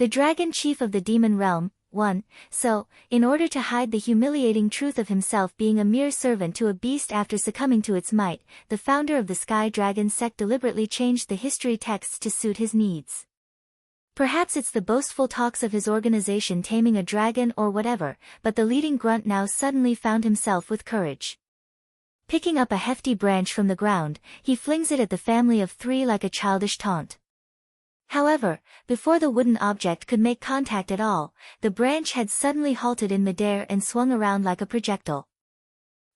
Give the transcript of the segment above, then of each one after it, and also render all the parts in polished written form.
The dragon chief of the demon realm, 1. So, in order to hide the humiliating truth of himself being a mere servant to a beast after succumbing to its might, the founder of the Sky Dragon sect deliberately changed the history texts to suit his needs. Perhaps it's the boastful talks of his organization taming a dragon or whatever, but the leading grunt now suddenly found himself with courage. Picking up a hefty branch from the ground, he flings it at the family of 3 like a childish taunt. However, before the wooden object could make contact at all, the branch had suddenly halted in midair and swung around like a projectile.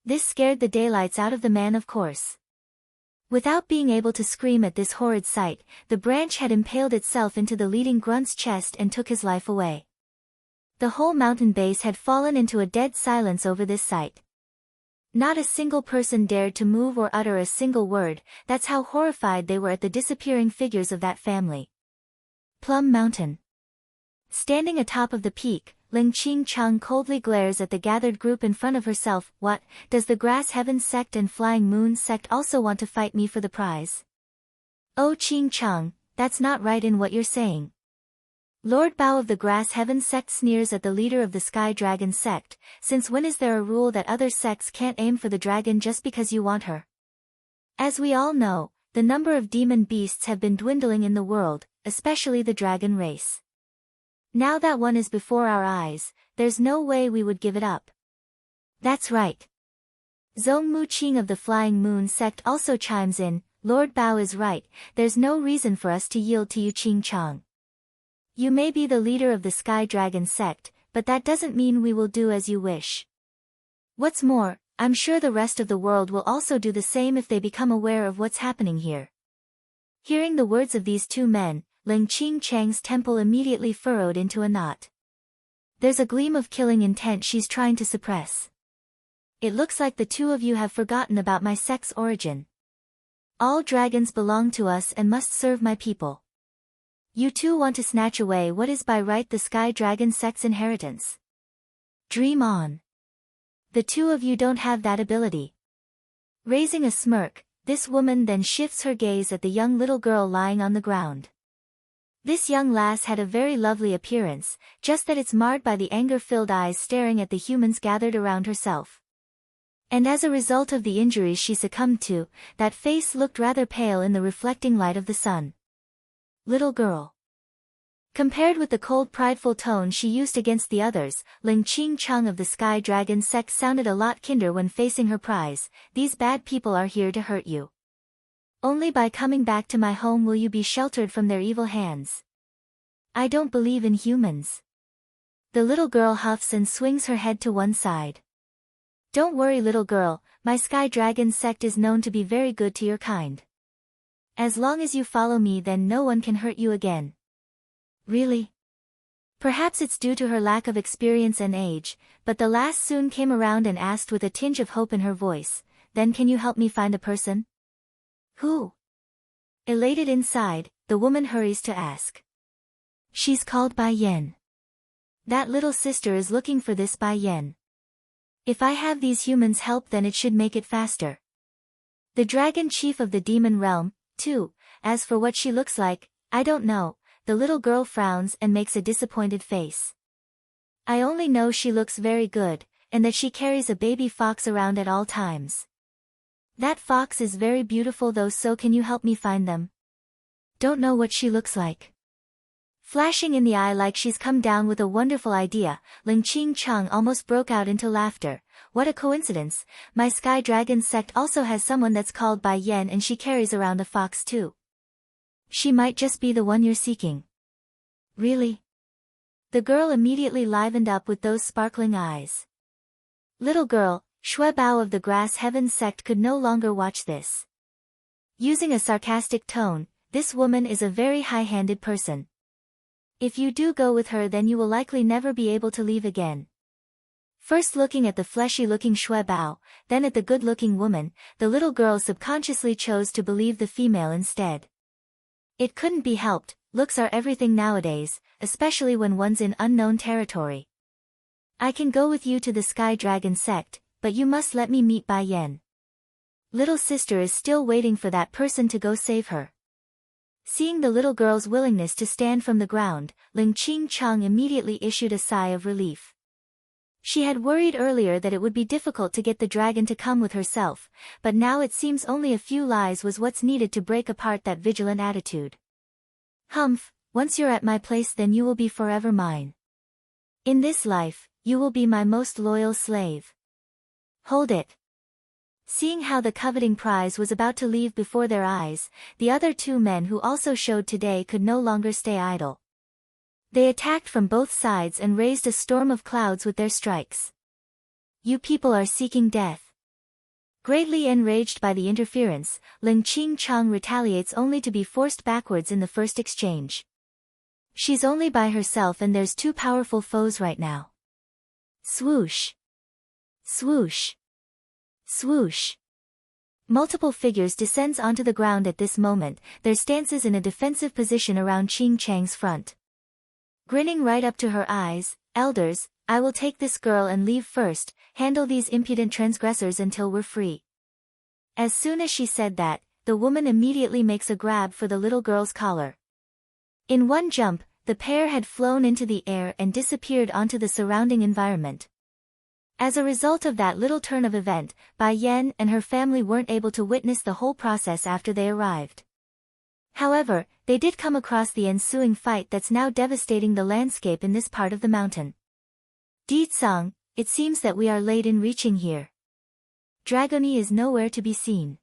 This scared the daylights out of the man, of course. Without being able to scream at this horrid sight, the branch had impaled itself into the leading grunt's chest and took his life away. The whole mountain base had fallen into a dead silence over this sight. Not a single person dared to move or utter a single word, that's how horrified they were at the disappearing figures of that family. Plum Mountain. Standing atop of the peak, Ling Qing-chang coldly glares at the gathered group in front of herself. What, does the Grass Heaven sect and Flying Moon sect also want to fight me for the prize? Oh Qing-chang, that's not right in what you're saying. Lord Bao of the Grass Heaven sect sneers at the leader of the Sky Dragon sect. Since when is there a rule that other sects can't aim for the dragon just because you want her? As we all know, the number of demon beasts have been dwindling in the world, especially the dragon race. Now that one is before our eyes, there's no way we would give it up. That's right. Zhong Muqing of the Flying Moon sect also chimes in. Lord Bao is right, there's no reason for us to yield to you, Qing-chang. You may be the leader of the Sky Dragon sect, but that doesn't mean we will do as you wish. What's more, I'm sure the rest of the world will also do the same if they become aware of what's happening here. Hearing the words of these 2 men, Ling Qing-chang's temple immediately furrowed into a knot. There's a gleam of killing intent she's trying to suppress. It looks like the 2 of you have forgotten about my sect's origin. All dragons belong to us and must serve my people. You 2 want to snatch away what is by right the Sky Dragon sect's inheritance. Dream on. The 2 of you don't have that ability. Raising a smirk, this woman then shifts her gaze at the young little girl lying on the ground. This young lass had a very lovely appearance, just that it's marred by the anger-filled eyes staring at the humans gathered around herself. And as a result of the injuries she succumbed to, that face looked rather pale in the reflecting light of the sun. Little girl. Compared with the cold prideful tone she used against the others, Ling Qing-chang of the Sky Dragon sect sounded a lot kinder when facing her prize. These bad people are here to hurt you. Only by coming back to my home will you be sheltered from their evil hands. I don't believe in humans. The little girl huffs and swings her head to one side. Don't worry, little girl, my Sky Dragon sect is known to be very good to your kind. As long as you follow me, then no one can hurt you again. Really? Perhaps it's due to her lack of experience and age, but the lass soon came around and asked with a tinge of hope in her voice, then can you help me find a person? Who? Elated inside, the woman hurries to ask. She's called Bai Yan. That little sister is looking for this Bai Yan. If I have these humans help, then it should make it faster. The dragon chief of the demon realm, too. As for what she looks like, I don't know. The little girl frowns and makes a disappointed face. I only know she looks very good, and that she carries a baby fox around at all times. That fox is very beautiful though, so can you help me find them? Don't know what she looks like. Flashing in the eye like she's come down with a wonderful idea, Ling Qing-chang almost broke out into laughter. What a coincidence, my Sky Dragon sect also has someone that's called Bai Yan and she carries around a fox too. She might just be the one you're seeking. Really? The girl immediately livened up with those sparkling eyes. Little girl, Shui Bao of the Grass Heaven sect could no longer watch this. Using a sarcastic tone, this woman is a very high-handed person. If you do go with her, then you will likely never be able to leave again. First looking at the fleshy-looking Shui Bao, then at the good-looking woman, the little girl subconsciously chose to believe the female instead. It couldn't be helped, looks are everything nowadays, especially when one's in unknown territory. I can go with you to the Sky Dragon sect, but you must let me meet Bai Yan. Little sister is still waiting for that person to go save her. Seeing the little girl's willingness to stand from the ground, Ling Qingcheng immediately issued a sigh of relief. She had worried earlier that it would be difficult to get the dragon to come with herself, but now it seems only a few lies was what's needed to break apart that vigilant attitude. Humph, once you're at my place then you will be forever mine. In this life, you will be my most loyal slave. Hold it. Seeing how the coveting prize was about to leave before their eyes, the other two men who also showed today could no longer stay idle. They attacked from both sides and raised a storm of clouds with their strikes. You people are seeking death. Greatly enraged by the interference, Ling Qingcheng retaliates only to be forced backwards in the first exchange. She's only by herself and there's two powerful foes right now. Swoosh. Swoosh. Swoosh. Multiple figures descends onto the ground at this moment, their stances in a defensive position around Qingcheng's front. Grinning right up to her eyes, elders, I will take this girl and leave first, handle these impudent transgressors until we're free. As soon as she said that, the woman immediately makes a grab for the little girl's collar. In one jump, the pair had flown into the air and disappeared onto the surrounding environment. As a result of that little turn of event, Bai Yan and her family weren't able to witness the whole process after they arrived. However, they did come across the ensuing fight that's now devastating the landscape in this part of the mountain. Di-tsang, it seems that we are late in reaching here. Dragony is nowhere to be seen.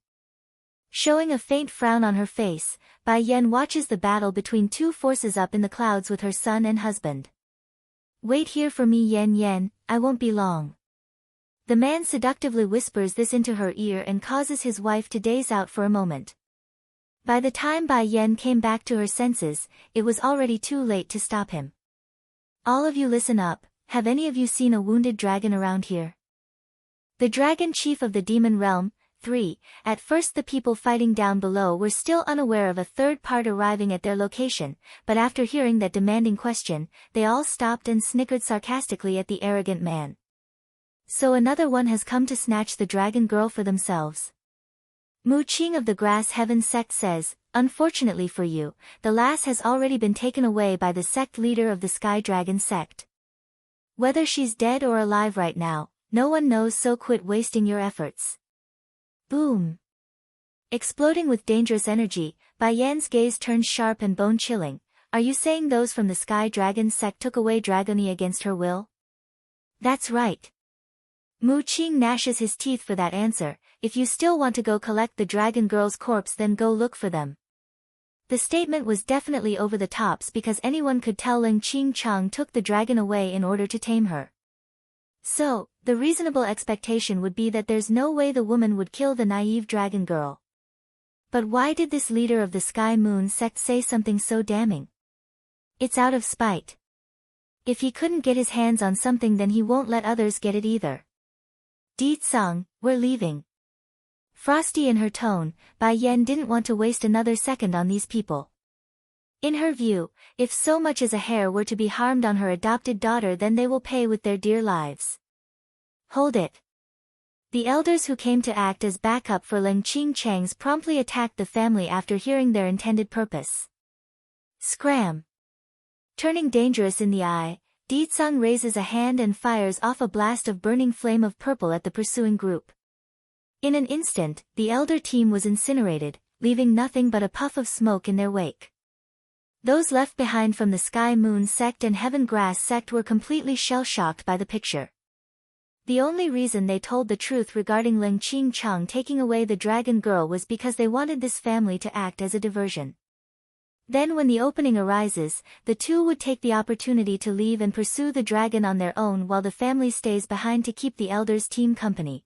Showing a faint frown on her face, Bai Yan watches the battle between two forces up in the clouds with her son and husband. Wait here for me Yan Yan, I won't be long. The man seductively whispers this into her ear and causes his wife to daze out for a moment. By the time Bai Yan came back to her senses, it was already too late to stop him. All of you listen up, have any of you seen a wounded dragon around here? The dragon chief of the demon realm, 3. At first the people fighting down below were still unaware of a third part arriving at their location, but after hearing that demanding question, they all stopped and snickered sarcastically at the arrogant man. So another one has come to snatch the dragon girl for themselves. Mu Qing of the Grass Heaven sect says, unfortunately for you, the lass has already been taken away by the sect leader of the Sky Dragon sect. Whether she's dead or alive right now, no one knows, so quit wasting your efforts. Boom. Exploding with dangerous energy, Bai Yan's gaze turns sharp and bone-chilling. Are you saying those from the Sky Dragon sect took away Dragony against her will? That's right. Mu Qing gnashes his teeth for that answer. If you still want to go collect the dragon girl's corpse then go look for them. The statement was definitely over the tops because anyone could tell Ling Qingcheng took the dragon away in order to tame her. So, the reasonable expectation would be that there's no way the woman would kill the naive dragon girl. But why did this leader of the Sky Moon sect say something so damning? It's out of spite. If he couldn't get his hands on something then he won't let others get it either. Di-tsang, we're leaving. Frosty in her tone, Bai Yan didn't want to waste another second on these people. In her view, if so much as a hair were to be harmed on her adopted daughter then they will pay with their dear lives. Hold it. The elders who came to act as backup for Ling Qingcheng's promptly attacked the family after hearing their intended purpose. Scram. Turning dangerous in the eye, Di-tsang raises a hand and fires off a blast of burning flame of purple at the pursuing group. In an instant, the elder team was incinerated, leaving nothing but a puff of smoke in their wake. Those left behind from the Sky Moon sect and Heaven Grass sect were completely shell-shocked by the picture. The only reason they told the truth regarding Ling Qingcheng taking away the dragon girl was because they wanted this family to act as a diversion. Then when the opening arises, the two would take the opportunity to leave and pursue the dragon on their own while the family stays behind to keep the elders' team company.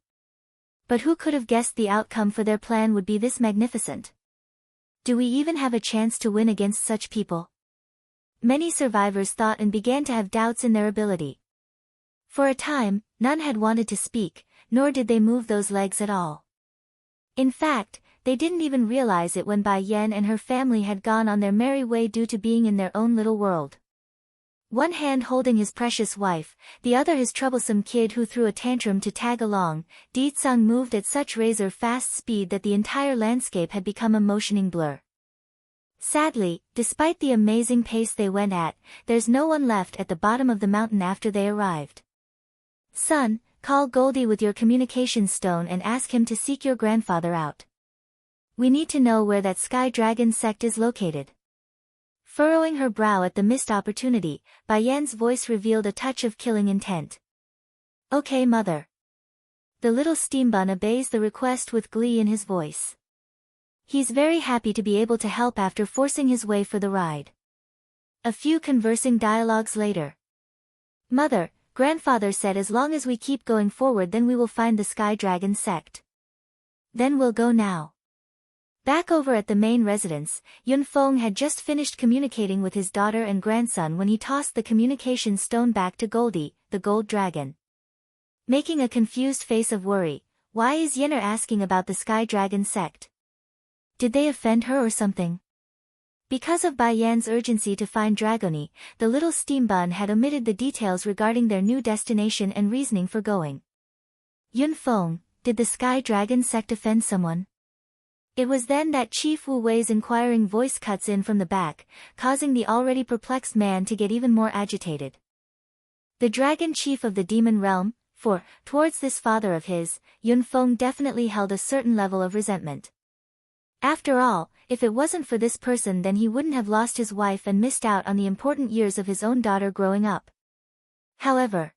But who could have guessed the outcome for their plan would be this magnificent? Do we even have a chance to win against such people? Many survivors thought and began to have doubts in their ability. For a time, none had wanted to speak, nor did they move those legs at all. In fact, they didn't even realize it when Bai Yan and her family had gone on their merry way due to being in their own little world. One hand holding his precious wife, the other his troublesome kid who threw a tantrum to tag along, Di-tsang moved at such razor-fast speed that the entire landscape had become a motioning blur. Sadly, despite the amazing pace they went at, there's no one left at the bottom of the mountain after they arrived. Son, call Goldie with your communication stone and ask him to seek your grandfather out. We need to know where that Sky Dragon sect is located. Furrowing her brow at the missed opportunity, Bai Yan's voice revealed a touch of killing intent. Okay, mother. The little steambun obeys the request with glee in his voice. He's very happy to be able to help after forcing his way for the ride. A few conversing dialogues later. Mother, grandfather said as long as we keep going forward then we will find the Sky Dragon sect. Then we'll go now. Back over at the main residence, Yun Feng had just finished communicating with his daughter and grandson when he tossed the communication stone back to Goldie, the gold dragon. Making a confused face of worry, why is Yenner asking about the Sky Dragon sect? Did they offend her or something? Because of Bai Yan's urgency to find Dragoni, the little steambun had omitted the details regarding their new destination and reasoning for going. Yun Feng, did the Sky Dragon sect offend someone? It was then that Chief Wu Wei's inquiring voice cuts in from the back, causing the already perplexed man to get even more agitated. The Dragon Chief of the Demon Realm, towards this father of his, Yun Feng definitely held a certain level of resentment. After all, if it wasn't for this person then he wouldn't have lost his wife and missed out on the important years of his own daughter growing up. However,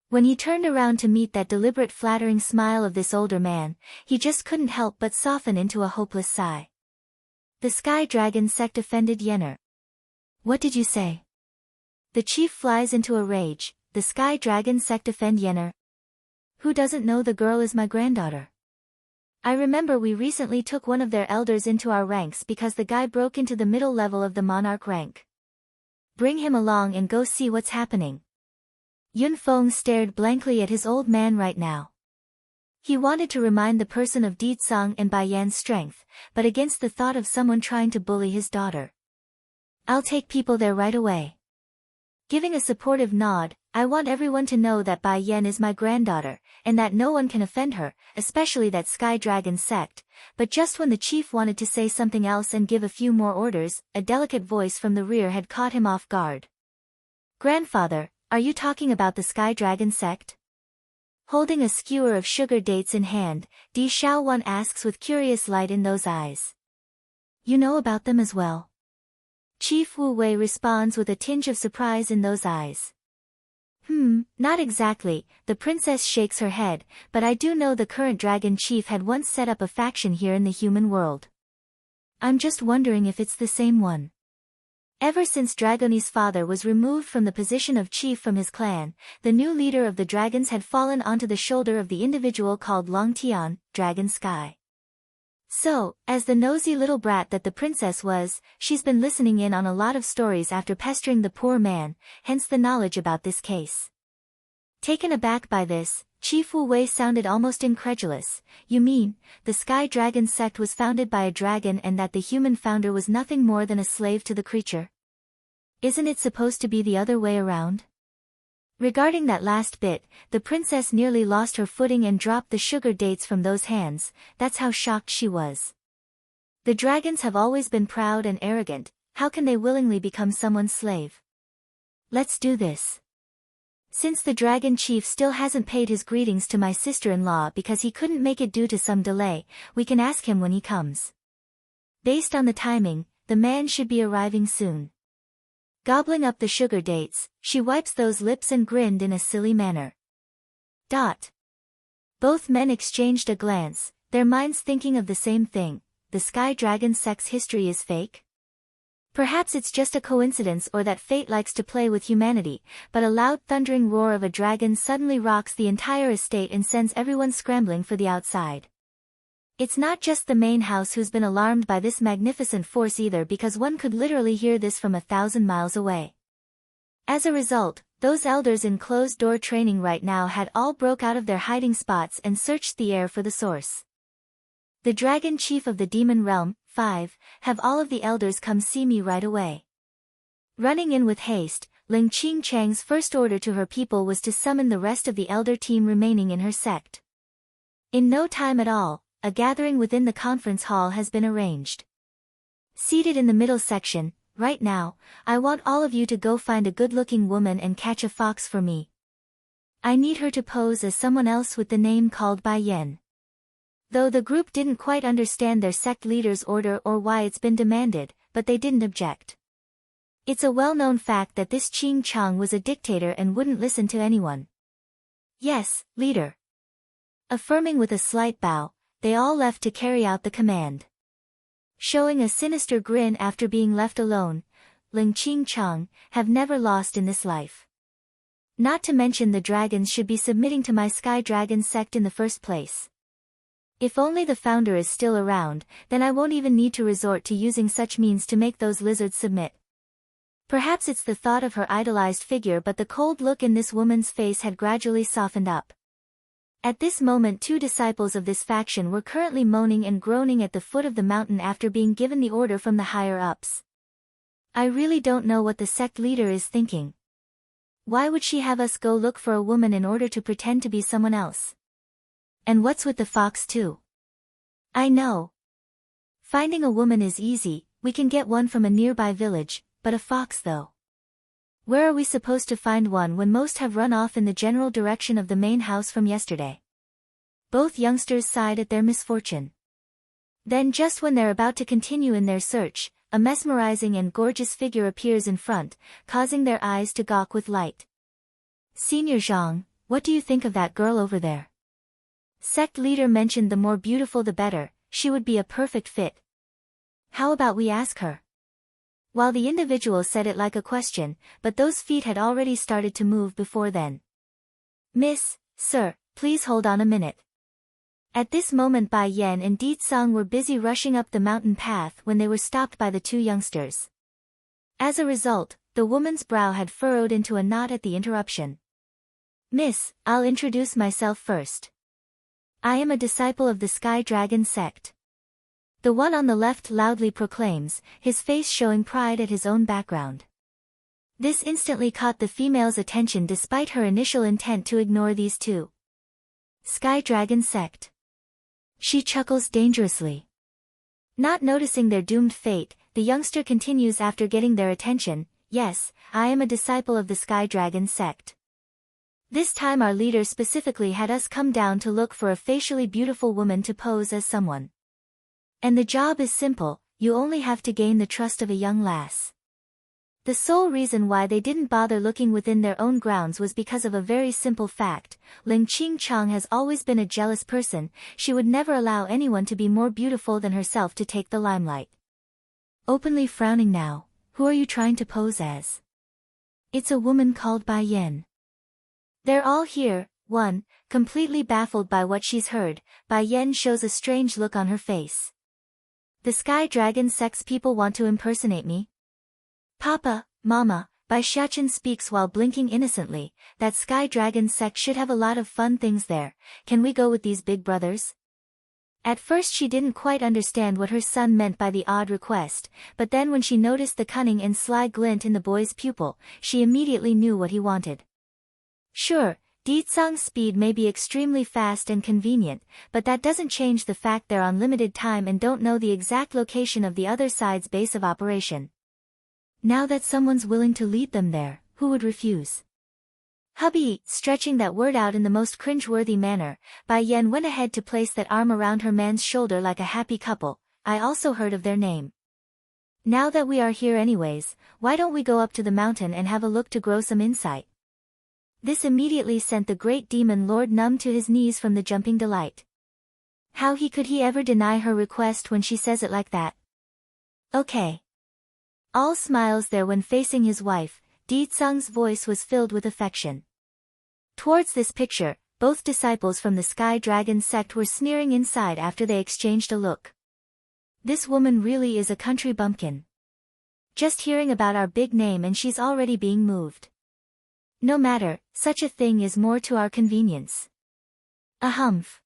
when he turned around to meet that deliberate flattering smile of this older man, he just couldn't help but soften into a hopeless sigh. The Sky Dragon sect offended Yenner. What did you say? The chief flies into a rage. The Sky Dragon sect offend Yenner? Who doesn't know the girl is my granddaughter? I remember we recently took one of their elders into our ranks because the guy broke into the middle level of the monarch rank. Bring him along and go see what's happening. Yun Feng stared blankly at his old man right now. He wanted to remind the person of Di Tsang and Bai Yan's strength, but against the thought of someone trying to bully his daughter. I'll take people there right away. Giving a supportive nod, I want everyone to know that Bai Yan is my granddaughter, and that no one can offend her, especially that Sky Dragon sect. But just when the chief wanted to say something else and give a few more orders, a delicate voice from the rear had caught him off guard. Grandfather, are you talking about the Sky Dragon sect? Holding a skewer of sugar dates in hand, Di Xiaowan asks with curious light in those eyes. You know about them as well? Chief Wu Wei responds with a tinge of surprise in those eyes. Not exactly, the princess shakes her head, but I do know the current dragon chief had once set up a faction here in the human world. I'm just wondering if it's the same one. Ever since Dragoni's father was removed from the position of chief from his clan, the new leader of the dragons had fallen onto the shoulder of the individual called Long Tian, Dragon Sky. So, as the nosy little brat that the princess was, she's been listening in on a lot of stories after pestering the poor man, hence the knowledge about this case. Taken aback by this, Chief Wu Wei sounded almost incredulous. You mean, the Sky Dragon sect was founded by a dragon and that the human founder was nothing more than a slave to the creature? Isn't it supposed to be the other way around? Regarding that last bit, the princess nearly lost her footing and dropped the sugar dates from those hands. That's how shocked she was. The dragons have always been proud and arrogant, how can they willingly become someone's slave? Let's do this. Since the dragon chief still hasn't paid his greetings to my sister-in-law because he couldn't make it due to some delay, we can ask him when he comes. Based on the timing, the man should be arriving soon. Gobbling up the sugar dates, she wipes those lips and grinned in a silly manner. Both men exchanged a glance, their minds thinking of the same thing. The Sky Dragon sect's history is fake? Perhaps it's just a coincidence or that fate likes to play with humanity, but a loud thundering roar of a dragon suddenly rocks the entire estate and sends everyone scrambling for the outside. It's not just the main house who's been alarmed by this magnificent force either, because one could literally hear this from 1,000 miles away. As a result, those elders in closed-door training right now had all broke out of their hiding spots and searched the air for the source. The Dragon Chief of the Demon Realm, 5, have all of the elders come see me right away. Running in with haste, Ling Qing Chang's first order to her people was to summon the rest of the elder team remaining in her sect. In no time at all, a gathering within the conference hall has been arranged. Seated in the middle section, right now, I want all of you to go find a good-looking woman and catch a fox for me. I need her to pose as someone else with the name called Bai Yen. Though the group didn't quite understand their sect leader's order or why it's been demanded, but they didn't object. It's a well-known fact that this Qing Chang was a dictator and wouldn't listen to anyone. Yes, leader. Affirming with a slight bow, they all left to carry out the command. Showing a sinister grin after being left alone, Ling Qing Chang have never lost in this life. Not to mention the dragons should be submitting to my Sky Dragon sect in the first place. If only the founder is still around, then I won't even need to resort to using such means to make those lizards submit. Perhaps it's the thought of her idolized figure, but the cold look in this woman's face had gradually softened up. At this moment 2 disciples of this faction were currently moaning and groaning at the foot of the mountain after being given the order from the higher-ups. I really don't know what the sect leader is thinking. Why would she have us go look for a woman in order to pretend to be someone else? And what's with the fox too? I know. Finding a woman is easy, we can get one from a nearby village, but a fox though. Where are we supposed to find one when most have run off in the general direction of the main house from yesterday? Both youngsters sighed at their misfortune. Then just when they're about to continue in their search, a mesmerizing and gorgeous figure appears in front, causing their eyes to gawk with light. Senior Zhang, what do you think of that girl over there? Sect leader mentioned the more beautiful the better, she would be a perfect fit. How about we ask her? While the individual said it like a question, but those feet had already started to move before then. Miss, sir, please hold on a minute. At this moment Bai Yen and Di Tsang were busy rushing up the mountain path when they were stopped by the 2 youngsters. As a result, the woman's brow had furrowed into a knot at the interruption. Miss, I'll introduce myself first. I am a disciple of the Sky Dragon sect. The one on the left loudly proclaims, his face showing pride at his own background. This instantly caught the female's attention despite her initial intent to ignore these 2. Sky Dragon sect. She chuckles dangerously. Not noticing their doomed fate, the youngster continues after getting their attention, yes, I am a disciple of the Sky Dragon sect. This time our leader specifically had us come down to look for a facially beautiful woman to pose as someone. And the job is simple, you only have to gain the trust of a young lass. The sole reason why they didn't bother looking within their own grounds was because of a very simple fact. Ling Qing Chang has always been a jealous person, she would never allow anyone to be more beautiful than herself to take the limelight. Openly frowning now, who are you trying to pose as? It's a woman called Bai Yen. They're all here, one, completely baffled by what she's heard. Bai Yen shows a strange look on her face. The Sky Dragon sect's people want to impersonate me? Papa, Mama, Bai Xiachen speaks while blinking innocently, that Sky Dragon sect should have a lot of fun things there, can we go with these big brothers? At first she didn't quite understand what her son meant by the odd request, but then when she noticed the cunning and sly glint in the boy's pupil, she immediately knew what he wanted. Sure, Di Tsang's speed may be extremely fast and convenient, but that doesn't change the fact they're on limited time and don't know the exact location of the other side's base of operation. Now that someone's willing to lead them there, who would refuse? Hubby, stretching that word out in the most cringe-worthy manner, Bai Yen went ahead to place that arm around her man's shoulder like a happy couple. I also heard of their name. Now that we are here anyways, why don't we go up to the mountain and have a look to grow some insight? This immediately sent the great demon lord numb to his knees from the jumping delight. How could he ever deny her request when she says it like that? Okay. All smiles there when facing his wife, Di Tsang's voice was filled with affection. Towards this picture, both disciples from the Sky Dragon sect were sneering inside after they exchanged a look. This woman really is a country bumpkin. Just hearing about our big name and she's already being moved. No matter, such a thing is more to our convenience. Ahumph.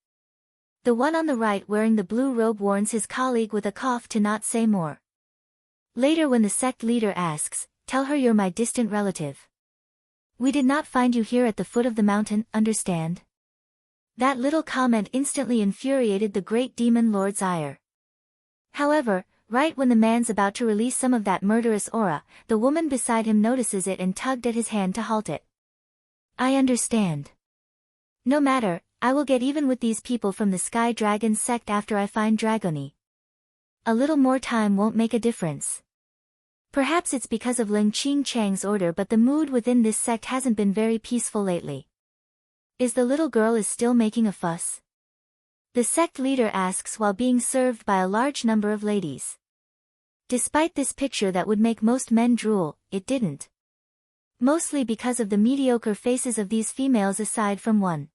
The one on the right wearing the blue robe warns his colleague with a cough to not say more. Later when the sect leader asks, tell her you're my distant relative. We did not find you here at the foot of the mountain, understand? That little comment instantly infuriated the great demon lord's ire. However, Right when the man's about to release some of that murderous aura, the woman beside him notices it and tugged at his hand to halt it. I understand. No matter, I will get even with these people from the Sky Dragon sect after I find Dragoni. A little more time won't make a difference. Perhaps it's because of Ling Qingchang's order, but the mood within this sect hasn't been very peaceful lately. Is the little girl still making a fuss? The sect leader asks while being served by a large number of ladies. Despite this picture that would make most men drool, it didn't. Mostly because of the mediocre faces of these females aside from one.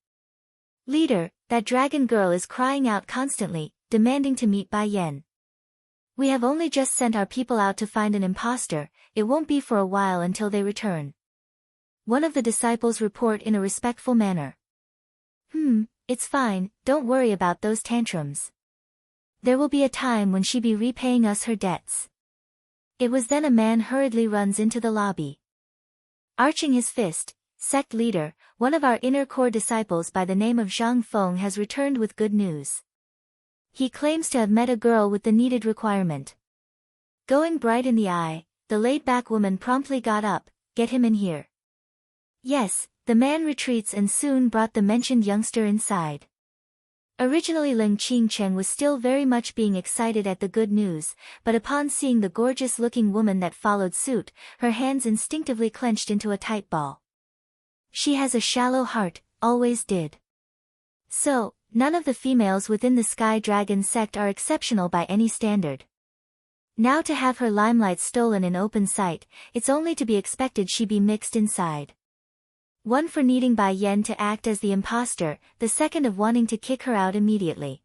Leader, that dragon girl is crying out constantly, demanding to meet Bai Yan. We have only just sent our people out to find an imposter, it won't be for a while until they return. One of the disciples report in a respectful manner. It's fine, don't worry about those tantrums. There will be a time when she be repaying us her debts. It was then a man hurriedly runs into the lobby. Arching his fist, sect leader, one of our inner core disciples by the name of Zhang Feng has returned with good news. He claims to have met a girl with the needed requirement. Going bright in the eye, the laid-back woman promptly got up, get him in here. Yes, the man retreats and soon brought the mentioned youngster inside. Originally Ling Qingcheng was still very much being excited at the good news, but upon seeing the gorgeous-looking woman that followed suit, her hands instinctively clenched into a tight ball. She has a shallow heart, always did. So, none of the females within the Sky Dragon sect are exceptional by any standard. Now to have her limelight stolen in open sight, it's only to be expected she be mixed inside. One for needing Bai Yan to act as the imposter, the second of wanting to kick her out immediately.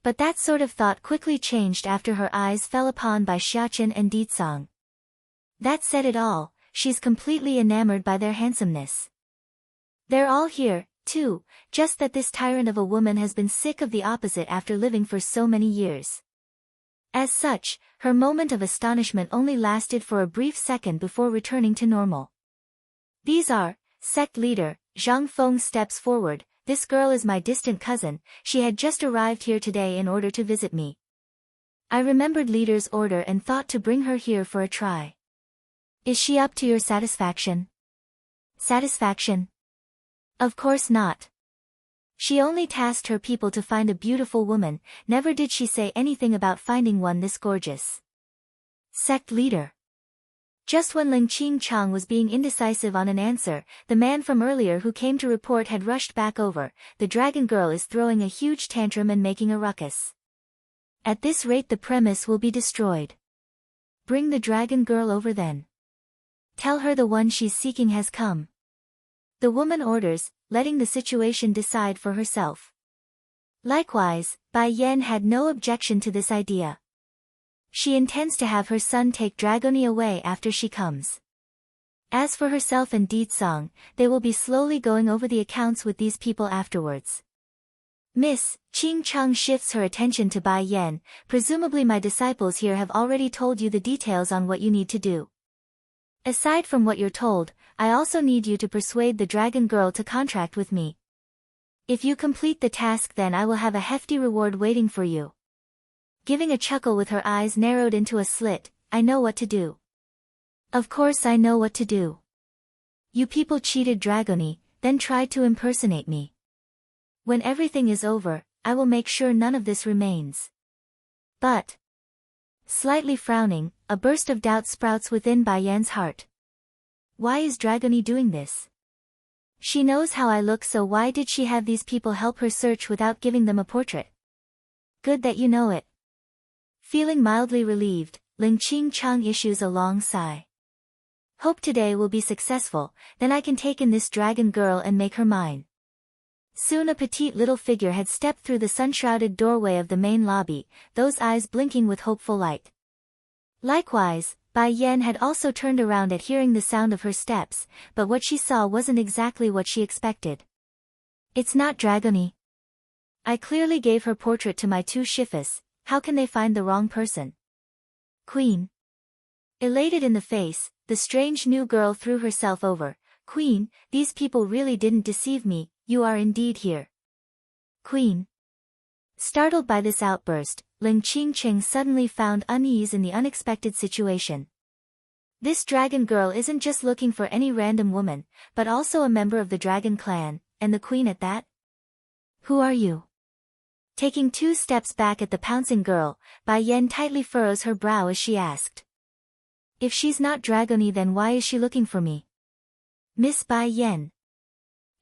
But that sort of thought quickly changed after her eyes fell upon Bai Xiachen and Ditsong. That said it all, she's completely enamored by their handsomeness. They're all here, too, just that this tyrant of a woman has been sick of the opposite after living for so many years. As such, her moment of astonishment only lasted for a brief second before returning to normal. These are, sect leader, Zhang Feng steps forward, this girl is my distant cousin, she had just arrived here today in order to visit me. I remembered leader's order and thought to bring her here for a try. Is she up to your satisfaction? Satisfaction? Of course not. She only tasked her people to find a beautiful woman, never did she say anything about finding one this gorgeous. Sect leader. Just when Ling Qingchang was being indecisive on an answer, the man from earlier who came to report had rushed back over, the dragon girl is throwing a huge tantrum and making a ruckus. At this rate the premise will be destroyed. Bring the dragon girl over then. Tell her the one she's seeking has come. The woman orders, letting the situation decide for herself. Likewise, Bai Yan had no objection to this idea. She intends to have her son take Dragoni away after she comes. As for herself and Ditsong, they will be slowly going over the accounts with these people afterwards. Miss, Qingchang shifts her attention to Bai Yan, presumably my disciples here have already told you the details on what you need to do. Aside from what you're told, I also need you to persuade the dragon girl to contract with me. If you complete the task then I will have a hefty reward waiting for you. Giving a chuckle with her eyes narrowed into a slit, I know what to do. Of course I know what to do. You people cheated Dragoni, then tried to impersonate me. When everything is over, I will make sure none of this remains. But, slightly frowning, a burst of doubt sprouts within Bai Yan's heart. Why is Dragoni doing this? She knows how I look, so why did she have these people help her search without giving them a portrait? Good that you know it. Feeling mildly relieved, Ling Qingchang issues a long sigh. Hope today will be successful, then I can take in this dragon girl and make her mine. Soon a petite little figure had stepped through the sun-shrouded doorway of the main lobby, those eyes blinking with hopeful light. Likewise, Bai Yan had also turned around at hearing the sound of her steps, but what she saw wasn't exactly what she expected. It's not Dragoni. I clearly gave her portrait to my two shifas, how can they find the wrong person? Queen. Elated in the face, the strange new girl threw herself over. Queen, these people really didn't deceive me, you are indeed here. Queen. Startled by this outburst, Ling Qingqing suddenly found unease in the unexpected situation. This dragon girl isn't just looking for any random woman, but also a member of the dragon clan, and the queen at that? Who are you? Taking 2 steps back at the pouncing girl, Bai Yan tightly furrows her brow as she asked. If she's not dragony, then why is she looking for me? Miss Bai Yan.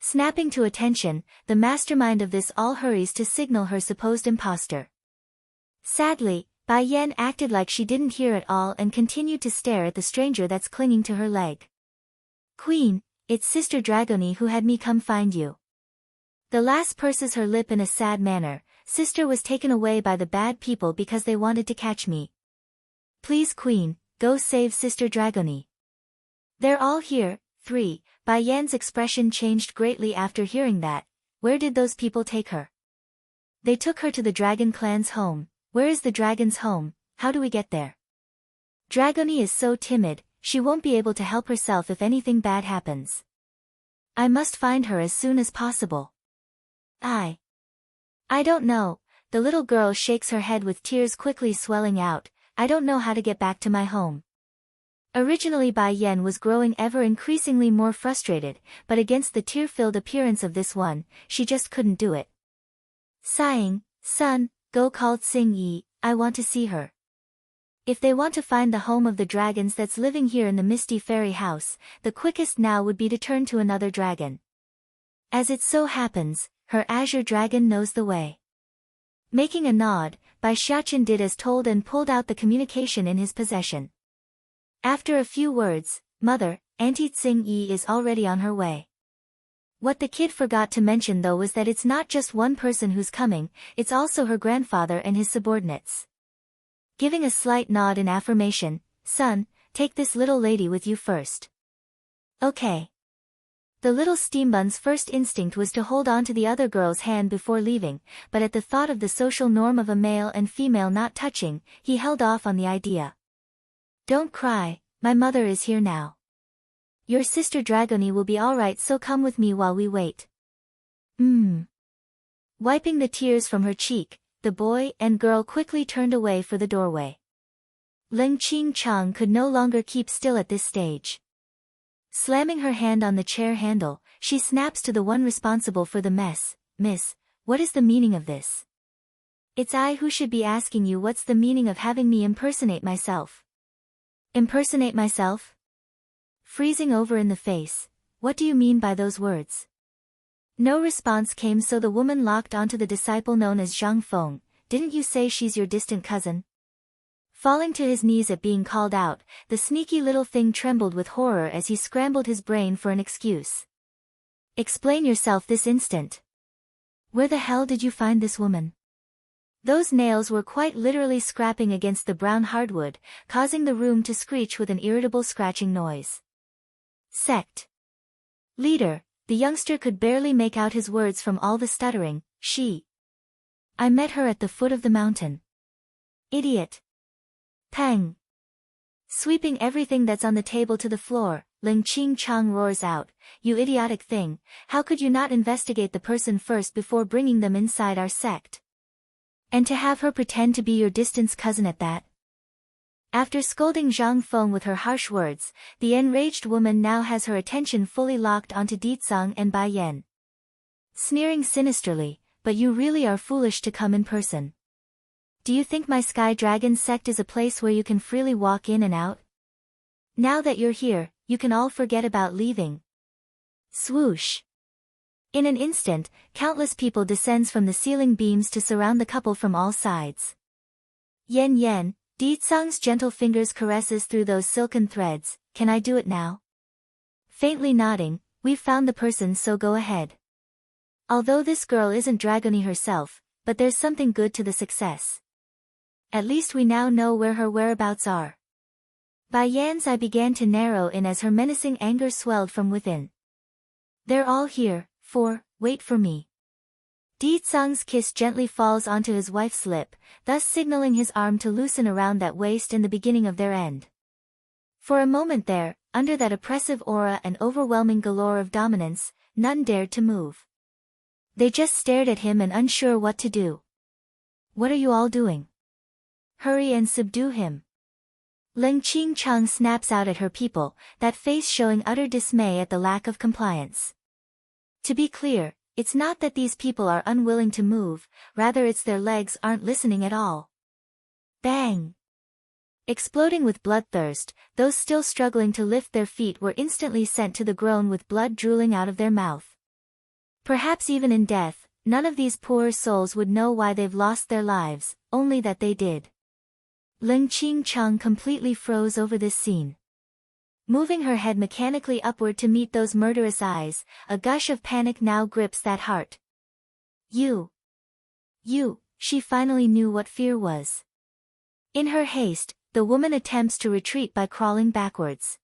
Snapping to attention, the mastermind of this all hurries to signal her supposed imposter. Sadly, Bai Yan acted like she didn't hear at all and continued to stare at the stranger that's clinging to her leg. Queen, it's Sister Dragony who had me come find you. The lass purses her lip in a sad manner. Sister was taken away by the bad people because they wanted to catch me. Please Queen, go save Sister Dragony. They're all here. 3. Bai Yan's expression changed greatly after hearing that. Where did those people take her? They took her to the dragon clan's home. Where is the dragon's home? How do we get there? Dragony is so timid, she won't be able to help herself if anything bad happens. I must find her as soon as possible. I don't know. The little girl shakes her head with tears quickly swelling out. I don't know how to get back to my home. Originally Bai Yan was growing ever increasingly more frustrated, but against the tear-filled appearance of this one, she just couldn't do it. Sighing, son, go call Xing Yi, I want to see her. If they want to find the home of the dragons that's living here in the Misty Fairy House, the quickest now would be to turn to another dragon. As it so happens, her azure dragon knows the way. Making a nod, Bai Xiaochen did as told and pulled out the communication in his possession. After a few words, Mother, Auntie Xing Yi is already on her way. What the kid forgot to mention though was that it's not just one person who's coming, it's also her grandfather and his subordinates. Giving a slight nod in affirmation, son, take this little lady with you first. Okay. The little steambun's first instinct was to hold on to the other girl's hand before leaving, but at the thought of the social norm of a male and female not touching, he held off on the idea. Don't cry, my mother is here now. Your sister Dragony will be alright, so come with me while we wait. Wiping the tears from her cheek, the boy and girl quickly turned away for the doorway. Ling Qingchang could no longer keep still at this stage. Slamming her hand on the chair handle, she snaps to the one responsible for the mess. Miss, what is the meaning of this? It's I who should be asking you what's the meaning of having me impersonate myself. Impersonate myself? Freezing over in the face, what do you mean by those words? No response came, so the woman locked onto the disciple known as Zhang Feng. Didn't you say she's your distant cousin? Falling to his knees at being called out, the sneaky little thing trembled with horror as he scrambled his brain for an excuse. Explain yourself this instant. Where the hell did you find this woman? Those nails were quite literally scrapping against the brown hardwood, causing the room to screech with an irritable scratching noise. Sect leader, the youngster could barely make out his words from all the stuttering. I met her at the foot of the mountain. Idiot. Pang. Sweeping everything that's on the table to the floor, Ling Qingchang roars out, you idiotic thing, how could you not investigate the person first before bringing them inside our sect? And to have her pretend to be your distant cousin at that? After scolding Zhang Feng with her harsh words, the enraged woman now has her attention fully locked onto Ditsang and Bai Yan. Sneering sinisterly, but you really are foolish to come in person. Do you think my Sky Dragon sect is a place where you can freely walk in and out? Now that you're here, you can all forget about leaving. Swoosh. In an instant, countless people descends from the ceiling beams to surround the couple from all sides. Yen, Ditsang's gentle fingers caresses through those silken threads. Can I do it now? Faintly nodding, we've found the person, so go ahead. Although this girl isn't Dragony herself, but there's something good to the success. At least we now know where her whereabouts are. Bai Yan's eye began to narrow in as her menacing anger swelled from within. They're all here. Wait for me. Ditsang's kiss gently falls onto his wife's lip, thus signaling his arm to loosen around that waist and the beginning of their end. For a moment there, under that oppressive aura and overwhelming galore of dominance, none dared to move. They just stared at him and unsure what to do. What are you all doing? hurry and subdue him. Ling Qingcheng snaps out at her people, that face showing utter dismay at the lack of compliance. To be clear, it's not that these people are unwilling to move, rather it's their legs aren't listening at all. Bang! Exploding with bloodthirst, those still struggling to lift their feet were instantly sent to the ground with blood drooling out of their mouth. Perhaps even in death, none of these poor souls would know why they've lost their lives, only that they did. Ling Qingcheng completely froze over this scene. Moving her head mechanically upward to meet those murderous eyes, a gush of panic now grips that heart. You, she finally knew what fear was. In her haste, the woman attempts to retreat by crawling backwards.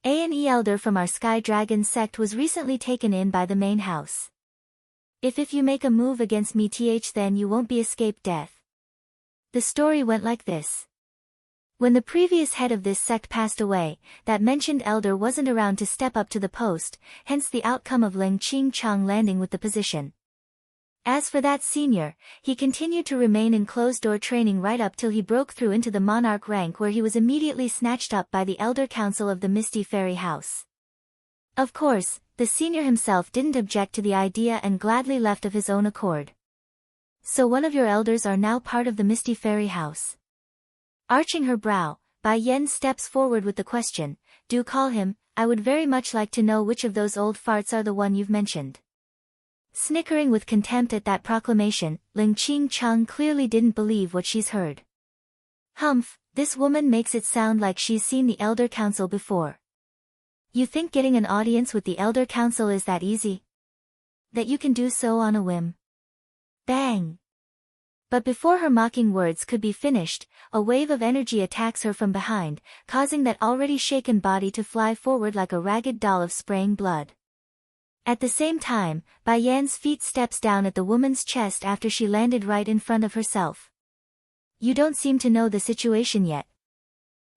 An elder from our Sky Dragon sect was recently taken in by the main house. If you make a move against me then you won't be escape death. The story went like this. When the previous head of this sect passed away, that mentioned elder wasn't around to step up to the post, hence the outcome of Ling Qingcheng landing with the position. As for that senior, he continued to remain in closed-door training right up till he broke through into the monarch rank, where he was immediately snatched up by the elder council of the Misty Fairy House. Of course, the senior himself didn't object to the idea and gladly left of his own accord. So one of your elders are now part of the Misty Fairy House. Arching her brow, Bai Yan steps forward with the question, do call him, I would very much like to know which of those old farts are the one you've mentioned. Snickering with contempt at that proclamation, Ling Qingcheng clearly didn't believe what she's heard. Humph, this woman makes it sound like she's seen the Elder Council before. You think getting an audience with the Elder Council is that easy? That you can do so on a whim? Bang! But before her mocking words could be finished, a wave of energy attacks her from behind, causing that already shaken body to fly forward like a ragged doll of spraying blood. At the same time, Bai Yan's feet steps down at the woman's chest after she landed right in front of herself. You don't seem to know the situation yet.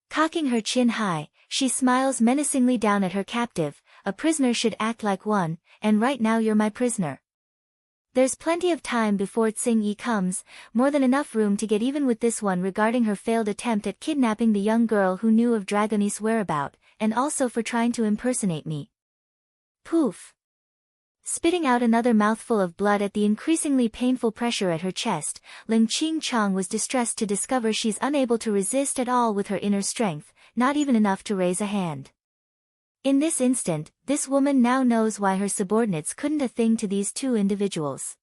Cocking her chin high, she smiles menacingly down at her captive, a prisoner should act like one, and right now you're my prisoner. There's plenty of time before Tsing Yi comes, more than enough room to get even with this one regarding her failed attempt at kidnapping the young girl who knew of Dragonis' whereabout, and also for trying to impersonate me. Poof! Spitting out another mouthful of blood at the increasingly painful pressure at her chest, Ling Qingcheng was distressed to discover she's unable to resist at all with her inner strength, not even enough to raise a hand. In this instant, this woman now knows why her subordinates couldn't a thing to these two individuals.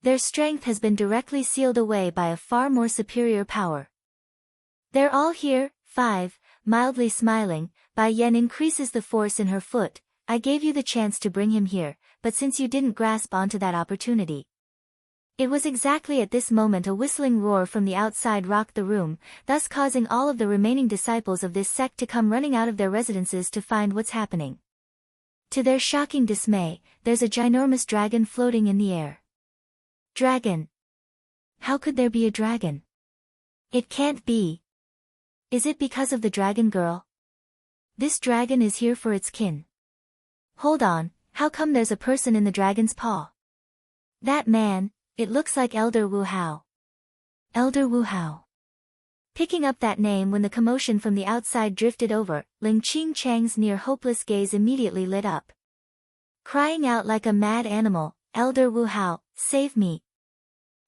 Their strength has been directly sealed away by a far more superior power. They're all here, 5, mildly smiling, Bai Yan increases the force in her foot. I gave you the chance to bring him here, but since you didn't grasp onto that opportunity. It was exactly at this moment a whistling roar from the outside rocked the room, thus causing all of the remaining disciples of this sect to come running out of their residences to find what's happening. To their shocking dismay, there's a ginormous dragon floating in the air. Dragon! How could there be a dragon? It can't be. Is it because of the dragon girl? This dragon is here for its kin. Hold on, how come there's a person in the dragon's paw? That man, it looks like Elder Wu Hao. Elder Wu Hao. Picking up that name when the commotion from the outside drifted over, Ling Qingcheng's near-hopeless gaze immediately lit up. Crying out like a mad animal, Elder Wu Hao, save me.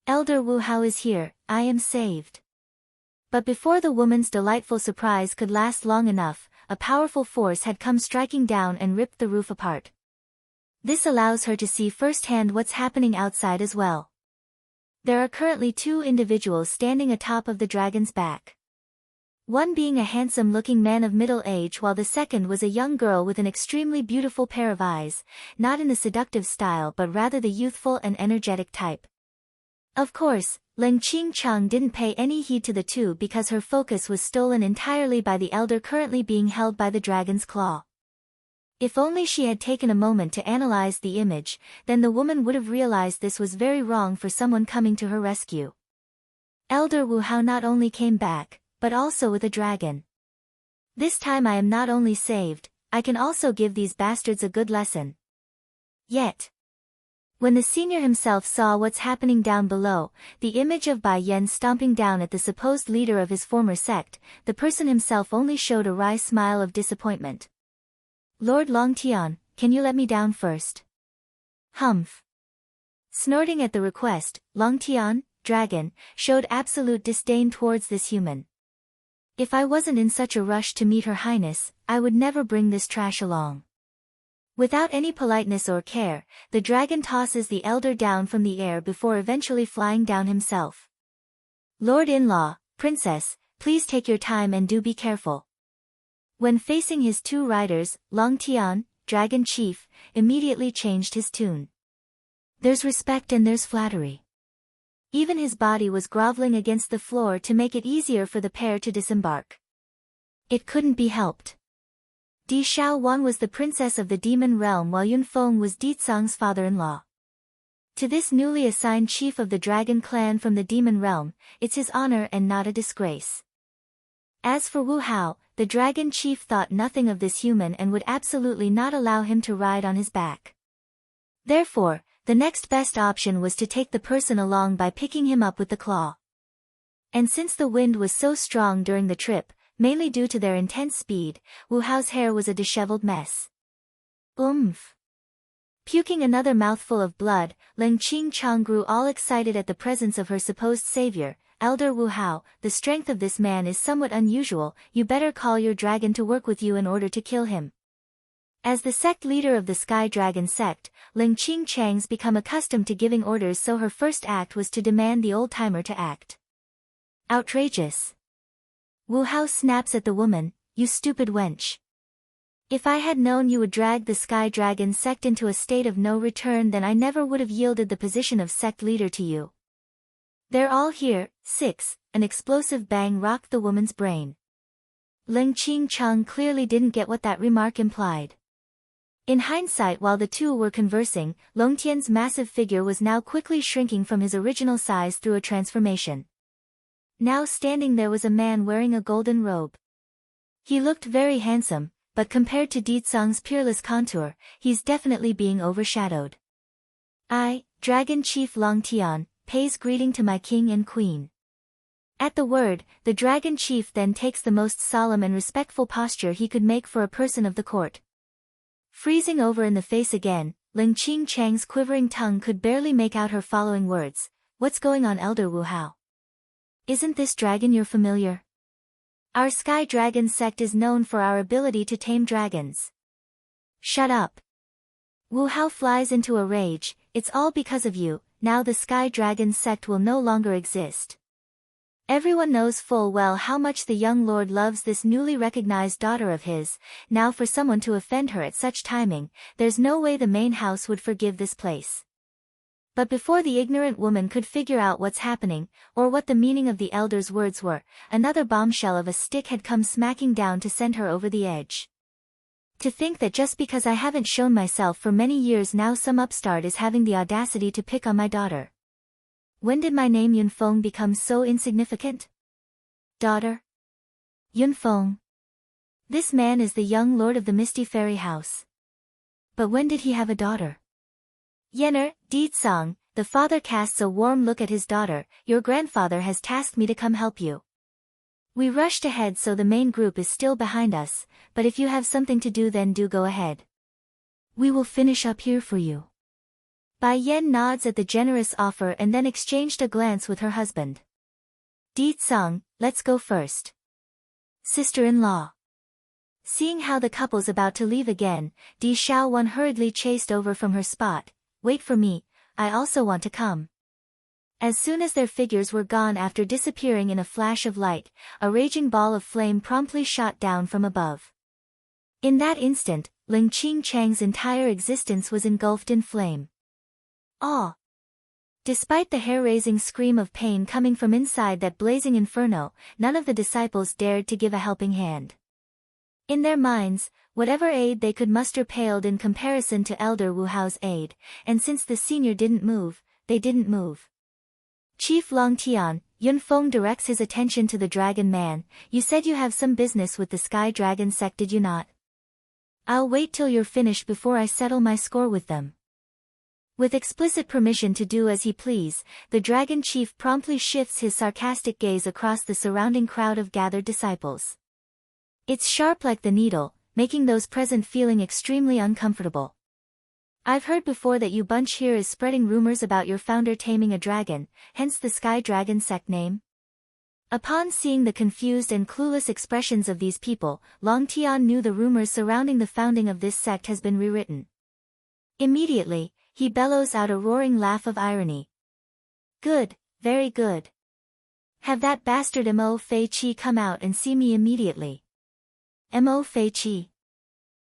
Elder Wu Hao is here, I am saved. But before the woman's delightful surprise could last long enough, a powerful force had come striking down and ripped the roof apart. This allows her to see firsthand what's happening outside as well. There are currently 2 individuals standing atop of the dragon's back. One being a handsome-looking man of middle age while the second was a young girl with an extremely beautiful pair of eyes, not in the seductive style but rather the youthful and energetic type. Of course, Ling Qingcheng didn't pay any heed to the two because her focus was stolen entirely by the elder currently being held by the dragon's claw. If only she had taken a moment to analyze the image, then the woman would have realized this was very wrong for someone coming to her rescue. Elder Wu Hao not only came back, but also with a dragon. This time I am not only saved, I can also give these bastards a good lesson. Yet. When the senior himself saw what's happening down below, the image of Bai Yan stomping down at the supposed leader of his former sect, the person himself only showed a wry smile of disappointment. Lord Longtian, can you let me down first? Humph. Snorting at the request, Longtian, dragon, showed absolute disdain towards this human. If I wasn't in such a rush to meet Her Highness, I would never bring this trash along. Without any politeness or care, the dragon tosses the elder down from the air before eventually flying down himself. Lord-in-law, princess, please take your time and do be careful. When facing his two riders, Longtian, dragon chief, immediately changed his tune. There's respect and there's flattery. Even his body was groveling against the floor to make it easier for the pair to disembark. It couldn't be helped. Di Xiaowan was the princess of the demon realm while Yunfeng was Di Tsang's father-in-law. To this newly assigned chief of the dragon clan from the demon realm, it's his honor and not a disgrace. As for Wu Hao, the dragon chief thought nothing of this human and would absolutely not allow him to ride on his back. Therefore, the next best option was to take the person along by picking him up with the claw. And since the wind was so strong during the trip, mainly due to their intense speed, Wu Hao's hair was a disheveled mess. Oomph! Puking another mouthful of blood, Ling Qingchang grew all excited at the presence of her supposed savior. Elder Wu Hao, the strength of this man is somewhat unusual, you better call your dragon to work with you in order to kill him. As the sect leader of the Sky Dragon sect, Ling Qingchang's become accustomed to giving orders, so her first act was to demand the old-timer to act. Outrageous! Wu Hao snaps at the woman, you stupid wench. If I had known you would drag the Sky Dragon sect into a state of no return, then I never would have yielded the position of sect leader to you. They're all here. 6. An explosive bang rocked the woman's brain. Ling Qingchang clearly didn't get what that remark implied. In hindsight, while the two were conversing, Longtian's massive figure was now quickly shrinking from his original size through a transformation. Now standing there was a man wearing a golden robe. He looked very handsome, but compared to Di Tsang's peerless contour, he's definitely being overshadowed. I, Dragon Chief Longtian, pays greeting to my king and queen. At the word, the Dragon Chief then takes the most solemn and respectful posture he could make for a person of the court. Freezing over in the face again, Ling Qingchang's quivering tongue could barely make out her following words. What's going on, Elder Wu Hao? Isn't this dragon your familiar? Our Sky Dragon sect is known for our ability to tame dragons. Shut up. Wu Hao flies into a rage, it's all because of you, now the Sky Dragon sect will no longer exist. Everyone knows full well how much the young lord loves this newly recognized daughter of his, now for someone to offend her at such timing, there's no way the main house would forgive this place. But before the ignorant woman could figure out what's happening, or what the meaning of the elder's words were, another bombshell of a stick had come smacking down to send her over the edge. To think that just because I haven't shown myself for many years now some upstart is having the audacity to pick on my daughter. When did my name Yunfeng become so insignificant? Daughter? Yunfeng. This man is the young lord of the Misty Fairy House. But when did he have a daughter? Yener, Di Tsang, the father casts a warm look at his daughter, your grandfather has tasked me to come help you. We rushed ahead so the main group is still behind us, but if you have something to do then do go ahead. We will finish up here for you. Bai Yan nods at the generous offer and then exchanged a glance with her husband. Di Tsang, let's go first. Sister-in-law. Seeing how the couple's about to leave again, Di Xiaowan hurriedly chased over from her spot. Wait for me, I also want to come. As soon as their figures were gone after disappearing in a flash of light, a raging ball of flame promptly shot down from above. In that instant, Ling Qingchang's entire existence was engulfed in flame. Ah! Despite the hair-raising scream of pain coming from inside that blazing inferno, none of the disciples dared to give a helping hand. In their minds, whatever aid they could muster paled in comparison to Elder Wu Hao's aid, and since the senior didn't move, they didn't move. Chief Longtian, Yunfeng directs his attention to the dragon man. You said you have some business with the Sky Dragon sect, did you not? I'll wait till you're finished before I settle my score with them. With explicit permission to do as he please, the dragon chief promptly shifts his sarcastic gaze across the surrounding crowd of gathered disciples. It's sharp like the needle, making those present feeling extremely uncomfortable. I've heard before that you bunch here is spreading rumors about your founder taming a dragon, hence the Sky Dragon sect name. Upon seeing the confused and clueless expressions of these people, Long Tian knew the rumors surrounding the founding of this sect has been rewritten. Immediately, he bellows out a roaring laugh of irony. Good, very good. Have that bastard Mo Fei Chi come out and see me immediately. Mo Fei Chi.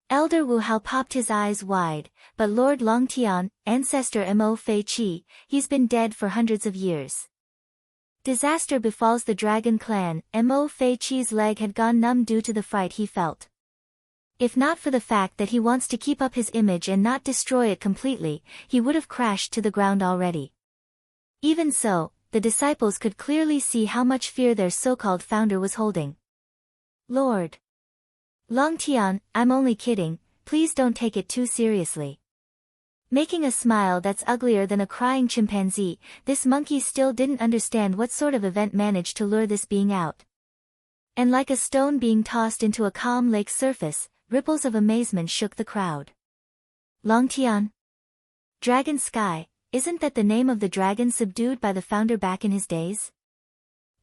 Elder Wu Hao popped his eyes wide, but Lord Long Tian, ancestor Mo Fei Chi, he's been dead for hundreds of years. Disaster befalls the dragon clan. Mo Fei Chi's leg had gone numb due to the fright he felt. If not for the fact that he wants to keep up his image and not destroy it completely, he would have crashed to the ground already. Even so, the disciples could clearly see how much fear their so-called founder was holding. Lord Long Tian, I'm only kidding, please don't take it too seriously. Making a smile that's uglier than a crying chimpanzee, this monkey still didn't understand what sort of event managed to lure this being out. And like a stone being tossed into a calm lake's surface, ripples of amazement shook the crowd. Long Tian? Dragon Sky, isn't that the name of the dragon subdued by the founder back in his days?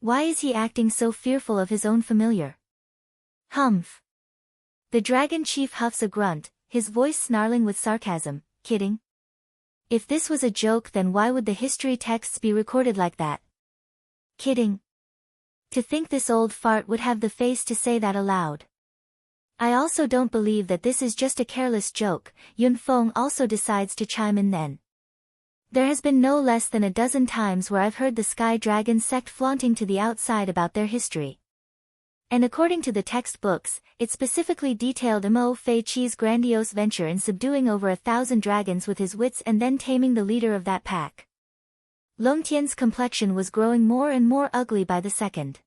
Why is he acting so fearful of his own familiar? Humph. The dragon chief huffs a grunt, his voice snarling with sarcasm. Kidding? If this was a joke, then why would the history texts be recorded like that? Kidding. To think this old fart would have the face to say that aloud. I also don't believe that this is just a careless joke. Yun Feng also decides to chime in then. There has been no less than a dozen times where I've heard the Sky Dragon sect flaunting to the outside about their history. And according to the textbooks, it specifically detailed Mo Fei Chi's grandiose venture in subduing over 1,000 dragons with his wits and then taming the leader of that pack. Long Tian's complexion was growing more and more ugly by the second.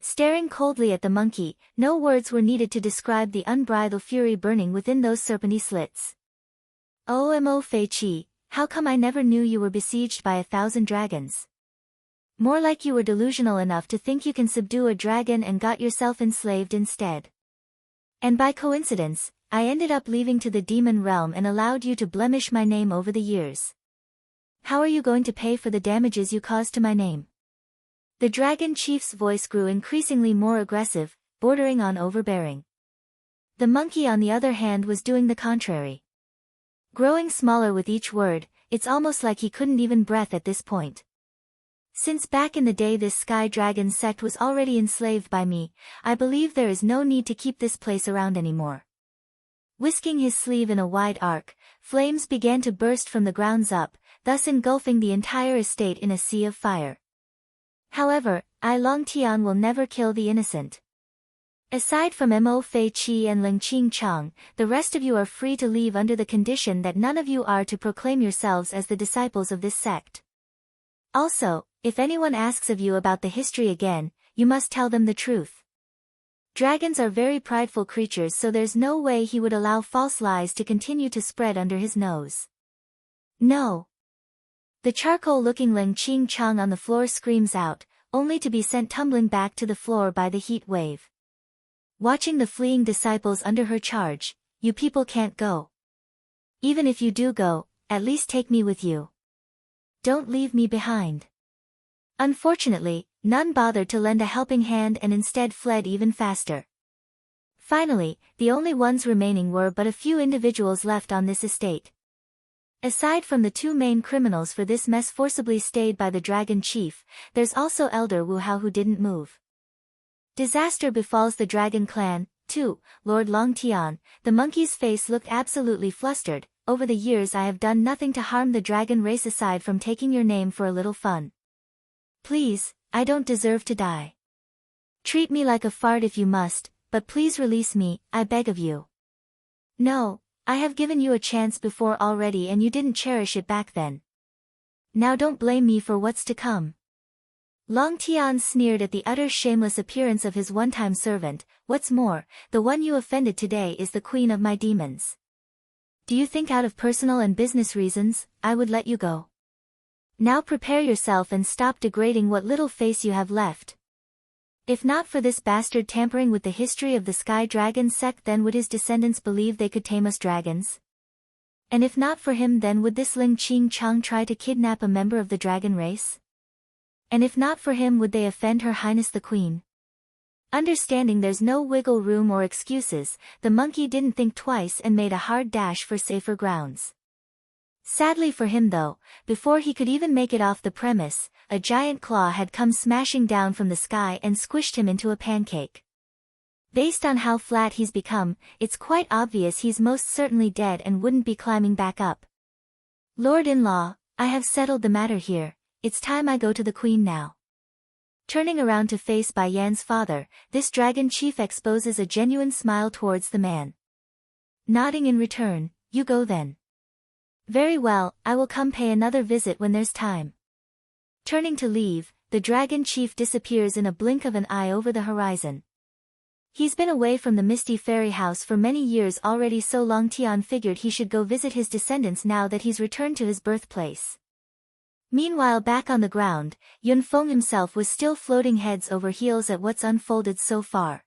Staring coldly at the monkey, no words were needed to describe the unbridled fury burning within those serpenty slits. Oh Mo Fei Chi, how come I never knew you were besieged by 1,000 dragons? More like you were delusional enough to think you can subdue a dragon and got yourself enslaved instead. And by coincidence, I ended up leaving to the demon realm and allowed you to blemish my name over the years. How are you going to pay for the damages you caused to my name? The dragon chief's voice grew increasingly more aggressive, bordering on overbearing. The monkey on the other hand was doing the contrary. Growing smaller with each word, it's almost like he couldn't even breathe at this point. Since back in the day this Sky Dragon sect was already enslaved by me, I believe there is no need to keep this place around anymore. Whisking his sleeve in a wide arc, flames began to burst from the grounds up, thus engulfing the entire estate in a sea of fire. However, I Long Tian will never kill the innocent. Aside from Mo Fei Chi and Ling Qing Chang, the rest of you are free to leave under the condition that none of you are to proclaim yourselves as the disciples of this sect. Also, if anyone asks of you about the history again, you must tell them the truth. Dragons are very prideful creatures, so there's no way he would allow false lies to continue to spread under his nose. No. The charcoal-looking Ling Qing Chang on the floor screams out, only to be sent tumbling back to the floor by the heat wave. Watching the fleeing disciples under her charge, you people can't go. Even if you do go, at least take me with you. Don't leave me behind. Unfortunately, none bothered to lend a helping hand and instead fled even faster. Finally, the only ones remaining were but a few individuals left on this estate. Aside from the two main criminals for this mess forcibly stayed by the dragon chief, there's also Elder Wu Hao who didn't move. Disaster befalls the dragon clan, too. Lord Long Tian, the monkey's face looked absolutely flustered. Over the years I have done nothing to harm the dragon race aside from taking your name for a little fun. Please, I don't deserve to die. Treat me like a fart if you must, but please release me, I beg of you. No, I have given you a chance before already and you didn't cherish it back then. Now don't blame me for what's to come. Long Tian sneered at the utter shameless appearance of his one-time servant. What's more, the one you offended today is the queen of my demons. Do you think out of personal and business reasons, I would let you go? Now prepare yourself and stop degrading what little face you have left. If not for this bastard tampering with the history of the Sky Dragon sect, then would his descendants believe they could tame us dragons? And if not for him, then would this Ling Qing Chang try to kidnap a member of the dragon race? And if not for him, would they offend Her Highness the Queen? Understanding there's no wiggle room or excuses, the monkey didn't think twice and made a hard dash for safer grounds. Sadly for him though, before he could even make it off the premise, a giant claw had come smashing down from the sky and squished him into a pancake. Based on how flat he's become, it's quite obvious he's most certainly dead and wouldn't be climbing back up. Lord-in-law, I have settled the matter here, it's time I go to the Queen now. Turning around to face Bai Yan's father, this dragon chief exposes a genuine smile towards the man. Nodding in return, you go then. Very well, I will come pay another visit when there's time. Turning to leave, the dragon chief disappears in a blink of an eye over the horizon. He's been away from the Misty Fairy House for many years already, so Long Tian figured he should go visit his descendants now that he's returned to his birthplace. Meanwhile, back on the ground, Yun Feng himself was still floating heads over heels at what's unfolded so far.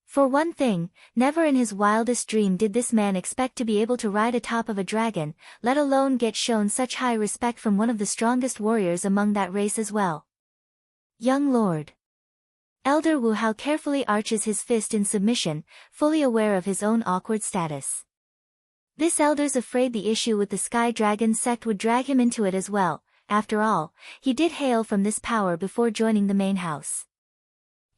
For one thing, never in his wildest dream did this man expect to be able to ride atop of a dragon, let alone get shown such high respect from one of the strongest warriors among that race as well. Young lord. Elder Wu Hao carefully arches his fist in submission, fully aware of his own awkward status. This elder's afraid the issue with the Sky Dragon sect would drag him into it as well. After all, he did hail from this power before joining the main house.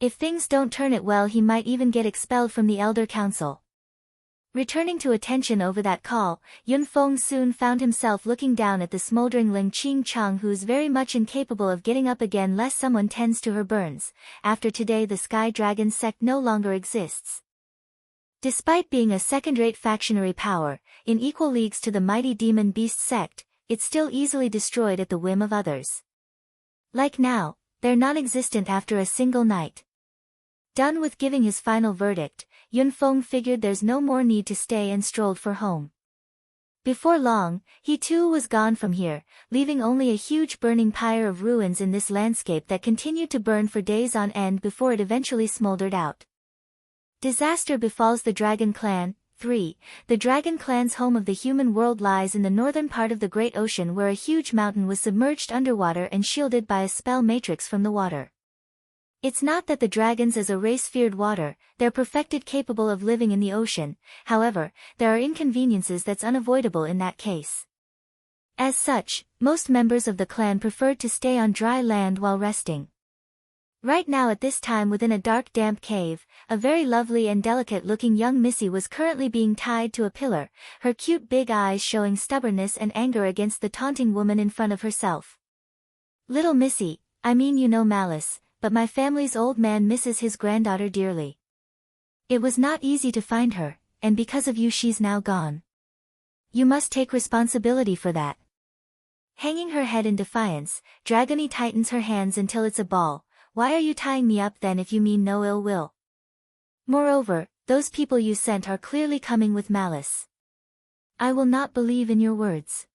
If things don't turn it well, he might even get expelled from the Elder Council. Returning to attention over that call, Yun Feng soon found himself looking down at the smoldering Ling Qing Chang, who's very much incapable of getting up again lest someone tends to her burns. After today, the Sky Dragon sect no longer exists. Despite being a second-rate factionary power, in equal leagues to the mighty Demon Beast sect, it's still easily destroyed at the whim of others. Like now, they're non-existent after a single night. Done with giving his final verdict, Yun Feng figured there's no more need to stay and strolled for home. Before long, he too was gone from here, leaving only a huge burning pyre of ruins in this landscape that continued to burn for days on end before it eventually smoldered out. Disaster befalls the Dragon Clan. 3. The Dragon Clan's home of the human world lies in the northern part of the Great Ocean, where a huge mountain was submerged underwater and shielded by a spell matrix from the water. It's not that the dragons as a race feared water, they're perfected capable of living in the ocean, however, there are inconveniences that's unavoidable in that case. As such, most members of the clan preferred to stay on dry land while resting. Right now at this time within a dark damp cave, a very lovely and delicate-looking young Missy was currently being tied to a pillar, her cute big eyes showing stubbornness and anger against the taunting woman in front of herself. Little Missy, I mean you know Malice, but my family's old man misses his granddaughter dearly. It was not easy to find her, and because of you she's now gone. You must take responsibility for that. Hanging her head in defiance, Dragony tightens her hands until it's a ball. Why are you tying me up then if you mean no ill will? Moreover, those people you sent are clearly coming with malice. I will not believe in your words.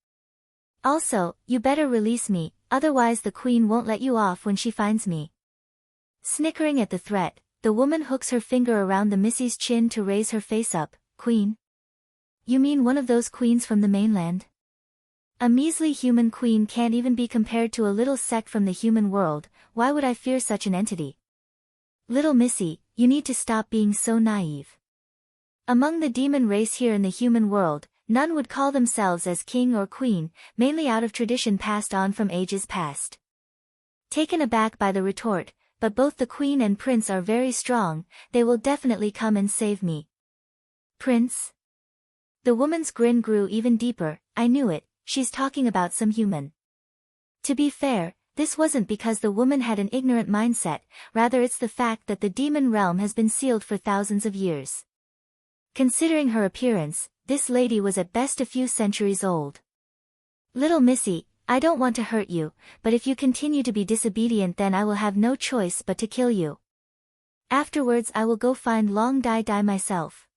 Also, you better release me, otherwise the queen won't let you off when she finds me. Snickering at the threat, the woman hooks her finger around the Missy's chin to raise her face up. Queen? You mean one of those queens from the mainland? A measly human queen can't even be compared to a little sect from the human world. Why would I fear such an entity? Little Missy, you need to stop being so naive. Among the demon race here in the human world, none would call themselves as king or queen, mainly out of tradition passed on from ages past. Taken aback by the retort, but both the queen and prince are very strong, they will definitely come and save me. Prince? The woman's grin grew even deeper. I knew it, she's talking about some human. To be fair, this wasn't because the woman had an ignorant mindset, rather it's the fact that the demon realm has been sealed for thousands of years. Considering her appearance, this lady was at best a few centuries old. Little Missy, I don't want to hurt you, but if you continue to be disobedient then I will have no choice but to kill you. Afterwards I will go find Long Dai Dai myself.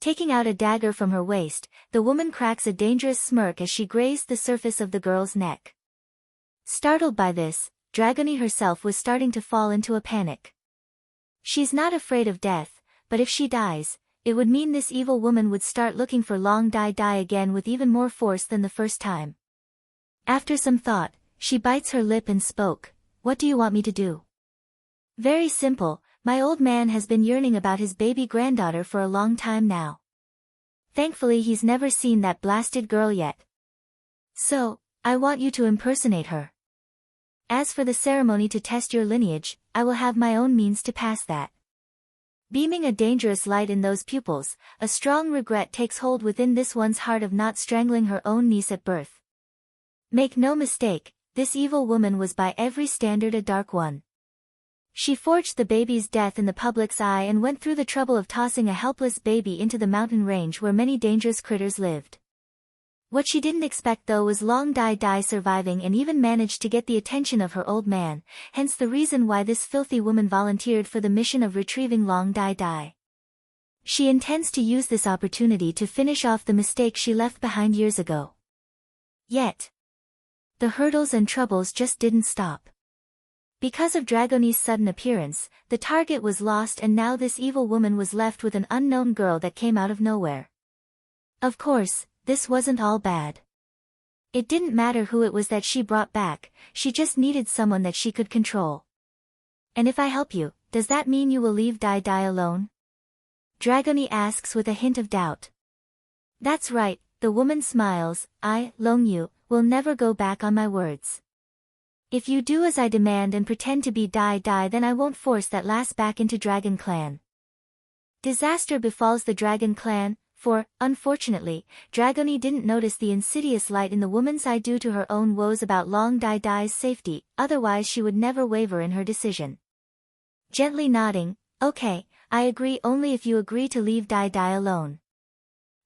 Taking out a dagger from her waist, the woman cracks a dangerous smirk as she grazed the surface of the girl's neck. Startled by this, Dragony herself was starting to fall into a panic. She's not afraid of death, but if she dies, it would mean this evil woman would start looking for Long Dai Dai again with even more force than the first time. After some thought, she bites her lip and spoke, "What do you want me to do?" "Very simple, my old man has been yearning about his baby granddaughter for a long time now. Thankfully he's never seen that blasted girl yet. So, I want you to impersonate her. As for the ceremony to test your lineage, I will have my own means to pass that." Beaming a dangerous light in those pupils, a strong regret takes hold within this one's heart of not strangling her own niece at birth. Make no mistake, this evil woman was by every standard a dark one. She forged the baby's death in the public's eye and went through the trouble of tossing a helpless baby into the mountain range where many dangerous critters lived. What she didn't expect though was Long Dai Dai surviving and even managed to get the attention of her old man, hence the reason why this filthy woman volunteered for the mission of retrieving Long Dai Dai. She intends to use this opportunity to finish off the mistake she left behind years ago. Yet, the hurdles and troubles just didn't stop. Because of Dragony's sudden appearance, the target was lost and now this evil woman was left with an unknown girl that came out of nowhere. Of course, this wasn't all bad. It didn't matter who it was that she brought back, she just needed someone that she could control. "And if I help you, does that mean you will leave Dai Dai alone?" Dragony asks with a hint of doubt. "That's right," the woman smiles, "I, Long Yu, will never go back on my words. If you do as I demand and pretend to be Dai Dai, then I won't force that lass back into Dragon Clan." Disaster befalls the Dragon Clan, for, unfortunately, Dragony didn't notice the insidious light in the woman's eye due to her own woes about Long Dai Dai's safety, otherwise she would never waver in her decision. Gently nodding, "Okay, I agree only if you agree to leave Dai Dai alone."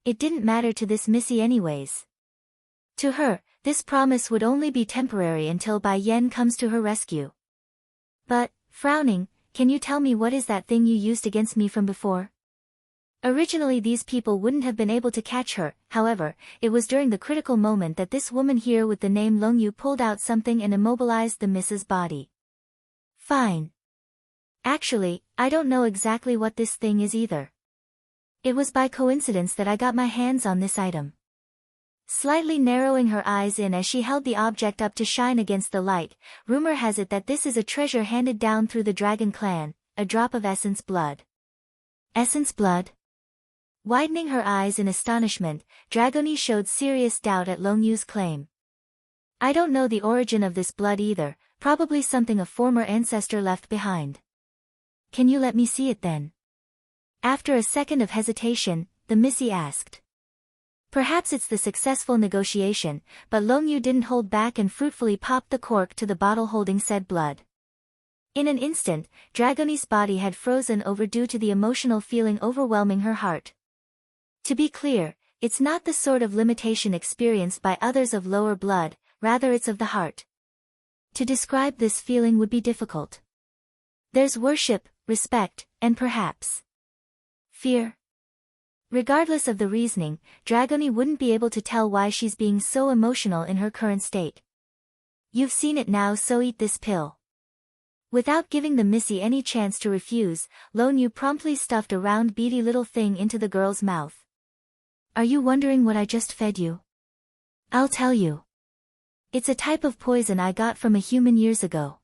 It didn't matter to this Missy anyways. To her, this promise would only be temporary until Bai Yen comes to her rescue. "But," frowning, "can you tell me what is that thing you used against me from before?" Originally these people wouldn't have been able to catch her, however, it was during the critical moment that this woman here with the name Long Yu pulled out something and immobilized the Mrs. body. "Fine. Actually, I don't know exactly what this thing is either. It was by coincidence that I got my hands on this item." Slightly narrowing her eyes in as she held the object up to shine against the light, rumor has it that this is a treasure handed down through the Dragon Clan, a drop of essence blood. Essence blood? Widening her eyes in astonishment, Dragony showed serious doubt at Long Yu's claim. "I don't know the origin of this blood either, probably something a former ancestor left behind." "Can you let me see it then?" After a second of hesitation, the Missy asked. Perhaps it's the successful negotiation, but Long Yu didn't hold back and fruitfully popped the cork to the bottle holding said blood. In an instant, Dragony's body had frozen over due to the emotional feeling overwhelming her heart. To be clear, it's not the sort of limitation experienced by others of lower blood, rather it's of the heart. To describe this feeling would be difficult. There's worship, respect, and perhaps fear. Regardless of the reasoning, Dragony wouldn't be able to tell why she's being so emotional in her current state. "You've seen it now, so eat this pill." Without giving the Missy any chance to refuse, Long Yu promptly stuffed a round beady little thing into the girl's mouth. "Are you wondering what I just fed you? I'll tell you. It's a type of poison I got from a human years ago.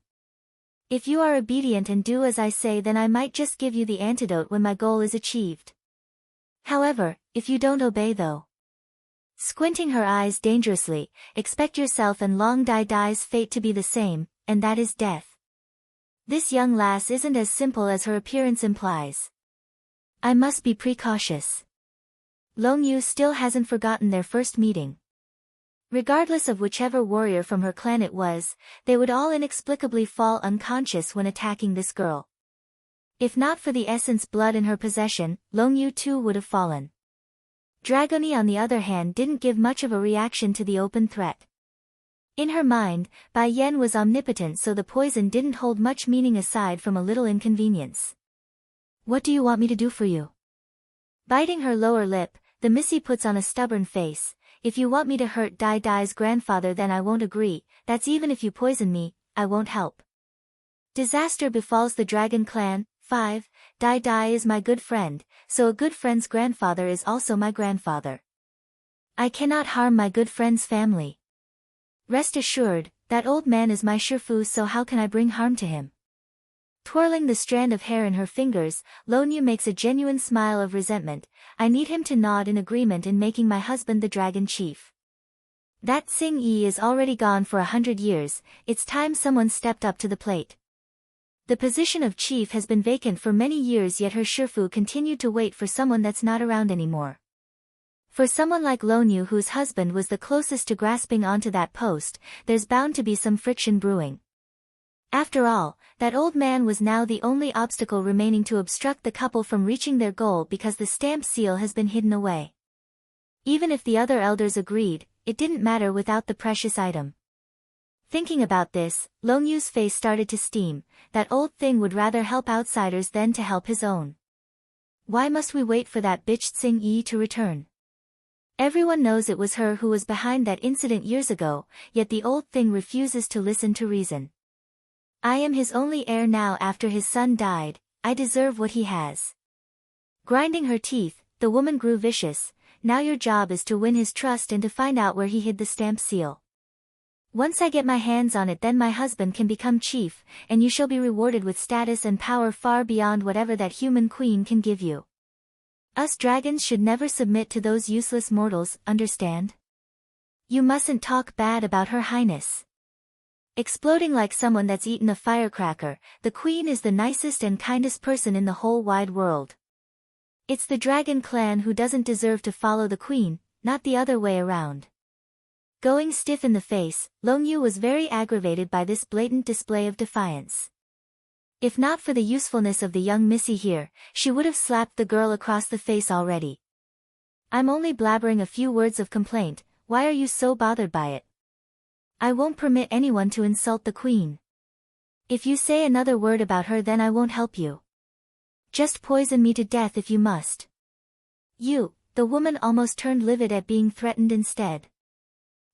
If you are obedient and do as I say, then I might just give you the antidote when my goal is achieved. However, if you don't obey though," squinting her eyes dangerously, "expect yourself and Long Dai Dai's fate to be the same, and that is death. This young lass isn't as simple as her appearance implies. I must be precautious." Long Yu still hasn't forgotten their first meeting. Regardless of whichever warrior from her clan it was, they would all inexplicably fall unconscious when attacking this girl. If not for the essence blood in her possession, Long Yu too would have fallen. Dragony on the other hand didn't give much of a reaction to the open threat. In her mind, Bai Yen was omnipotent, so the poison didn't hold much meaning aside from a little inconvenience. "What do you want me to do for you?" Biting her lower lip, the Missy puts on a stubborn face. If you want me to hurt Dai Dai's grandfather then I won't agree, that's even if you poison me, I won't help. Disaster befalls the Dragon Clan. 5. Dai Dai is my good friend, so a good friend's grandfather is also my grandfather. I cannot harm my good friend's family. Rest assured, that old man is my Shifu, so how can I bring harm to him? Twirling the strand of hair in her fingers, Lonyu makes a genuine smile of resentment. I need him to nod in agreement in making my husband the Dragon Chief. That Xing Yi is already gone for 100 years, it's time someone stepped up to the plate. The position of chief has been vacant for many years, yet her Shifu continued to wait for someone that's not around anymore. For someone like Lonyu, whose husband was the closest to grasping onto that post, there's bound to be some friction brewing. After all, that old man was now the only obstacle remaining to obstruct the couple from reaching their goal, because the stamp seal has been hidden away. Even if the other elders agreed, it didn't matter without the precious item. Thinking about this, Longyu's face started to steam. That old thing would rather help outsiders than to help his own. Why must we wait for that bitch Xing Yi to return? Everyone knows it was her who was behind that incident years ago, yet the old thing refuses to listen to reason. I am his only heir now after his son died, I deserve what he has. Grinding her teeth, the woman grew vicious. Now your job is to win his trust and to find out where he hid the stamp seal. Once I get my hands on it, then my husband can become chief, and you shall be rewarded with status and power far beyond whatever that human queen can give you. Us dragons should never submit to those useless mortals, understand? You mustn't talk bad about Her Highness. Exploding like someone that's eaten a firecracker, the queen is the nicest and kindest person in the whole wide world. It's the Dragon Clan who doesn't deserve to follow the queen, not the other way around. Going stiff in the face, Longyu was very aggravated by this blatant display of defiance. If not for the usefulness of the young Missy here, she would have slapped the girl across the face already. I'm only blabbering a few words of complaint, why are you so bothered by it? I won't permit anyone to insult the queen. If you say another word about her, then I won't help you. Just poison me to death if you must. You, the woman almost turned livid at being threatened instead.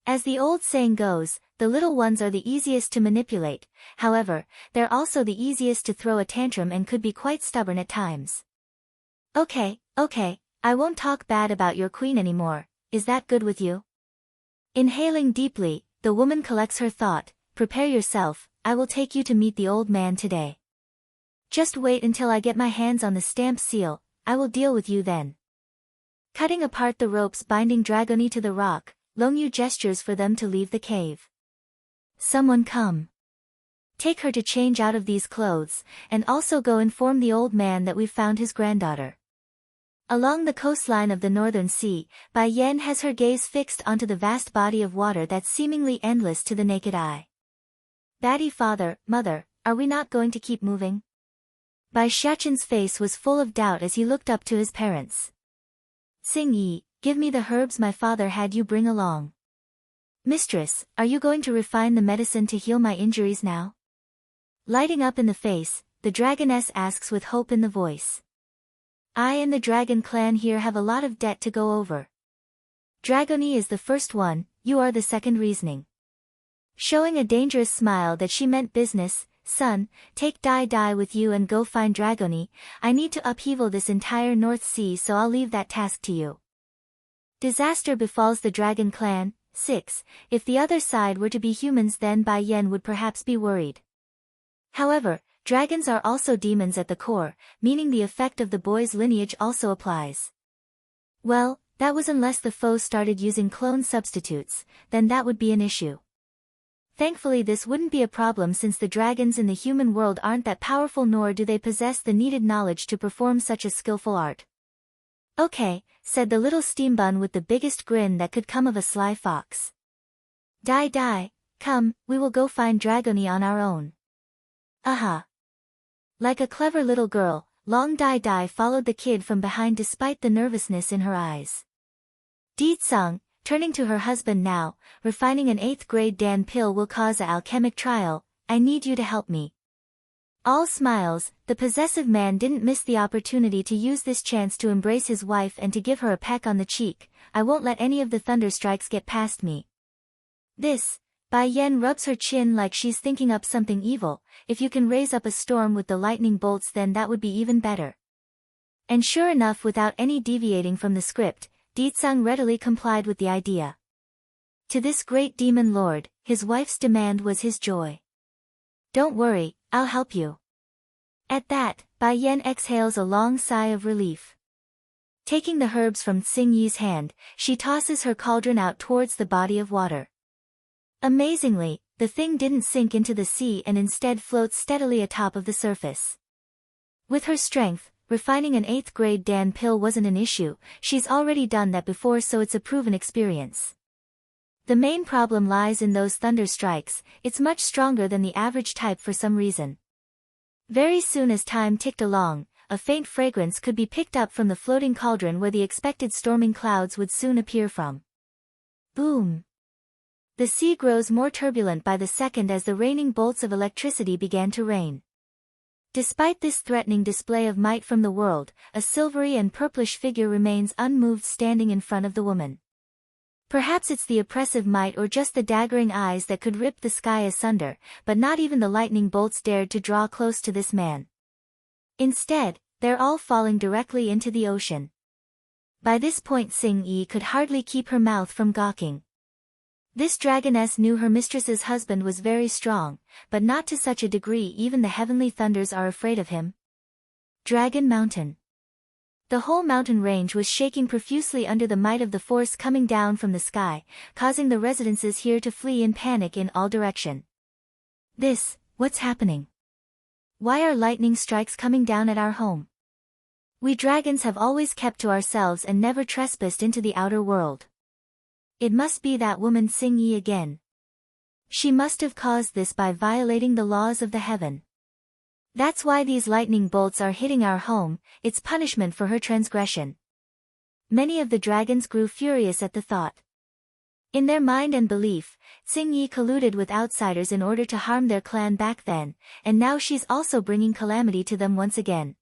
As the old saying goes, the little ones are the easiest to manipulate, however, they're also the easiest to throw a tantrum and could be quite stubborn at times. Okay, I won't talk bad about your queen anymore, is that good with you? Inhaling deeply, the woman collects her thought. Prepare yourself, I will take you to meet the old man today. Just wait until I get my hands on the stamp seal, I will deal with you then. Cutting apart the ropes binding Dragoni to the rock, Longyu gestures for them to leave the cave. Someone come. Take her to change out of these clothes, and also go inform the old man that we've found his granddaughter. Along the coastline of the Northern Sea, Bai Yan has her gaze fixed onto the vast body of water that's seemingly endless to the naked eye. Batty father, mother, are we not going to keep moving? Bai Xiaqin's face was full of doubt as he looked up to his parents. Xing Yi, give me the herbs my father had you bring along. Mistress, are you going to refine the medicine to heal my injuries now? Lighting up in the face, the dragoness asks with hope in the voice. I and the Dragon Clan here have a lot of debt to go over. Dragoni is the first one, you are the second reasoning. Showing a dangerous smile that she meant business, son, take Dai Dai with you and go find Dragoni. I need to upheaval this entire North Sea, so I'll leave that task to you. Disaster befalls the Dragon Clan. 6. If the other side were to be humans, then Bai Yan would perhaps be worried. However, dragons are also demons at the core, meaning the effect of the boy's lineage also applies. Well, that was unless the foe started using clone substitutes, then that would be an issue. Thankfully this wouldn't be a problem since the dragons in the human world aren't that powerful, nor do they possess the needed knowledge to perform such a skillful art. Okay, said the little steam bun with the biggest grin that could come of a sly fox. Dai Dai, come, we will go find Dragoni on our own. Aha. Like a clever little girl, Long Dai Dai followed the kid from behind despite the nervousness in her eyes. Di Tsang, turning to her husband now, refining an 8th grade Dan pill will cause a alchemic trial, I need you to help me. All smiles, the possessive man didn't miss the opportunity to use this chance to embrace his wife and to give her a peck on the cheek. I won't let any of the thunderstrikes get past me. This, Bai Yan rubs her chin like she's thinking up something evil. If you can raise up a storm with the lightning bolts, then that would be even better. And sure enough, without any deviating from the script, Ditsang readily complied with the idea. To this great demon lord, his wife's demand was his joy. Don't worry, I'll help you. At that, Bai Yan exhales a long sigh of relief. Taking the herbs from Xing Yi's hand, she tosses her cauldron out towards the body of water. Amazingly, the thing didn't sink into the sea and instead floats steadily atop of the surface. With her strength, refining an 8th grade Dan pill wasn't an issue. She's already done that before, so it's a proven experience. The main problem lies in those thunder strikes. It's much stronger than the average type for some reason. Very soon, as time ticked along, a faint fragrance could be picked up from the floating cauldron where the expected storming clouds would soon appear from. Boom! The sea grows more turbulent by the second as the raining bolts of electricity began to rain. Despite this threatening display of might from the world, a silvery and purplish figure remains unmoved, standing in front of the woman. Perhaps it's the oppressive might or just the daggering eyes that could rip the sky asunder, but not even the lightning bolts dared to draw close to this man. Instead, they're all falling directly into the ocean. By this point Xing Yi could hardly keep her mouth from gawking. This dragoness knew her mistress's husband was very strong, but not to such a degree even the heavenly thunders are afraid of him. Dragon Mountain. The whole mountain range was shaking profusely under the might of the force coming down from the sky, causing the residents here to flee in panic in all direction. What's happening? Why are lightning strikes coming down at our home? We dragons have always kept to ourselves and never trespassed into the outer world. It must be that woman Xing Yi again. She must have caused this by violating the laws of the heaven. That's why these lightning bolts are hitting our home. It's punishment for her transgression. Many of the dragons grew furious at the thought. In their mind and belief, Xing Yi colluded with outsiders in order to harm their clan back then, and now she's also bringing calamity to them once again.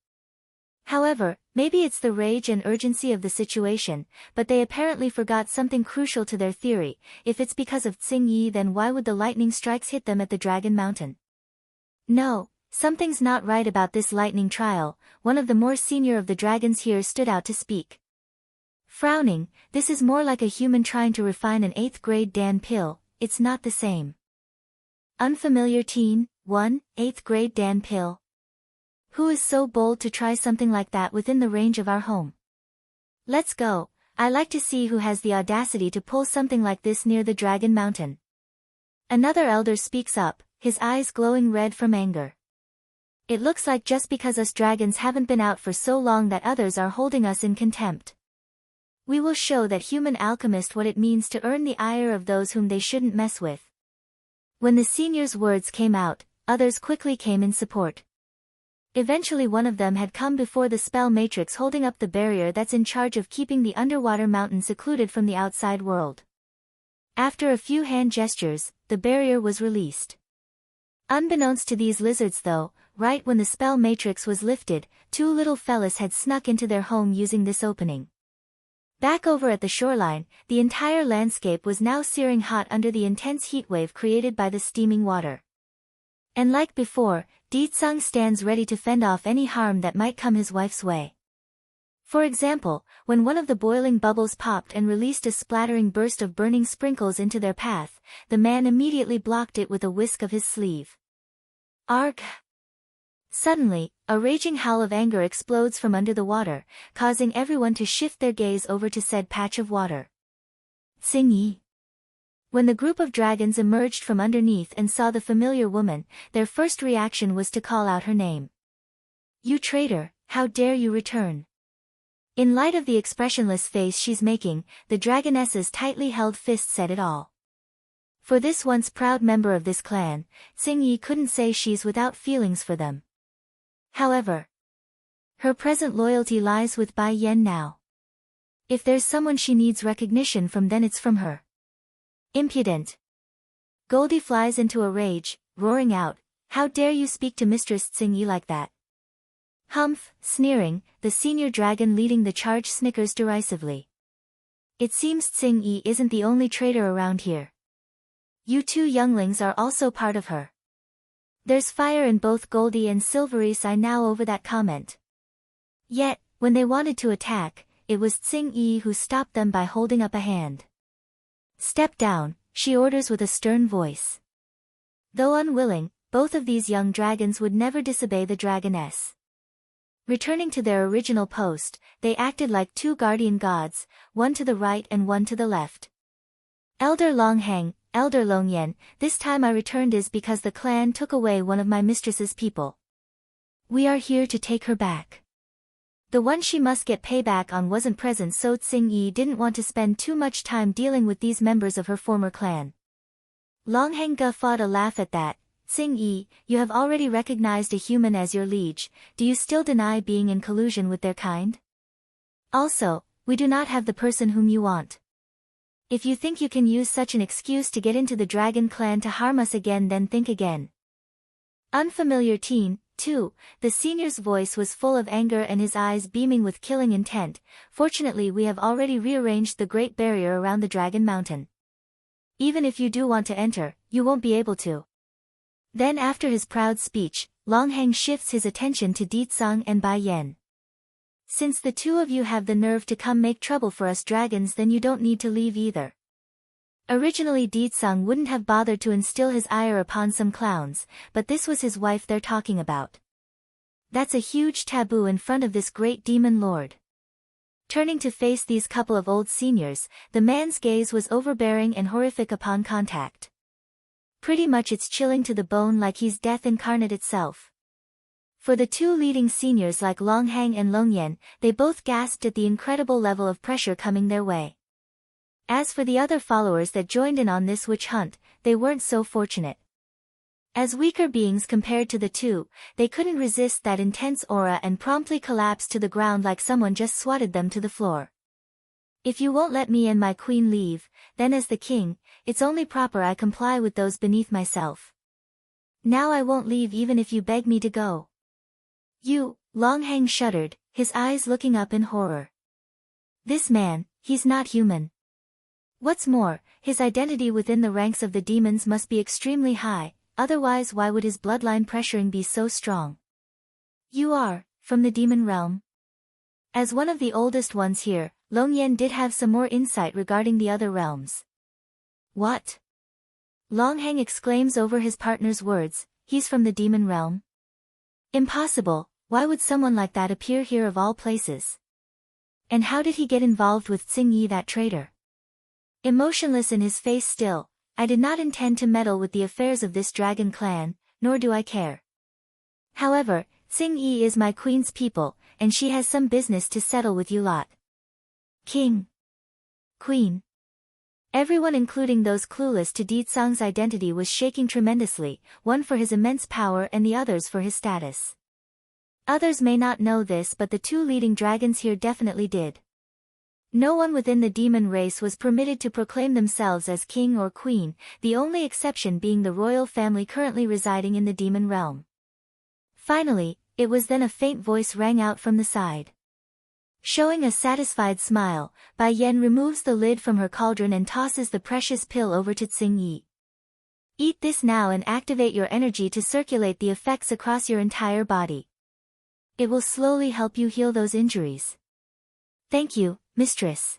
However, maybe it's the rage and urgency of the situation, but they apparently forgot something crucial to their theory. If it's because of Xing Yi, then why would the lightning strikes hit them at the Dragon Mountain? No, something's not right about this lightning trial. One of the more senior of the dragons here stood out to speak. Frowning, this is more like a human trying to refine an 8th grade Dan pill. It's not the same. Unfamiliar teen, 8th grade Dan pill. Who is so bold to try something like that within the range of our home? Let's go. I like to see who has the audacity to pull something like this near the Dragon Mountain. Another elder speaks up, his eyes glowing red from anger. It looks like just because us dragons haven't been out for so long that others are holding us in contempt. We will show that human alchemist what it means to earn the ire of those whom they shouldn't mess with. When the senior's words came out, others quickly came in support. Eventually one of them had come before the spell matrix holding up the barrier that's in charge of keeping the underwater mountain secluded from the outside world. After a few hand gestures, the barrier was released. Unbeknownst to these lizards though, right when the spell matrix was lifted, two little fellas had snuck into their home using this opening. Back over at the shoreline, the entire landscape was now searing hot under the intense heat wave created by the steaming water. And like before, Ditsang stands ready to fend off any harm that might come his wife's way. For example, when one of the boiling bubbles popped and released a splattering burst of burning sprinkles into their path, the man immediately blocked it with a whisk of his sleeve. Arg! Suddenly, a raging howl of anger explodes from under the water, causing everyone to shift their gaze over to said patch of water. Xing Yi. When the group of dragons emerged from underneath and saw the familiar woman, their first reaction was to call out her name. You traitor, how dare you return? In light of the expressionless face she's making, the dragoness's tightly held fist said it all. For this once proud member of this clan, Xing Yi couldn't say she's without feelings for them. However, her present loyalty lies with Bai Yan now. If there's someone she needs recognition from, then it's from her. Impudent. Goldie flies into a rage, roaring out, How dare you speak to Mistress Tsing-yi like that? Humph, sneering, the senior dragon leading the charge snickers derisively. It seems Tsing-yi isn't the only traitor around here. You two younglings are also part of her. There's fire in both Goldie and Silvery's eye now over that comment. Yet, when they wanted to attack, it was Tsing-yi who stopped them by holding up a hand. Step down, she orders with a stern voice. Though unwilling, both of these young dragons would never disobey the dragoness. Returning to their original post, they acted like two guardian gods, one to the right and one to the left. Elder Longhang, Elder Longyan, this time I returned is because the clan took away one of my mistress's people. We are here to take her back. The one she must get payback on wasn't present, so Tsing-yi didn't want to spend too much time dealing with these members of her former clan. Longhang guffawed a laugh at that. Tsing-yi, you have already recognized a human as your liege, do you still deny being in collusion with their kind? Also, we do not have the person whom you want. If you think you can use such an excuse to get into the dragon clan to harm us again, then think again. Unfamiliar teen, too, the senior's voice was full of anger and his eyes beaming with killing intent. Fortunately, we have already rearranged the great barrier around the dragon mountain. Even if you do want to enter, you won't be able to. Then after his proud speech, Longhang shifts his attention to Ditsang and Bai Yen. Since the two of you have the nerve to come make trouble for us dragons, then you don't need to leave either. Originally Ditsang wouldn't have bothered to instill his ire upon some clowns, but this was his wife they're talking about. That's a huge taboo in front of this great demon lord. Turning to face these couple of old seniors, the man's gaze was overbearing and horrific upon contact. Pretty much it's chilling to the bone, like he's death incarnate itself. For the two leading seniors like Longhang and Longyan, they both gasped at the incredible level of pressure coming their way. As for the other followers that joined in on this witch hunt, they weren't so fortunate. As weaker beings compared to the two, they couldn't resist that intense aura and promptly collapsed to the ground like someone just swatted them to the floor. If you won't let me and my queen leave, then as the king, it's only proper I comply with those beneath myself. Now I won't leave even if you beg me to go. You, Longhang shuddered, his eyes looking up in horror. This man, he's not human. What's more, his identity within the ranks of the demons must be extremely high, otherwise why would his bloodline pressuring be so strong? You are, from the demon realm? As one of the oldest ones here, Longyan did have some more insight regarding the other realms. What? Longhang exclaims over his partner's words, he's from the demon realm? Impossible, why would someone like that appear here of all places? And how did he get involved with Tsing-yi, that traitor? Emotionless and his face still, I did not intend to meddle with the affairs of this dragon clan, nor do I care. However, Tsing-yi is my queen's people, and she has some business to settle with you lot. King. Queen. Everyone, including those clueless to Ditsang's identity, was shaking tremendously, one for his immense power and the others for his status. Others may not know this, but the two leading dragons here definitely did. No one within the demon race was permitted to proclaim themselves as king or queen, the only exception being the royal family currently residing in the demon realm. Finally, it was then a faint voice rang out from the side. Showing a satisfied smile, Bai Yen removes the lid from her cauldron and tosses the precious pill over to Tsing-yi. Eat this now and activate your energy to circulate the effects across your entire body. It will slowly help you heal those injuries. Thank you, mistress.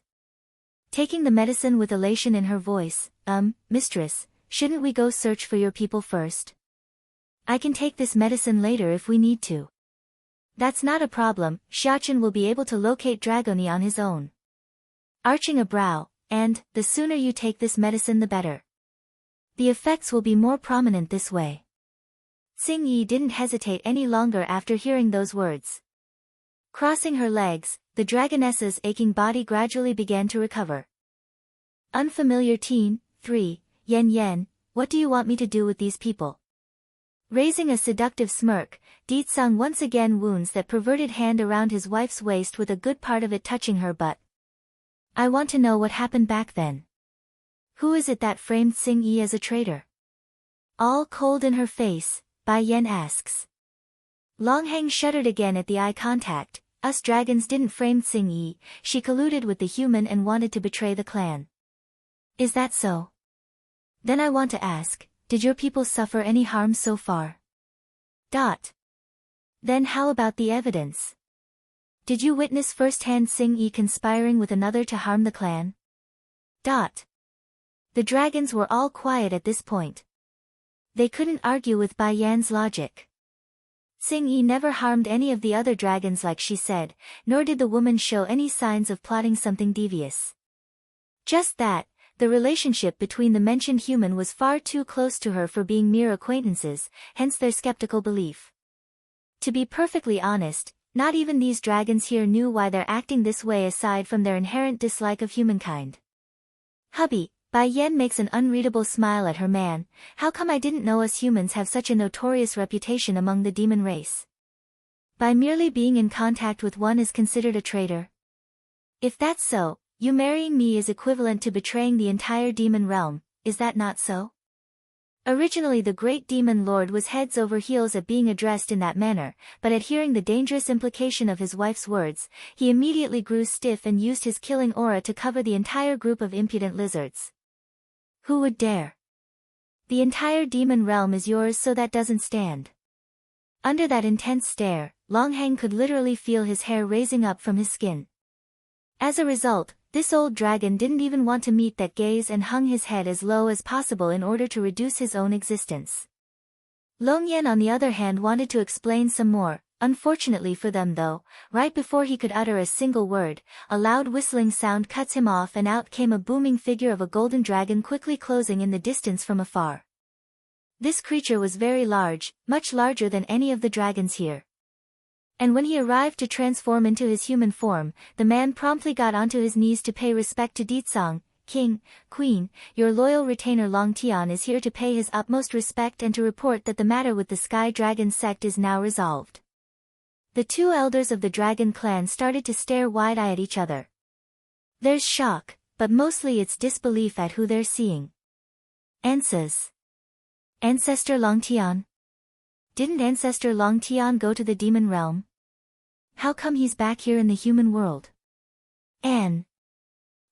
Taking the medicine with elation in her voice, mistress, shouldn't we go search for your people first? I can take this medicine later if we need to. That's not a problem, Xiachen will be able to locate Dragoni on his own. Arching a brow, and, the sooner you take this medicine the better. The effects will be more prominent this way. Tsing-yi didn't hesitate any longer after hearing those words. Crossing her legs, the dragoness's aching body gradually began to recover. Unfamiliar teen, 3, Yen, what do you want me to do with these people? Raising a seductive smirk, Ditsang once again wounds that perverted hand around his wife's waist with a good part of it touching her butt. I want to know what happened back then. Who is it that framed Tsing-yi as a traitor? All cold in her face, Bai Yan asks. Longhang shuddered again at the eye contact. Us dragons didn't frame Xing Yi, she colluded with the human and wanted to betray the clan. Is that so? Then I want to ask, did your people suffer any harm so far? Then how about the evidence? Did you witness firsthand Xing Yi conspiring with another to harm the clan? The dragons were all quiet at this point. They couldn't argue with Bai Yan's logic. Xing Yi never harmed any of the other dragons like she said, nor did the woman show any signs of plotting something devious. Just that, the relationship between the mentioned human was far too close to her for being mere acquaintances, hence their skeptical belief. To be perfectly honest, not even these dragons here knew why they're acting this way aside from their inherent dislike of humankind. Hubby, Bai Yan makes an unreadable smile at her man, how come I didn't know us humans have such a notorious reputation among the demon race? By merely being in contact with one is considered a traitor? If that's so, you marrying me is equivalent to betraying the entire demon realm, is that not so? Originally the great demon lord was heads over heels at being addressed in that manner, but at hearing the dangerous implication of his wife's words, he immediately grew stiff and used his killing aura to cover the entire group of impudent lizards. Who would dare? The entire demon realm is yours, so that doesn't stand. Under that intense stare, Longhang could literally feel his hair raising up from his skin. As a result, this old dragon didn't even want to meet that gaze and hung his head as low as possible in order to reduce his own existence. Longyan on the other hand wanted to explain some more. Unfortunately for them though, right before he could utter a single word, a loud whistling sound cuts him off and out came a booming figure of a golden dragon quickly closing in the distance from afar. This creature was very large, much larger than any of the dragons here. And when he arrived to transform into his human form, the man promptly got onto his knees to pay respect to Ditsang. King, Queen, your loyal retainer Long Tian is here to pay his utmost respect and to report that the matter with the Sky Dragon sect is now resolved. The two elders of the dragon clan started to stare wide-eyed at each other. There's shock, but mostly it's disbelief at who they're seeing. Ansas. Ancestor Long Tian? Didn't Ancestor Long Tian go to the demon realm? How come he's back here in the human world? And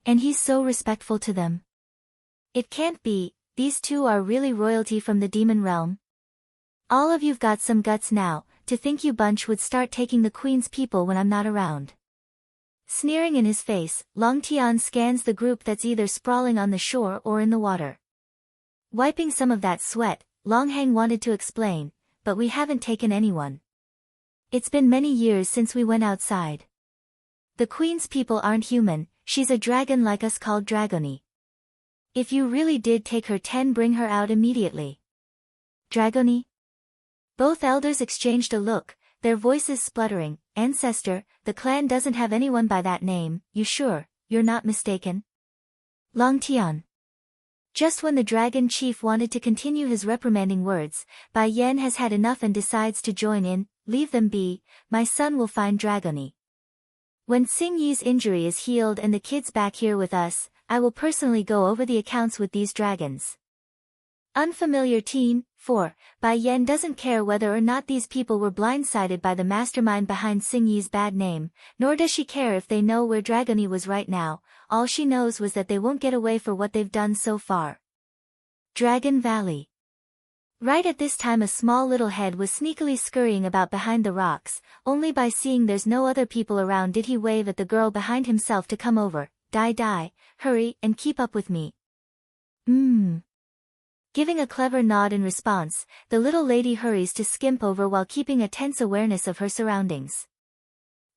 he's so respectful to them. It can't be, these two are really royalty from the demon realm. All of you've got some guts now, to think you bunch would start taking the queen's people when I'm not around. Sneering in his face, Long Tian scans the group that's either sprawling on the shore or in the water. Wiping some of that sweat, Longhang wanted to explain, but we haven't taken anyone. It's been many years since we went outside. The queen's people aren't human, she's a dragon like us called Dragoni. If you really did take her 10, bring her out immediately. Dragoni? Both elders exchanged a look, their voices spluttering. Ancestor, the clan doesn't have anyone by that name, you sure, you're not mistaken? Long Tian. Just when the dragon chief wanted to continue his reprimanding words, Bai Yan has had enough and decides to join in. Leave them be, my son will find Dragoni. When Xing Yi's injury is healed and the kids back here with us, I will personally go over the accounts with these dragons. Unfamiliar teen. 4. Bai Yan doesn't care whether or not these people were blindsided by the mastermind behind Xing Yi's bad name, nor does she care if they know where Dragoni was right now, all she knows was that they won't get away for what they've done so far. Dragon Valley. Right at this time a small little head was sneakily scurrying about behind the rocks, only by seeing there's no other people around did he wave at the girl behind himself to come over. Die, hurry and keep up with me. Giving a clever nod in response, the little lady hurries to skimp over while keeping a tense awareness of her surroundings.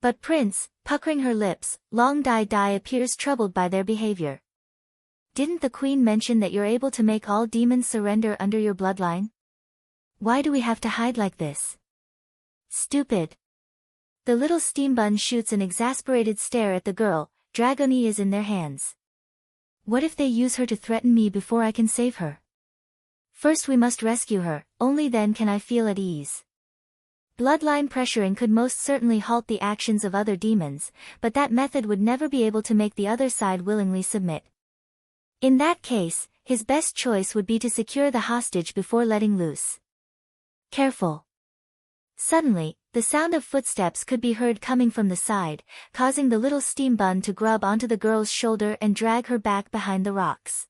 But Prince, puckering her lips, Long Dai appears troubled by their behavior. Didn't the queen mention that you're able to make all demons surrender under your bloodline? Why do we have to hide like this? Stupid. The little steam bun shoots an exasperated stare at the girl. Dragoni is in their hands. What if they use her to threaten me before I can save her? First we must rescue her, only then can I feel at ease. Bloodline pressuring could most certainly halt the actions of other demons, but that method would never be able to make the other side willingly submit. In that case, his best choice would be to secure the hostage before letting loose. Careful. Suddenly, the sound of footsteps could be heard coming from the side, causing the little steam bun to grub onto the girl's shoulder and drag her back behind the rocks.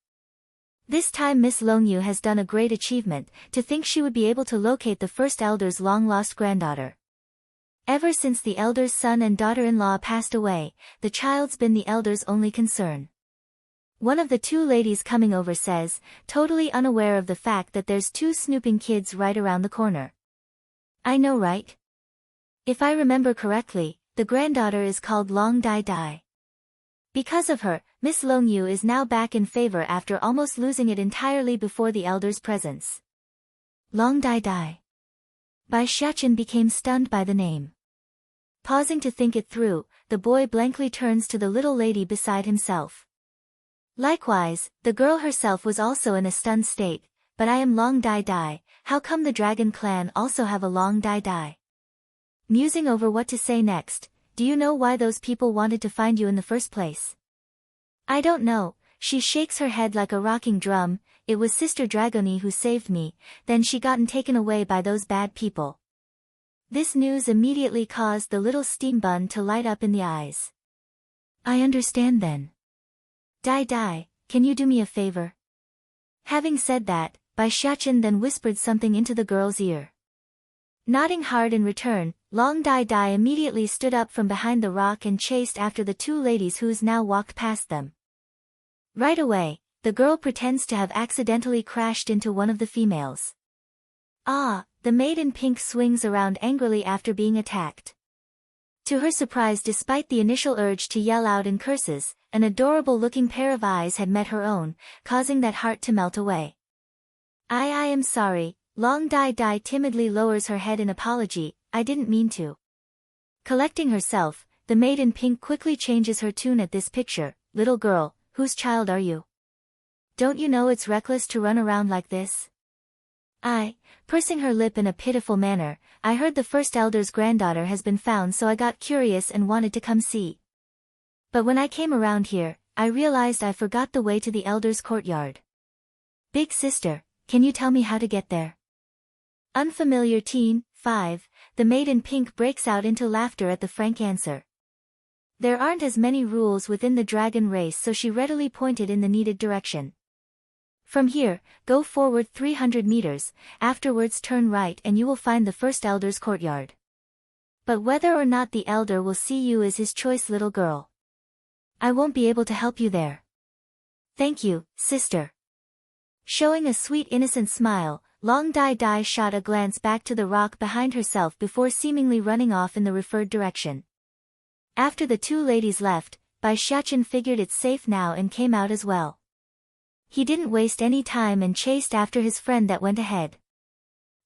This time Miss Longyu has done a great achievement, to think she would be able to locate the first elder's long-lost granddaughter. Ever since the elder's son and daughter-in-law passed away, the child's been the elder's only concern. One of the two ladies coming over says, totally unaware of the fact that there's two snooping kids right around the corner. I know, right? If I remember correctly, the granddaughter is called Long Dai Dai. Because of her, Miss Longyu is now back in favor after almost losing it entirely before the elder's presence. Long Dai Dai. Bai Xiaqin became stunned by the name. Pausing to think it through, the boy blankly turns to the little lady beside himself. Likewise, the girl herself was also in a stunned state. But I am Long Dai Dai, how come the dragon clan also have a Long Dai Dai? Musing over what to say next, do you know why those people wanted to find you in the first place? I don't know, she shakes her head like a rocking drum. It was Sister Dragoni who saved me, then she gotten taken away by those bad people. This news immediately caused the little steam bun to light up in the eyes. I understand then. Dai Dai, can you do me a favor? Having said that, Bai Xiaqin then whispered something into the girl's ear. Nodding hard in return, Long Dai Dai immediately stood up from behind the rock and chased after the two ladies who's now walked past them. Right away, the girl pretends to have accidentally crashed into one of the females. Ah, the maid in pink swings around angrily after being attacked. To her surprise, despite the initial urge to yell out in curses, an adorable-looking pair of eyes had met her own, causing that heart to melt away. I am sorry, Long Dai Dai timidly lowers her head in apology, I didn't mean to. Collecting herself, the maid in pink quickly changes her tune at this picture. Little girl, whose child are you? Don't you know it's reckless to run around like this? Pursing her lip in a pitiful manner, I heard the first elder's granddaughter has been found, so I got curious and wanted to come see. But when I came around here, I realized I forgot the way to the elder's courtyard. Big sister, can you tell me how to get there? Unfamiliar teen, 5, the maid in pink breaks out into laughter at the frank answer. There aren't as many rules within the dragon race, so she readily pointed in the needed direction. From here, go forward 300 meters, afterwards turn right and you will find the first elder's courtyard. But whether or not the elder will see you is his choice, little girl. I won't be able to help you there. Thank you, sister. Showing a sweet innocent smile, Long Dai Dai shot a glance back to the rock behind herself before seemingly running off in the referred direction. After the two ladies left, Bai Xiaqin figured it's safe now and came out as well. He didn't waste any time and chased after his friend that went ahead.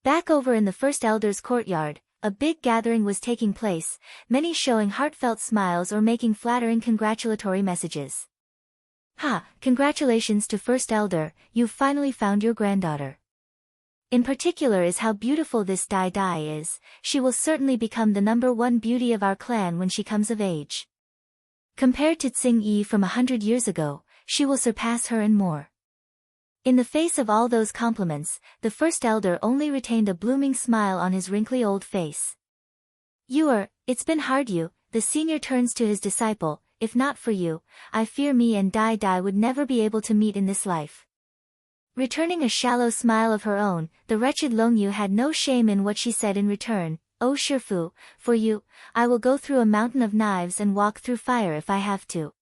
Back over in the first elder's courtyard, a big gathering was taking place, many showing heartfelt smiles or making flattering congratulatory messages. Congratulations to First Elder, you've finally found your granddaughter. In particular is how beautiful this Dai Dai is, she will certainly become the #1 beauty of our clan when she comes of age. Compared to Tsing Yi from 100 years ago, she will surpass her and more. In the face of all those compliments, the first elder only retained a blooming smile on his wrinkly old face. It's been hard the senior turns to his disciple, if not for you, I fear me and Dai Dai would never be able to meet in this life. Returning a shallow smile of her own, the wretched Longyu had no shame in what she said in return. Oh Shifu, for you, I will go through a mountain of knives and walk through fire if I have to.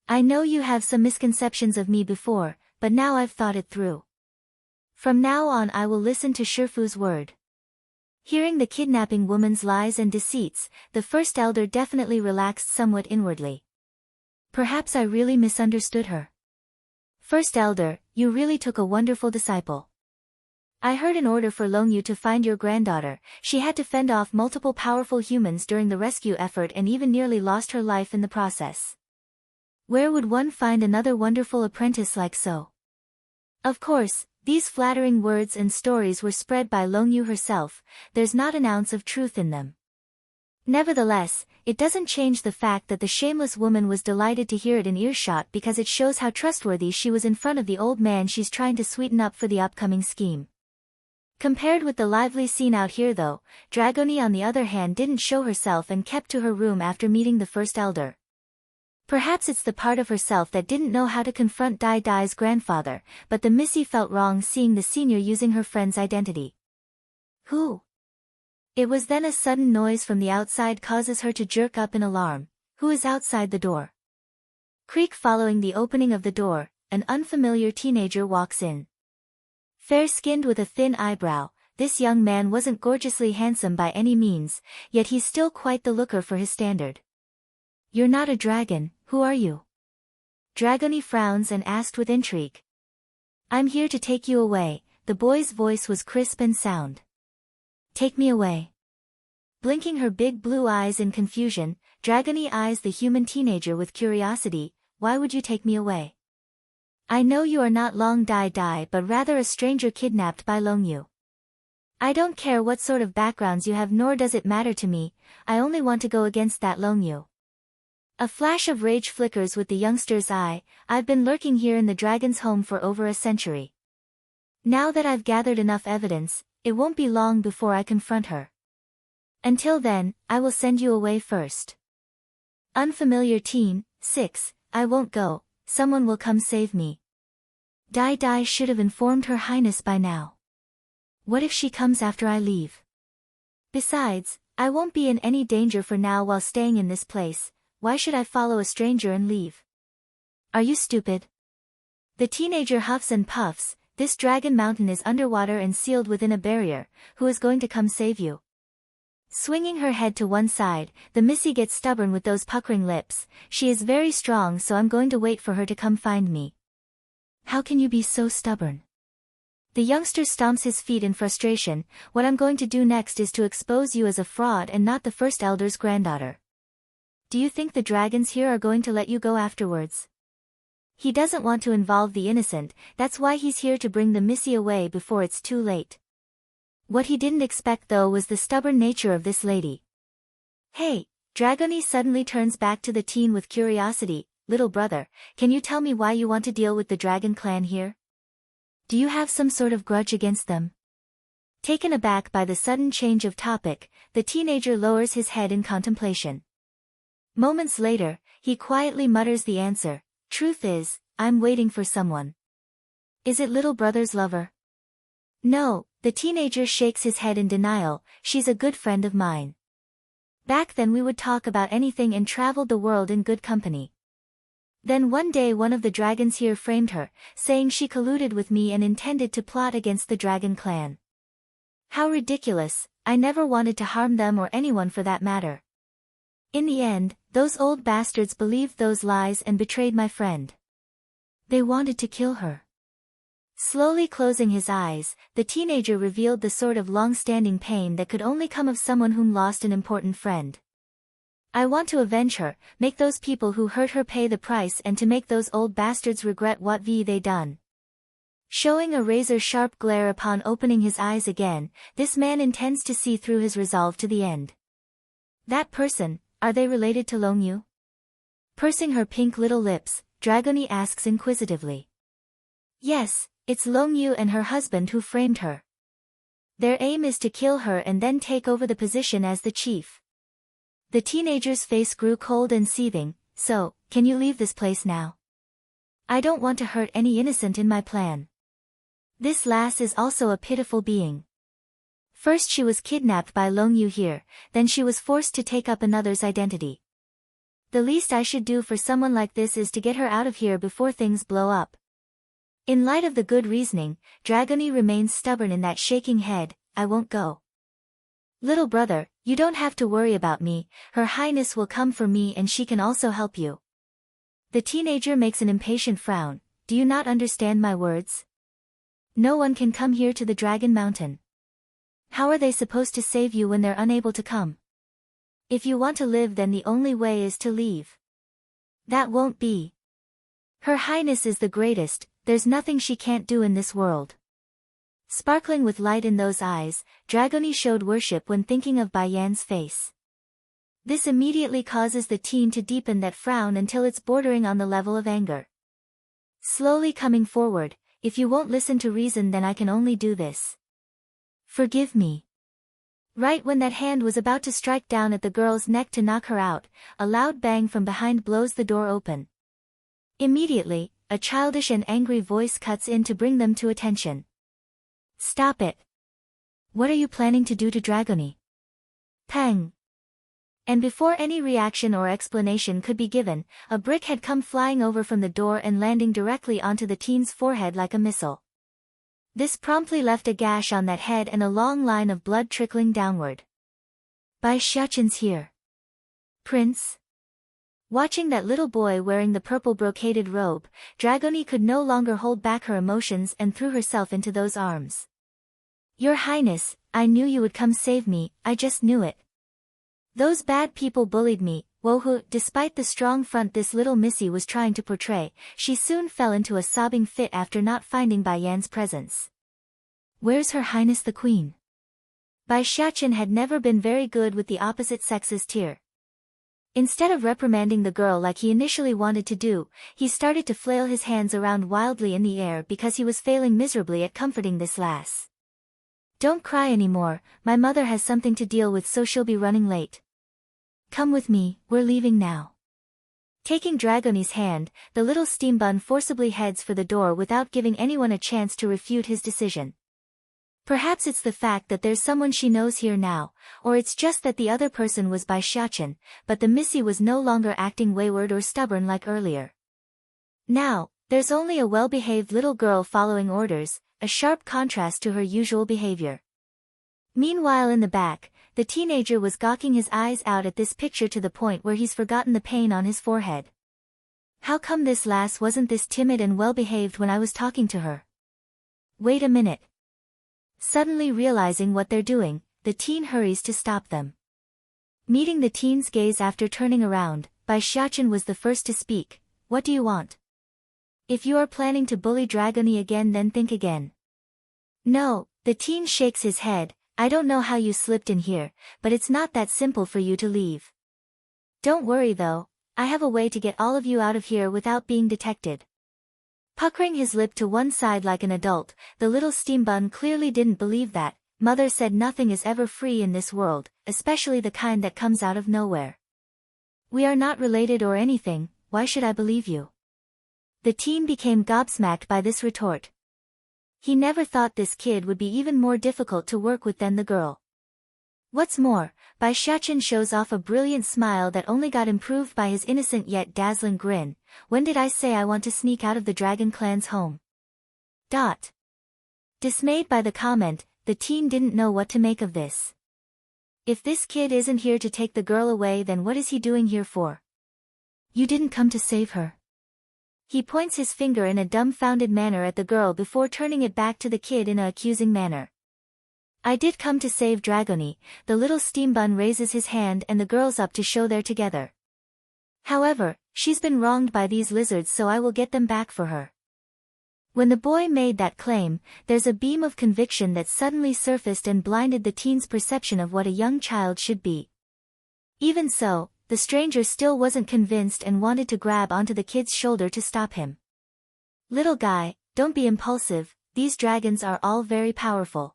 I know you have some misconceptions of me before, but now I've thought it through. From now on I will listen to Shifu's word. Hearing the kidnapping woman's lies and deceits, the first elder definitely relaxed somewhat inwardly. Perhaps I really misunderstood her. First elder, you really took a wonderful disciple. I heard in order for Longyu to find your granddaughter, she had to fend off multiple powerful humans during the rescue effort and even nearly lost her life in the process. Where would one find another wonderful apprentice like so? Of course, these flattering words and stories were spread by Longyu herself, there's not an ounce of truth in them. Nevertheless, it doesn't change the fact that the shameless woman was delighted to hear it in earshot because it shows how trustworthy she was in front of the old man she's trying to sweeten up for the upcoming scheme. Compared with the lively scene out here though, Dragoni on the other hand didn't show herself and kept to her room after meeting the first elder. Perhaps it's the part of herself that didn't know how to confront Dai Dai's grandfather, but the Missy felt wrong seeing the senior using her friend's identity. Who? It was then a sudden noise from the outside causes her to jerk up in alarm. Who is outside the door? Creak following the opening of the door, an unfamiliar teenager walks in. Fair-skinned with a thin eyebrow, this young man wasn't gorgeously handsome by any means, yet he's still quite the looker for his standard. You're not a dragon, who are you? Dragoni frowns and asked with intrigue. I'm here to take you away, the boy's voice was crisp and sound. Take me away. Blinking her big blue eyes in confusion, Dragoni eyes the human teenager with curiosity. Why would you take me away? I know you are not Long Dai Dai but rather a stranger kidnapped by Long Yu. I don't care what sort of backgrounds you have nor does it matter to me, I only want to go against that Long Yu. A flash of rage flickers with the youngster's eye. I've been lurking here in the dragon's home for over a century. Now that I've gathered enough evidence, it won't be long before I confront her. Until then, I will send you away first. Unfamiliar teen, 6, I won't go, someone will come save me. Dai Dai should have informed Her Highness by now. What if she comes after I leave? Besides, I won't be in any danger for now while staying in this place. Why should I follow a stranger and leave? Are you stupid? The teenager huffs and puffs. This dragon mountain is underwater and sealed within a barrier. Who is going to come save you? Swinging her head to one side, the Missy gets stubborn with those puckering lips. She is very strong, so I'm going to wait for her to come find me. How can you be so stubborn? The youngster stomps his feet in frustration. What I'm going to do next is to expose you as a fraud and not the first elder's granddaughter. Do you think the dragons here are going to let you go afterwards? He doesn't want to involve the innocent, that's why he's here to bring the Missy away before it's too late. What he didn't expect though was the stubborn nature of this lady. Hey, Dragoni suddenly turns back to the teen with curiosity. Little brother, can you tell me why you want to deal with the dragon clan here? Do you have some sort of grudge against them? Taken aback by the sudden change of topic, the teenager lowers his head in contemplation. Moments later, he quietly mutters the answer. Truth is, I'm waiting for someone. Is it little brother's lover? No, the teenager shakes his head in denial. She's a good friend of mine. Back then we would talk about anything and traveled the world in good company. Then one day one of the dragons here framed her, saying she colluded with me and intended to plot against the dragon clan. How ridiculous, I never wanted to harm them or anyone for that matter. In the end, those old bastards believed those lies and betrayed my friend. They wanted to kill her. Slowly closing his eyes, the teenager revealed the sort of long-standing pain that could only come of someone whom lost an important friend. I want to avenge her, make those people who hurt her pay the price and to make those old bastards regret what they done. Showing a razor-sharp glare upon opening his eyes again, this man intends to see through his resolve to the end. That person, are they related to Long Yu? Pursing her pink little lips, Dragoni asks inquisitively. Yes, it's Long Yu and her husband who framed her. Their aim is to kill her and then take over the position as the chief. The teenager's face grew cold and seething. So, can you leave this place now? I don't want to hurt any innocent in my plan. This lass is also a pitiful being. First she was kidnapped by Long Yu here, then she was forced to take up another's identity. The least I should do for someone like this is to get her out of here before things blow up. In light of the good reasoning, Dragoni remains stubborn in that shaking head. I won't go. Little brother, you don't have to worry about me, Her Highness will come for me and she can also help you. The teenager makes an impatient frown. Do you not understand my words? No one can come here to the Dragon Mountain. How are they supposed to save you when they're unable to come? If you want to live then the only way is to leave. That won't be. Her Highness is the greatest, there's nothing she can't do in this world. Sparkling with light in those eyes, Dragoni showed worship when thinking of Baiyan's face. This immediately causes the teen to deepen that frown until it's bordering on the level of anger. Slowly coming forward, if you won't listen to reason then I can only do this. Forgive me. Right when that hand was about to strike down at the girl's neck to knock her out, a loud bang from behind blows the door open. Immediately, a childish and angry voice cuts in to bring them to attention. Stop it. What are you planning to do to Dragony? Pang. And before any reaction or explanation could be given, a brick had come flying over from the door and landing directly onto the teen's forehead like a missile. This promptly left a gash on that head and a long line of blood trickling downward. Bai Xiaoqin's here. Prince? Watching that little boy wearing the purple brocaded robe, Dragony could no longer hold back her emotions and threw herself into those arms. Your Highness, I knew you would come save me, I just knew it. Those bad people bullied me. Wohu. Despite the strong front this little missy was trying to portray, she soon fell into a sobbing fit after not finding Bai Yan's presence. Where's Her Highness the Queen? Bai Xiaoqin had never been very good with the opposite sex's tear. Instead of reprimanding the girl like he initially wanted to do, he started to flail his hands around wildly in the air because he was failing miserably at comforting this lass. Don't cry anymore, my mother has something to deal with so she'll be running late. Come with me, we're leaving now. Taking Dragony's hand, the little steam bun forcibly heads for the door without giving anyone a chance to refute his decision. Perhaps it's the fact that there's someone she knows here now, or it's just that the other person was Bai Xiaoqin, but the missy was no longer acting wayward or stubborn like earlier. Now, there's only a well-behaved little girl following orders, a sharp contrast to her usual behavior. Meanwhile in the back, the teenager was gawking his eyes out at this picture to the point where he's forgotten the pain on his forehead. How come this lass wasn't this timid and well-behaved when I was talking to her? Wait a minute. Suddenly realizing what they're doing, the teen hurries to stop them. Meeting the teen's gaze after turning around, Bai Xiaoqin was the first to speak. What do you want? If you are planning to bully Dragony again then think again. No, the teen shakes his head. I don't know how you slipped in here, but it's not that simple for you to leave. Don't worry though, I have a way to get all of you out of here without being detected. Puckering his lip to one side like an adult, the little steam bun clearly didn't believe that. Mother said nothing is ever free in this world, especially the kind that comes out of nowhere. We are not related or anything, why should I believe you? The teen became gobsmacked by this retort. He never thought this kid would be even more difficult to work with than the girl. What's more, Bai Xiaoqin shows off a brilliant smile that only got improved by his innocent yet dazzling grin. When did I say I want to sneak out of the dragon clan's home? Dismayed by the comment, the teen didn't know what to make of this. If this kid isn't here to take the girl away then what is he doing here for? You didn't come to save her. He points his finger in a dumbfounded manner at the girl before turning it back to the kid in an accusing manner. I did come to save Dragony. The little steam bun raises his hand and the girls up to show they're together. However, she's been wronged by these lizards so I will get them back for her. When the boy made that claim, there's a beam of conviction that suddenly surfaced and blinded the teen's perception of what a young child should be. Even so, the stranger still wasn't convinced and wanted to grab onto the kid's shoulder to stop him. Little guy, don't be impulsive, these dragons are all very powerful.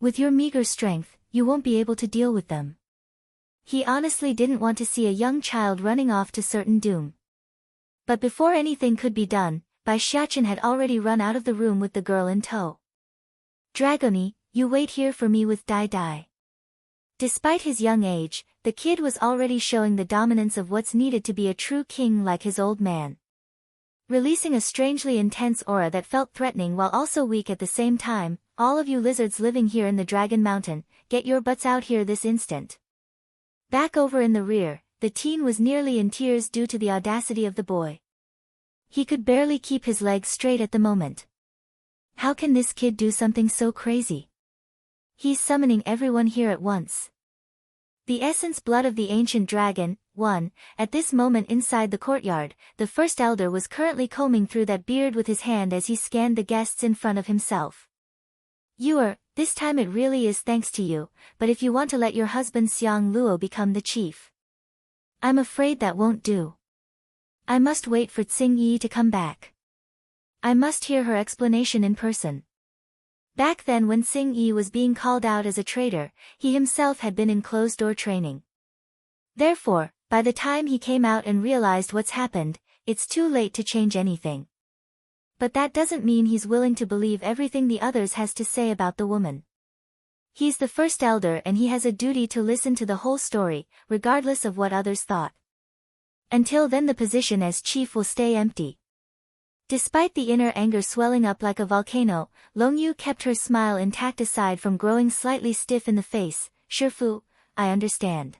With your meager strength, you won't be able to deal with them. He honestly didn't want to see a young child running off to certain doom. But before anything could be done, Bai Xiaoqin had already run out of the room with the girl in tow. Dragony, you wait here for me with Dai Dai. Despite his young age, the kid was already showing the dominance of what's needed to be a true king like his old man. Releasing a strangely intense aura that felt threatening while also weak at the same time, all of you lizards living here in the Dragon Mountain, get your butts out here this instant. Back over in the rear, the teen was nearly in tears due to the audacity of the boy. He could barely keep his legs straight at the moment. How can this kid do something so crazy? He's summoning everyone here at once. The essence blood of the ancient dragon, 1, at this moment inside the courtyard, the first elder was currently combing through that beard with his hand as he scanned the guests in front of himself. This time it really is thanks to you, but if you want to let your husband Xiang Luo become the chief. I'm afraid that won't do. I must wait for Tsing Yi to come back. I must hear her explanation in person. Back then when Sing Yi was being called out as a traitor, he himself had been in closed-door training. Therefore, by the time he came out and realized what's happened, it's too late to change anything. But that doesn't mean he's willing to believe everything the others has to say about the woman. He's the first elder and he has a duty to listen to the whole story, regardless of what others thought. Until then the position as chief will stay empty. Despite the inner anger swelling up like a volcano, Long Yu kept her smile intact aside from growing slightly stiff in the face. Shifu, I understand.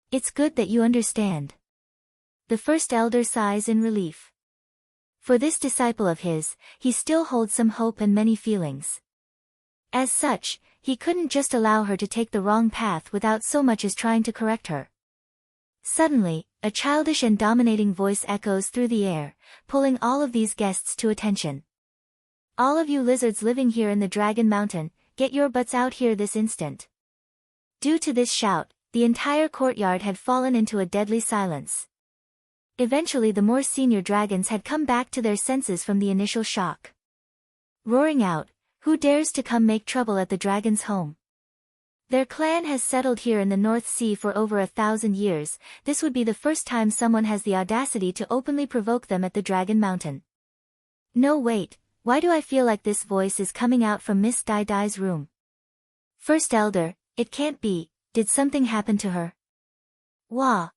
It's good that you understand. The first elder sighs in relief. For this disciple of his, he still holds some hope and many feelings. As such, he couldn't just allow her to take the wrong path without so much as trying to correct her. Suddenly, a childish and dominating voice echoes through the air, pulling all of these guests to attention. All of you lizards living here in the Dragon Mountain, get your butts out here this instant. Due to this shout, the entire courtyard had fallen into a deadly silence. Eventually the more senior dragons had come back to their senses from the initial shock. Roaring out, "Who dares to come make trouble at the dragon's home? Their clan has settled here in the North Sea for over 1,000 years, this would be the first time someone has the audacity to openly provoke them at the Dragon Mountain." No wait, why do I feel like this voice is coming out from Miss Dai Dai's room? First Elder, it can't be, did something happen to her? Wah!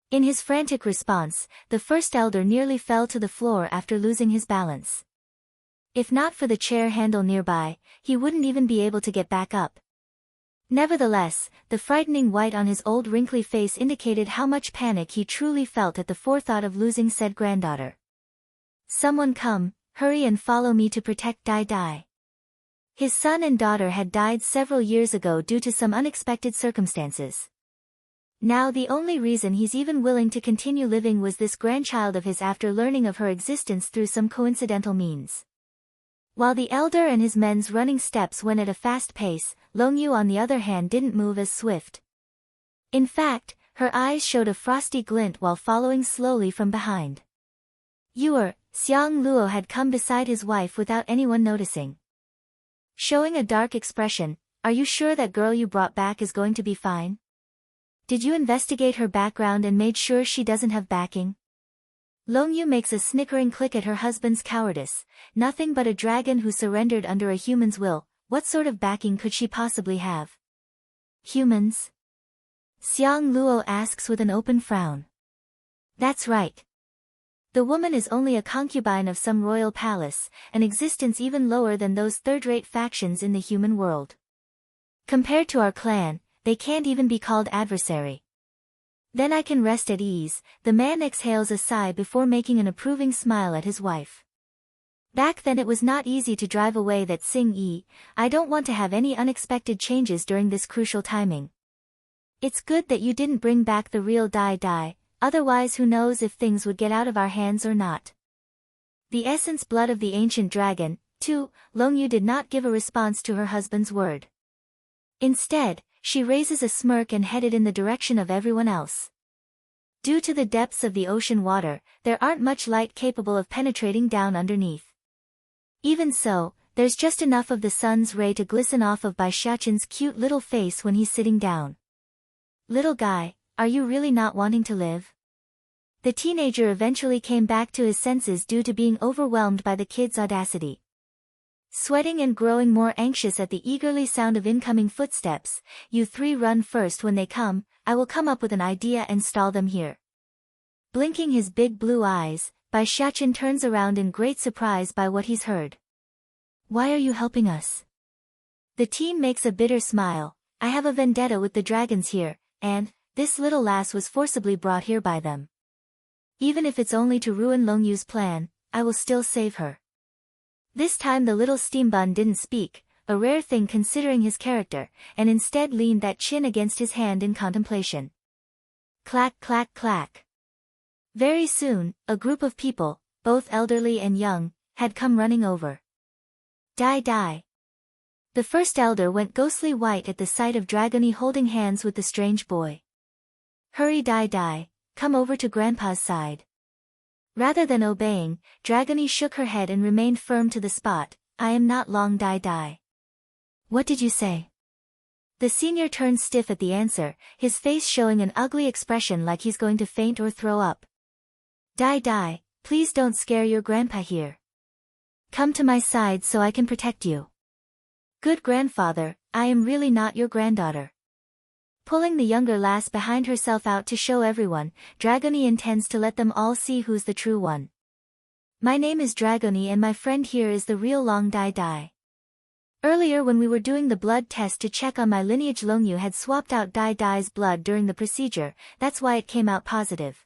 In his frantic response, the First Elder nearly fell to the floor after losing his balance. If not for the chair handle nearby, he wouldn't even be able to get back up. Nevertheless, the frightening white on his old wrinkly face indicated how much panic he truly felt at the forethought of losing said granddaughter. Someone come, hurry and follow me to protect Dai Dai. His son and daughter had died several years ago due to some unexpected circumstances. Now the only reason he's even willing to continue living was this grandchild of his after learning of her existence through some coincidental means. While the elder and his men's running steps went at a fast pace, Long Yu on the other hand didn't move as swift. In fact, her eyes showed a frosty glint while following slowly from behind. Xiang Luo had come beside his wife without anyone noticing. Showing a dark expression, "Are you sure that girl you brought back is going to be fine? Did you investigate her background and made sure she doesn't have backing?" Long Yu makes a snickering click at her husband's cowardice. Nothing but a dragon who surrendered under a human's will, what sort of backing could she possibly have? Humans? Xiang Luo asks with an open frown. That's right. The woman is only a concubine of some royal palace, an existence even lower than those third-rate factions in the human world. Compared to our clan, they can't even be called adversary. Then I can rest at ease. The man exhales a sigh before making an approving smile at his wife. Back then it was not easy to drive away that Sing Yi. I don't want to have any unexpected changes during this crucial timing. It's good that you didn't bring back the real Dai Dai, otherwise who knows if things would get out of our hands or not. The essence blood of the ancient dragon, too. Long Yu did not give a response to her husband's word. Instead, she raises a smirk and headed in the direction of everyone else. Due to the depths of the ocean water, there aren't much light capable of penetrating down underneath. Even so, there's just enough of the sun's ray to glisten off of Bai Xiaqin's cute little face when he's sitting down. Little guy, are you really not wanting to live? The teenager eventually came back to his senses due to being overwhelmed by the kid's audacity. Sweating and growing more anxious at the eagerly sound of incoming footsteps, "You three run first when they come, I will come up with an idea and stall them here." Blinking his big blue eyes, Bai Xiaqin turns around in great surprise by what he's heard. "Why are you helping us?" The teen makes a bitter smile. "I have a vendetta with the dragons here, and this little lass was forcibly brought here by them. Even if it's only to ruin Long Yu's plan, I will still save her." This time the little steambun didn't speak, a rare thing considering his character, and instead leaned that chin against his hand in contemplation. Clack clack clack. Very soon, a group of people, both elderly and young, had come running over. Dai Dai. The first elder went ghostly white at the sight of Dragony holding hands with the strange boy. "Hurry Dai Dai, come over to Grandpa's side." Rather than obeying, Dragony shook her head and remained firm to the spot. I am not Long Dai Dai. What did you say? The senior turned stiff at the answer, his face showing an ugly expression like he's going to faint or throw up. Dai Dai, please don't scare your grandpa here. Come to my side so I can protect you. Good grandfather, I am really not your granddaughter. Pulling the younger lass behind herself out to show everyone, Dragony intends to let them all see who's the true one. My name is Dragony and my friend here is the real Long Dai Dai. Earlier when we were doing the blood test to check on my lineage, Longyu had swapped out Dai Dai's blood during the procedure, that's why it came out positive.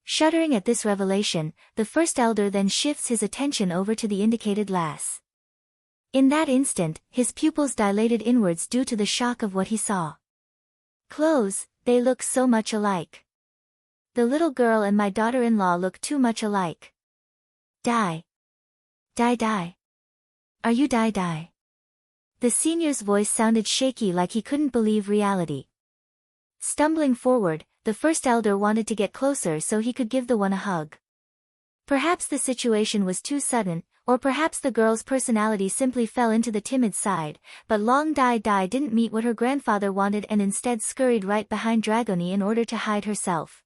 Shuddering at this revelation, the first elder then shifts his attention over to the indicated lass. In that instant, his pupils dilated inwards due to the shock of what he saw. Clothes, they look so much alike. The little girl and my daughter-in-law look too much alike. Dai. Dai Dai. Are you Dai Dai? The senior's voice sounded shaky like he couldn't believe reality. Stumbling forward, the first elder wanted to get closer so he could give the one a hug. Perhaps the situation was too sudden, or perhaps the girl's personality simply fell into the timid side, but Long Dai Dai didn't meet what her grandfather wanted and instead scurried right behind Dragony in order to hide herself.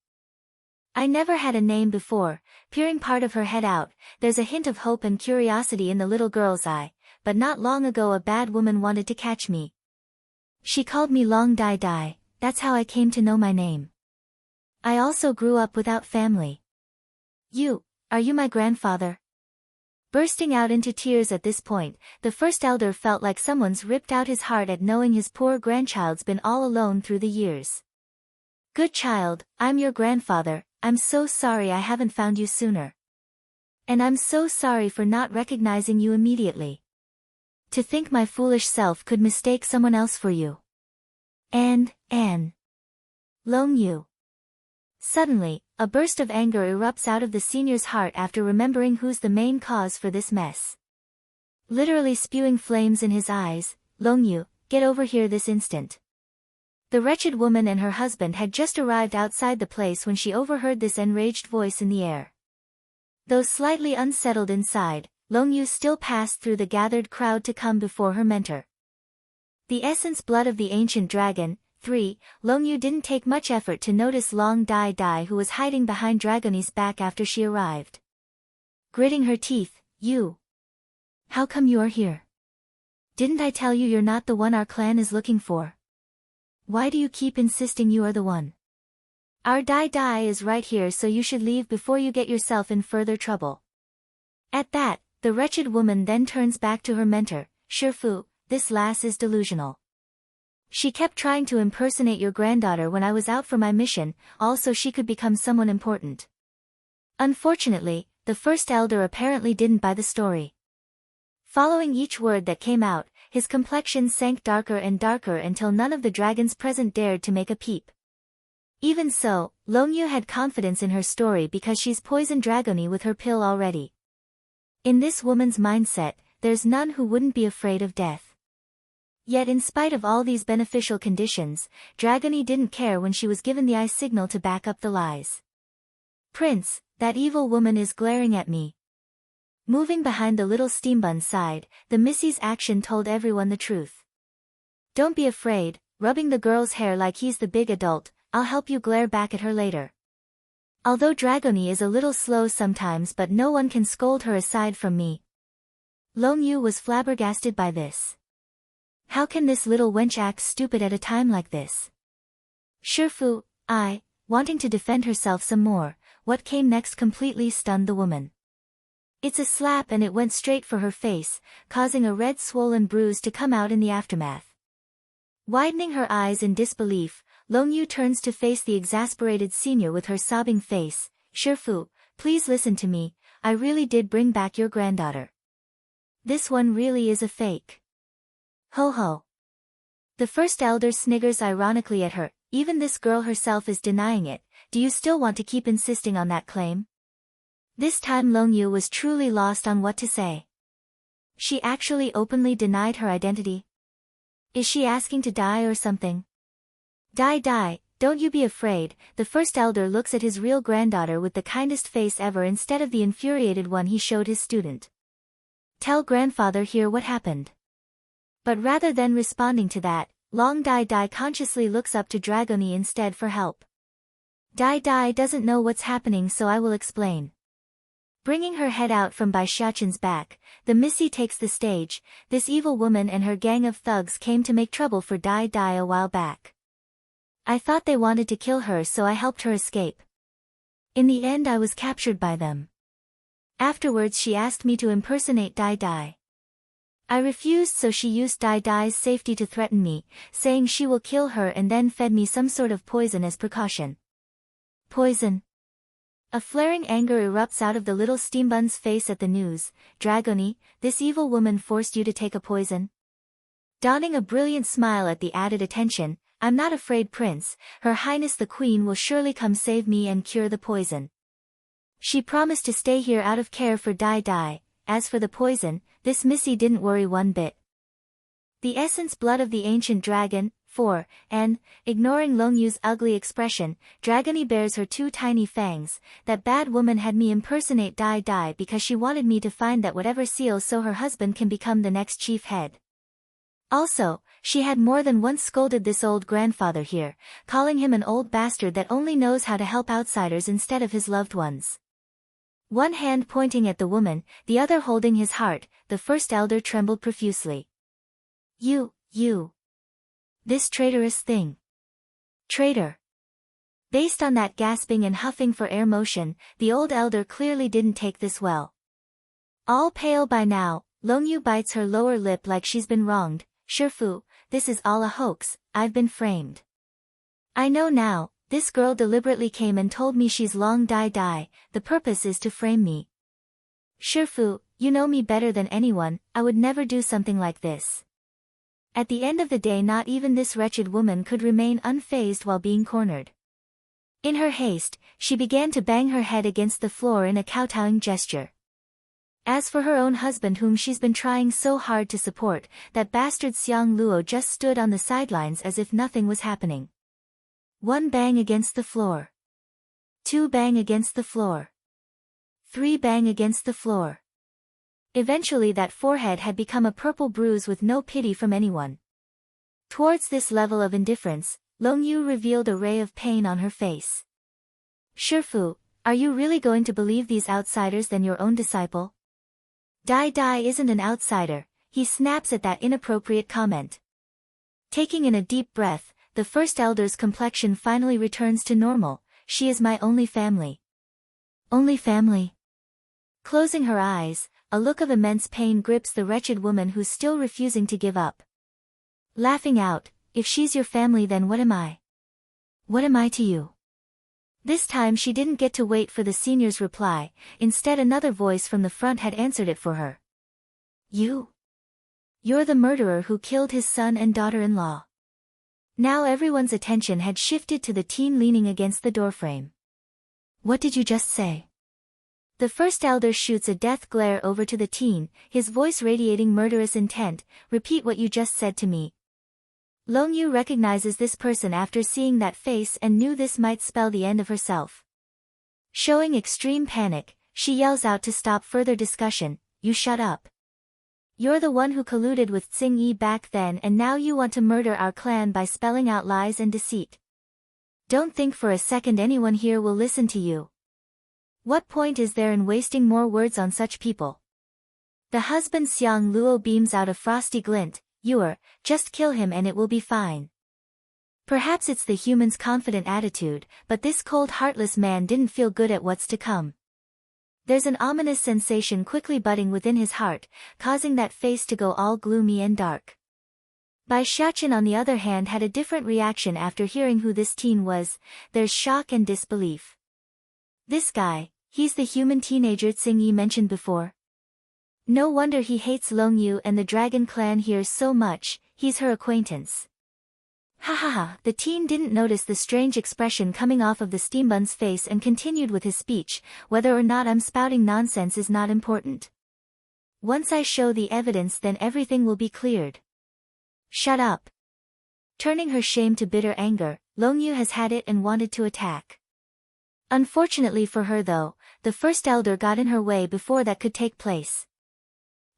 I never had a name before, peering part of her head out, there's a hint of hope and curiosity in the little girl's eye, but not long ago a bad woman wanted to catch me. She called me Long Dai Dai, that's how I came to know my name. I also grew up without family. Are you my grandfather? Bursting out into tears at this point, the first elder felt like someone's ripped out his heart at knowing his poor grandchild's been all alone through the years. Good child, I'm your grandfather, I'm so sorry I haven't found you sooner. And I'm so sorry for not recognizing you immediately. To think my foolish self could mistake someone else for you. And, Longyu. Suddenly, a burst of anger erupts out of the senior's heart after remembering who's the main cause for this mess. Literally spewing flames in his eyes, Longyu, get over here this instant. The wretched woman and her husband had just arrived outside the place when she overheard this enraged voice in the air. Though slightly unsettled inside, Longyu still passed through the gathered crowd to come before her mentor. The essence blood of the ancient dragon. 3. Longyu didn't take much effort to notice Long Dai Dai, who was hiding behind Dragony's back after she arrived. Gritting her teeth, you. How come you are here? Didn't I tell you you're not the one our clan is looking for? Why do you keep insisting you are the one? Our Dai Dai is right here, so you should leave before you get yourself in further trouble. At that, the wretched woman then turns back to her mentor, Shifu, this lass is delusional. She kept trying to impersonate your granddaughter when I was out for my mission, all so she could become someone important. Unfortunately, the first elder apparently didn't buy the story. Following each word that came out, his complexion sank darker and darker until none of the dragons present dared to make a peep. Even so, Longyu had confidence in her story because she's poisoned Dragony with her pill already. In this woman's mindset, there's none who wouldn't be afraid of death. Yet in spite of all these beneficial conditions, Dragony didn't care when she was given the eye signal to back up the lies. Prince, that evil woman is glaring at me. Moving behind the little steambun's side, the Missy's action told everyone the truth. Don't be afraid, rubbing the girl's hair like he's the big adult, I'll help you glare back at her later. Although Dragony is a little slow sometimes, but no one can scold her aside from me. Longyu was flabbergasted by this. How can this little wench act stupid at a time like this? Shifu, wanting to defend herself some more, what came next completely stunned the woman. It's a slap and it went straight for her face, causing a red swollen bruise to come out in the aftermath. Widening her eyes in disbelief, Longyu turns to face the exasperated senior with her sobbing face. Shifu, please listen to me, I really did bring back your granddaughter. This one really is a fake. Ho ho. The first elder sniggers ironically at her, even this girl herself is denying it, do you still want to keep insisting on that claim? This time Longyu was truly lost on what to say. She actually openly denied her identity? Is she asking to die or something? Dai Dai, don't you be afraid, the first elder looks at his real granddaughter with the kindest face ever instead of the infuriated one he showed his student. Tell grandfather here what happened. But rather than responding to that, Long Dai Dai consciously looks up to Dragoni instead for help. Dai Dai doesn't know what's happening, so I will explain. Bringing her head out from Bai Xiaqin's back, the Missy takes the stage. This evil woman and her gang of thugs came to make trouble for Dai Dai a while back. I thought they wanted to kill her, so I helped her escape. In the end I was captured by them. Afterwards she asked me to impersonate Dai Dai. I refused, so she used Dai Dai's safety to threaten me, saying she will kill her, and then fed me some sort of poison as precaution. Poison? A flaring anger erupts out of the little steambun's face at the news. Dragoni, this evil woman forced you to take a poison? Donning a brilliant smile at the added attention, I'm not afraid, Prince. Her Highness the Queen will surely come save me and cure the poison. She promised to stay here out of care for Dai Dai. As for the poison, this Missy didn't worry one bit. The essence blood of the ancient dragon, 4, and, ignoring Long Yu's ugly expression, Dragoni bares her 2 tiny fangs. That bad woman had me impersonate Dai Dai because she wanted me to find that whatever seal so her husband can become the next chief head. Also, she had more than once scolded this old grandfather here, calling him an old bastard that only knows how to help outsiders instead of his loved ones. One hand pointing at the woman, the other holding his heart, the first elder trembled profusely. You. This traitorous thing. Traitor. Based on that gasping and huffing for air motion, the old elder clearly didn't take this well. All pale by now, Long Yu bites her lower lip like she's been wronged. Shifu, this is all a hoax, I've been framed. I know now, this girl deliberately came and told me she's Long Dai Dai, the purpose is to frame me. Shifu, you know me better than anyone, I would never do something like this. At the end of the day not even this wretched woman could remain unfazed while being cornered. In her haste, she began to bang her head against the floor in a kowtowing gesture. As for her own husband whom she's been trying so hard to support, that bastard Xiang Luo just stood on the sidelines as if nothing was happening. 1 bang against the floor. 2 bang against the floor. 3 bang against the floor. Eventually that forehead had become a purple bruise with no pity from anyone. Towards this level of indifference, Long Yu revealed a ray of pain on her face. Shifu, are you really going to believe these outsiders than your own disciple? Dai Dai isn't an outsider, he snaps at that inappropriate comment. Taking in a deep breath, the first elder's complexion finally returns to normal. She is my only family. Only family? Closing her eyes, a look of immense pain grips the wretched woman who's still refusing to give up. Laughing out, if she's your family then what am I? What am I to you? This time she didn't get to wait for the senior's reply, instead another voice from the front had answered it for her. You're the murderer who killed his son and daughter-in-law. Now everyone's attention had shifted to the teen leaning against the doorframe. What did you just say? The first elder shoots a death glare over to the teen, his voice radiating murderous intent. Repeat what you just said to me. Long Yu recognizes this person after seeing that face and knew this might spell the end of herself. Showing extreme panic, she yells out to stop further discussion. You shut up. You're the one who colluded with Tsing Yi back then and now you want to murder our clan by spelling out lies and deceit. Don't think for a second anyone here will listen to you. What point is there in wasting more words on such people? The husband Xiang Luo beams out a frosty glint. Just kill him and it will be fine. Perhaps it's the human's confident attitude, but this cold heartless man didn't feel good at what's to come. There's an ominous sensation quickly budding within his heart, causing that face to go all gloomy and dark. Bai Xiaqin on the other hand had a different reaction after hearing who this teen was. There's shock and disbelief. This guy, he's the human teenager Tsing Yi mentioned before. No wonder he hates Long Yu and the dragon clan here so much, he's her acquaintance. Ha ha ha, the teen didn't notice the strange expression coming off of the steambun's face and continued with his speech. Whether or not I'm spouting nonsense is not important. Once I show the evidence then everything will be cleared. Shut up. Turning her shame to bitter anger, Long Yu has had it and wanted to attack. Unfortunately for her though, the first elder got in her way before that could take place.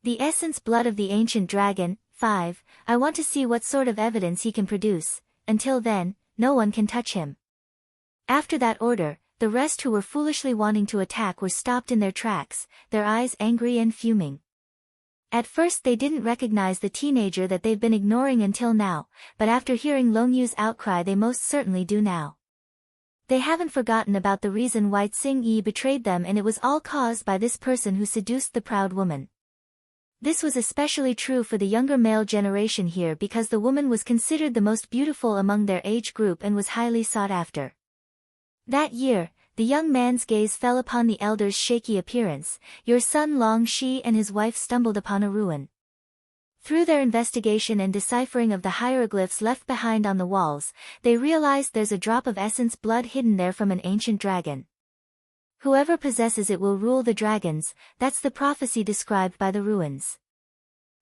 The essence blood of the ancient dragon. 5. I want to see what sort of evidence he can produce. Until then, no one can touch him. After that order, the rest who were foolishly wanting to attack were stopped in their tracks, their eyes angry and fuming. At first they didn't recognize the teenager that they've been ignoring until now, but after hearing Long Yu's outcry they most certainly do now. They haven't forgotten about the reason why Tsing Yi betrayed them, and it was all caused by this person who seduced the proud woman. This was especially true for the younger male generation here because the woman was considered the most beautiful among their age group and was highly sought after. That year, the young man's gaze fell upon the elder's shaky appearance. Your son Long Shi and his wife stumbled upon a ruin. Through their investigation and deciphering of the hieroglyphs left behind on the walls, they realized there's a drop of essence blood hidden there from an ancient dragon. Whoever possesses it will rule the dragons, that's the prophecy described by the ruins.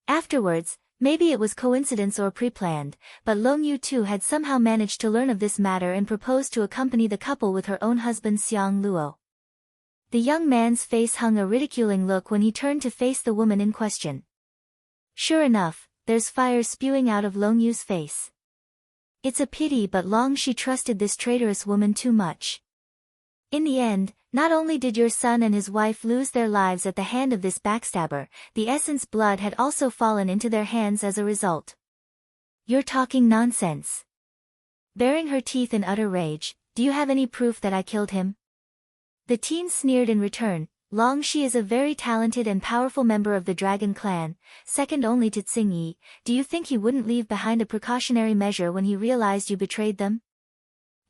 Afterwards, maybe it was coincidence or pre-planned, but Long Yu too had somehow managed to learn of this matter and proposed to accompany the couple with her own husband Xiang Luo. The young man's face hung a ridiculing look when he turned to face the woman in question. Sure enough, there's fire spewing out of Long Yu's face. It's a pity, but Long Shi trusted this traitorous woman too much. In the end, not only did your son and his wife lose their lives at the hand of this backstabber, the essence blood had also fallen into their hands as a result. You're talking nonsense. Baring her teeth in utter rage, do you have any proof that I killed him? The teen sneered in return. Long Shi is a very talented and powerful member of the dragon clan, second only to Tsing Yi. Do you think he wouldn't leave behind a precautionary measure when he realized you betrayed them?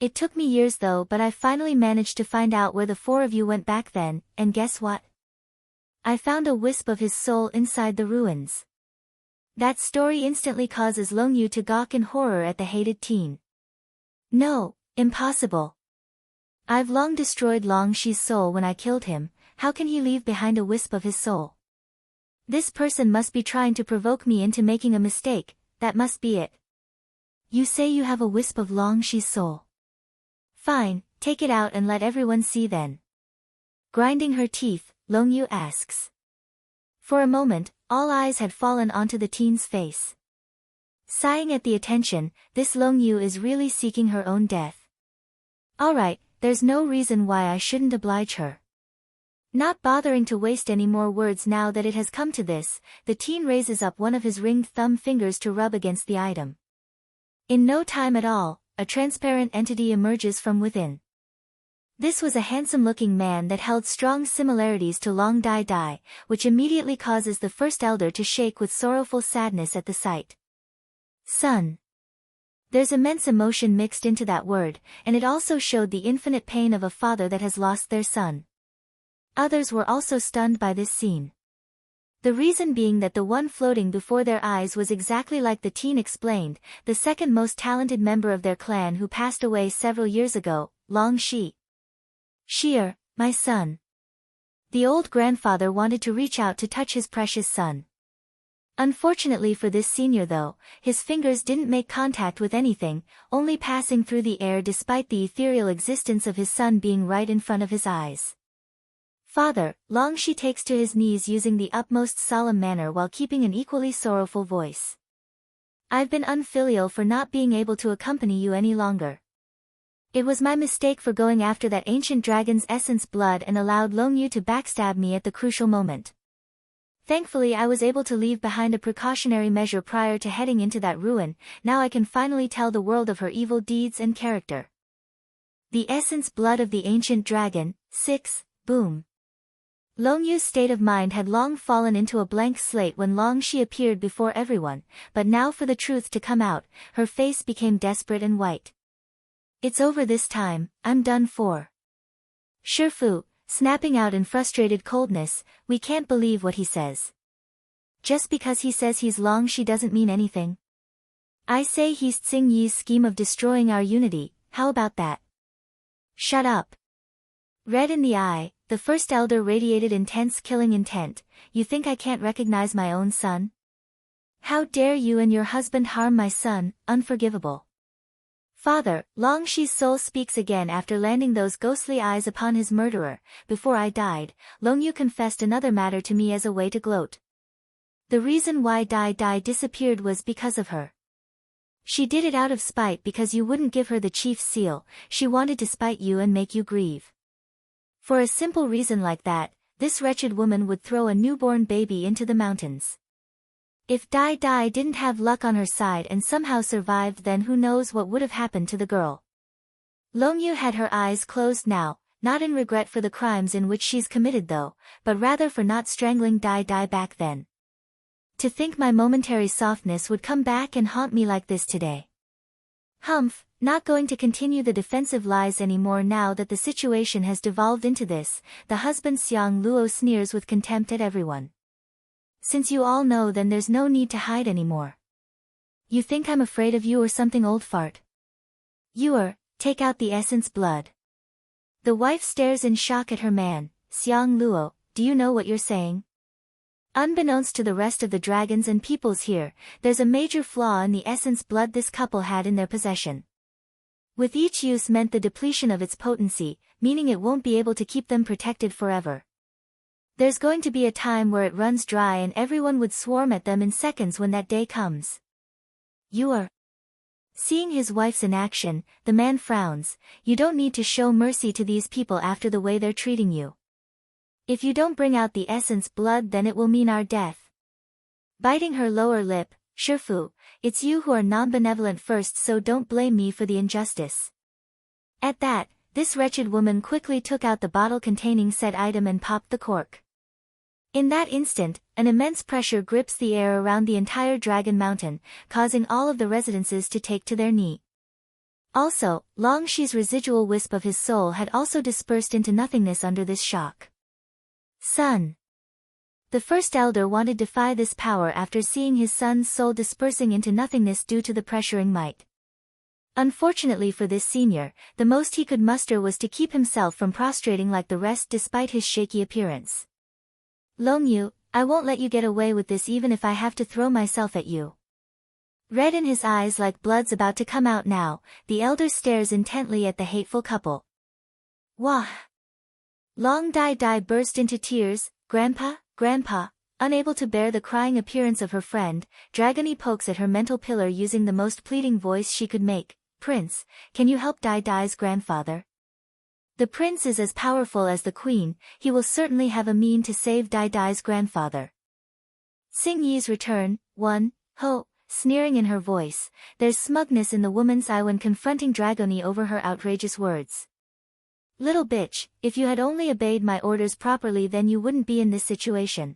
It took me years though, but I finally managed to find out where the four of you went back then, and guess what? I found a wisp of his soul inside the ruins. That story instantly causes Long Yu to gawk in horror at the hated teen. No, impossible. I've long destroyed Long Shi's soul when I killed him. How can he leave behind a wisp of his soul? This person must be trying to provoke me into making a mistake, that must be it. You say you have a wisp of Long Shi's soul. Fine, take it out and let everyone see then. Grinding her teeth, Long Yu asks. For a moment, all eyes had fallen onto the teen's face. Sighing at the attention, this Long Yu is really seeking her own death. Alright, there's no reason why I shouldn't oblige her. Not bothering to waste any more words now that it has come to this, the teen raises up one of his ringed thumb fingers to rub against the item. In no time at all, a transparent entity emerges from within. This was a handsome-looking man that held strong similarities to Long Dai Dai, which immediately causes the first elder to shake with sorrowful sadness at the sight. Son. There's immense emotion mixed into that word, and it also showed the infinite pain of a father that has lost their son. Others were also stunned by this scene. The reason being that the one floating before their eyes was exactly like the teen explained, the second most talented member of their clan who passed away several years ago, Long Shi. Sheer, my son. The old grandfather wanted to reach out to touch his precious son. Unfortunately for this senior though, his fingers didn't make contact with anything, only passing through the air despite the ethereal existence of his son being right in front of his eyes. Father, Long Shi takes to his knees using the utmost solemn manner while keeping an equally sorrowful voice. I've been unfilial for not being able to accompany you any longer. It was my mistake for going after that ancient dragon's essence blood and allowed Long Yu to backstab me at the crucial moment. Thankfully I was able to leave behind a precautionary measure prior to heading into that ruin. Now I can finally tell the world of her evil deeds and character. The essence blood of the ancient dragon. 6. Boom. Long Yu's state of mind had long fallen into a blank slate when Long Shi appeared before everyone, but now for the truth to come out, her face became desperate and white. It's over this time, I'm done for. Shifu, snapping out in frustrated coldness, we can't believe what he says. Just because he says he's Long Shi doesn't mean anything. I say he's Tsing Yi's scheme of destroying our unity, how about that? Shut up. Red in the eye, the first elder radiated intense killing intent. You think I can't recognize my own son? How dare you and your husband harm my son, unforgivable. Father, Long Shi's soul speaks again after landing those ghostly eyes upon his murderer. Before I died, Long Yu confessed another matter to me as a way to gloat. The reason why Dai Dai disappeared was because of her. She did it out of spite because you wouldn't give her the chief's seal. She wanted to spite you and make you grieve. For a simple reason like that, this wretched woman would throw a newborn baby into the mountains. If Dai Dai didn't have luck on her side and somehow survived, then who knows what would have happened to the girl. Longyu had her eyes closed now, not in regret for the crimes in which she's committed though, but rather for not strangling Dai Dai back then. To think my momentary softness would come back and haunt me like this today. Humph, not going to continue the defensive lies anymore now that the situation has devolved into this, the husband Xiang Luo sneers with contempt at everyone. Since you all know, then there's no need to hide anymore. You think I'm afraid of you or something, old fart? Take out the essence blood. The wife stares in shock at her man. Xiang Luo, do you know what you're saying? Unbeknownst to the rest of the dragons and peoples here, there's a major flaw in the essence blood this couple had in their possession. With each use meant the depletion of its potency, meaning it won't be able to keep them protected forever. There's going to be a time where it runs dry and everyone would swarm at them in seconds when that day comes. Seeing his wife's inaction, the man frowns. You don't need to show mercy to these people after the way they're treating you. If you don't bring out the essence blood, then it will mean our death. Biting her lower lip, Shifu, it's you who are non-benevolent first, so don't blame me for the injustice. At that, this wretched woman quickly took out the bottle containing said item and popped the cork. In that instant, an immense pressure grips the air around the entire Dragon Mountain, causing all of the residences to take to their knee. Also, Long Shi's residual wisp of his soul had also dispersed into nothingness under this shock. Son. The first elder wanted to defy this power after seeing his son's soul dispersing into nothingness due to the pressuring might. Unfortunately for this senior, the most he could muster was to keep himself from prostrating like the rest despite his shaky appearance. Longyu, I won't let you get away with this even if I have to throw myself at you. Red in his eyes like blood's about to come out now, the elder stares intently at the hateful couple. Wah! Long Dai Dai burst into tears. Grandpa, unable to bear the crying appearance of her friend, Dragony pokes at her mental pillar using the most pleading voice she could make. Prince, can you help Dai Dai's grandfather? The prince is as powerful as the queen, he will certainly have a mean to save Dai Dai's grandfather. Xing Yi's return. 1. Ho, sneering in her voice, there's smugness in the woman's eye when confronting Dragony over her outrageous words. Little bitch, if you had only obeyed my orders properly, then you wouldn't be in this situation.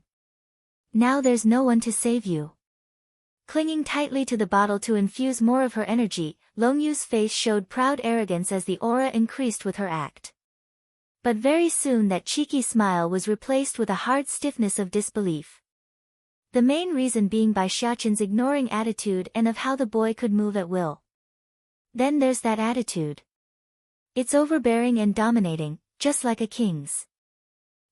Now there's no one to save you. Clinging tightly to the bottle to infuse more of her energy, Longyu's face showed proud arrogance as the aura increased with her act. But very soon that cheeky smile was replaced with a hard stiffness of disbelief. The main reason being by Xiaoqin's ignoring attitude and of how the boy could move at will. Then there's that attitude. It's overbearing and dominating, just like a king's.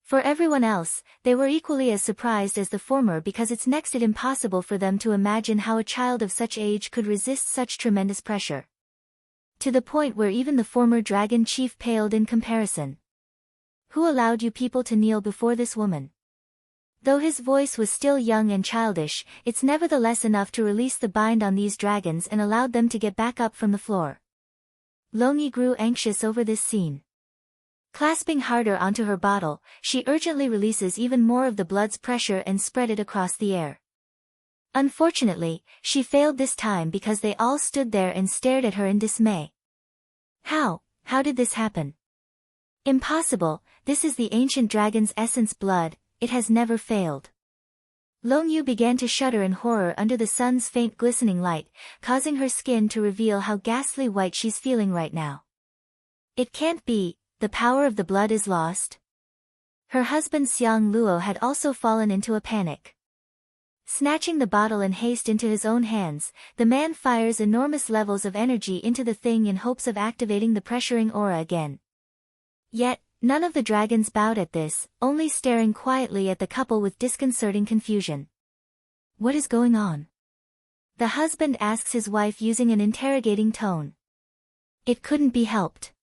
For everyone else, they were equally as surprised as the former because it's next to impossible for them to imagine how a child of such age could resist such tremendous pressure. To the point where even the former dragon chief paled in comparison. Who allowed you people to kneel before this woman? Though his voice was still young and childish, it's nevertheless enough to release the bind on these dragons and allowed them to get back up from the floor. Longyi grew anxious over this scene. Clasping harder onto her bottle, she urgently releases even more of the blood's pressure and spread it across the air. Unfortunately, she failed this time because they all stood there and stared at her in dismay. How did this happen? Impossible, this is the ancient dragon's essence blood, it has never failed. Longyu began to shudder in horror under the sun's faint glistening light, causing her skin to reveal how ghastly white she's feeling right now. It can't be. The power of the blood is lost. Her husband Xiang Luo had also fallen into a panic. Snatching the bottle in haste into his own hands, the man fires enormous levels of energy into the thing in hopes of activating the pressuring aura again. Yet, none of the dragons bowed at this, only staring quietly at the couple with disconcerting confusion. What is going on? The husband asks his wife using an interrogating tone. It couldn't be helped.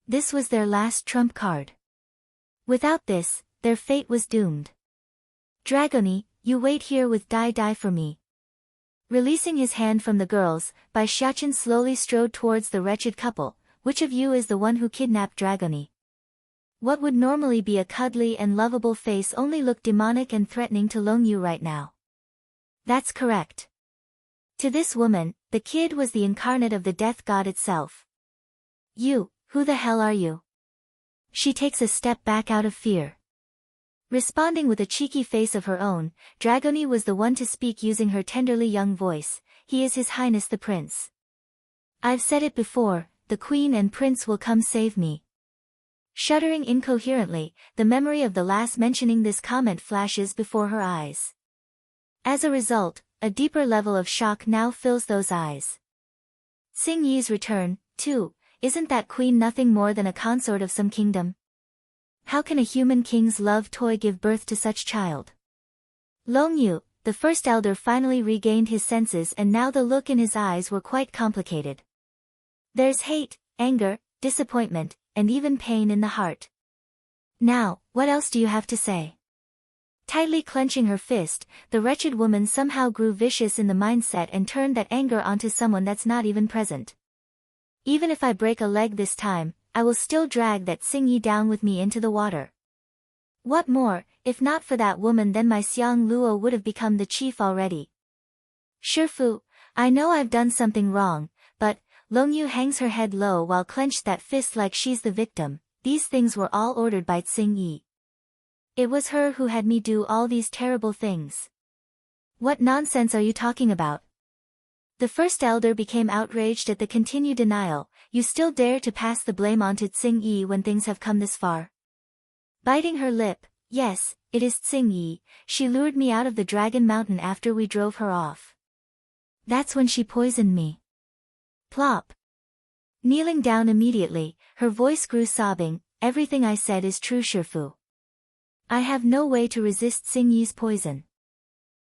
This was their last trump card. Without this, their fate was doomed. Dragony, You wait here with Dai for me. Releasing his hand from the girls, Bai Xiaqin slowly strode towards the wretched couple. Which of you is the one who kidnapped Dragoni? What would normally be a cuddly and lovable face only looked demonic and threatening to Long Yu right now. That's correct. To this woman, the kid was the incarnate of the death god itself. You, who the hell are you? She takes a step back out of fear. Responding with a cheeky face of her own, Dragoni was the one to speak using her tenderly young voice. He is His Highness the Prince. I've said it before, the Queen and Prince will come save me. Shuddering incoherently, the memory of the last mentioning this comment flashes before her eyes. As a result, a deeper level of shock now fills those eyes. Xing Yi's return, too, isn't that queen nothing more than a consort of some kingdom? How can a human king's love toy give birth to such child? Long Yu, the first elder, finally regained his senses, and now the look in his eyes were quite complicated. There's hate, anger, disappointment, and even pain in the heart. Now, what else do you have to say? Tightly clenching her fist, the wretched woman somehow grew vicious in the mindset and turned that anger onto someone that's not even present. Even if I break a leg this time, I will still drag that Xing Yi down with me into the water. What more, if not for that woman, then my Xiang Luo would have become the chief already. Shifu, I know I've done something wrong, but, Long Yu hangs her head low while clenched that fist like she's the victim. These things were all ordered by Xing Yi. It was her who had me do all these terrible things. What nonsense are you talking about? The first elder became outraged at the continued denial. You still dare to pass the blame onto Xing Yi when things have come this far? Biting her lip, yes, it is Xing Yi. She lured me out of the Dragon Mountain after we drove her off. That's when she poisoned me. Plop. Kneeling down immediately, her voice grew sobbing. Everything I said is true, Shifu. I have no way to resist Xing Yi's poison.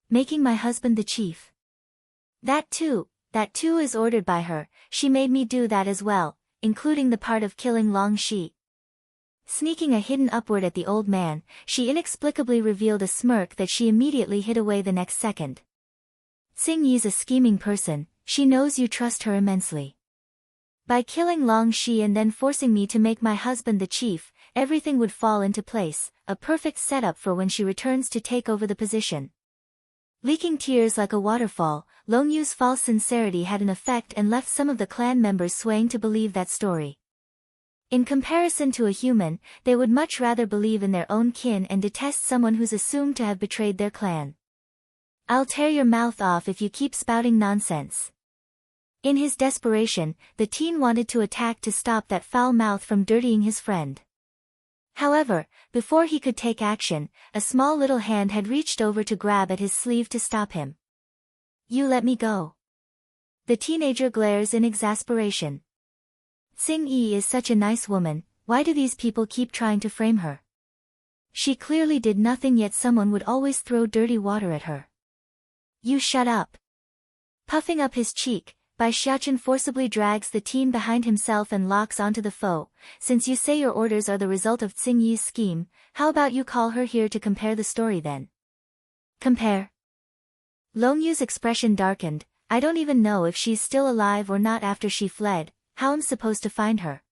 Making my husband the chief. That too is ordered by her. She made me do that as well, including the part of killing Long Shi. Sneaking a hidden upward at the old man, she inexplicably revealed a smirk that she immediately hid away the next second. Xing Yi's a scheming person. She knows you trust her immensely. By killing Long Shi and then forcing me to make my husband the chief, everything would fall into place, a perfect setup for when she returns to take over the position. Leaking tears like a waterfall, Long Yu's false sincerity had an effect and left some of the clan members swaying to believe that story. In comparison to a human, they would much rather believe in their own kin and detest someone who's assumed to have betrayed their clan. I'll tear your mouth off if you keep spouting nonsense. In his desperation, the teen wanted to attack to stop that foul mouth from dirtying his friend. However, before he could take action, a small little hand had reached over to grab at his sleeve to stop him. You let me go. The teenager glares in exasperation. Xing Yi is such a nice woman, why do these people keep trying to frame her? She clearly did nothing, yet someone would always throw dirty water at her. You shut up. Puffing up his cheek, Bai Xiaqin forcibly drags the teen behind himself and locks onto the foe. Since you say your orders are the result of Xing Yi's scheme, how about you call her here to compare the story then? Compare? Long Yu's expression darkened. I don't even know if she's still alive or not after she fled. How am I supposed to find her?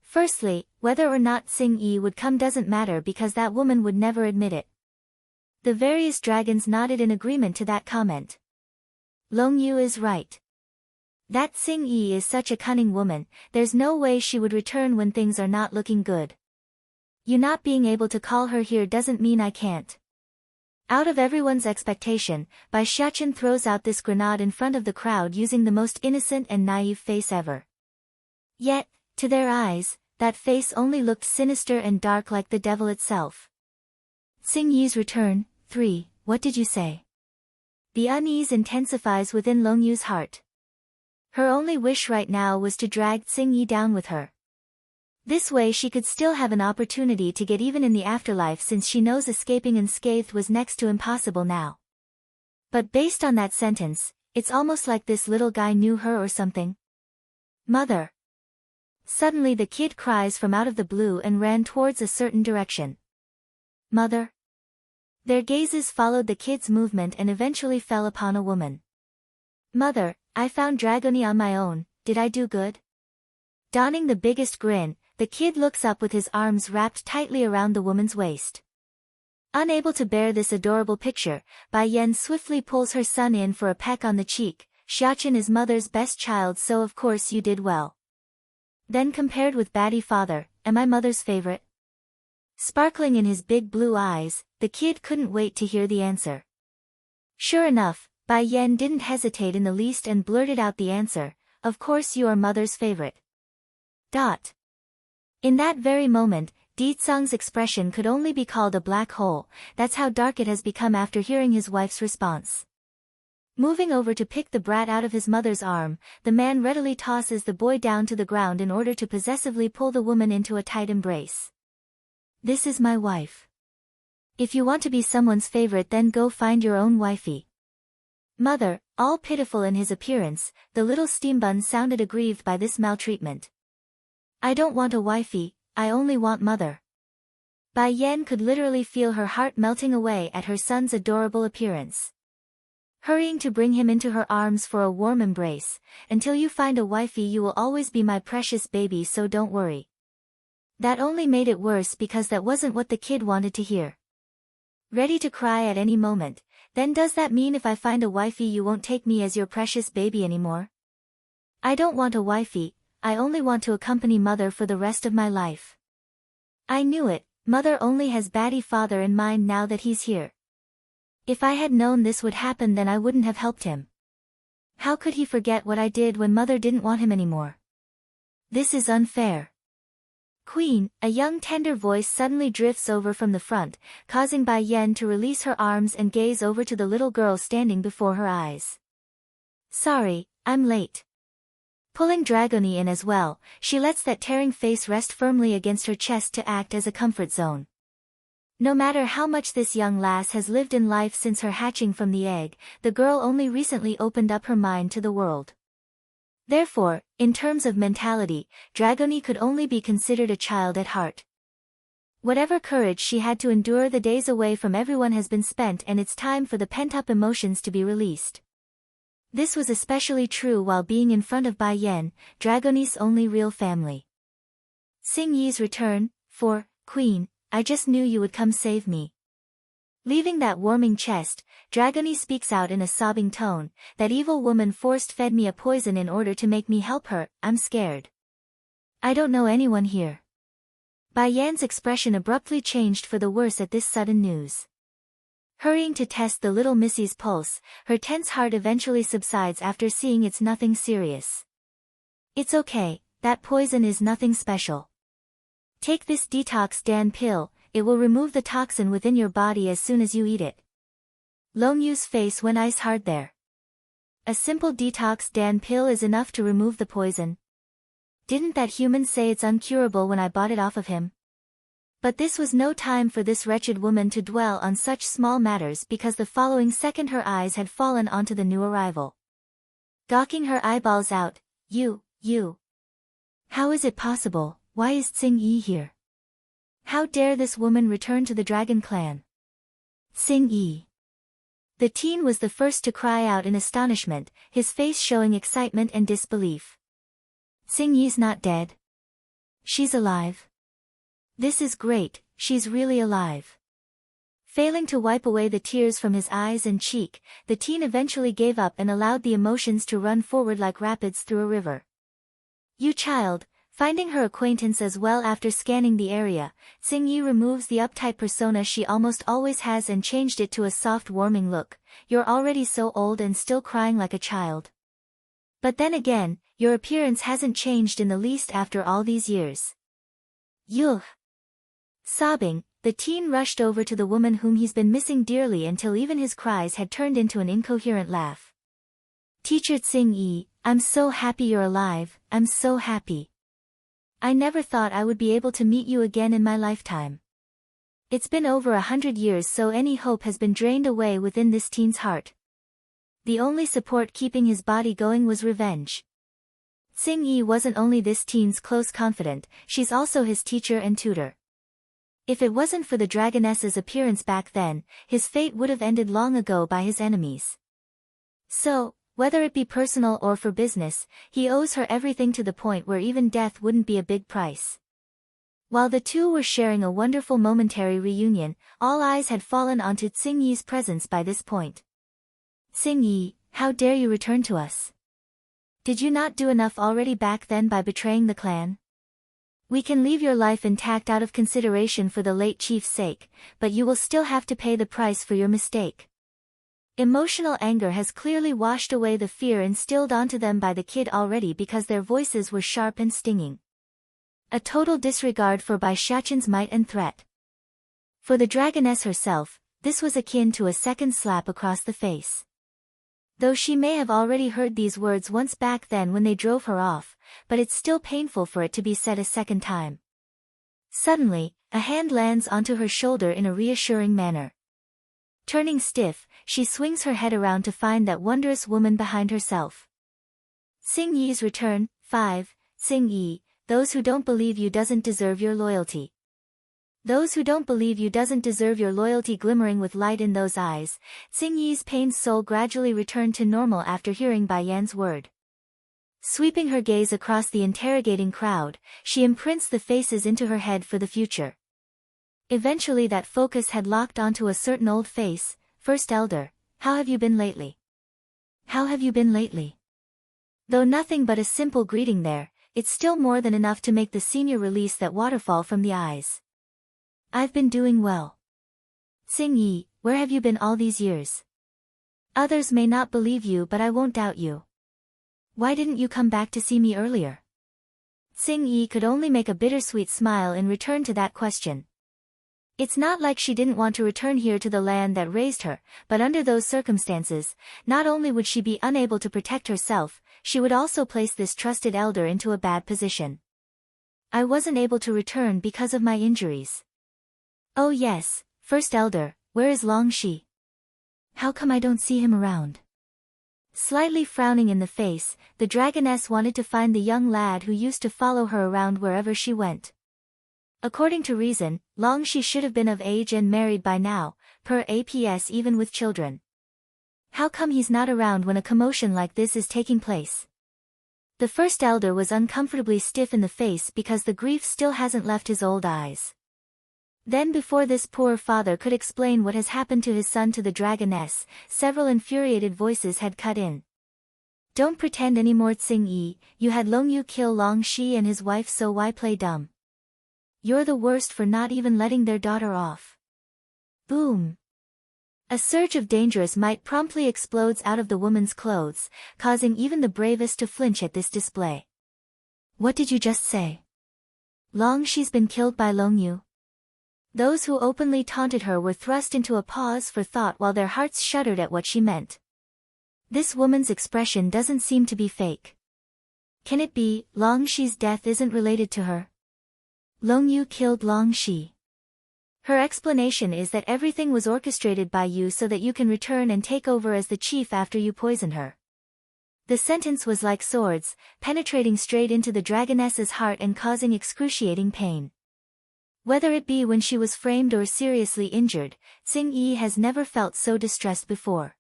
Firstly, whether or not Xing Yi would come doesn't matter because that woman would never admit it. The various dragons nodded in agreement to that comment. Long Yu is right. That Xing Yi is such a cunning woman, there's no way she would return when things are not looking good. You not being able to call her here doesn't mean I can't. Out of everyone's expectation, Bai Xiaqin throws out this grenade in front of the crowd using the most innocent and naive face ever. Yet, to their eyes, that face only looked sinister and dark like the devil itself. Xing Yi's return. 3. What did you say? The unease intensifies within Long Yu's heart. Her only wish right now was to drag Xing Yi down with her. This way she could still have an opportunity to get even in the afterlife, since she knows escaping unscathed was next to impossible now. But based on that sentence, it's almost like this little guy knew her or something. Mother! Suddenly the kid cries from out of the blue and ran towards a certain direction. Mother? Their gazes followed the kid's movement and eventually fell upon a woman. Mother, I found Dragony on my own, did I do good? Donning the biggest grin, the kid looks up with his arms wrapped tightly around the woman's waist. Unable to bear this adorable picture, Bai Yan swiftly pulls her son in for a peck on the cheek. Xiaqin is mother's best child, so of course you did well. Then compared with baddie father, am I mother's favorite? Sparkling in his big blue eyes, the kid couldn't wait to hear the answer. Sure enough, Bai Yan didn't hesitate in the least and blurted out the answer, of course you are mother's favorite. In that very moment, Ditsang's expression could only be called a black hole. That's how dark it has become after hearing his wife's response. Moving over to pick the brat out of his mother's arm, the man readily tosses the boy down to the ground in order to possessively pull the woman into a tight embrace. This is my wife. If you want to be someone's favorite, then go find your own wifey. Mother, all pitiful in his appearance, the little steambun sounded aggrieved by this maltreatment. I don't want a wifey, I only want mother. Bai Yan could literally feel her heart melting away at her son's adorable appearance. Hurrying to bring him into her arms for a warm embrace, until you find a wifey you will always be my precious baby, so don't worry. That only made it worse because that wasn't what the kid wanted to hear. Ready to cry at any moment, then does that mean if I find a wifey you won't take me as your precious baby anymore? I don't want a wifey, I only want to accompany mother for the rest of my life. I knew it, mother only has baddie father in mind now that he's here. If I had known this would happen, then I wouldn't have helped him. How could he forget what I did when mother didn't want him anymore? This is unfair. Queen, a young tender voice suddenly drifts over from the front, causing Bai Yan to release her arms and gaze over to the little girl standing before her eyes. Sorry, I'm late. Pulling Dragony in as well, she lets that tearing face rest firmly against her chest to act as a comfort zone. No matter how much this young lass has lived in life since her hatching from the egg, the girl only recently opened up her mind to the world. Therefore, in terms of mentality, Dragony could only be considered a child at heart. Whatever courage she had to endure the days away from everyone has been spent, and it's time for the pent-up emotions to be released. This was especially true while being in front of Bai Yan, Dragony's only real family. Xing Yi's return, for, Queen, I just knew you would come save me. Leaving that warming chest, Dragony speaks out in a sobbing tone, that evil woman force-fed me a poison in order to make me help her, I'm scared. I don't know anyone here. Bai Yan's expression abruptly changed for the worse at this sudden news. Hurrying to test the little missy's pulse, her tense heart eventually subsides after seeing it's nothing serious. It's okay, that poison is nothing special. Take this detox Dan pill, it will remove the toxin within your body as soon as you eat it. Long Yu's face went ice hard there. A simple detox Dan pill is enough to remove the poison. Didn't that human say it's uncurable when I bought it off of him? But this was no time for this wretched woman to dwell on such small matters, because the following second her eyes had fallen onto the new arrival. Gawking her eyeballs out, You. How is it possible? Why is Xing Yi here? How dare this woman return to the Dragon Clan? Xing Yi. The teen was the first to cry out in astonishment, his face showing excitement and disbelief. Xing Yi's not dead. She's alive. This is great, she's really alive. Failing to wipe away the tears from his eyes and cheek, the teen eventually gave up and allowed the emotions to run forward like rapids through a river. You child. Finding her acquaintance as well after scanning the area, Xing Yi removes the uptight persona she almost always has and changed it to a soft warming look. You're already so old and still crying like a child. But then again, your appearance hasn't changed in the least after all these years. Yuh. Sobbing, the teen rushed over to the woman whom he's been missing dearly until even his cries had turned into an incoherent laugh. Teacher Xing Yi, I'm so happy you're alive, I'm so happy. I never thought I would be able to meet you again in my lifetime. It's been over 100 years, so any hope has been drained away within this teen's heart. The only support keeping his body going was revenge. Xing Yi wasn't only this teen's close confidant, she's also his teacher and tutor. If it wasn't for the dragoness's appearance back then, his fate would have ended long ago by his enemies. So, whether it be personal or for business, he owes her everything to the point where even death wouldn't be a big price. While the two were sharing a wonderful momentary reunion, all eyes had fallen onto Tsing Yi's presence by this point. Tsing Yi, how dare you return to us? Did you not do enough already back then by betraying the clan? We can leave your life intact out of consideration for the late chief's sake, but you will still have to pay the price for your mistake. Emotional anger has clearly washed away the fear instilled onto them by the kid already because their voices were sharp and stinging. A total disregard for Bai Xiaqin's might and threat. For the dragoness herself, this was akin to a second slap across the face. Though she may have already heard these words once back then when they drove her off, but it's still painful for it to be said a second time. Suddenly, a hand lands onto her shoulder in a reassuring manner. Turning stiff, she swings her head around to find that wondrous woman behind herself. Tsing Yi's return. 5. Tsing Yi, those who don't believe you doesn't deserve your loyalty. Those who don't believe you doesn't deserve your loyalty. Glimmering with light in those eyes, Tsing Yi's pained soul gradually returned to normal after hearing Bai Yan's word. Sweeping her gaze across the interrogating crowd, she imprints the faces into her head for the future. Eventually that focus had locked onto a certain old face. First Elder, how have you been lately? How have you been lately? Though nothing but a simple greeting there, it's still more than enough to make the senior release that waterfall from the eyes. I've been doing well. Tsing Yi, where have you been all these years? Others may not believe you, but I won't doubt you. Why didn't you come back to see me earlier? Tsing Yi could only make a bittersweet smile in return to that question. It's not like she didn't want to return here to the land that raised her, but under those circumstances, not only would she be unable to protect herself, she would also place this trusted elder into a bad position. I wasn't able to return because of my injuries. Oh yes, First Elder, where is Long Shi? How come I don't see him around? Slightly frowning in the face, the dragoness wanted to find the young lad who used to follow her around wherever she went. According to reason, Long Shi should have been of age and married by now, per APS even with children. How come he's not around when a commotion like this is taking place? The First Elder was uncomfortably stiff in the face because the grief still hasn't left his old eyes. Then before this poor father could explain what has happened to his son to the dragoness, several infuriated voices had cut in. Don't pretend anymore, Tsing Yi, you had Long Yu kill Long Shi and his wife, so why play dumb? You're the worst for not even letting their daughter off. Boom. A surge of dangerous might promptly explodes out of the woman's clothes, causing even the bravest to flinch at this display. What did you just say? Long Shi's been killed by Long Yu? Those who openly taunted her were thrust into a pause for thought while their hearts shuddered at what she meant. This woman's expression doesn't seem to be fake. Can it be, Long Shi's death isn't related to her? Long Yu killed Long Shi. Her explanation is that everything was orchestrated by you so that you can return and take over as the chief after you poisoned her. The sentence was like swords, penetrating straight into the dragoness's heart and causing excruciating pain. Whether it be when she was framed or seriously injured, Tsing Yi has never felt so distressed before.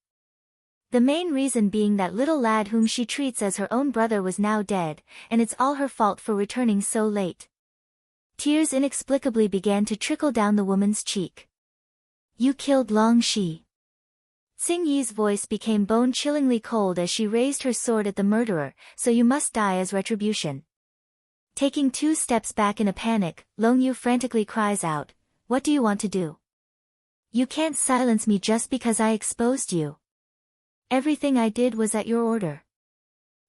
The main reason being that little lad whom she treats as her own brother was now dead, and it's all her fault for returning so late. Tears inexplicably began to trickle down the woman's cheek. You killed Long Shi. Tsing Yi's voice became bone-chillingly cold as she raised her sword at the murderer, so you must die as retribution. Taking 2 steps back in a panic, Long Yu frantically cries out, what do you want to do? You can't silence me just because I exposed you. Everything I did was at your order.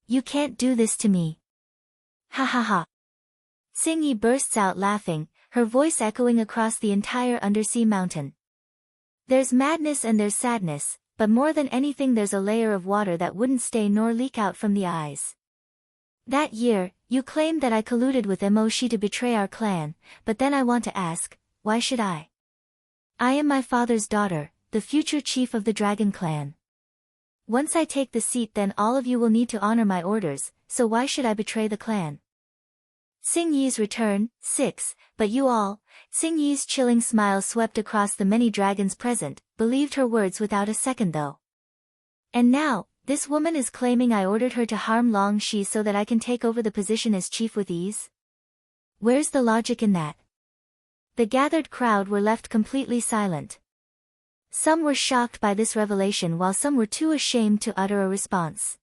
You can't do this to me. Ha ha ha. Tsing Yi bursts out laughing, her voice echoing across the entire undersea mountain. There's madness and there's sadness, but more than anything there's a layer of water that wouldn't stay nor leak out from the eyes. That year, you claimed that I colluded with Mo Shi to betray our clan, but then I want to ask, why should I? I am my father's daughter, the future chief of the Dragon Clan. Once I take the seat, then all of you will need to honor my orders, so why should I betray the clan? Xing Yi's return. 6. But you all, Xing Yi's chilling smile swept across the many dragons present, believed her words without a second though. And now, this woman is claiming I ordered her to harm Long Shi so that I can take over the position as chief with ease? Where's the logic in that? The gathered crowd were left completely silent. Some were shocked by this revelation while some were too ashamed to utter a response.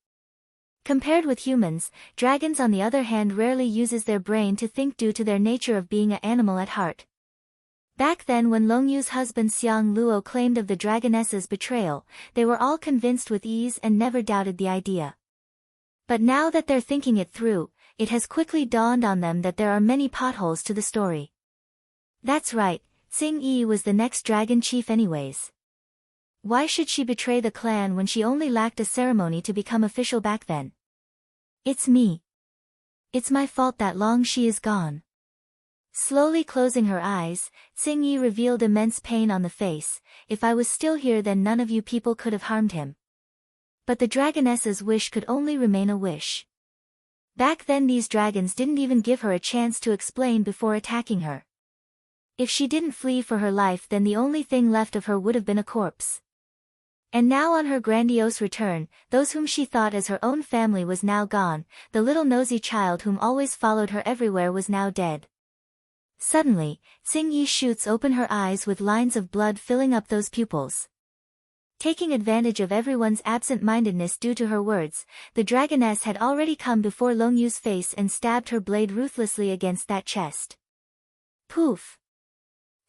Compared with humans, dragons on the other hand rarely uses their brain to think due to their nature of being an animal at heart. Back then when Long Yu's husband Xiang Luo claimed of the dragoness's betrayal, they were all convinced with ease and never doubted the idea. But now that they're thinking it through, it has quickly dawned on them that there are many potholes to the story. That's right, Xing Yi was the next dragon chief anyways. Why should she betray the clan when she only lacked a ceremony to become official back then? It's me. It's my fault that Long Shi is gone. Slowly closing her eyes, Xing Yi revealed immense pain on the face. If I was still here then none of you people could have harmed him. But the dragoness's wish could only remain a wish. Back then these dragons didn't even give her a chance to explain before attacking her. If she didn't flee for her life then the only thing left of her would have been a corpse. And now on her grandiose return, those whom she thought as her own family was now gone, the little nosy child whom always followed her everywhere was now dead. Suddenly, Xing Yi shoots open her eyes with lines of blood filling up those pupils. Taking advantage of everyone's absent-mindedness due to her words, the dragoness had already come before Long Yu's face and stabbed her blade ruthlessly against that chest. Poof!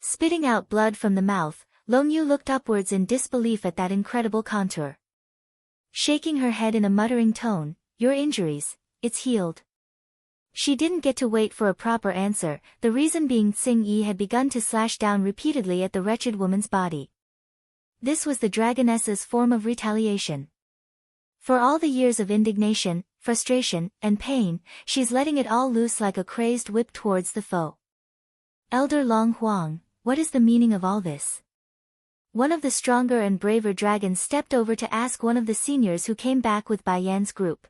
Spitting out blood from the mouth, Long Yu looked upwards in disbelief at that incredible contour. Shaking her head in a muttering tone, "Your injuries, it's healed." She didn't get to wait for a proper answer, the reason being Xing Yi had begun to slash down repeatedly at the wretched woman's body. This was the dragoness's form of retaliation. For all the years of indignation, frustration, and pain, she's letting it all loose like a crazed whip towards the foe. Elder Long Huang, what is the meaning of all this? One of the stronger and braver dragons stepped over to ask one of the seniors who came back with Bai Yan's group.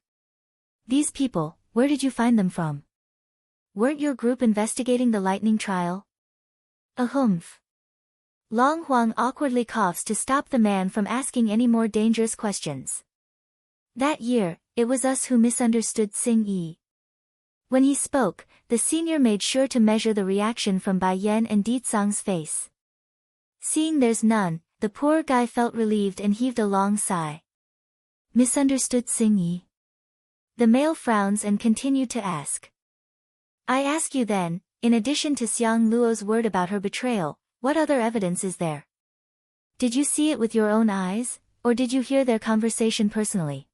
These people, where did you find them from? Weren't your group investigating the lightning trial? Ahumph. Long Huang awkwardly coughs to stop the man from asking any more dangerous questions. That year, it was us who misunderstood Xing Yi. When he spoke, the senior made sure to measure the reaction from Bai Yan and Di Tsang's face. Seeing there's none, the poor guy felt relieved and heaved a long sigh. Misunderstood Xing Yi? The male frowns and continued to ask. I ask you then, in addition to Xiang Luo's word about her betrayal, what other evidence is there? Did you see it with your own eyes, or did you hear their conversation personally?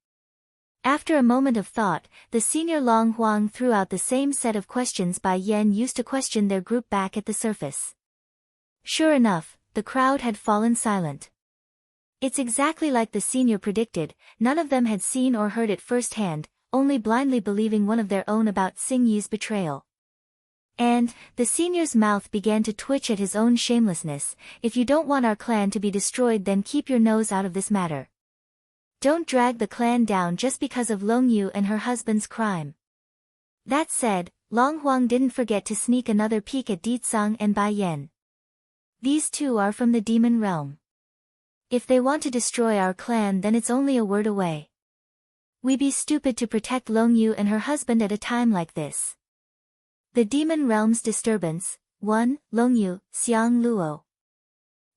After a moment of thought, the senior Long Huang threw out the same set of questions Bai Yan used to question their group back at the surface. Sure enough, the crowd had fallen silent. It's exactly like the senior predicted, none of them had seen or heard it firsthand, only blindly believing one of their own about Xing Yi's betrayal. And, the senior's mouth began to twitch at his own shamelessness. If you don't want our clan to be destroyed then keep your nose out of this matter. Don't drag the clan down just because of Long Yu and her husband's crime. That said, Long Huang didn't forget to sneak another peek at Di Tsang and Bai Yan. These two are from the demon realm. If they want to destroy our clan then it's only a word away. We'd be stupid to protect Long Yu and her husband at a time like this. The demon realm's disturbance. 1. Long Yu, Xiang Luo.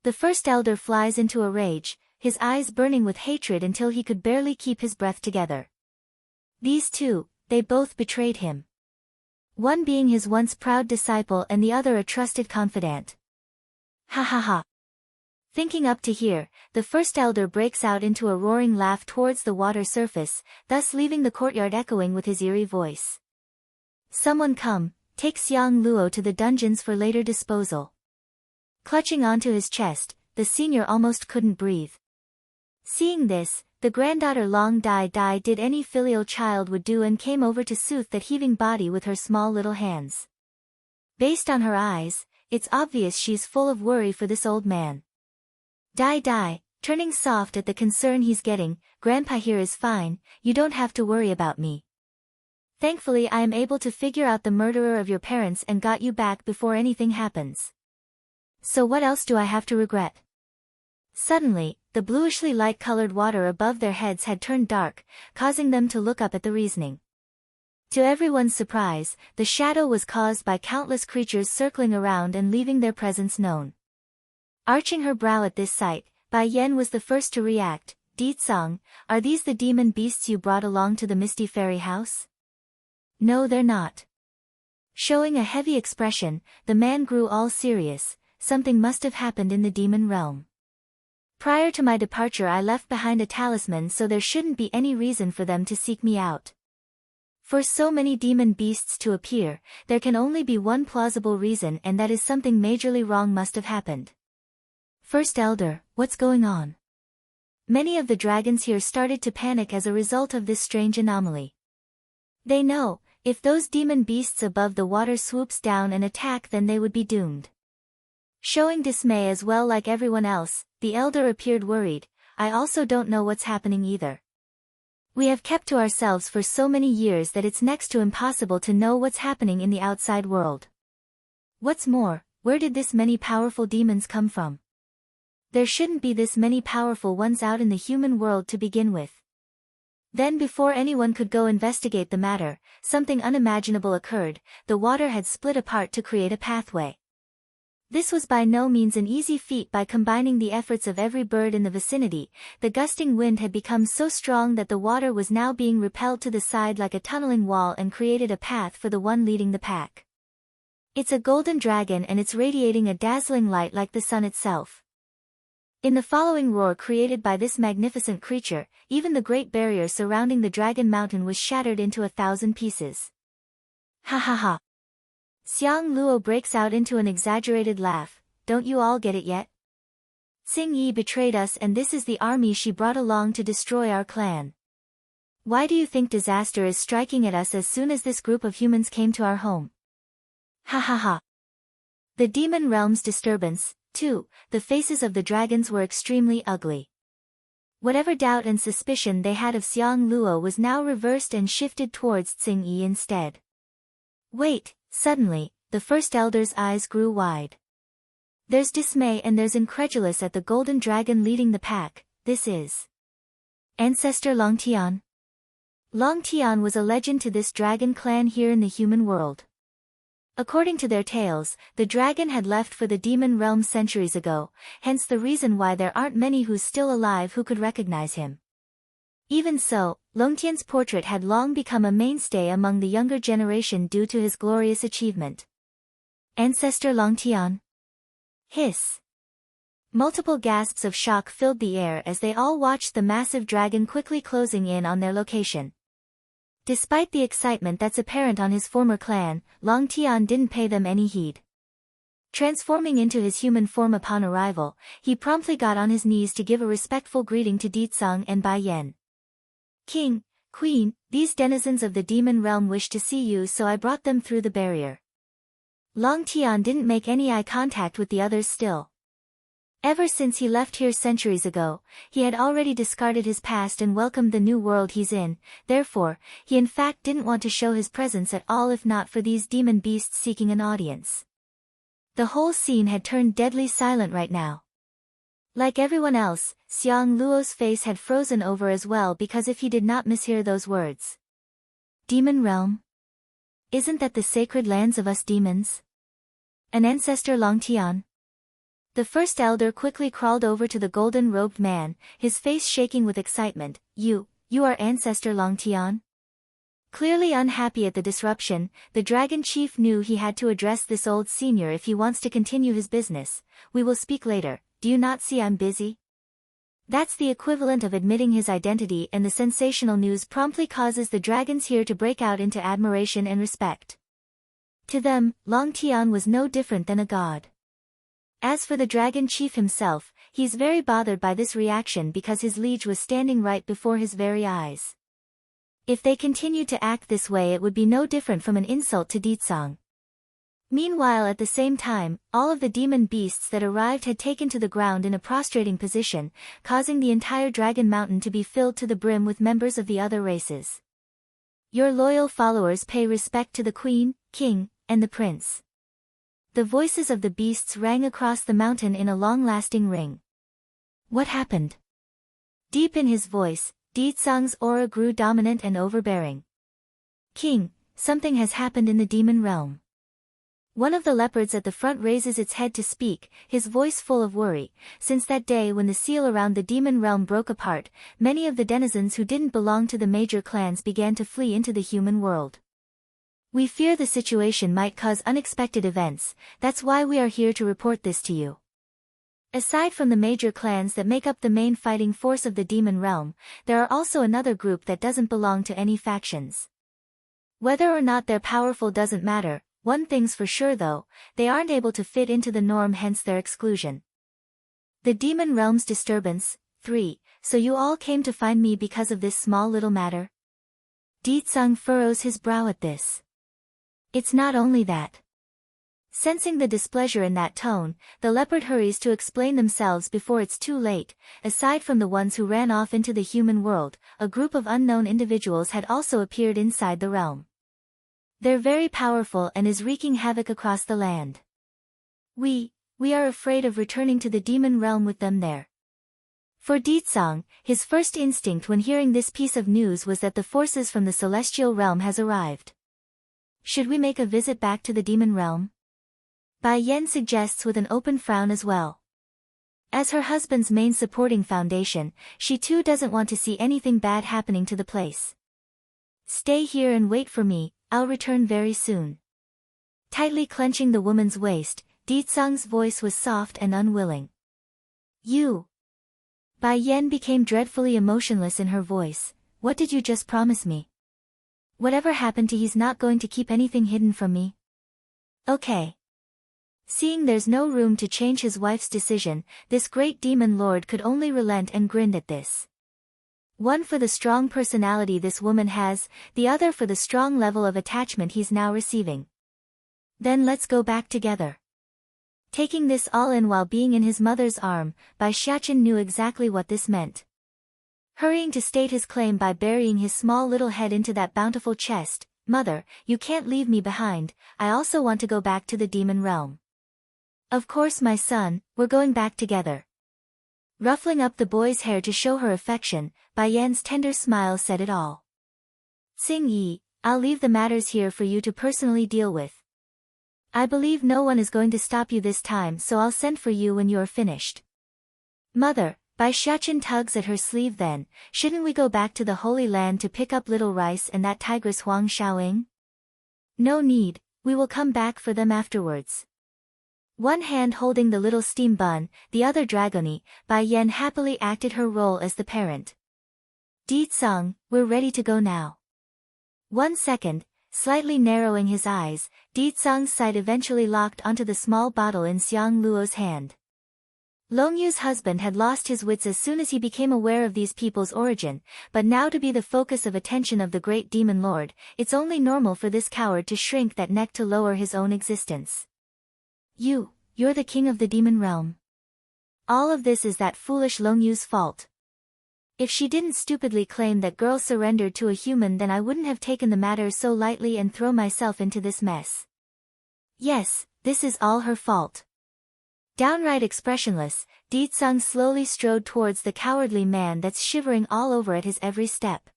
The first elder flies into a rage, his eyes burning with hatred until he could barely keep his breath together. These two, they both betrayed him. One being his once proud disciple and the other a trusted confidant. Ha ha ha. Thinking up to here, the first elder breaks out into a roaring laugh towards the water surface, thus leaving the courtyard echoing with his eerie voice. Someone come, take Xiang Luo to the dungeons for later disposal. Clutching onto his chest, the senior almost couldn't breathe. Seeing this, the granddaughter Long Dai Dai did any filial child would do and came over to soothe that heaving body with her small little hands. Based on her eyes, it's obvious she's full of worry for this old man. Dai Dai, turning soft at the concern he's getting, Grandpa here is fine, you don't have to worry about me. Thankfully I am able to figure out the murderer of your parents and got you back before anything happens. So what else do I have to regret? Suddenly, the bluishly light-colored water above their heads had turned dark, causing them to look up at the reasoning. To everyone's surprise, the shadow was caused by countless creatures circling around and leaving their presence known. Arching her brow at this sight, Bai Yan was the first to react. Ditsang, are these the demon beasts you brought along to the Misty Fairy House? No, they're not. Showing a heavy expression, the man grew all serious. Something must have happened in the demon realm. Prior to my departure I left behind a talisman, so there shouldn't be any reason for them to seek me out. For so many demon beasts to appear, there can only be one plausible reason, and that is something majorly wrong must have happened. First Elder, what's going on? Many of the dragons here started to panic as a result of this strange anomaly. They know, if those demon beasts above the water swoops down and attack, then they would be doomed. Showing dismay as well like everyone else, the elder appeared worried. I also don't know what's happening either. We have kept to ourselves for so many years that it's next to impossible to know what's happening in the outside world. What's more, where did this many powerful demons come from? There shouldn't be this many powerful ones out in the human world to begin with. Then before anyone could go investigate the matter, something unimaginable occurred. The water had split apart to create a pathway. This was by no means an easy feat. By combining the efforts of every bird in the vicinity, the gusting wind had become so strong that the water was now being repelled to the side like a tunneling wall and created a path for the one leading the pack. It's a golden dragon and it's radiating a dazzling light like the sun itself. In the following roar created by this magnificent creature, even the great barrier surrounding the dragon mountain was shattered into 1,000 pieces. Ha ha ha. Xiang Luo breaks out into an exaggerated laugh. Don't you all get it yet? Xing Yi betrayed us and this is the army she brought along to destroy our clan. Why do you think disaster is striking at us as soon as this group of humans came to our home? Ha ha ha. The demon realm's disturbance, too, the faces of the dragons were extremely ugly. Whatever doubt and suspicion they had of Xiang Luo was now reversed and shifted towards Xing Yi instead. Wait. Suddenly, the first elder's eyes grew wide. There's dismay and there's incredulous at the golden dragon leading the pack. This is Ancestor Longtian. Longtian was a legend to this dragon clan here in the human world. According to their tales, the dragon had left for the demon realm centuries ago, hence the reason why there aren't many who's still alive who could recognize him. Even so, Longtian's portrait had long become a mainstay among the younger generation due to his glorious achievement. Ancestor Longtian. Hiss. Multiple gasps of shock filled the air as they all watched the massive dragon quickly closing in on their location. Despite the excitement that's apparent on his former clan, Longtian didn't pay them any heed. Transforming into his human form upon arrival, he promptly got on his knees to give a respectful greeting to Ditsang and Bai Yan. King, Queen, these denizens of the demon realm wish to see you, so I brought them through the barrier. Longtian didn't make any eye contact with the others still. Ever since he left here centuries ago, he had already discarded his past and welcomed the new world he's in, therefore, he in fact didn't want to show his presence at all if not for these demon beasts seeking an audience. The whole scene had turned deadly silent right now. Like everyone else, Xiang Luo's face had frozen over as well because if he did not mishear those words. Demon realm? Isn't that the sacred lands of us demons? An ancestor Longtian? The first elder quickly crawled over to the golden-robed man, his face shaking with excitement. You are ancestor Longtian? Clearly unhappy at the disruption, the dragon chief knew he had to address this old senior if he wants to continue his business. We will speak later. Do you not see I'm busy? That's the equivalent of admitting his identity, and the sensational news promptly causes the dragons here to break out into admiration and respect. To them, Longtian was no different than a god. As for the dragon chief himself, he's very bothered by this reaction because his liege was standing right before his very eyes. If they continued to act this way, it would be no different from an insult to Ditsang. Meanwhile, at the same time, all of the demon beasts that arrived had taken to the ground in a prostrating position, causing the entire dragon mountain to be filled to the brim with members of the other races. Your loyal followers pay respect to the queen, king, and the prince. The voices of the beasts rang across the mountain in a long-lasting ring. What happened? Deep in his voice, Deetsang's aura grew dominant and overbearing. King, something has happened in the demon realm. One of the leopards at the front raises its head to speak, his voice full of worry. Since that day when the seal around the demon realm broke apart, many of the denizens who didn't belong to the major clans began to flee into the human world. We fear the situation might cause unexpected events, that's why we are here to report this to you. Aside from the major clans that make up the main fighting force of the demon realm, there are also another group that doesn't belong to any factions. Whether or not they're powerful doesn't matter. One thing's for sure though, they aren't able to fit into the norm, hence their exclusion. The demon realm's disturbance. 3. So you all came to find me because of this small little matter? Deetsang furrows his brow at this. It's not only that. Sensing the displeasure in that tone, the leopard hurries to explain themselves before it's too late. Aside from the ones who ran off into the human world, a group of unknown individuals had also appeared inside the realm. They're very powerful and is wreaking havoc across the land. We are afraid of returning to the demon realm with them there. For Deetsang, his first instinct when hearing this piece of news was that the forces from the celestial realm has arrived. Should we make a visit back to the demon realm? Bai Yan suggests with an open frown as well. As her husband's main supporting foundation, she too doesn't want to see anything bad happening to the place. Stay here and wait for me, I'll return very soon. Tightly clenching the woman's waist, Deetsang's voice was soft and unwilling. You. Bai Yan became dreadfully emotionless in her voice. What did you just promise me? Whatever happened to he's not going to keep anything hidden from me? Okay. Seeing there's no room to change his wife's decision, this great demon lord could only relent and grinned at this. One for the strong personality this woman has, the other for the strong level of attachment he's now receiving. Then let's go back together. Taking this all in while being in his mother's arm, Bai Xiaqin knew exactly what this meant. Hurrying to state his claim by burying his small little head into that bountiful chest, Mother, you can't leave me behind, I also want to go back to the demon realm. Of course my son, we're going back together. Ruffling up the boy's hair to show her affection, Bai Yan's tender smile said it all. Xing Yi, I'll leave the matters here for you to personally deal with. I believe no one is going to stop you this time, so I'll send for you when you are finished. Mother, Bai Xiaqin tugs at her sleeve. Then, shouldn't we go back to the Holy Land to pick up little Rice and that tigress Huang Xiaoying? No need, we will come back for them afterwards. One hand holding the little steam bun, the other dragony, Bai Yan happily acted her role as the parent. Deetsang, we're ready to go now. 1 second, slightly narrowing his eyes, Deetsang's sight eventually locked onto the small bottle in Xiang Luo's hand. Longyu's husband had lost his wits as soon as he became aware of these people's origin, but now to be the focus of attention of the great demon lord, it's only normal for this coward to shrink that neck to lower his own existence. You're the king of the demon realm. All of this is that foolish Longyu's fault. If she didn't stupidly claim that girl surrendered to a human, then I wouldn't have taken the matter so lightly and thrown myself into this mess. Yes, this is all her fault. Downright expressionless, Deetsang slowly strode towards the cowardly man that's shivering all over at his every step.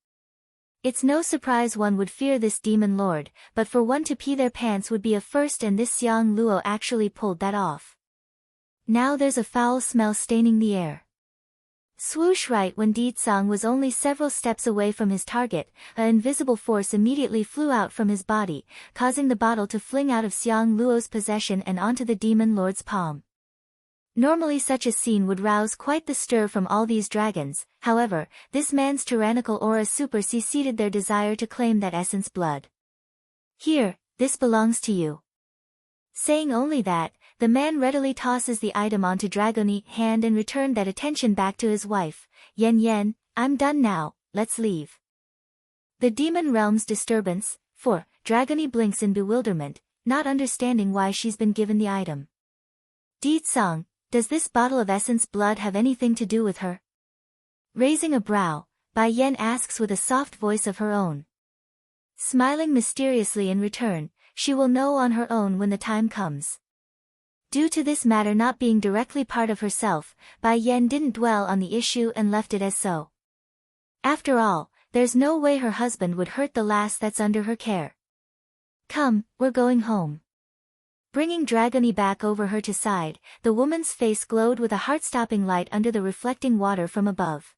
It's no surprise one would fear this demon lord, but for one to pee their pants would be a first, and this Xiang Luo actually pulled that off. Now there's a foul smell staining the air. Swoosh! Right when Deetsang was only several steps away from his target, an invisible force immediately flew out from his body, causing the bottle to fling out of Xiang Luo's possession and onto the demon lord's palm. Normally such a scene would rouse quite the stir from all these dragons, however, this man's tyrannical aura superseded their desire to claim that essence blood. Here, this belongs to you. Saying only that, the man readily tosses the item onto Dragony's hand and returned that attention back to his wife. Yen, I'm done now, let's leave. The demon realm's disturbance. 4. Dragony blinks in bewilderment, not understanding why she's been given the item. Deetsang, does this bottle of essence blood have anything to do with her? Raising a brow, Bai Yan asks with a soft voice of her own. Smiling mysteriously in return, she will know on her own when the time comes. Due to this matter not being directly part of herself, Bai Yan didn't dwell on the issue and left it as so. After all, there's no way her husband would hurt the lass that's under her care. Come, we're going home. Bringing Dragony back over her to side, the woman's face glowed with a heart-stopping light under the reflecting water from above.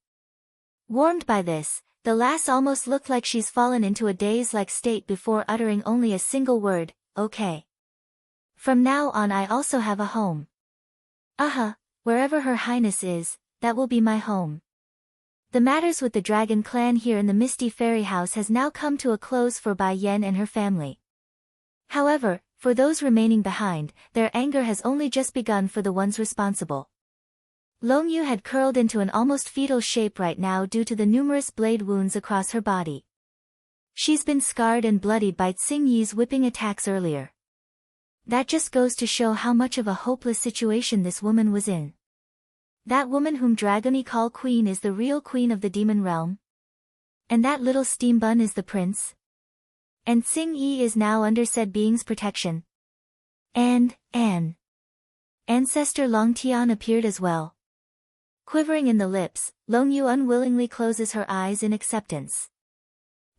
Warmed by this, the lass almost looked like she's fallen into a daze-like state before uttering only a single word, okay. From now on I also have a home. Wherever Her Highness is, that will be my home. The matters with the dragon clan here in the Misty Fairy House has now come to a close for Bai Yan and her family. However, for those remaining behind, their anger has only just begun for the ones responsible. Long Yu had curled into an almost fetal shape right now due to the numerous blade wounds across her body. She's been scarred and bloodied by Tsing Yi's whipping attacks earlier. That just goes to show how much of a hopeless situation this woman was in. That woman whom Dragony call Queen is the real Queen of the Demon Realm? And that little steam bun is the prince? And Tsing Yi is now under said being's protection. And, Ancestor Long Tian appeared as well. Quivering in the lips, Long Yu unwillingly closes her eyes in acceptance.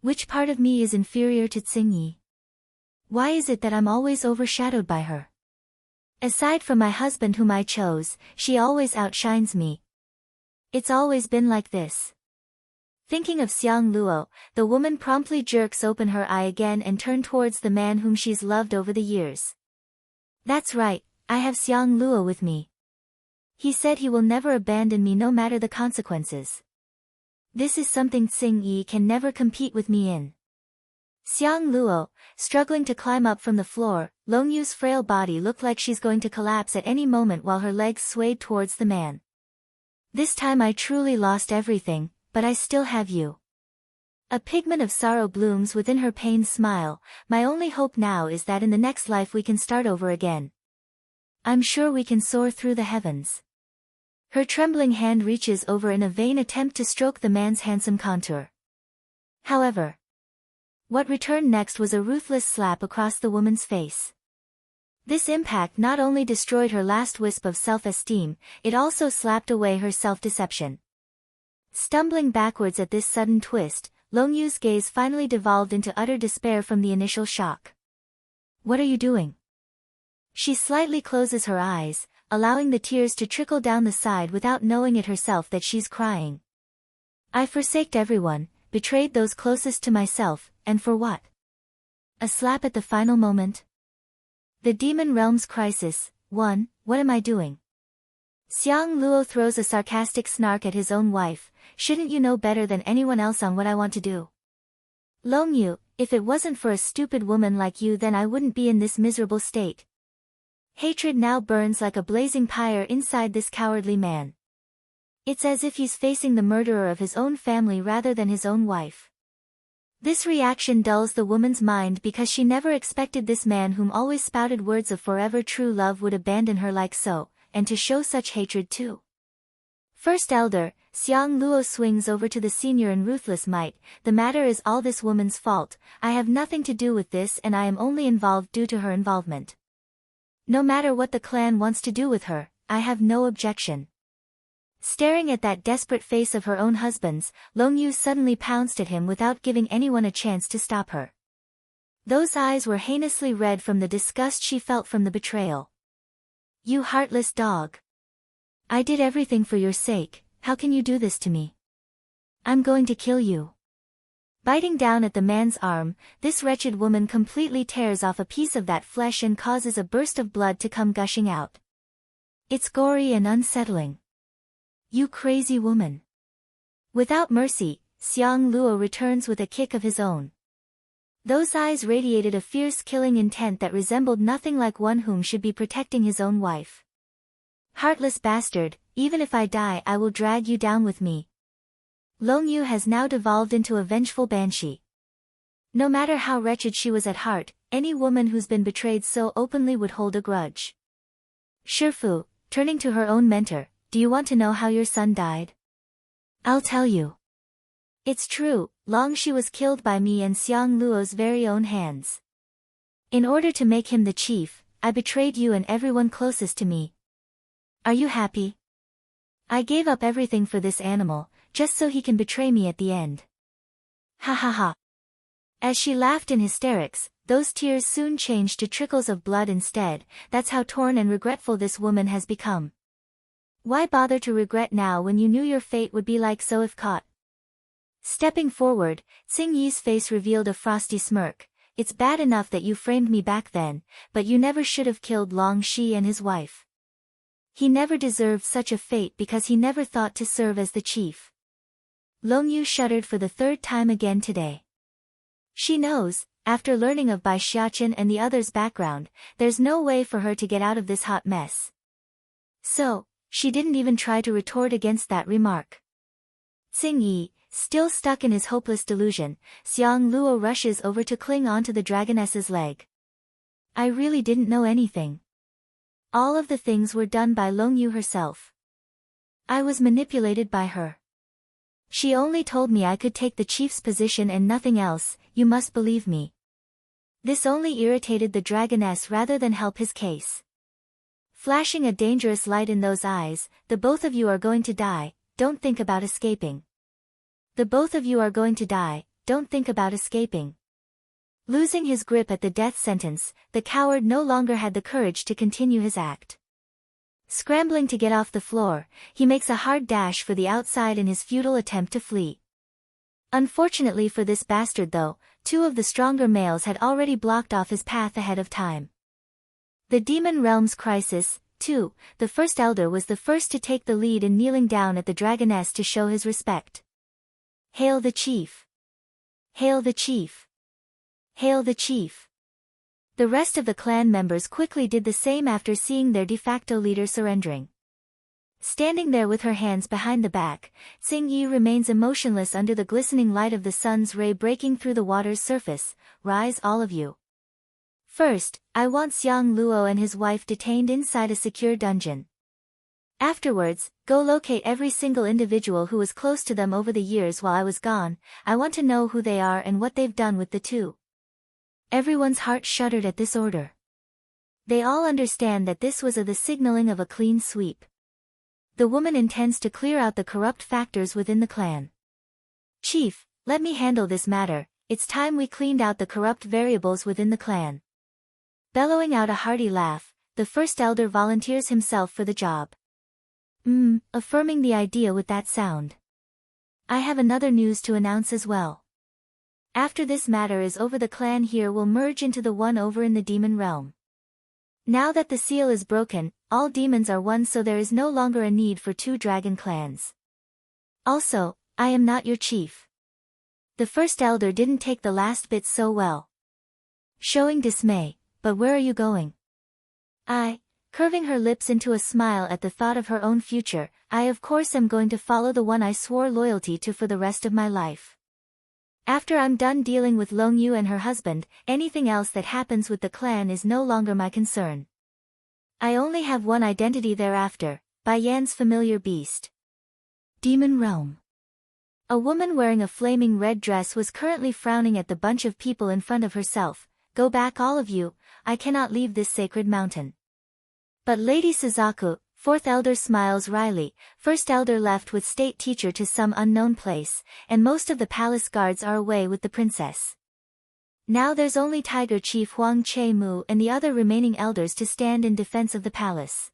Which part of me is inferior to Tsing Yi? Why is it that I'm always overshadowed by her? Aside from my husband whom I chose, she always outshines me. It's always been like this. Thinking of Xiang Luo, the woman promptly jerks open her eye again and turns towards the man whom she's loved over the years. That's right, I have Xiang Luo with me. He said he will never abandon me no matter the consequences. This is something Tsing Yi can never compete with me in. Xiang Luo, struggling to climb up from the floor, Long Yu's frail body looked like she's going to collapse at any moment while her legs swayed towards the man. This time I truly lost everything, but I still have you. A pigment of sorrow blooms within her pained smile. My only hope now is that in the next life we can start over again. I'm sure we can soar through the heavens. Her trembling hand reaches over in a vain attempt to stroke the man's handsome contour. However, what returned next was a ruthless slap across the woman's face. This impact not only destroyed her last wisp of self-esteem, it also slapped away her self-deception. Stumbling backwards at this sudden twist, Long Yu's gaze finally devolved into utter despair from the initial shock. What are you doing? She slightly closes her eyes, allowing the tears to trickle down the side without knowing it herself that she's crying. I forsaked everyone, betrayed those closest to myself, and for what? A slap at the final moment? The Demon Realm's Crisis, 1, What am I doing? Xiang Luo throws a sarcastic snark at his own wife. Shouldn't you know better than anyone else on what I want to do? Long Yu, if it wasn't for a stupid woman like you then I wouldn't be in this miserable state. Hatred now burns like a blazing pyre inside this cowardly man. It's as if he's facing the murderer of his own family rather than his own wife. This reaction dulls the woman's mind because she never expected this man whom always spouted words of forever true love would abandon her like so, and to show such hatred too. First Elder, Xiang Luo swings over to the senior in ruthless might. The matter is all this woman's fault. I have nothing to do with this and I am only involved due to her involvement. No matter what the clan wants to do with her, I have no objection. Staring at that desperate face of her own husband's, Long Yu suddenly pounced at him without giving anyone a chance to stop her. Those eyes were heinously red from the disgust she felt from the betrayal. You heartless dog. I did everything for your sake, how can you do this to me? I'm going to kill you. Biting down at the man's arm, this wretched woman completely tears off a piece of that flesh and causes a burst of blood to come gushing out. It's gory and unsettling. You crazy woman. Without mercy, Xiang Luo returns with a kick of his own. Those eyes radiated a fierce killing intent that resembled nothing like one whom should be protecting his own wife. Heartless bastard, even if I die I will drag you down with me. Long Yu has now devolved into a vengeful banshee. No matter how wretched she was at heart, any woman who's been betrayed so openly would hold a grudge. Shifu, turning to her own mentor, do you want to know how your son died? I'll tell you. It's true, Long Shi was killed by me and Xiang Luo's very own hands. In order to make him the chief, I betrayed you and everyone closest to me. Are you happy? I gave up everything for this animal, just so he can betray me at the end. Ha ha ha. As she laughed in hysterics, those tears soon changed to trickles of blood instead. That's how torn and regretful this woman has become. Why bother to regret now when you knew your fate would be like so if caught? Stepping forward, Tsing Yi's face revealed a frosty smirk. It's bad enough that you framed me back then, but you never should have killed Long Shi and his wife. He never deserved such a fate because he never thought to serve as the chief. Long Yu shuddered for the third time again today. She knows, after learning of Bai Xiaochen and the others' background, there's no way for her to get out of this hot mess. So, she didn't even try to retort against that remark. Tsing Yi, still stuck in his hopeless delusion, Xiang Luo rushes over to cling onto the dragoness's leg. I really didn't know anything. All of the things were done by Long Yu herself. I was manipulated by her. She only told me I could take the chief's position and nothing else, you must believe me. This only irritated the dragoness rather than help his case. Flashing a dangerous light in those eyes, the both of you are going to die, don't think about escaping. The both of you are going to die, don't think about escaping. Losing his grip at the death sentence, the coward no longer had the courage to continue his act. Scrambling to get off the floor, he makes a hard dash for the outside in his futile attempt to flee. Unfortunately for this bastard though, two of the stronger males had already blocked off his path ahead of time. The Demon Realm's crisis, too, the first elder was the first to take the lead in kneeling down at the dragoness to show his respect. Hail the chief! Hail the chief! Hail the chief! The rest of the clan members quickly did the same after seeing their de facto leader surrendering. Standing there with her hands behind the back, Tsing Yi remains emotionless under the glistening light of the sun's ray breaking through the water's surface. Rise all of you. First, I want Xiang Luo and his wife detained inside a secure dungeon. Afterwards, go locate every single individual who was close to them over the years while I was gone. I want to know who they are and what they've done with the two. Everyone's heart shuddered at this order. They all understand that this was the signaling of a clean sweep. The woman intends to clear out the corrupt factors within the clan. Chief, let me handle this matter, it's time we cleaned out the corrupt variables within the clan. Bellowing out a hearty laugh, the first elder volunteers himself for the job. Affirming the idea with that sound. I have another news to announce as well. After this matter is over, the clan here will merge into the one over in the demon realm. Now that the seal is broken, all demons are one, so there is no longer a need for two dragon clans. Also, I am not your chief. The first elder didn't take the last bit so well. Showing dismay, but where are you going? Curving her lips into a smile at the thought of her own future, I of course am going to follow the one I swore loyalty to for the rest of my life. After I'm done dealing with Long Yu and her husband, anything else that happens with the clan is no longer my concern. I only have one identity thereafter, Bai Yan's familiar beast. Demon Realm. A woman wearing a flaming red dress was currently frowning at the bunch of people in front of herself. Go back all of you, I cannot leave this sacred mountain. But Lady Suzaku, fourth elder, smiles wryly. First elder left with state teacher to some unknown place, and most of the palace guards are away with the princess. Now there's only Tiger Chief Huang Che-mu and the other remaining elders to stand in defense of the palace.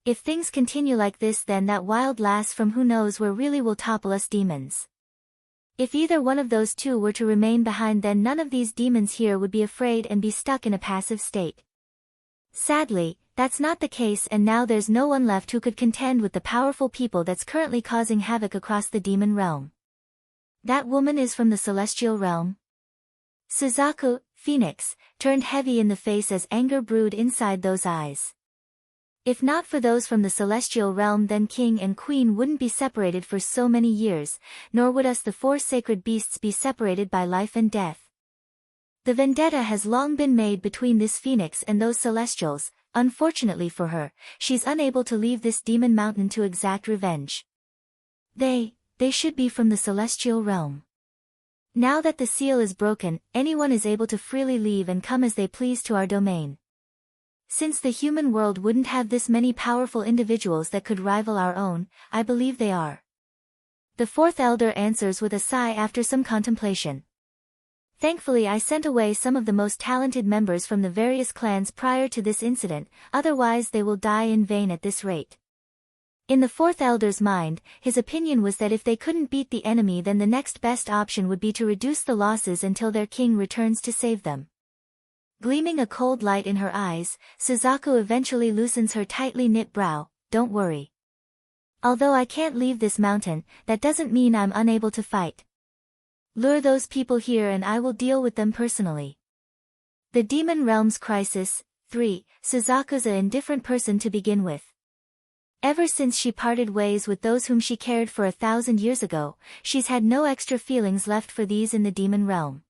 If things continue like this, then that wild lass from who knows where really will topple us demons. If either one of those two were to remain behind, then none of these demons here would be afraid and be stuck in a passive state. Sadly, that's not the case, and now there's no one left who could contend with the powerful people that's currently causing havoc across the demon realm. That woman is from the celestial realm? Suzaku, Phoenix, turned heavy in the face as anger brewed inside those eyes. If not for those from the celestial realm, then king and queen wouldn't be separated for so many years, nor would us the four sacred beasts be separated by life and death. The vendetta has long been made between this Phoenix and those celestials. Unfortunately for her, she's unable to leave this demon mountain to exact revenge. They they should be from the celestial realm. Now that the seal is broken, anyone is able to freely leave and come as they please to our domain. Since the human world wouldn't have this many powerful individuals that could rival our own, I believe they are. The fourth elder answers with a sigh after some contemplation. Thankfully I sent away some of the most talented members from the various clans prior to this incident, otherwise they will die in vain at this rate. In the fourth elder's mind, his opinion was that if they couldn't beat the enemy, then the next best option would be to reduce the losses until their king returns to save them. Gleaming a cold light in her eyes, Suzaku eventually loosens her tightly knit brow. Don't worry. Although I can't leave this mountain, that doesn't mean I'm unable to fight. Lure those people here and I will deal with them personally. The Demon Realm's Crisis. 3. Suzaku's an indifferent person to begin with. Ever since she parted ways with those whom she cared for 1,000 years ago, she's had no extra feelings left for these in the Demon Realm.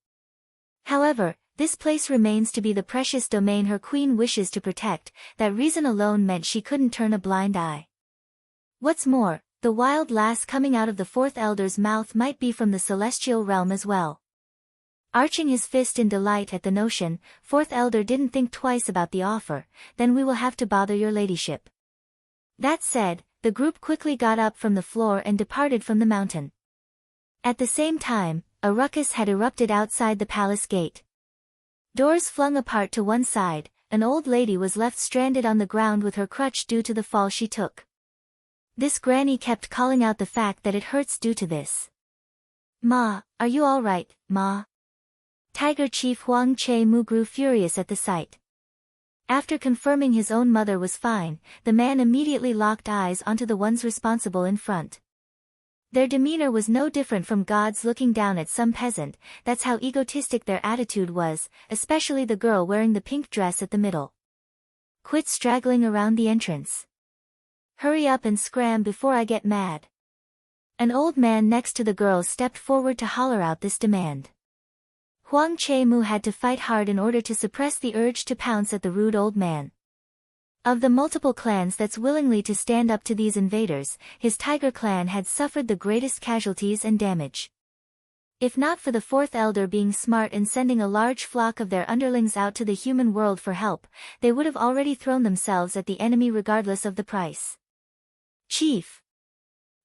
However, this place remains to be the precious domain her queen wishes to protect. That reason alone meant she couldn't turn a blind eye. What's more, the wild lass coming out of the fourth elder's mouth might be from the celestial realm as well. Arching his fist in delight at the notion, fourth elder didn't think twice about the offer. Then we will have to bother your ladyship. That said, the group quickly got up from the floor and departed from the mountain. At the same time, a ruckus had erupted outside the palace gate. Doors flung apart to one side, an old lady was left stranded on the ground with her crutch due to the fall she took. This granny kept calling out the fact that it hurts due to this. Ma, are you all right, Ma? Tiger Chief Huang Che-mu grew furious at the sight. After confirming his own mother was fine, the man immediately locked eyes onto the ones responsible in front. Their demeanor was no different from gods looking down at some peasant. That's how egotistic their attitude was, especially the girl wearing the pink dress at the middle. Quit straggling around the entrance. Hurry up and scram before I get mad. An old man next to the girl stepped forward to holler out this demand. Huang Che-mu had to fight hard in order to suppress the urge to pounce at the rude old man. Of the multiple clans that's willingly to stand up to these invaders, his Tiger clan had suffered the greatest casualties and damage. If not for the fourth elder being smart and sending a large flock of their underlings out to the human world for help, they would have already thrown themselves at the enemy regardless of the price. Chief!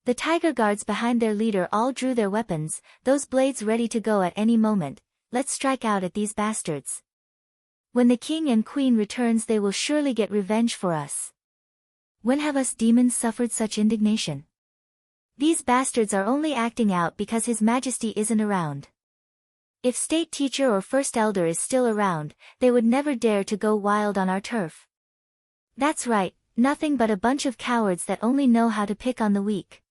The Tiger guards behind their leader all drew their weapons, those blades ready to go at any moment. Let's strike out at these bastards. When the king and queen returns, they will surely get revenge for us. When have us demons suffered such indignation? These bastards are only acting out because his majesty isn't around. If state teacher or first elder is still around, they would never dare to go wild on our turf. That's right, nothing but a bunch of cowards that only know how to pick on the weak.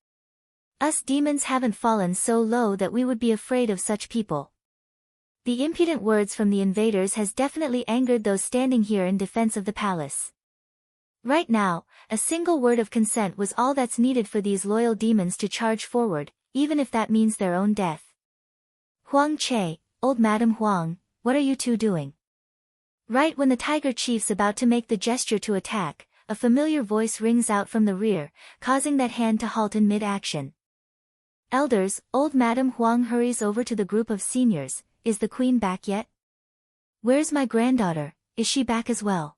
Us demons haven't fallen so low that we would be afraid of such people. The impudent words from the invaders has definitely angered those standing here in defense of the palace. Right now, a single word of consent was all that's needed for these loyal demons to charge forward, even if that means their own death. Huang Che, old Madam Huang, what are you two doing? Right when the Tiger Chief's about to make the gesture to attack, a familiar voice rings out from the rear, causing that hand to halt in mid-action. Elders, old Madam Huang hurries over to the group of seniors. Is the queen back yet? Where's my granddaughter, is she back as well?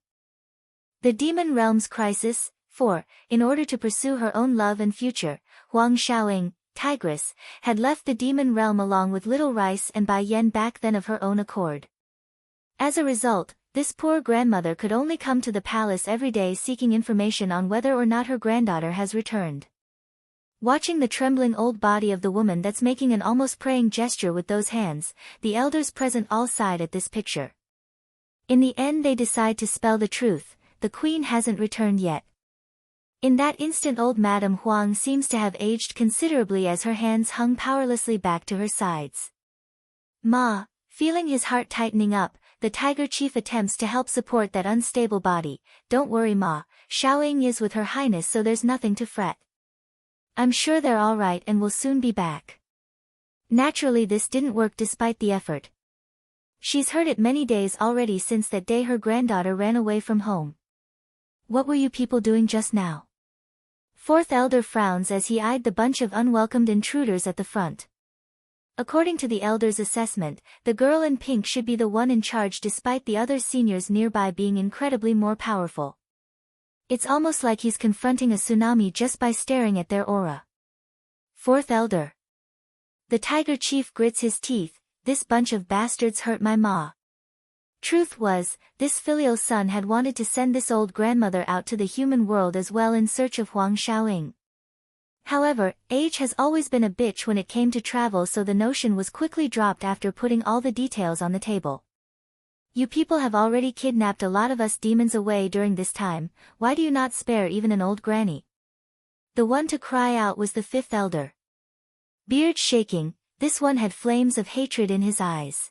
The Demon Realm's Crisis. 4. In order to pursue her own love and future, Huang Xiaoying, Tigress, had left the Demon Realm along with Little Rice and Bai Yen back then of her own accord. As a result, this poor grandmother could only come to the palace every day seeking information on whether or not her granddaughter has returned. Watching the trembling old body of the woman that's making an almost praying gesture with those hands, the elders present all sighed at this picture. In the end they decide to spell the truth, the queen hasn't returned yet. In that instant old Madame Huang seems to have aged considerably as her hands hung powerlessly back to her sides. Ma, feeling his heart tightening up, the Tiger Chief attempts to help support that unstable body. Don't worry Ma, Xiaoying is with her highness so there's nothing to fret. I'm sure they're all right and will soon be back. Naturally this didn't work despite the effort. She's heard it many days already since that day her granddaughter ran away from home. What were you people doing just now? Fourth elder frowns as he eyed the bunch of unwelcomed intruders at the front. According to the elder's assessment, the girl in pink should be the one in charge despite the other seniors nearby being incredibly more powerful. It's almost like he's confronting a tsunami just by staring at their aura. Fourth elder. The tiger chief grits his teeth, this bunch of bastards hurt my ma. Truth was, this filial son had wanted to send this old grandmother out to the human world as well in search of Huang Xiaoying. However, age has always been a bitch when it came to travel, so the notion was quickly dropped after putting all the details on the table. You people have already kidnapped a lot of us demons away during this time, why do you not spare even an old granny? The one to cry out was the fifth elder. Beard shaking, this one had flames of hatred in his eyes.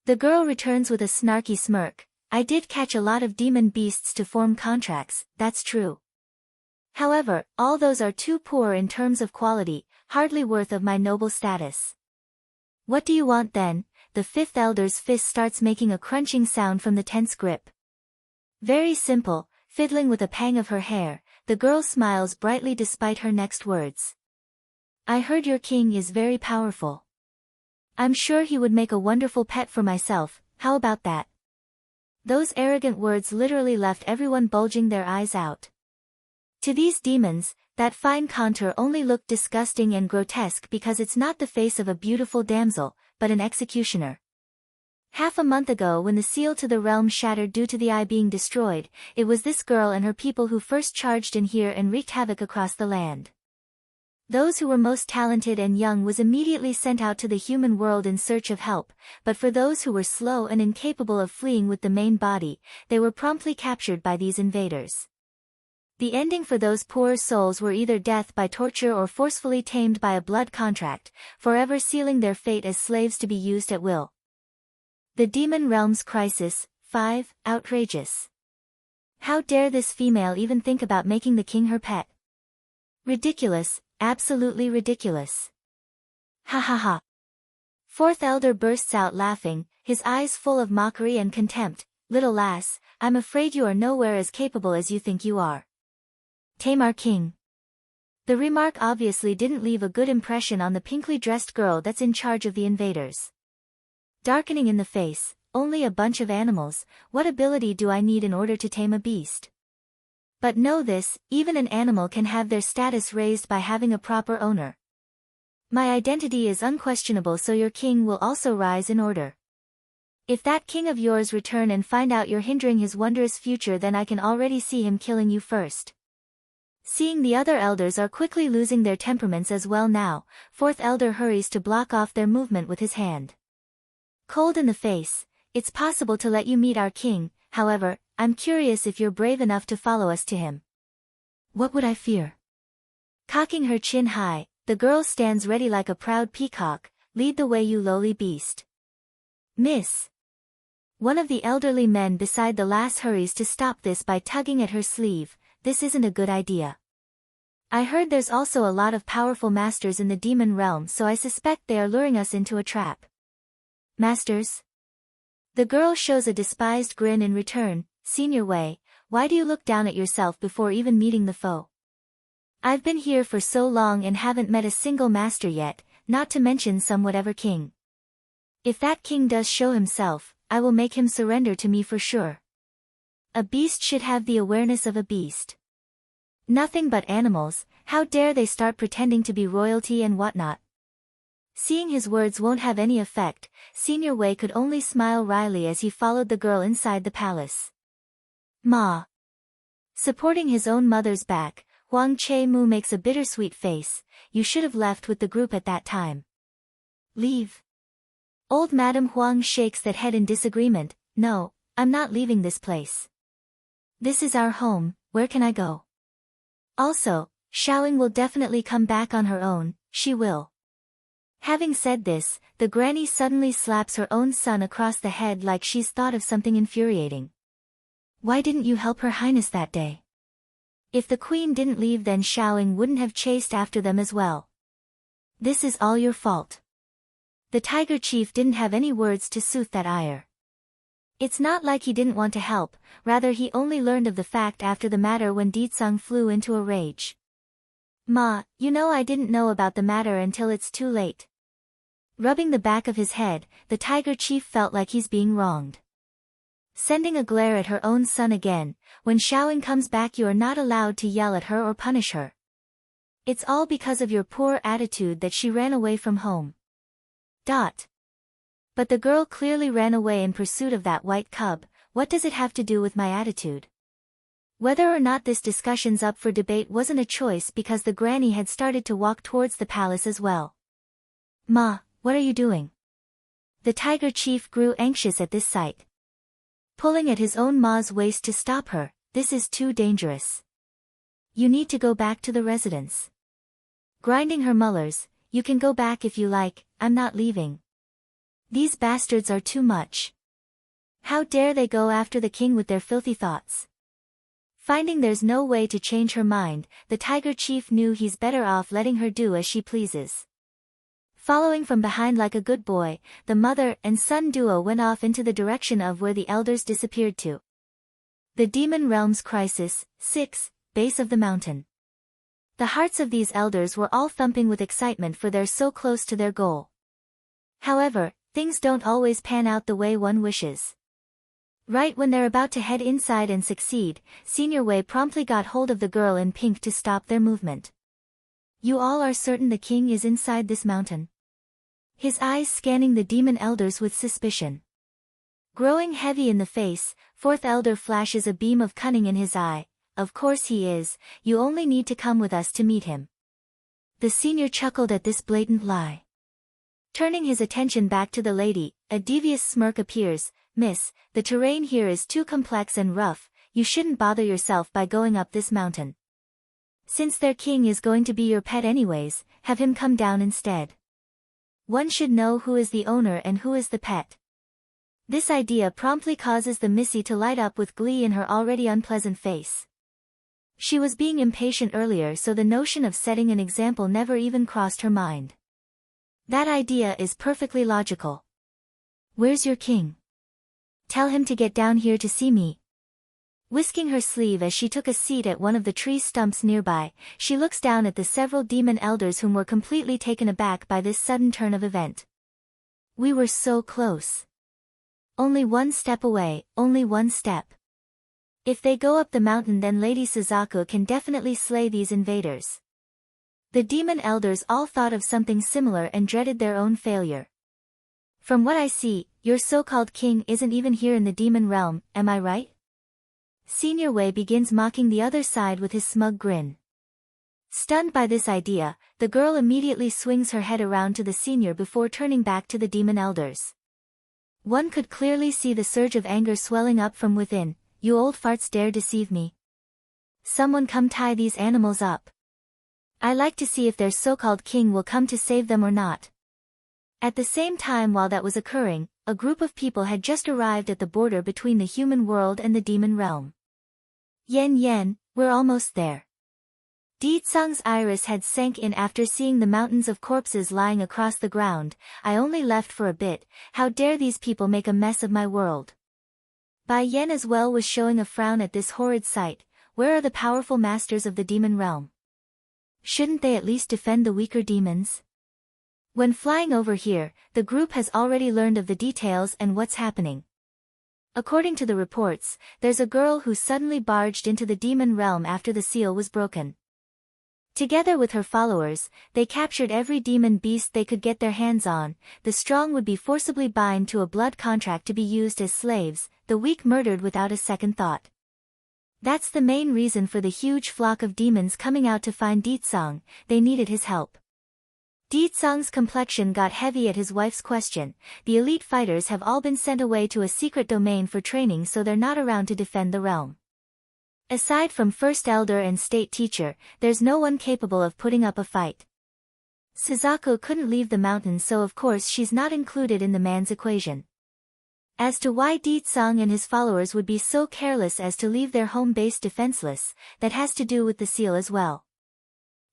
The girl returns with a snarky smirk, I did catch a lot of demon beasts to form contracts, that's true. However, all those are too poor in terms of quality, hardly worth of my noble status. What do you want then? The fifth elder's fist starts making a crunching sound from the tense grip. Very simple, fiddling with a pang of her hair, the girl smiles brightly despite her next words. I heard your king is very powerful. I'm sure he would make a wonderful pet for myself, how about that? Those arrogant words literally left everyone bulging their eyes out. To these demons, that fine contour only looked disgusting and grotesque because it's not the face of a beautiful damsel, but an executioner. Half a month ago when the seal to the realm shattered due to the eye being destroyed, it was this girl and her people who first charged in here and wreaked havoc across the land. Those who were most talented and young was immediately sent out to the human world in search of help, but for those who were slow and incapable of fleeing with the main body, they were promptly captured by these invaders. The ending for those poor souls were either death by torture or forcefully tamed by a blood contract, forever sealing their fate as slaves to be used at will. The Demon Realm's Crisis, 5, outrageous. How dare this female even think about making the king her pet? Ridiculous, absolutely ridiculous. Ha ha ha. Fourth elder bursts out laughing, his eyes full of mockery and contempt. Little lass, I'm afraid you are nowhere as capable as you think you are. Tame our king. The remark obviously didn't leave a good impression on the pinkly dressed girl that's in charge of the invaders. Darkening in the face, only a bunch of animals, what ability do I need in order to tame a beast? But know this, even an animal can have their status raised by having a proper owner. My identity is unquestionable, so your king will also rise in order. If that king of yours return and find out you're hindering his wondrous future, then I can already see him killing you first. Seeing the other elders are quickly losing their temperaments as well now, fourth elder hurries to block off their movement with his hand. Cold in the face, it's possible to let you meet our king, however, I'm curious if you're brave enough to follow us to him. What would I fear? Cocking her chin high, the girl stands ready like a proud peacock, lead the way you lowly beast. Miss. One of the elderly men beside the lass hurries to stop this by tugging at her sleeve, this isn't a good idea. I heard there's also a lot of powerful masters in the demon realm, so I suspect they are luring us into a trap. Masters? The girl shows a despised grin in return, Senior Wei, why do you look down at yourself before even meeting the foe? I've been here for so long and haven't met a single master yet, not to mention some whatever king. If that king does show himself, I will make him surrender to me for sure. A beast should have the awareness of a beast. Nothing but animals, how dare they start pretending to be royalty and whatnot. Seeing his words won't have any effect, Senior Wei could only smile wryly as he followed the girl inside the palace. Ma. Supporting his own mother's back, Huang Che-mu makes a bittersweet face, you should have left with the group at that time. Leave? Old Madame Huang shakes that head in disagreement, no, I'm not leaving this place. This is our home, where can I go? Also, Xiaoying will definitely come back on her own, she will. Having said this, the granny suddenly slaps her own son across the head like she's thought of something infuriating. Why didn't you help Her Highness that day? If the queen didn't leave, then Xiaoying wouldn't have chased after them as well. This is all your fault. The tiger chief didn't have any words to soothe that ire. It's not like he didn't want to help, rather he only learned of the fact after the matter when Ditsung flew into a rage. Ma, you know I didn't know about the matter until it's too late. Rubbing the back of his head, the tiger chief felt like he's being wronged. Sending a glare at her own son again, when Xiaoying comes back you are not allowed to yell at her or punish her. It's all because of your poor attitude that she ran away from home. But the girl clearly ran away in pursuit of that white cub. What does it have to do with my attitude? Whether or not this discussion's up for debate wasn't a choice because the granny had started to walk towards the palace as well. Ma, what are you doing? The tiger chief grew anxious at this sight. Pulling at his own ma's waist to stop her, this is too dangerous. You need to go back to the residence. Grinding her molars, you can go back if you like, I'm not leaving. These bastards are too much. How dare they go after the king with their filthy thoughts? Finding there's no way to change her mind, the tiger chief knew he's better off letting her do as she pleases. Following from behind like a good boy, the mother and son duo went off into the direction of where the elders disappeared to. The Demon Realms Crisis, 6, Base of the Mountain. The hearts of these elders were all thumping with excitement for they're so close to their goal. However, things don't always pan out the way one wishes. Right when they're about to head inside and succeed, Senior Wei promptly got hold of the girl in pink to stop their movement. You all are certain the king is inside this mountain? His eyes scanning the demon elders with suspicion. Growing heavy in the face, fourth elder flashes a beam of cunning in his eye. Of course he is, you only need to come with us to meet him. The senior chuckled at this blatant lie. Turning his attention back to the lady, a devious smirk appears. Miss, the terrain here is too complex and rough, you shouldn't bother yourself by going up this mountain. Since their king is going to be your pet anyways, have him come down instead. One should know who is the owner and who is the pet. This idea promptly causes the Missy to light up with glee in her already unpleasant face. She was being impatient earlier, so the notion of setting an example never even crossed her mind. That idea is perfectly logical. Where's your king? Tell him to get down here to see me. Whisking her sleeve as she took a seat at one of the tree stumps nearby, she looks down at the several demon elders whom were completely taken aback by this sudden turn of event. We were so close. Only one step away, only one step. If they go up the mountain then Lady Suzaku can definitely slay these invaders. The demon elders all thought of something similar and dreaded their own failure. From what I see, your so-called king isn't even here in the demon realm, am I right? Senior Wei begins mocking the other side with his smug grin. Stunned by this idea, the girl immediately swings her head around to the senior before turning back to the demon elders. One could clearly see the surge of anger swelling up from within. You old farts dare deceive me. Someone come tie these animals up. I like to see if their so-called king will come to save them or not. At the same time while that was occurring, a group of people had just arrived at the border between the human world and the demon realm. Yen, we're almost there. Deetsang's iris had sank in after seeing the mountains of corpses lying across the ground. I only left for a bit, how dare these people make a mess of my world. Bai Yen as well was showing a frown at this horrid sight. Where are the powerful masters of the demon realm? Shouldn't they at least defend the weaker demons? When flying over here, the group has already learned of the details and what's happening. According to the reports, there's a girl who suddenly barged into the demon realm after the seal was broken. Together with her followers, they captured every demon beast they could get their hands on. The strong would be forcibly bound to a blood contract to be used as slaves, the weak murdered without a second thought. That's the main reason for the huge flock of demons coming out to find Deetsang. They needed his help. Deetsang's complexion got heavy at his wife's question. The elite fighters have all been sent away to a secret domain for training, so they're not around to defend the realm. Aside from First Elder and State Teacher, there's no one capable of putting up a fight. Suzaku couldn't leave the mountain, so of course she's not included in the man's equation. As to why Deetsang and his followers would be so careless as to leave their home base defenseless, that has to do with the seal as well.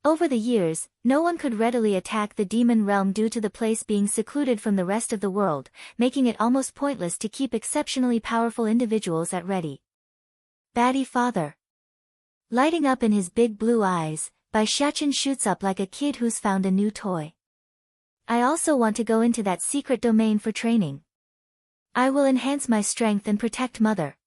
Over the years, no one could readily attack the demon realm due to the place being secluded from the rest of the world, making it almost pointless to keep exceptionally powerful individuals at ready. Baddie father. Lighting up in his big blue eyes, Bai Xiachen shoots up like a kid who's found a new toy. I also want to go into that secret domain for training. I will enhance my strength and protect Mother.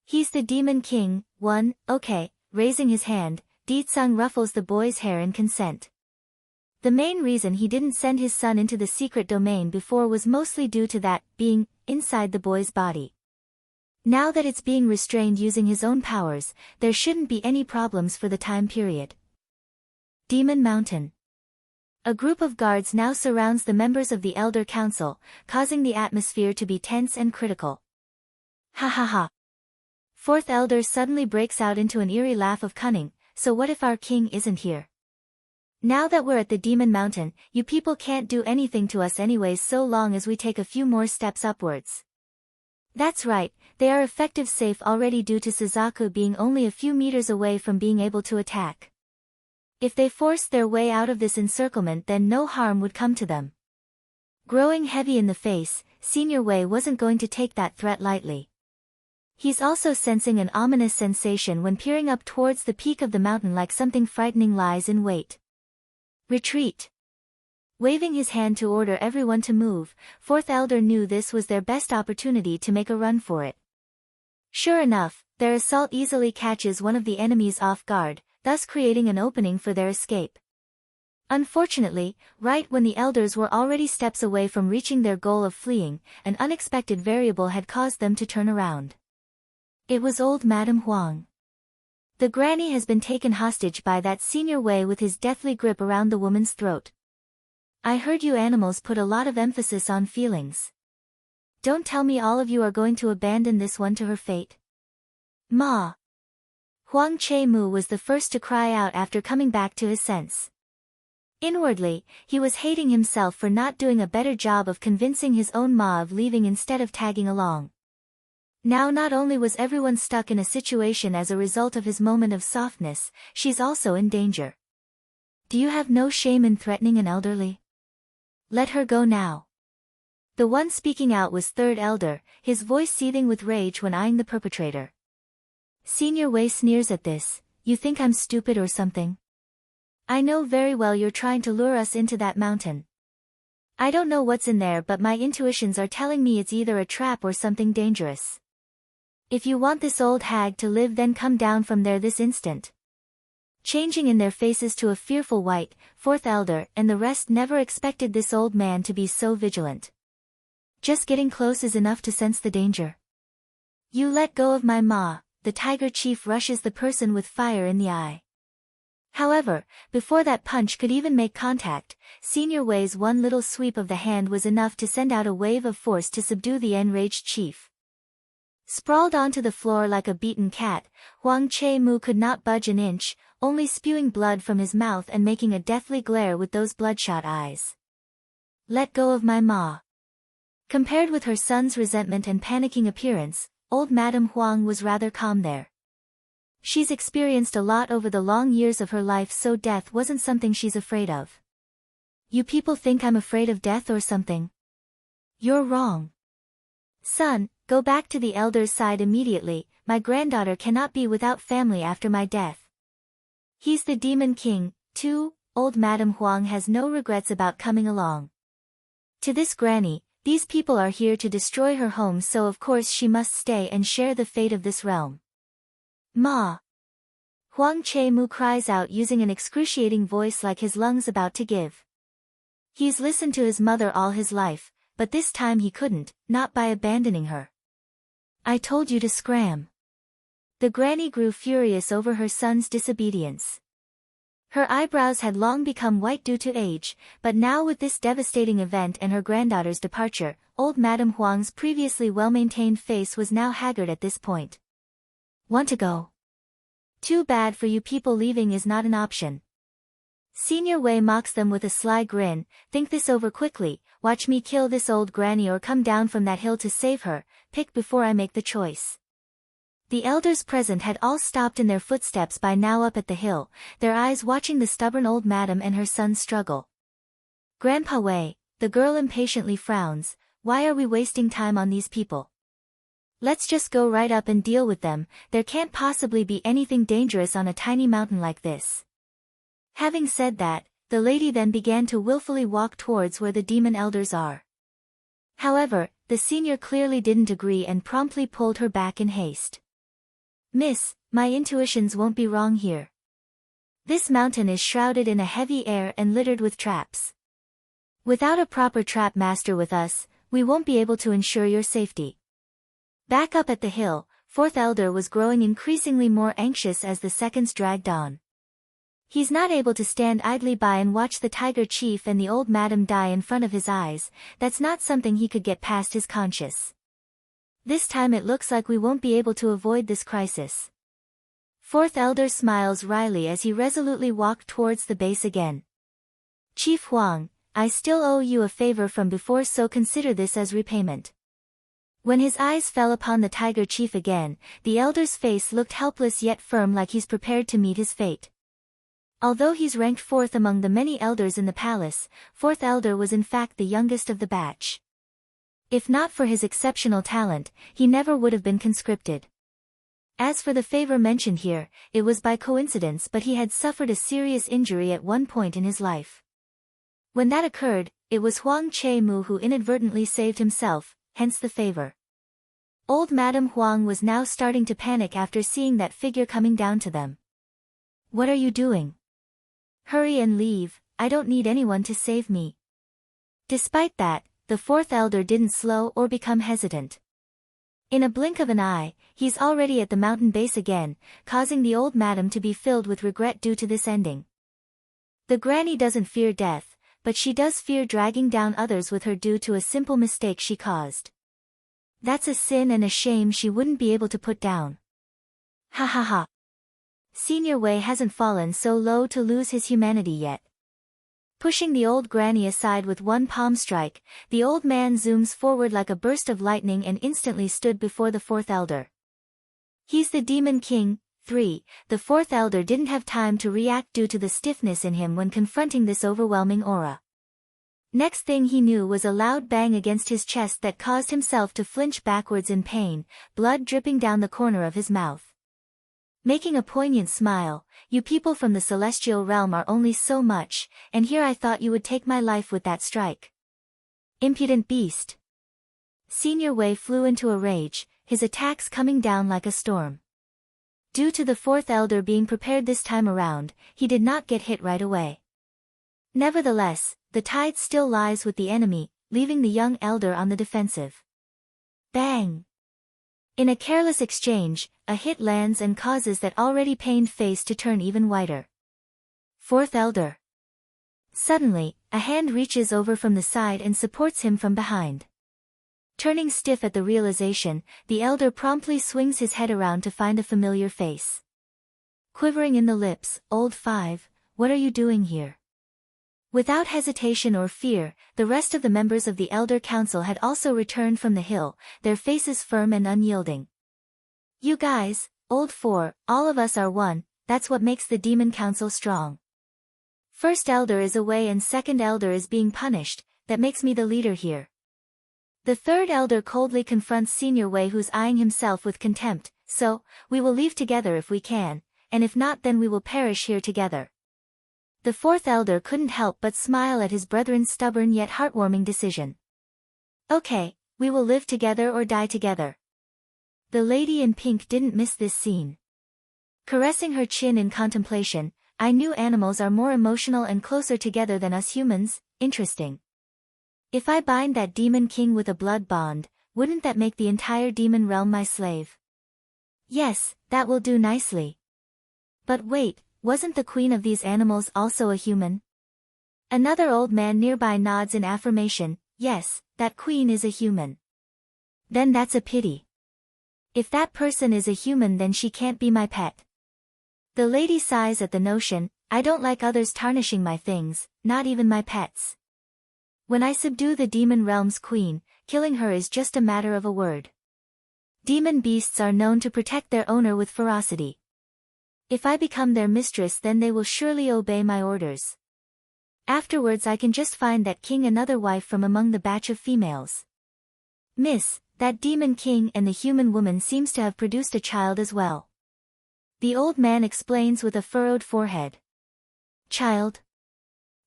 He's the Demon King. 1, okay, raising his hand, Ditsang ruffles the boy's hair in consent. The main reason he didn't send his son into the secret domain before was mostly due to that being inside the boy's body. Now that it's being restrained using his own powers, there shouldn't be any problems for the time period. Demon Mountain. A group of guards now surrounds the members of the Elder Council, causing the atmosphere to be tense and critical. Ha ha ha. Fourth Elder suddenly breaks out into an eerie laugh of cunning. So what if our king isn't here? Now that we're at the Demon Mountain, you people can't do anything to us anyways so long as we take a few more steps upwards. That's right, they are effective safe already due to Suzaku being only a few meters away from being able to attack. If they forced their way out of this encirclement then no harm would come to them. Growing heavy in the face, Senior Wei wasn't going to take that threat lightly. He's also sensing an ominous sensation when peering up towards the peak of the mountain like something frightening lies in wait. Retreat. Waving his hand to order everyone to move, Fourth Elder knew this was their best opportunity to make a run for it. Sure enough, their assault easily catches one of the enemies off guard, thus creating an opening for their escape. Unfortunately, right when the elders were already steps away from reaching their goal of fleeing, an unexpected variable had caused them to turn around. It was old Madame Huang. The granny has been taken hostage by that Senior Wei with his deathly grip around the woman's throat. I heard you animals put a lot of emphasis on feelings. Don't tell me all of you are going to abandon this one to her fate. Ma! Huang Che-mu was the first to cry out after coming back to his sense. Inwardly, he was hating himself for not doing a better job of convincing his own ma of leaving instead of tagging along. Now not only was everyone stuck in a situation as a result of his moment of softness, she's also in danger. Do you have no shame in threatening an elderly? Let her go now. The one speaking out was Third Elder, his voice seething with rage when eyeing the perpetrator. Senior Wei sneers at this. You think I'm stupid or something? I know very well you're trying to lure us into that mountain. I don't know what's in there but my intuitions are telling me it's either a trap or something dangerous. If you want this old hag to live then come down from there this instant. Changing in their faces to a fearful white, Fourth Elder and the rest never expected this old man to be so vigilant. Just getting close is enough to sense the danger. You let go of my ma, the tiger chief rushes the person with fire in the eye. However, before that punch could even make contact, Senior Wei's one little sweep of the hand was enough to send out a wave of force to subdue the enraged chief. Sprawled onto the floor like a beaten cat, Huang Che-mu could not budge an inch, only spewing blood from his mouth and making a deathly glare with those bloodshot eyes. Let go of my ma. Compared with her son's resentment and panicking appearance, old Madame Huang was rather calm there. She's experienced a lot over the long years of her life so death wasn't something she's afraid of. You people think I'm afraid of death or something? You're wrong. Son, go back to the elder's side immediately, my granddaughter cannot be without family after my death. He's the Demon King, too. Old Madame Huang has no regrets about coming along. To this granny, these people are here to destroy her home so of course she must stay and share the fate of this realm. Ma! Huang Che-mu cries out using an excruciating voice like his lungs about to give. He's listened to his mother all his life, but this time he couldn't, not by abandoning her. I told you to scram. The granny grew furious over her son's disobedience. Her eyebrows had long become white due to age, but now with this devastating event and her granddaughter's departure, old Madame Huang's previously well-maintained face was now haggard at this point. Want to go? Too bad for you people, leaving is not an option. Senior Wei mocks them with a sly grin. Think this over quickly, watch me kill this old granny or come down from that hill to save her, pick before I make the choice. The elders present had all stopped in their footsteps by now up at the hill, their eyes watching the stubborn old madam and her son's struggle. Grandpa Wei, the girl impatiently frowns, why are we wasting time on these people? Let's just go right up and deal with them, there can't possibly be anything dangerous on a tiny mountain like this. Having said that, the lady then began to willfully walk towards where the demon elders are. However, the senior clearly didn't agree and promptly pulled her back in haste. Miss, my intuitions won't be wrong here. This mountain is shrouded in a heavy air and littered with traps. Without a proper trap master with us, we won't be able to ensure your safety. Back up at the hill, fourth elder was growing increasingly more anxious as the seconds dragged on. He's not able to stand idly by and watch the tiger chief and the old madam die in front of his eyes. That's not something he could get past his conscience. This time it looks like we won't be able to avoid this crisis. Fourth elder smiles wryly as he resolutely walked towards the base again. Chief Huang, I still owe you a favor from before, so consider this as repayment. When his eyes fell upon the tiger chief again, the elder's face looked helpless yet firm, like he's prepared to meet his fate. Although he's ranked fourth among the many elders in the palace, fourth elder was in fact the youngest of the batch. If not for his exceptional talent, he never would have been conscripted. As for the favor mentioned here, it was by coincidence, but he had suffered a serious injury at one point in his life. When that occurred, it was Huang Che-mu who inadvertently saved himself, hence the favor. Old Madam Huang was now starting to panic after seeing that figure coming down to them. What are you doing? Hurry and leave, I don't need anyone to save me. Despite that, the fourth elder didn't slow or become hesitant. In a blink of an eye, he's already at the mountain base again, causing the old madam to be filled with regret due to this ending. The granny doesn't fear death, but she does fear dragging down others with her due to a simple mistake she caused. That's a sin and a shame she wouldn't be able to put down. Ha ha ha. Senior Wei hasn't fallen so low to lose his humanity yet. Pushing the old granny aside with one palm strike, the old man zooms forward like a burst of lightning and instantly stood before the fourth elder. He's the Demon King. 3. The fourth elder didn't have time to react due to the stiffness in him when confronting this overwhelming aura. Next thing he knew was a loud bang against his chest that caused himself to flinch backwards in pain, blood dripping down the corner of his mouth. Making a poignant smile, you people from the celestial realm are only so much, and here I thought you would take my life with that strike. Impudent beast. Senior Wei flew into a rage, his attacks coming down like a storm. Due to the fourth elder being prepared this time around, he did not get hit right away. Nevertheless, the tide still lies with the enemy, leaving the young elder on the defensive. Bang! In a careless exchange, a hit lands and causes that already pained face to turn even whiter. Fourth elder. Suddenly, a hand reaches over from the side and supports him from behind. Turning stiff at the realization, the elder promptly swings his head around to find a familiar face. Quivering in the lips, Old Five, what are you doing here? Without hesitation or fear, the rest of the members of the Elder Council had also returned from the hill, their faces firm and unyielding. You guys, Old Four, all of us are one, that's what makes the Demon Council strong. First elder is away and second elder is being punished, that makes me the leader here. The third elder coldly confronts Senior Wei, who's eyeing himself with contempt. So, we will leave together if we can, and if not then we will perish here together. The fourth elder couldn't help but smile at his brethren's stubborn yet heartwarming decision. Okay, we will live together or die together. The lady in pink didn't miss this scene. Caressing her chin in contemplation, I knew animals are more emotional and closer together than us humans. Interesting. If I bind that demon king with a blood bond, wouldn't that make the entire demon realm my slave? Yes, that will do nicely. But wait, wasn't the queen of these animals also a human? Another old man nearby nods in affirmation. Yes, that queen is a human. Then that's a pity. If that person is a human then she can't be my pet. The lady sighs at the notion. I don't like others tarnishing my things, not even my pets. When I subdue the demon realm's queen, killing her is just a matter of a word. Demon beasts are known to protect their owner with ferocity. If I become their mistress then they will surely obey my orders. Afterwards I can just find that king another wife from among the batch of females. Miss, that demon king and the human woman seems to have produced a child as well. The old man explains with a furrowed forehead. Child?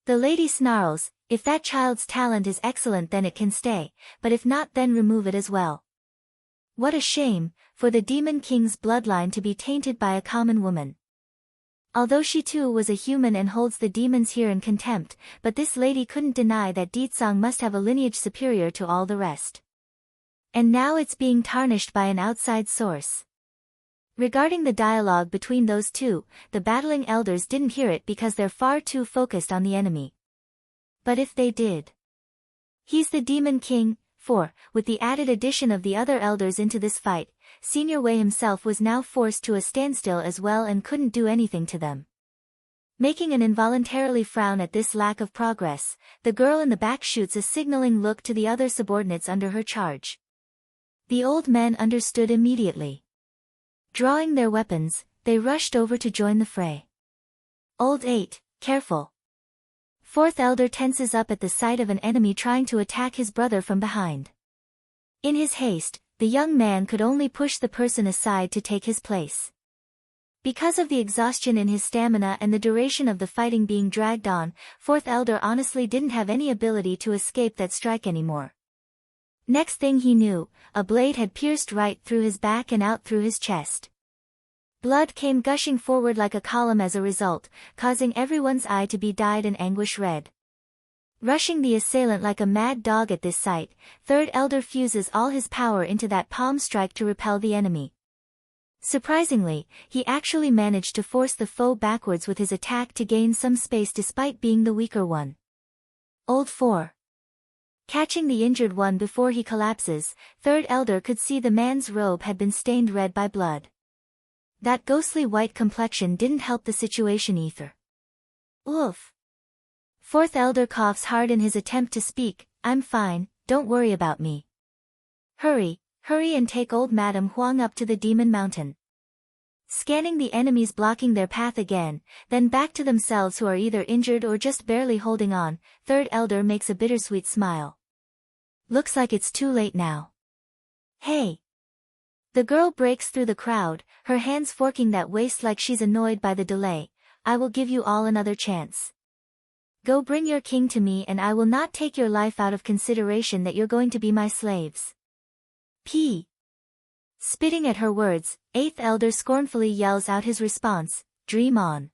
The lady snarls, if that child's talent is excellent then it can stay, but if not then remove it as well. What a shame, for the Demon King's bloodline to be tainted by a common woman. Although she too was a human and holds the demons here in contempt, but this lady couldn't deny that Ditsang must have a lineage superior to all the rest. And now it's being tarnished by an outside source. Regarding the dialogue between those two, the battling elders didn't hear it because they're far too focused on the enemy. But if they did. He's the Demon King, for, with the added addition of the other elders into this fight, Senior Wei himself was now forced to a standstill as well and couldn't do anything to them. Making an involuntarily frown at this lack of progress, the girl in the back shoots a signaling look to the other subordinates under her charge. The old men understood immediately. Drawing their weapons, they rushed over to join the fray. Old 8, careful. Fourth elder tenses up at the sight of an enemy trying to attack his brother from behind. In his haste, the young man could only push the person aside to take his place. Because of the exhaustion in his stamina and the duration of the fighting being dragged on, fourth elder honestly didn't have any ability to escape that strike anymore. Next thing he knew, a blade had pierced right through his back and out through his chest. Blood came gushing forward like a column as a result, causing everyone's eye to be dyed an anguish red. Rushing the assailant like a mad dog at this sight, third elder fuses all his power into that palm strike to repel the enemy. Surprisingly, he actually managed to force the foe backwards with his attack to gain some space despite being the weaker one. Old 4. Catching the injured one before he collapses, third elder could see the man's robe had been stained red by blood. That ghostly white complexion didn't help the situation either. Oof. Fourth elder coughs hard in his attempt to speak, I'm fine, don't worry about me. Hurry, hurry and take old Madam Huang up to the Demon Mountain. Scanning the enemies blocking their path again, then back to themselves who are either injured or just barely holding on, third elder makes a bittersweet smile. Looks like it's too late now. Hey! The girl breaks through the crowd, her hands forking that waist like she's annoyed by the delay. I will give you all another chance. Go bring your king to me and I will not take your life out of consideration that you're going to be my slaves. P. Spitting at her words, eighth elder scornfully yells out his response, dream on.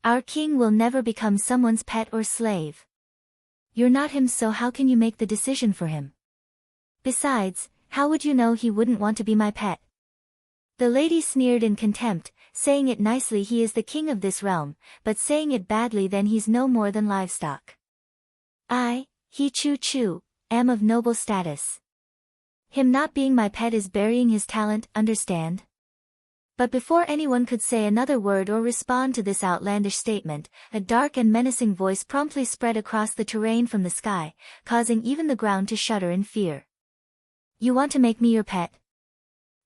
Our king will never become someone's pet or slave. You're not him, so how can you make the decision for him? Besides, how would you know he wouldn't want to be my pet? The lady sneered in contempt, saying it nicely he is the king of this realm, but saying it badly then he's no more than livestock. He choo-choo, am of noble status. Him not being my pet is burying his talent, understand? But before anyone could say another word or respond to this outlandish statement, a dark and menacing voice promptly spread across the terrain from the sky, causing even the ground to shudder in fear. You want to make me your pet?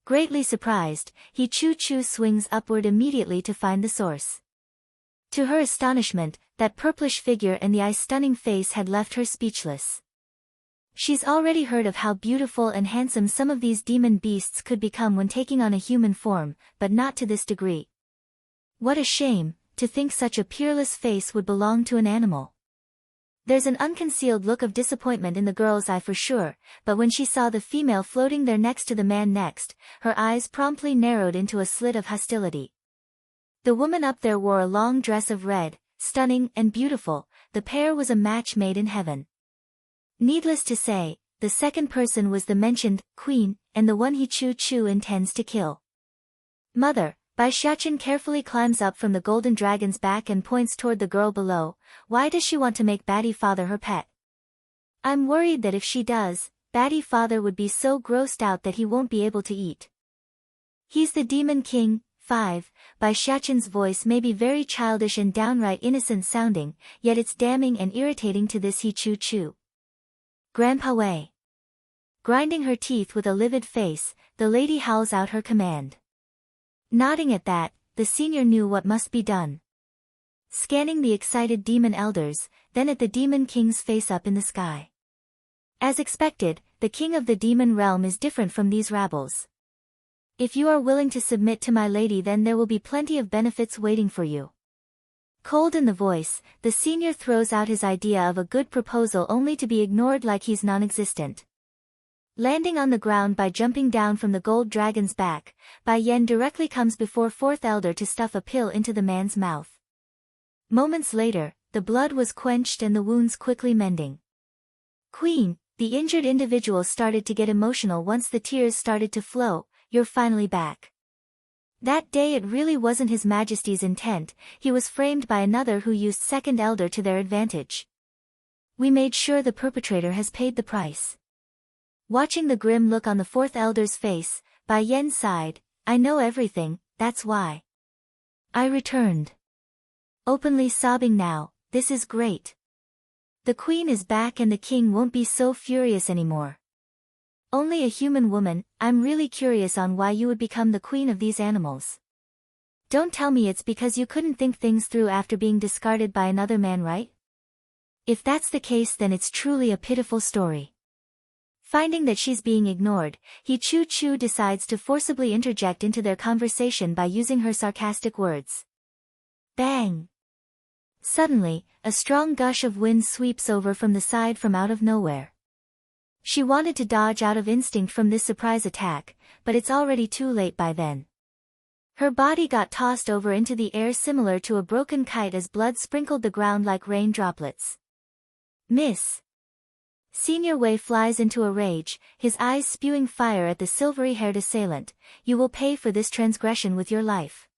Greatly surprised, he choo-choo swings upward immediately to find the source. To her astonishment, that purplish figure and the eye-stunning face had left her speechless. She's already heard of how beautiful and handsome some of these demon beasts could become when taking on a human form, but not to this degree. What a shame, to think such a peerless face would belong to an animal. There's an unconcealed look of disappointment in the girl's eye for sure, but when she saw the female floating there next to the man next, her eyes promptly narrowed into a slit of hostility. The woman up there wore a long dress of red, stunning and beautiful, the pair was a match made in heaven. Needless to say, the second person was the mentioned queen, and the one he choo-choo intends to kill. Mother, Bai Xiaqin carefully climbs up from the golden dragon's back and points toward the girl below. Why does she want to make Batty Father her pet? I'm worried that if she does, Batty Father would be so grossed out that he won't be able to eat. He's the Demon King. 5. Bai Xiaqin's voice may be very childish and downright innocent sounding, yet it's damning and irritating to this he choo-choo. Grandpa Wei. Grinding her teeth with a livid face, the lady howls out her command. Nodding at that, the senior knew what must be done. Scanning the excited demon elders, then at the Demon King's face up in the sky. As expected, the king of the demon realm is different from these rabbles. If you are willing to submit to my lady then there will be plenty of benefits waiting for you. Cold in the voice, the senior throws out his idea of a good proposal only to be ignored like he's non-existent. Landing on the ground by jumping down from the gold dragon's back, Bai Yan directly comes before fourth elder to stuff a pill into the man's mouth. Moments later, the blood was quenched and the wounds quickly mending. Queen, the injured individual started to get emotional once the tears started to flow. You're finally back. That day it really wasn't His Majesty's intent, he was framed by another who used second elder to their advantage. We made sure the perpetrator has paid the price. Watching the grim look on the fourth elder's face, Bai Yan sighed, I know everything, that's why I returned. Openly sobbing now, this is great. The queen is back and the king won't be so furious anymore. Only a human woman, I'm really curious on why you would become the queen of these animals. Don't tell me it's because you couldn't think things through after being discarded by another man, right? If that's the case, then it's truly a pitiful story. Finding that she's being ignored, He Chu decides to forcibly interject into their conversation by using her sarcastic words. Bang! Suddenly, a strong gush of wind sweeps over from the side from out of nowhere. She wanted to dodge out of instinct from this surprise attack, but it's already too late by then. Her body got tossed over into the air similar to a broken kite as blood sprinkled the ground like rain droplets. Miss! Senior Wei flies into a rage, his eyes spewing fire at the silvery-haired assailant. You will pay for this transgression with your life.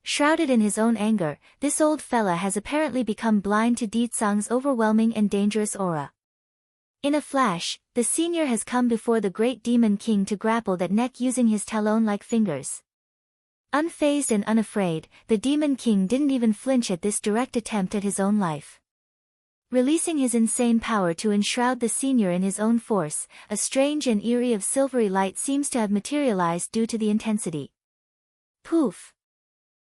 Shrouded in his own anger, this old fella has apparently become blind to Ditsang's overwhelming and dangerous aura. In a flash, the senior has come before the great demon king to grapple that neck using his talon-like fingers. Unfazed and unafraid, the demon king didn't even flinch at this direct attempt at his own life. Releasing his insane power to enshroud the senior in his own force, a strange and eerie of silvery light seems to have materialized due to the intensity. Poof!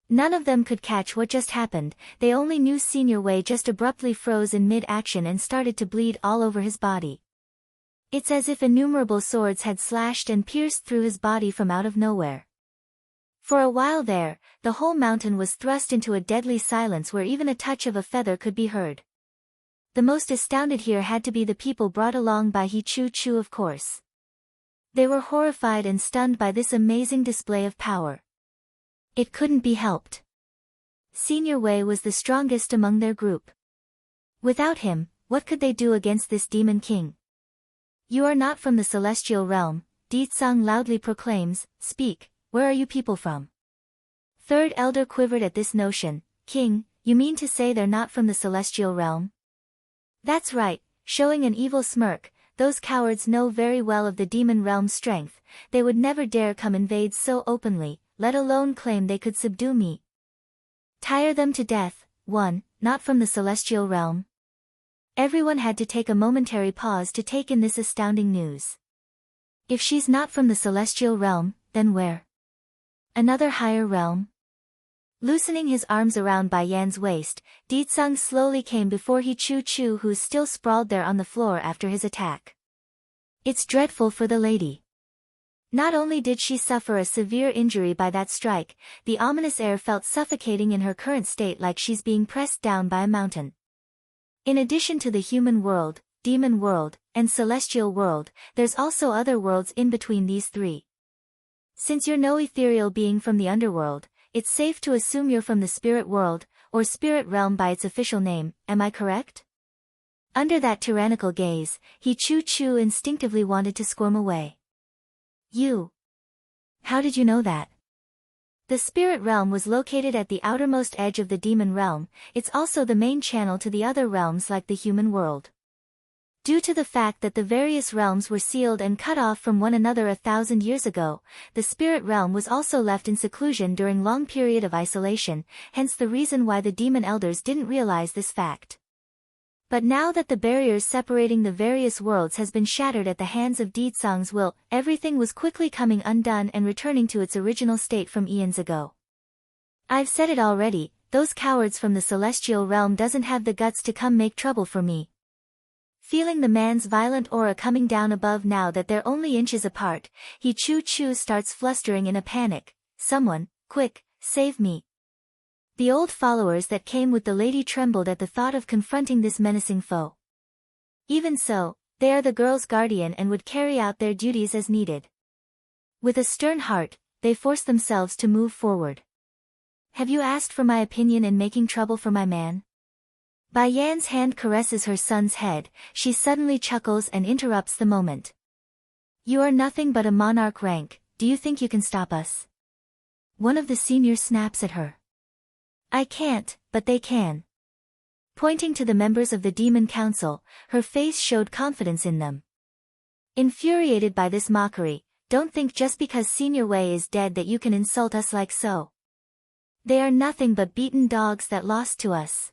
None of them could catch what just happened, they only knew Senior Wei just abruptly froze in mid-action and started to bleed all over his body. It's as if innumerable swords had slashed and pierced through his body from out of nowhere. For a while there, the whole mountain was thrust into a deadly silence where even a touch of a feather could be heard. The most astounded here had to be the people brought along by He Chu, of course. They were horrified and stunned by this amazing display of power. It couldn't be helped. Senior Wei was the strongest among their group. Without him, what could they do against this demon king? You are not from the celestial realm, Ditsang loudly proclaims. Speak, where are you people from? Third elder quivered at this notion. King, you mean to say they're not from the celestial realm? That's right, showing an evil smirk. Those cowards know very well of the demon realm's strength, they would never dare come invade so openly, let alone claim they could subdue me. Tire them to death. 1. Not from the celestial realm. Everyone had to take a momentary pause to take in this astounding news. If she's not from the celestial realm, then where? Another higher realm? Loosening his arms around Bai Yan's waist, Ditsang slowly came before He Chu, who's still sprawled there on the floor after his attack. It's dreadful for the lady. Not only did she suffer a severe injury by that strike, the ominous air felt suffocating in her current state like she's being pressed down by a mountain. In addition to the human world, demon world, and celestial world, there's also other worlds in between these three. Since you're no ethereal being from the underworld, it's safe to assume you're from the spirit world, or spirit realm by its official name, am I correct? Under that tyrannical gaze, He Chu instinctively wanted to squirm away. You. How did you know that? The spirit realm was located at the outermost edge of the demon realm, it's also the main channel to the other realms like the human world. Due to the fact that the various realms were sealed and cut off from one another 1,000 years ago, the spirit realm was also left in seclusion during long period of isolation, hence the reason why the demon elders didn't realize this fact. But now that the barriers separating the various worlds has been shattered at the hands of Ditsang's will, everything was quickly coming undone and returning to its original state from eons ago. I've said it already, those cowards from the celestial realm doesn't have the guts to come make trouble for me. Feeling the man's violent aura coming down above now that they're only inches apart, He Chu starts flustering in a panic. Someone, quick, save me. The old followers that came with the lady trembled at the thought of confronting this menacing foe. Even so, they are the girl's guardian and would carry out their duties as needed. With a stern heart, they force themselves to move forward. Have you asked for my opinion in making trouble for my man? Bai Yan's hand caresses her son's head, she suddenly chuckles and interrupts the moment. You are nothing but a monarch rank, do you think you can stop us? One of the seniors snaps at her. I can't, but they can. Pointing to the members of the Demon Council, her face showed confidence in them. Infuriated by this mockery, don't think just because Senior Wei is dead that you can insult us like so. They are nothing but beaten dogs that lost to us.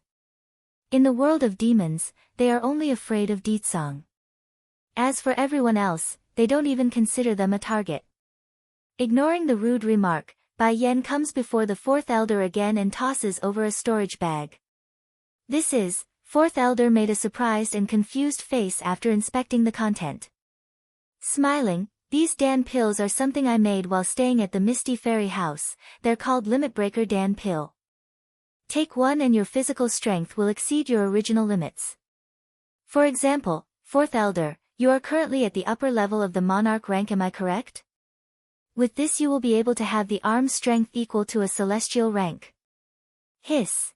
In the world of demons, they are only afraid of Ditsong. As for everyone else, they don't even consider them a target. Ignoring the rude remark, Bai Yan comes before the fourth elder again and tosses over a storage bag. This is, fourth elder made a surprised and confused face after inspecting the content. Smiling, these Dan pills are something I made while staying at the Misty Fairy House, they're called Limit Breaker Dan pill. Take one and your physical strength will exceed your original limits. For example, fourth elder, you are currently at the upper level of the monarch rank, am I correct? With this you will be able to have the arm strength equal to a celestial rank. Hiss.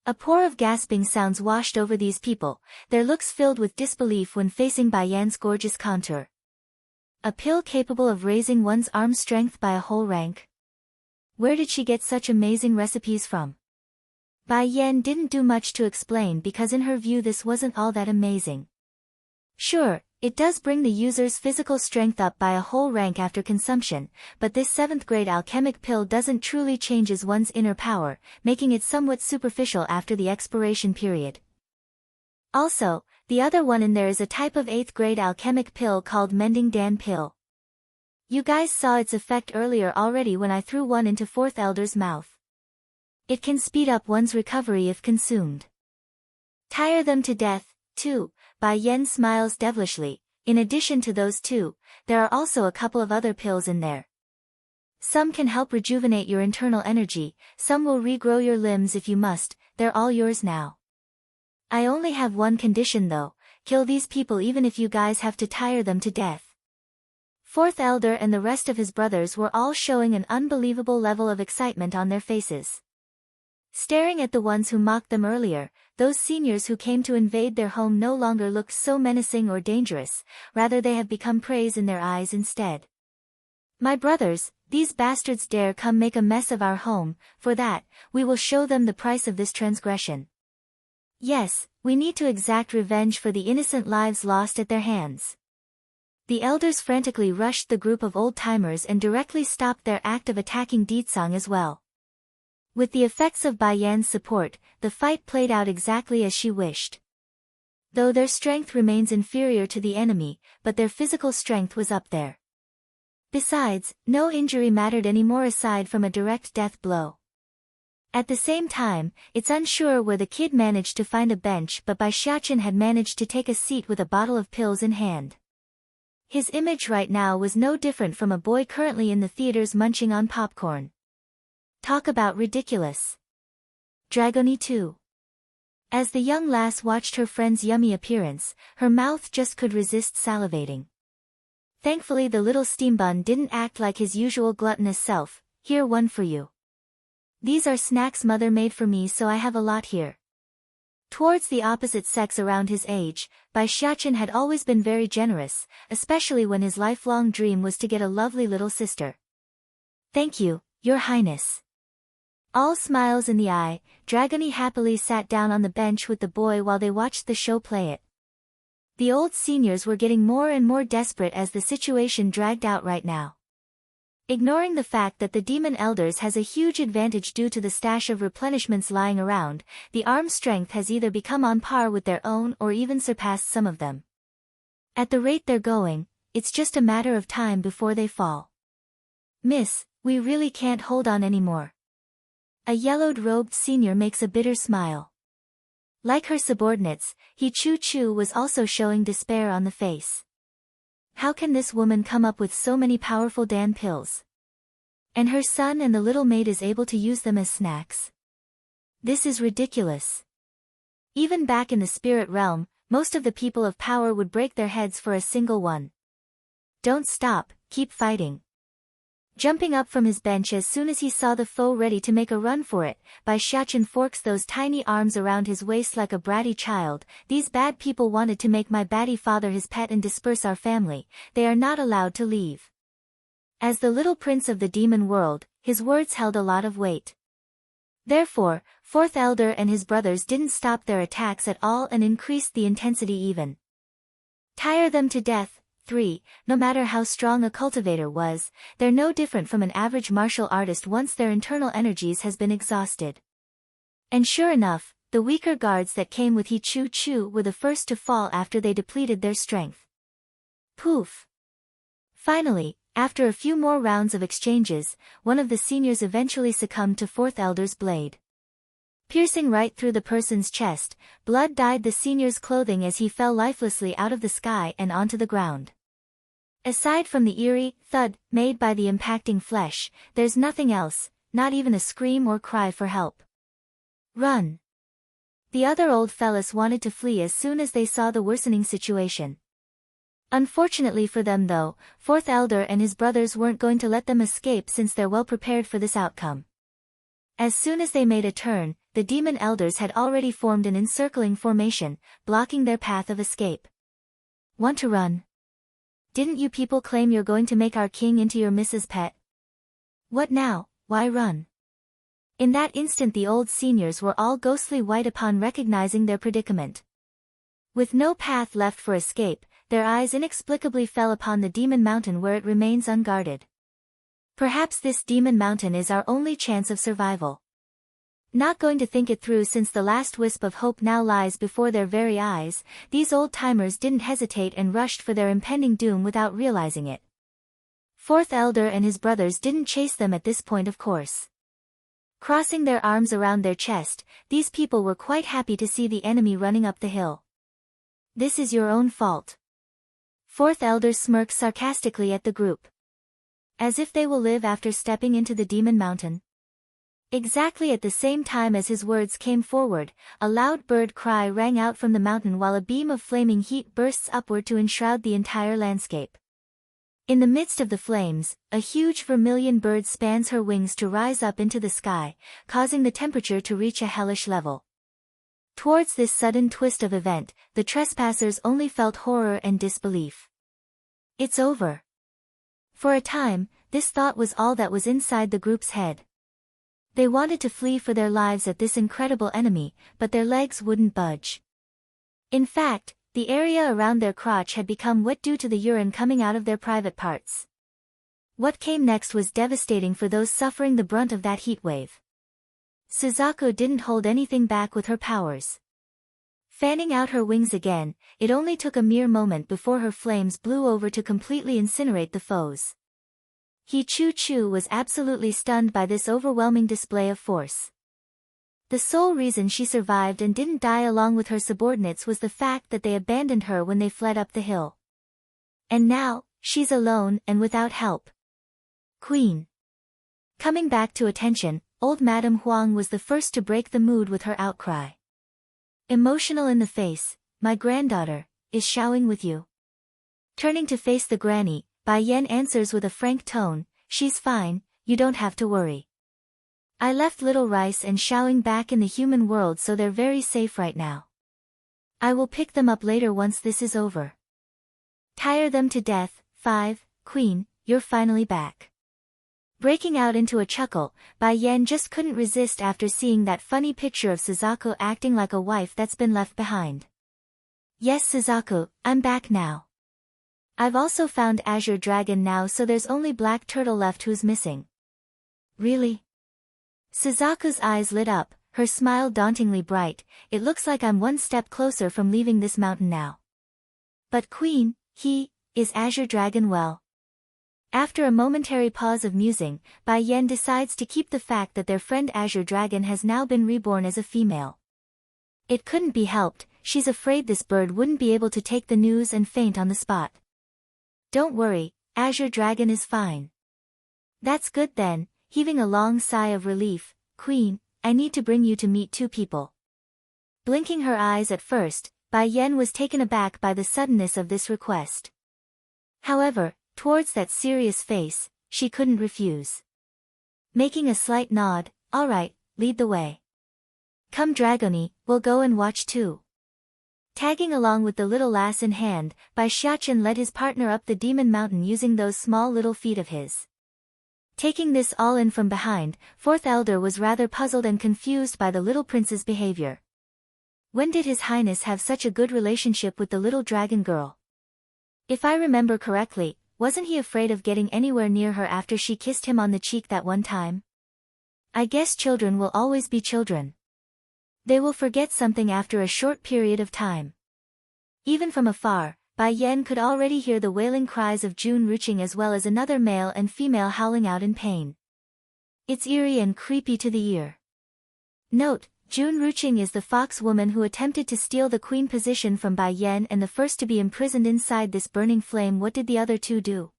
A pour of gasping sounds washed over these people, their looks filled with disbelief when facing Bai Yan's gorgeous contour. A pill capable of raising one's arm strength by a whole rank? Where did she get such amazing recipes from? Bai Yan didn't do much to explain because in her view this wasn't all that amazing. Sure, it does bring the user's physical strength up by a whole rank after consumption, but this 7th grade alchemic pill doesn't truly changes one's inner power, making it somewhat superficial after the expiration period. Also, the other one in there is a type of 8th grade alchemic pill called Mending Dan pill. You guys saw its effect earlier already when I threw one into fourth elder's mouth. It can speed up one's recovery if consumed. Tire them to death, too. Bai Yan smiles devilishly. In addition to those two, there are also a couple of other pills in there. Some can help rejuvenate your internal energy, some will regrow your limbs if you must, they're all yours now. I only have one condition though, kill these people even if you guys have to tire them to death. Fourth elder and the rest of his brothers were all showing an unbelievable level of excitement on their faces. Staring at the ones who mocked them earlier, those seniors who came to invade their home no longer looked so menacing or dangerous, rather they have become praise in their eyes instead. My brothers, these bastards dare come make a mess of our home, for that, we will show them the price of this transgression. Yes, we need to exact revenge for the innocent lives lost at their hands. The elders frantically rushed the group of old-timers and directly stopped their act of attacking Ditsong as well. With the effects of Bai Yan's support, the fight played out exactly as she wished. Though their strength remains inferior to the enemy, but their physical strength was up there. Besides, no injury mattered anymore aside from a direct death blow. At the same time, it's unsure where the kid managed to find a bench, but Bai Xiaochen had managed to take a seat with a bottle of pills in hand. His image right now was no different from a boy currently in the theaters munching on popcorn. Talk about ridiculous. Dragony too. As the young lass watched her friend's yummy appearance, her mouth just could resist salivating. Thankfully the little steambun didn't act like his usual gluttonous self. Here, one for you. These are snacks mother made for me, so I have a lot here. Towards the opposite sex around his age, Bai Xiaochen had always been very generous, especially when his lifelong dream was to get a lovely little sister. Thank you, Your Highness. All smiles in the eye, Dragony happily sat down on the bench with the boy while they watched the show play it. The old seniors were getting more and more desperate as the situation dragged out right now. Ignoring the fact that the demon elders has a huge advantage due to the stash of replenishments lying around, the arm strength has either become on par with their own or even surpassed some of them. At the rate they're going, it's just a matter of time before they fall. Miss, we really can't hold on anymore. A yellowed-robed senior makes a bitter smile. Like her subordinates, He Chu was also showing despair on the face. How can this woman come up with so many powerful Dan pills? And her son and the little maid is able to use them as snacks. This is ridiculous. Even back in the spirit realm, most of the people of power would break their heads for a single one. Don't stop, keep fighting. Jumping up from his bench as soon as he saw the foe ready to make a run for it, Bai Xiaochen forks those tiny arms around his waist like a bratty child. These bad people wanted to make my batty father his pet and disperse our family. They are not allowed to leave. As the little prince of the demon world, his words held a lot of weight. Therefore, Fourth Elder and his brothers didn't stop their attacks at all and increased the intensity even. Tire them to death. 3. No matter how strong a cultivator was, they're no different from an average martial artist once their internal energies has been exhausted. And sure enough, the weaker guards that came with He Chu Chu were the first to fall after they depleted their strength. Poof! Finally, after a few more rounds of exchanges, one of the seniors eventually succumbed to Fourth Elder's blade. Piercing right through the person's chest, blood dyed the senior's clothing as he fell lifelessly out of the sky and onto the ground. Aside from the eerie thud made by the impacting flesh, there's nothing else, not even a scream or cry for help. Run! The other old fellas wanted to flee as soon as they saw the worsening situation. Unfortunately for them though, Fourth Elder and his brothers weren't going to let them escape since they're well prepared for this outcome. As soon as they made a turn, the demon elders had already formed an encircling formation, blocking their path of escape. Want to run? Didn't you people claim you're going to make our king into your Mrs. Pet? What now, why run? In that instant the old seniors were all ghostly white upon recognizing their predicament. With no path left for escape, their eyes inexplicably fell upon the demon mountain where it remains unguarded. Perhaps this demon mountain is our only chance of survival. Not going to think it through since the last wisp of hope now lies before their very eyes, these old-timers didn't hesitate and rushed for their impending doom without realizing it. Fourth Elder and his brothers didn't chase them at this point of course. Crossing their arms around their chest, these people were quite happy to see the enemy running up the hill. This is your own fault. Fourth Elder smirks sarcastically at the group. As if they will live after stepping into the demon mountain. Exactly at the same time as his words came forward, a loud bird cry rang out from the mountain while a beam of flaming heat bursts upward to enshroud the entire landscape. In the midst of the flames, a huge vermilion bird spans her wings to rise up into the sky, causing the temperature to reach a hellish level. Towards this sudden twist of event, the trespassers only felt horror and disbelief. It's over. For a time, this thought was all that was inside the group's head. They wanted to flee for their lives at this incredible enemy, but their legs wouldn't budge. In fact, the area around their crotch had become wet due to the urine coming out of their private parts. What came next was devastating for those suffering the brunt of that heat wave. Suzaku didn't hold anything back with her powers. Fanning out her wings again, it only took a mere moment before her flames blew over to completely incinerate the foes. He Chu Chu was absolutely stunned by this overwhelming display of force. The sole reason she survived and didn't die along with her subordinates was the fact that they abandoned her when they fled up the hill. And now, she's alone and without help. Queen. Coming back to attention, old Madame Huang was the first to break the mood with her outcry. Emotional in the face, my granddaughter, is shouting with you. Turning to face the granny, Bai Yan answers with a frank tone, she's fine, you don't have to worry. I left little Rice and Xiaoing back in the human world so they're very safe right now. I will pick them up later once this is over. Tire them to death. 5, Queen, you're finally back. Breaking out into a chuckle, Bai Yan just couldn't resist after seeing that funny picture of Suzaku acting like a wife that's been left behind. Yes Suzaku, I'm back now. I've also found Azure Dragon now so there's only Black Turtle left who's missing. Really? Suzaku's eyes lit up, her smile dauntingly bright, it looks like I'm one step closer from leaving this mountain now. But Queen, is Azure Dragon well? After a momentary pause of musing, Bai Yan decides to keep the fact that their friend Azure Dragon has now been reborn as a female. It couldn't be helped, she's afraid this bird wouldn't be able to take the news and faint on the spot. Don't worry, Azure Dragon is fine. That's good then, heaving a long sigh of relief, Queen, I need to bring you to meet two people. Blinking her eyes at first, Bai Yen was taken aback by the suddenness of this request. However, towards that serious face, she couldn't refuse. Making a slight nod, all right, lead the way. Come Dragoni, we'll go and watch too. Tagging along with the little lass in hand, Bai Xiachen led his partner up the demon mountain using those small little feet of his. Taking this all in from behind, Fourth Elder was rather puzzled and confused by the little prince's behavior. When did His Highness have such a good relationship with the little dragon girl? If I remember correctly, wasn't he afraid of getting anywhere near her after she kissed him on the cheek that one time? I guess children will always be children. They will forget something after a short period of time. Even from afar, Bai Yen could already hear the wailing cries of Jun Ruching as well as another male and female howling out in pain. It's eerie and creepy to the ear. Note, Jun Ruching is the fox woman who attempted to steal the queen position from Bai Yen and the first to be imprisoned inside this burning flame. What did the other two do?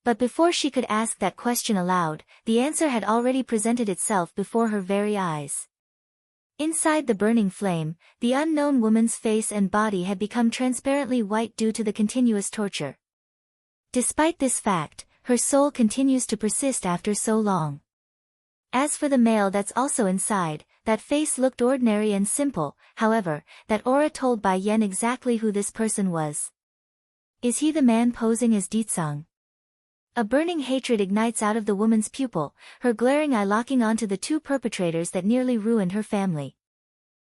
But before she could ask that question aloud, the answer had already presented itself before her very eyes. Inside the burning flame, the unknown woman's face and body had become transparently white due to the continuous torture. Despite this fact, her soul continues to persist after so long. As for the male that's also inside, that face looked ordinary and simple, however, that aura told Bai Yen exactly who this person was. Is he the man posing as Ditsang? A burning hatred ignites out of the woman's pupil, her glaring eye locking onto the two perpetrators that nearly ruined her family.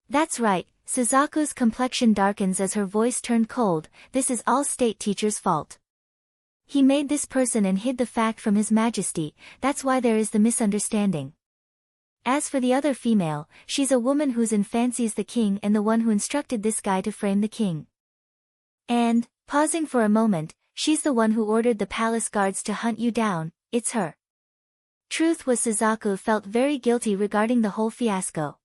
That's right, Suzaku's complexion darkens as her voice turned cold. This is all state teacher's fault. He made this person and hid the fact from His Majesty, that's why there is the misunderstanding. As for the other female, she's a woman who's in fancies the king and the one who instructed this guy to frame the king. And, pausing for a moment, she's the one who ordered the palace guards to hunt you down. It's her. Truth was Suzaku felt very guilty regarding the whole fiasco.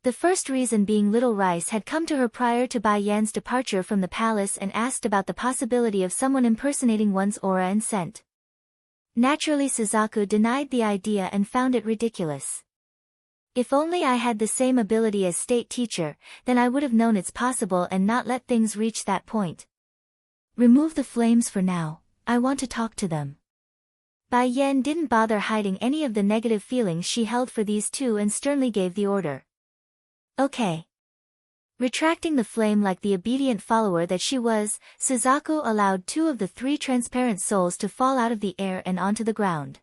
The first reason being Little Rice had come to her prior to Bai Yan's departure from the palace and asked about the possibility of someone impersonating one's aura and scent. Naturally Suzaku denied the idea and found it ridiculous. If only I had the same ability as state teacher, then I would have known it's possible and not let things reach that point. Remove the flames for now, I want to talk to them. Bai Yen didn't bother hiding any of the negative feelings she held for these two and sternly gave the order. Okay. Retracting the flame like the obedient follower that she was, Suzaku allowed two of the three transparent souls to fall out of the air and onto the ground.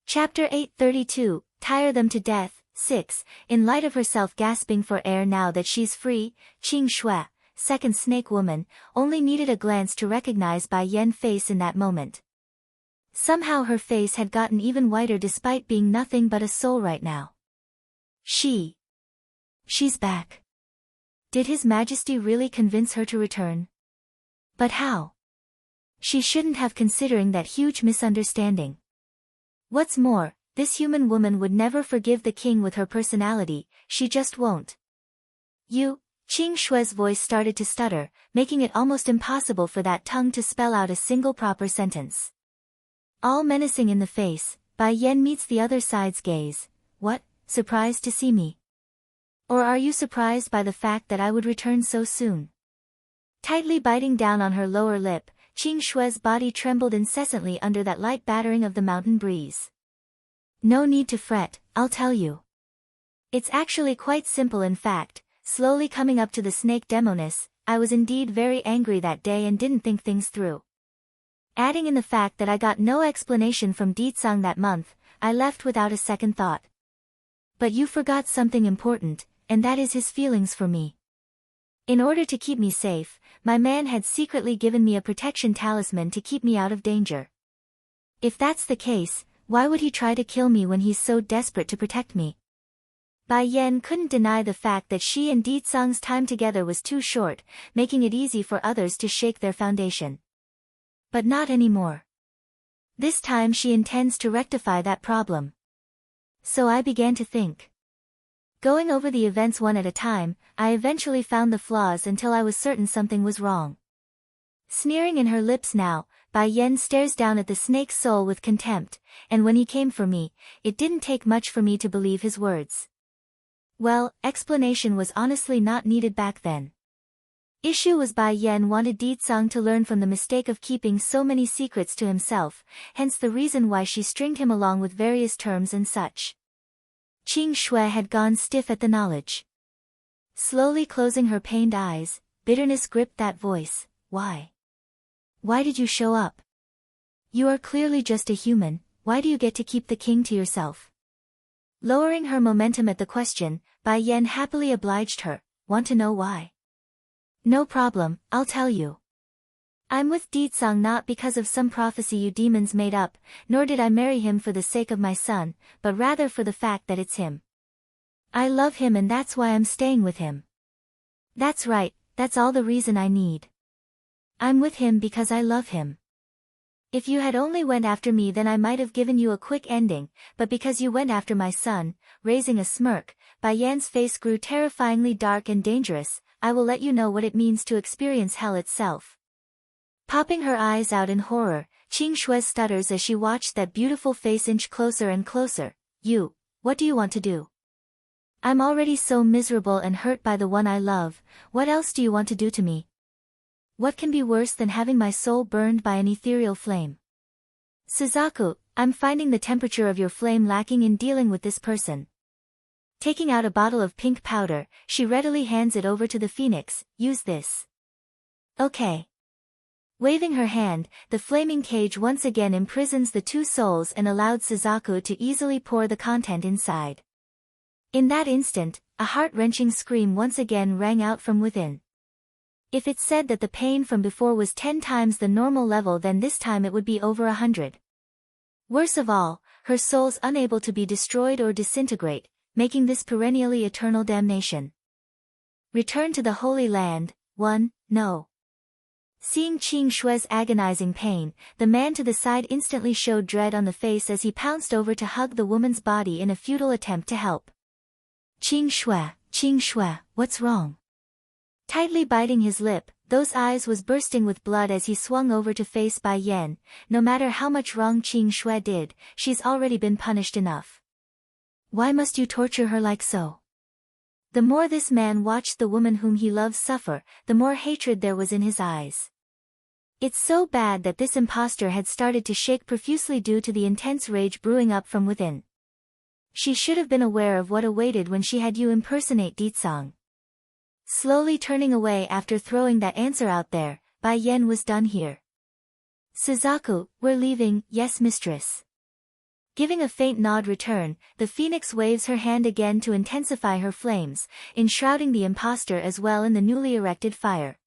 Chapter 832, Tire Them to Death, 6. In light of herself gasping for air now that she's free, Qing Shui, second snake woman, only needed a glance to recognize Bai Yen's face in that moment. Somehow her face had gotten even whiter despite being nothing but a soul right now. She's back. Did His Majesty really convince her to return? But how? She shouldn't have, considering that huge misunderstanding. What's more, this human woman would never forgive the king with her personality, she just won't. Qing Shui's voice started to stutter, making it almost impossible for that tongue to spell out a single proper sentence. All menacing in the face, Bai Yen meets the other side's gaze. What, surprised to see me? Or are you surprised by the fact that I would return so soon? Tightly biting down on her lower lip, Qing Shui's body trembled incessantly under that light battering of the mountain breeze. No need to fret, I'll tell you. It's actually quite simple. In fact, slowly coming up to the snake demoness, I was indeed very angry that day and didn't think things through. Adding in the fact that I got no explanation from Ditsang that month, I left without a second thought. But you forgot something important, and that is his feelings for me. In order to keep me safe, my man had secretly given me a protection talisman to keep me out of danger. If that's the case, why would he try to kill me when he's so desperate to protect me? Bai Yen couldn't deny the fact that she and Ditsang's time together was too short, making it easy for others to shake their foundation. But not anymore. This time she intends to rectify that problem. So I began to think. Going over the events one at a time, I eventually found the flaws until I was certain something was wrong. Sneering in her lips now, Bai Yan stares down at the snake's soul with contempt, and when he came for me, it didn't take much for me to believe his words. Well, explanation was honestly not needed back then. Issue was Bai Yan wanted Ditsang to learn from the mistake of keeping so many secrets to himself, hence the reason why she stringed him along with various terms and such. Qing Shui had gone stiff at the knowledge. Slowly closing her pained eyes, bitterness gripped that voice. Why? Why did you show up? You are clearly just a human, why do you get to keep the king to yourself? Lowering her momentum at the question, Bai Yan happily obliged her. Want to know why? No problem, I'll tell you. I'm with Ditsang not because of some prophecy you demons made up, nor did I marry him for the sake of my son, but rather for the fact that it's him. I love him and that's why I'm staying with him. That's right, that's all the reason I need. I'm with him because I love him. If you had only went after me then I might have given you a quick ending, but because you went after my son, raising a smirk, Bai Yan's face grew terrifyingly dark and dangerous. I will let you know what it means to experience hell itself. Popping her eyes out in horror, Qing Shui stutters as she watched that beautiful face inch closer and closer. What do you want to do? I'm already so miserable and hurt by the one I love, what else do you want to do to me? What can be worse than having my soul burned by an ethereal flame? Suzaku, I'm finding the temperature of your flame lacking in dealing with this person. Taking out a bottle of pink powder, she readily hands it over to the phoenix. Use this. Okay. Waving her hand, the flaming cage once again imprisons the two souls and allowed Suzaku to easily pour the content inside. In that instant, a heart-wrenching scream once again rang out from within. If it said that the pain from before was 10 times the normal level, then this time it would be over 100. Worse of all, her soul's unable to be destroyed or disintegrate, making this perennially eternal damnation. Return to the Holy Land. 1. No. Seeing Qing Shui's agonizing pain, the man to the side instantly showed dread on the face as he pounced over to hug the woman's body in a futile attempt to help. Qing Shui, what's wrong? Tightly biting his lip, those eyes was bursting with blood as he swung over to face Bai Yan. No matter how much wrong Qing Shui did, she's already been punished enough. Why must you torture her like so? The more this man watched the woman whom he loves suffer, the more hatred there was in his eyes. It's so bad that this impostor had started to shake profusely due to the intense rage brewing up from within. She should have been aware of what awaited when she had you impersonate Ditsang. Slowly turning away after throwing that answer out there, Bai Yan was done here. Suzaku, we're leaving. Yes, mistress. Giving a faint nod return, the phoenix waves her hand again to intensify her flames, enshrouding the impostor as well in the newly erected fire.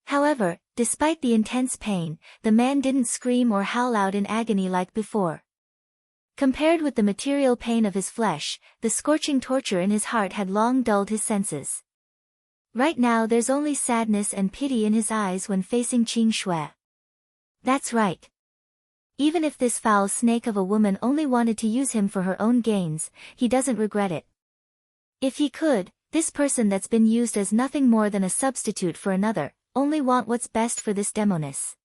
However, despite the intense pain, the man didn't scream or howl out in agony like before. Compared with the material pain of his flesh, the scorching torture in his heart had long dulled his senses. Right now there's only sadness and pity in his eyes when facing Qing Shui. That's right. Even if this foul snake of a woman only wanted to use him for her own gains, he doesn't regret it. If he could, this person that's been used as nothing more than a substitute for another, only want what's best for this demoness.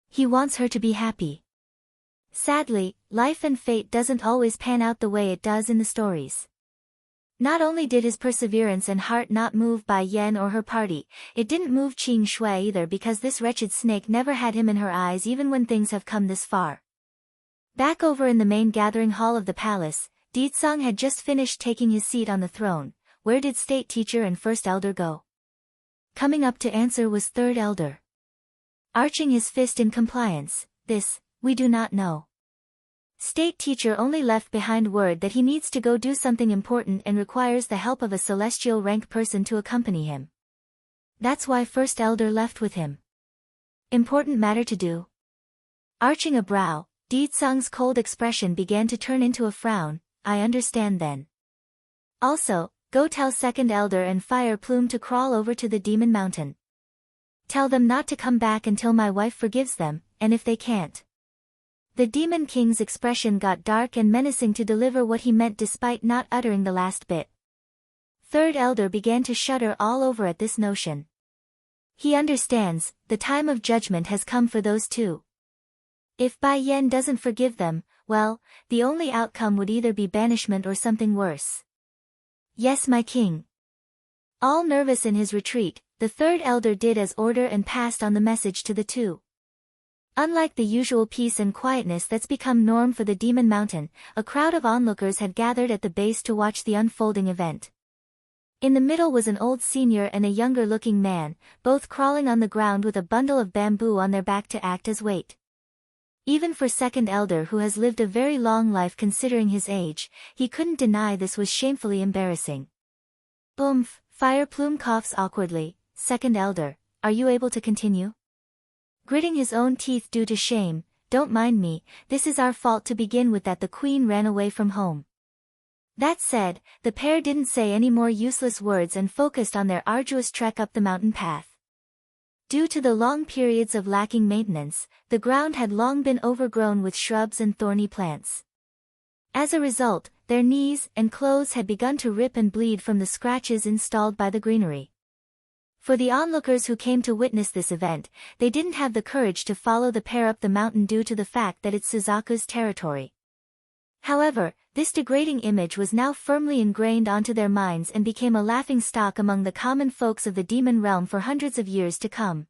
He wants her to be happy. Sadly, life and fate doesn't always pan out the way it does in the stories. Not only did his perseverance and heart not move Bai Yan or her party, it didn't move Qing Shui either because this wretched snake never had him in her eyes even when things have come this far. Back over in the main gathering hall of the palace, Ditsang had just finished taking his seat on the throne. Where did state teacher and first elder go? Coming up to answer was third elder. Arching his fist in compliance, we do not know. State teacher only left behind word that he needs to go do something important and requires the help of a celestial rank person to accompany him. That's why first elder left with him. Important matter to do. Arching a brow, Ditsang's cold expression began to turn into a frown. I understand then. Also, go tell second elder and Fire Plume to crawl over to the Demon Mountain. Tell them not to come back until my wife forgives them, and if they can't. The Demon King's expression got dark and menacing to deliver what he meant despite not uttering the last bit. Third elder began to shudder all over at this notion. He understands, the time of judgment has come for those two, If Bai Yen doesn't forgive them, well, the only outcome would either be banishment or something worse. Yes, my king. All nervous in his retreat, the third elder did as ordered and passed on the message to the two. Unlike the usual peace and quietness that's become norm for the Demon Mountain, a crowd of onlookers had gathered at the base to watch the unfolding event. In the middle was an old senior and a younger-looking man, both crawling on the ground with a bundle of bamboo on their back to act as weight. Even for second elder who has lived a very long life considering his age, he couldn't deny this was shamefully embarrassing. Oomph, Fire Plume coughs awkwardly. Second elder, are you able to continue? Gritting his own teeth due to shame, don't mind me, this is our fault to begin with that the queen ran away from home. That said, the pair didn't say any more useless words and focused on their arduous trek up the mountain path. Due to the long periods of lacking maintenance, the ground had long been overgrown with shrubs and thorny plants. As a result, their knees and clothes had begun to rip and bleed from the scratches installed by the greenery. For the onlookers who came to witness this event, they didn't have the courage to follow the pair up the mountain due to the fact that it's Suzaku's territory. However, this degrading image was now firmly ingrained onto their minds and became a laughingstock among the common folks of the demon realm for hundreds of years to come.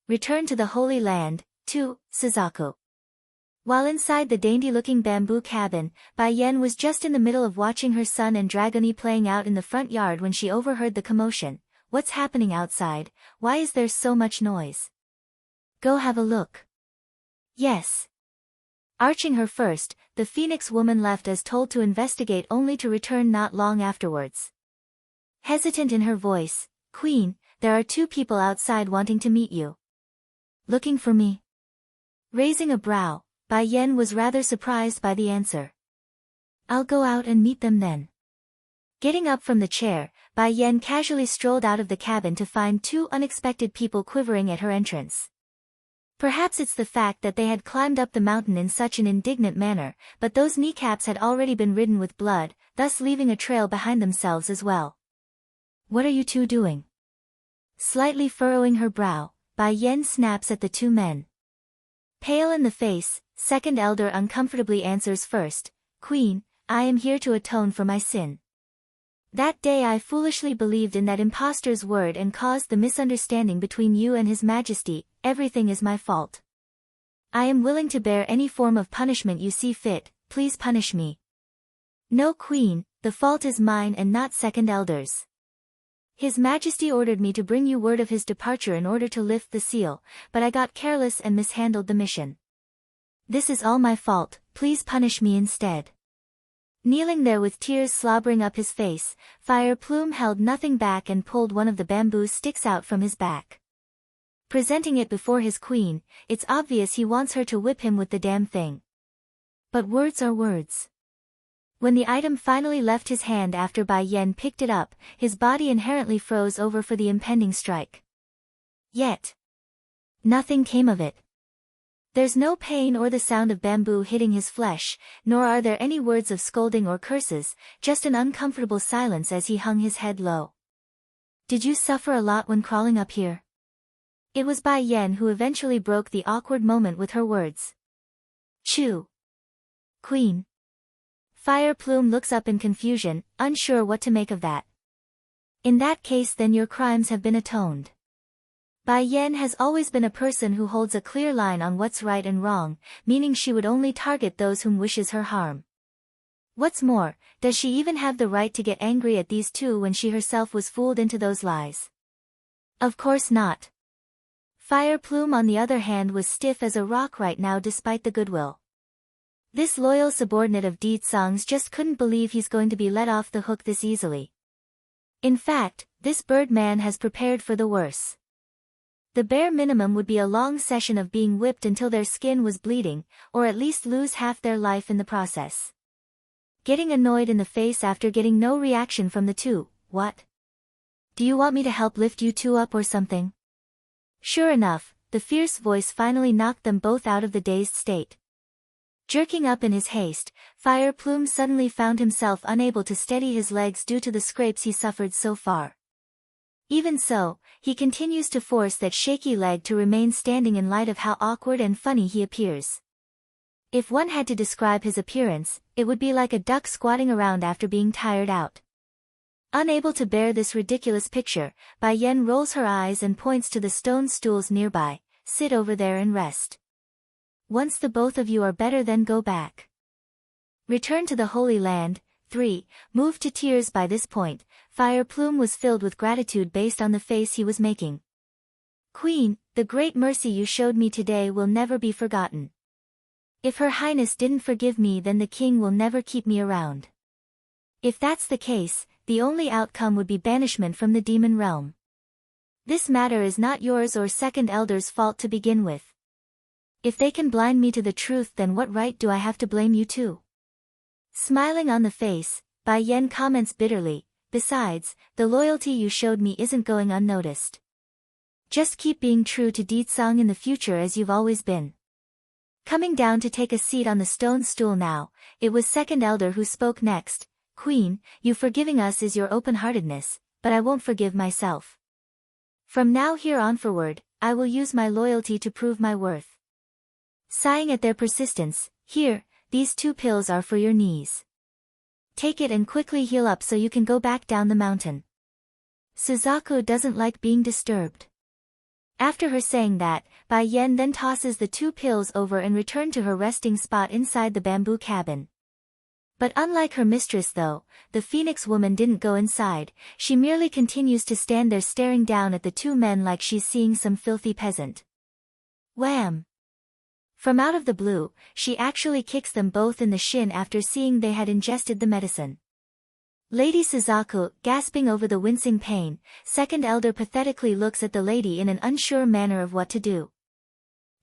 Return to the Holy Land, to Suzaku. While inside the dainty-looking bamboo cabin, Bai Yen was just in the middle of watching her son and Dragony playing out in the front yard when she overheard the commotion. What's happening outside? Why is there so much noise? Go have a look. Yes. Arching her first, the Phoenix woman left as told to investigate only to return not long afterwards. Hesitant in her voice, Queen, there are two people outside wanting to meet you. Looking for me? Raising a brow, Bai Yen was rather surprised by the answer. I'll go out and meet them then. Getting up from the chair, Bai Yen casually strolled out of the cabin to find two unexpected people quivering at her entrance. Perhaps it's the fact that they had climbed up the mountain in such an indignant manner, but those kneecaps had already been ridden with blood, thus leaving a trail behind themselves as well. What are you two doing? Slightly furrowing her brow, Bai Yen snaps at the two men. Pale in the face, second elder uncomfortably answers first, Queen, I am here to atone for my sin. That day I foolishly believed in that impostor's word and caused the misunderstanding between you and His Majesty. Everything is my fault. I am willing to bear any form of punishment you see fit, please punish me. No, Queen, the fault is mine and not second elder's. His Majesty ordered me to bring you word of his departure in order to lift the seal, but I got careless and mishandled the mission. This is all my fault, please punish me instead. Kneeling there with tears slobbering up his face, Fire Plume held nothing back and pulled one of the bamboo sticks out from his back. Presenting it before his queen, it's obvious he wants her to whip him with the damn thing. But words are words. When the item finally left his hand after Bai Yen picked it up, his body inherently froze over for the impending strike. Yet nothing came of it. There's no pain or the sound of bamboo hitting his flesh, nor are there any words of scolding or curses, just an uncomfortable silence as he hung his head low. Did you suffer a lot when crawling up here? It was Bai Yen who eventually broke the awkward moment with her words. Chew. Queen. Fire Plume looks up in confusion, unsure what to make of that. In that case then your crimes have been atoned. Bai Yen has always been a person who holds a clear line on what's right and wrong, meaning she would only target those whom wishes her harm. What's more, does she even have the right to get angry at these two when she herself was fooled into those lies? Of course not. Fire Plume on the other hand was stiff as a rock right now despite the goodwill. This loyal subordinate of Deed Song's just couldn't believe he's going to be let off the hook this easily. In fact, this bird man has prepared for the worse. The bare minimum would be a long session of being whipped until their skin was bleeding, or at least lose half their life in the process. Getting annoyed in the face after getting no reaction from the two, what? Do you want me to help lift you two up or something? Sure enough, the fierce voice finally knocked them both out of the dazed state. Jerking up in his haste, Fire Plume suddenly found himself unable to steady his legs due to the scrapes he suffered so far. Even so, he continues to force that shaky leg to remain standing in light of how awkward and funny he appears. If one had to describe his appearance, it would be like a duck squatting around after being tired out. Unable to bear this ridiculous picture, Bai Yen rolls her eyes and points to the stone stools nearby. Sit over there and rest. Once the both of you are better, then go back. Return to the Holy Land. 3. Moved to tears by this point, Fire Plume was filled with gratitude based on the face he was making. Queen, the great mercy you showed me today will never be forgotten. If Her Highness didn't forgive me, then the king will never keep me around. If that's the case, the only outcome would be banishment from the demon realm. This matter is not yours or Second Elder's fault to begin with. If they can blind me to the truth, then what right do I have to blame you too? Smiling on the face, Bai Yen comments bitterly, besides, the loyalty you showed me isn't going unnoticed. Just keep being true to Deetsang in the future as you've always been. Coming down to take a seat on the stone stool now, it was Second Elder who spoke next. Queen, you forgiving us is your open-heartedness, but I won't forgive myself. From now here on forward, I will use my loyalty to prove my worth. Sighing at their persistence, here, these 2 pills are for your knees. Take it and quickly heal up so you can go back down the mountain. Suzaku doesn't like being disturbed. After her saying that, Bai Yen then tosses the 2 pills over and returned to her resting spot inside the bamboo cabin. But unlike her mistress though, the Phoenix woman didn't go inside, she merely continues to stand there staring down at the 2 men like she's seeing some filthy peasant. Wham! From out of the blue, she actually kicks them both in the shin after seeing they had ingested the medicine. Lady Suzaku, gasping over the wincing pain, Second Elder pathetically looks at the lady in an unsure manner of what to do.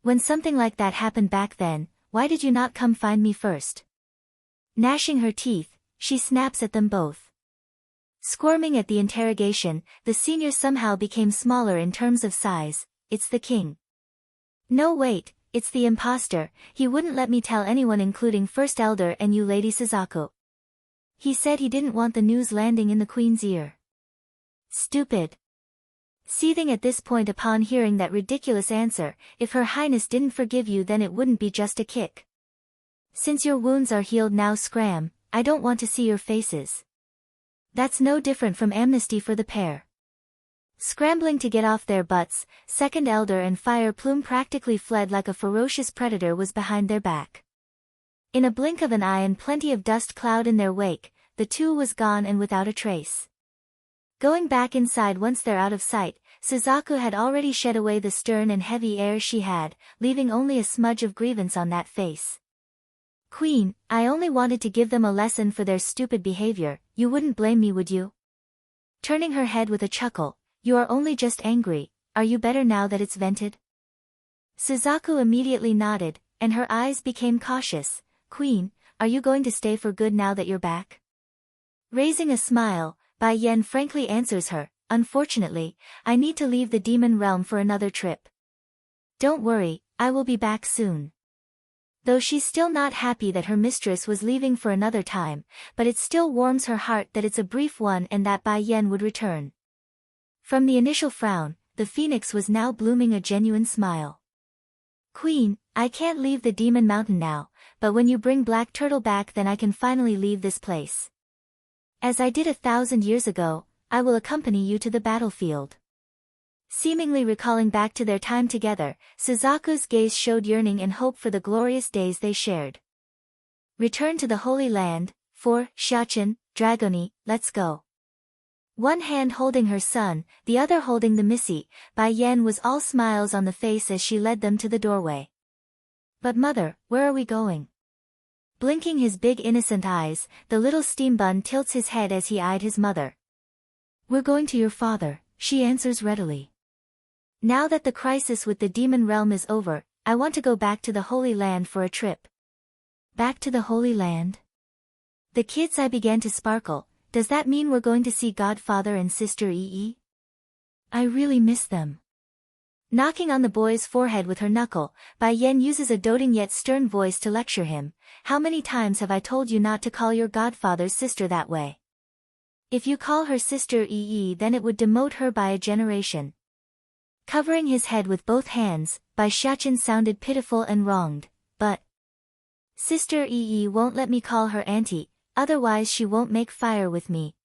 When something like that happened back then, why did you not come find me first? Gnashing her teeth, she snaps at them both. Squirming at the interrogation, the senior somehow became smaller in terms of size. It's the king. No wait, it's the imposter. He wouldn't let me tell anyone including First Elder and you, Lady Suzaku. He said he didn't want the news landing in the queen's ear. Stupid. Seething at this point upon hearing that ridiculous answer, if Her Highness didn't forgive you then it wouldn't be just a kick. Since your wounds are healed now, scram, I don't want to see your faces. That's no different from amnesty for the pair. Scrambling to get off their butts, Second Elder and Fire Plume practically fled like a ferocious predator was behind their back. In a blink of an eye and plenty of dust cloud in their wake, the 2 was gone and without a trace. Going back inside once they're out of sight, Suzaku had already shed away the stern and heavy air she had, leaving only a smudge of grievance on that face. Queen, I only wanted to give them a lesson for their stupid behavior, you wouldn't blame me, would you? Turning her head with a chuckle, you are only just angry, are you better now that it's vented? Suzaku immediately nodded, and her eyes became cautious. Queen, are you going to stay for good now that you're back? Raising a smile, Bai Yen frankly answers her, unfortunately, I need to leave the demon realm for another trip. Don't worry, I will be back soon. Though she's still not happy that her mistress was leaving for another time, but it still warms her heart that it's a brief one and that Bai Yen would return. From the initial frown, the phoenix was now blooming a genuine smile. Queen, I can't leave the demon mountain now, but when you bring Black Turtle back then I can finally leave this place. As I did 1,000 years ago, I will accompany you to the battlefield. Seemingly recalling back to their time together, Suzaku's gaze showed yearning and hope for the glorious days they shared. Return to the Holy Land. 4. Xiachen, Dragoni, let's go. One hand holding her son, the other holding the Missy, Bai Yen was all smiles on the face as she led them to the doorway. But mother, where are we going? Blinking his big innocent eyes, the little steambun tilts his head as he eyed his mother. We're going to your father, she answers readily. Now that the crisis with the demon realm is over, I want to go back to the Holy Land for a trip. Back to the Holy Land? The kid's eye began to sparkle. Does that mean we're going to see Godfather and Sister Yi? I really miss them. Knocking on the boy's forehead with her knuckle, Bai Yen uses a doting yet stern voice to lecture him. How many times have I told you not to call your godfather's sister that way? If you call her sister Yi, then it would demote her by a generation. Covering his head with both hands, Bai Xiaqin sounded pitiful and wronged, but Sister Yi won't let me call her auntie, otherwise she won't make fire with me.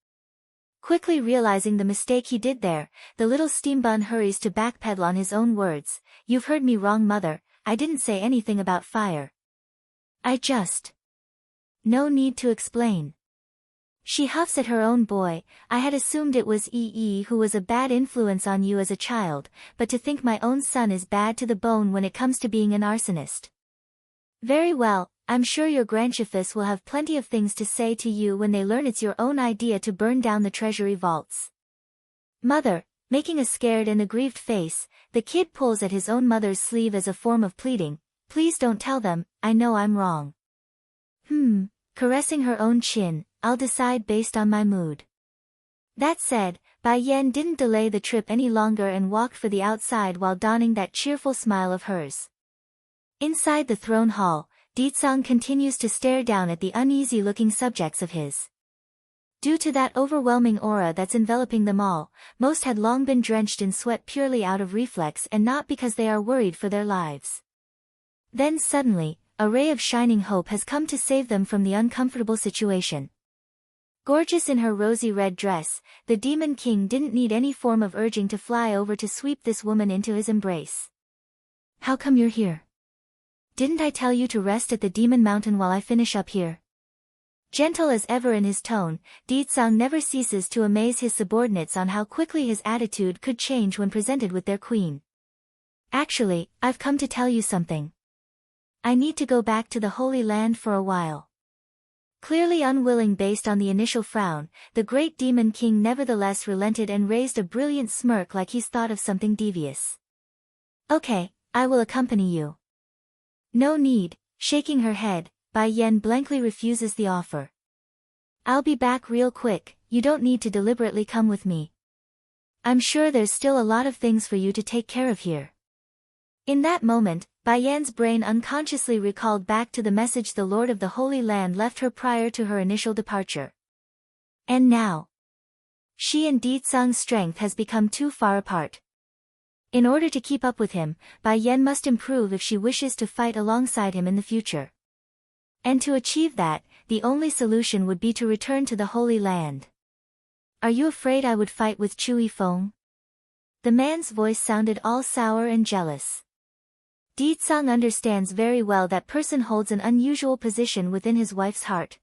Quickly realizing the mistake he did there, the little steambun hurries to backpedal on his own words. You've heard me wrong, mother, I didn't say anything about fire. I just... No need to explain. She huffs at her own boy. I had assumed it was Yi who was a bad influence on you as a child, but to think my own son is bad to the bone when it comes to being an arsonist. Very well, I'm sure your grandchiefess will have plenty of things to say to you when they learn it's your own idea to burn down the treasury vaults. Mother, making a scared and aggrieved face, the kid pulls at his own mother's sleeve as a form of pleading. Please don't tell them, I know I'm wrong. Caressing her own chin, I'll decide based on my mood. That said, Bai Yan didn't delay the trip any longer and walked for the outside while donning that cheerful smile of hers. Inside the throne hall, Ditsang continues to stare down at the uneasy-looking subjects of his. Due to that overwhelming aura that's enveloping them all, most had long been drenched in sweat purely out of reflex and not because they are worried for their lives. Then suddenly, a ray of shining hope has come to save them from the uncomfortable situation. Gorgeous in her rosy red dress, the Demon King didn't need any form of urging to fly over to sweep this woman into his embrace. How come you're here? Didn't I tell you to rest at the Demon Mountain while I finish up here? Gentle as ever in his tone, Ditsang never ceases to amaze his subordinates on how quickly his attitude could change when presented with their queen. Actually, I've come to tell you something. I need to go back to the Holy Land for a while. Clearly unwilling based on the initial frown, the great Demon King nevertheless relented and raised a brilliant smirk like he's thought of something devious. Okay, I will accompany you. No need, shaking her head, Bai Yan blankly refuses the offer. I'll be back real quick, you don't need to deliberately come with me. I'm sure there's still a lot of things for you to take care of here. In that moment, Bai Yan's brain unconsciously recalled back to the message the Lord of the Holy Land left her prior to her initial departure. And now, she and Ditsang's strength has become too far apart. In order to keep up with him, Bai Yan must improve if she wishes to fight alongside him in the future. And to achieve that, the only solution would be to return to the Holy Land. Are you afraid I would fight with Chui Feng? The man's voice sounded all sour and jealous. Ditsang understands very well that person holds an unusual position within his wife's heart.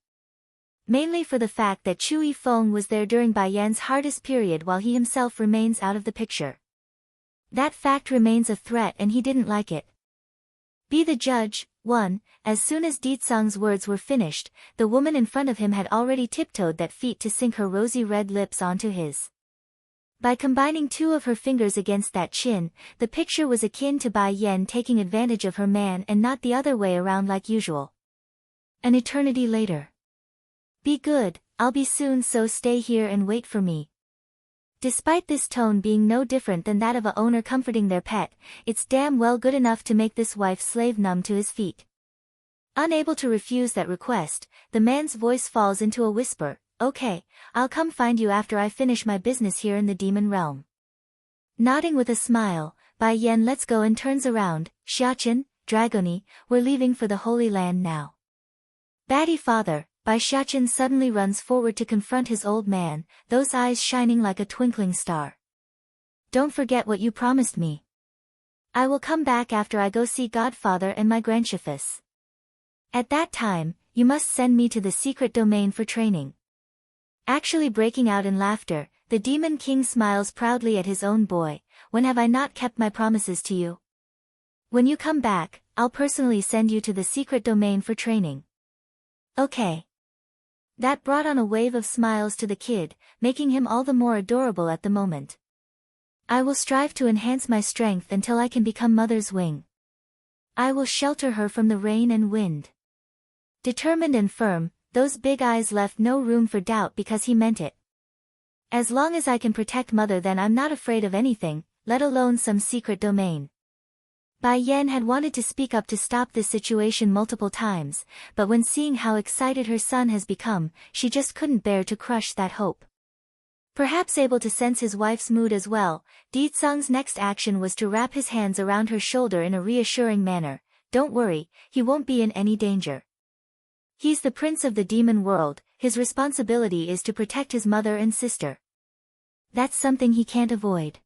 Mainly for the fact that Chui Feng was there during Bai Yan's hardest period while he himself remains out of the picture. That fact remains a threat and he didn't like it. Be the judge, 1. As soon as Ditsang's words were finished, the woman in front of him had already tiptoed that feet to sink her rosy red lips onto his. By combining two of her fingers against that chin, the picture was akin to Bai Yan taking advantage of her man and not the other way around like usual. An eternity later. Be good, I'll be soon, so stay here and wait for me. Despite this tone being no different than that of a owner comforting their pet, it's damn well good enough to make this wife slave numb to his feet. Unable to refuse that request, the man's voice falls into a whisper. Okay, I'll come find you after I finish my business here in the demon realm. Nodding with a smile, Bai Yan lets go and turns around. Xiaqin, Dragoni, we're leaving for the Holy Land now. Batty father, Bai Xiaqin suddenly runs forward to confront his old man, those eyes shining like a twinkling star. Don't forget what you promised me. I will come back after I go see Godfather and my grandchiefess. At that time, you must send me to the secret domain for training. Actually breaking out in laughter, the Demon King smiles proudly at his own boy. When have I not kept my promises to you? When you come back, I'll personally send you to the secret domain for training. Okay. That brought on a wave of smiles to the kid, making him all the more adorable at the moment. I will strive to enhance my strength until I can become Mother's wing. I will shelter her from the rain and wind. Determined and firm, those big eyes left no room for doubt because he meant it. As long as I can protect Mother, then I'm not afraid of anything, let alone some secret domain. Bai Yan had wanted to speak up to stop this situation multiple times, but when seeing how excited her son has become, she just couldn't bear to crush that hope. Perhaps able to sense his wife's mood as well, Deetsong's next action was to wrap his hands around her shoulder in a reassuring manner. Don't worry, he won't be in any danger. He's the prince of the demon world, his responsibility is to protect his mother and sister. That's something he can't avoid.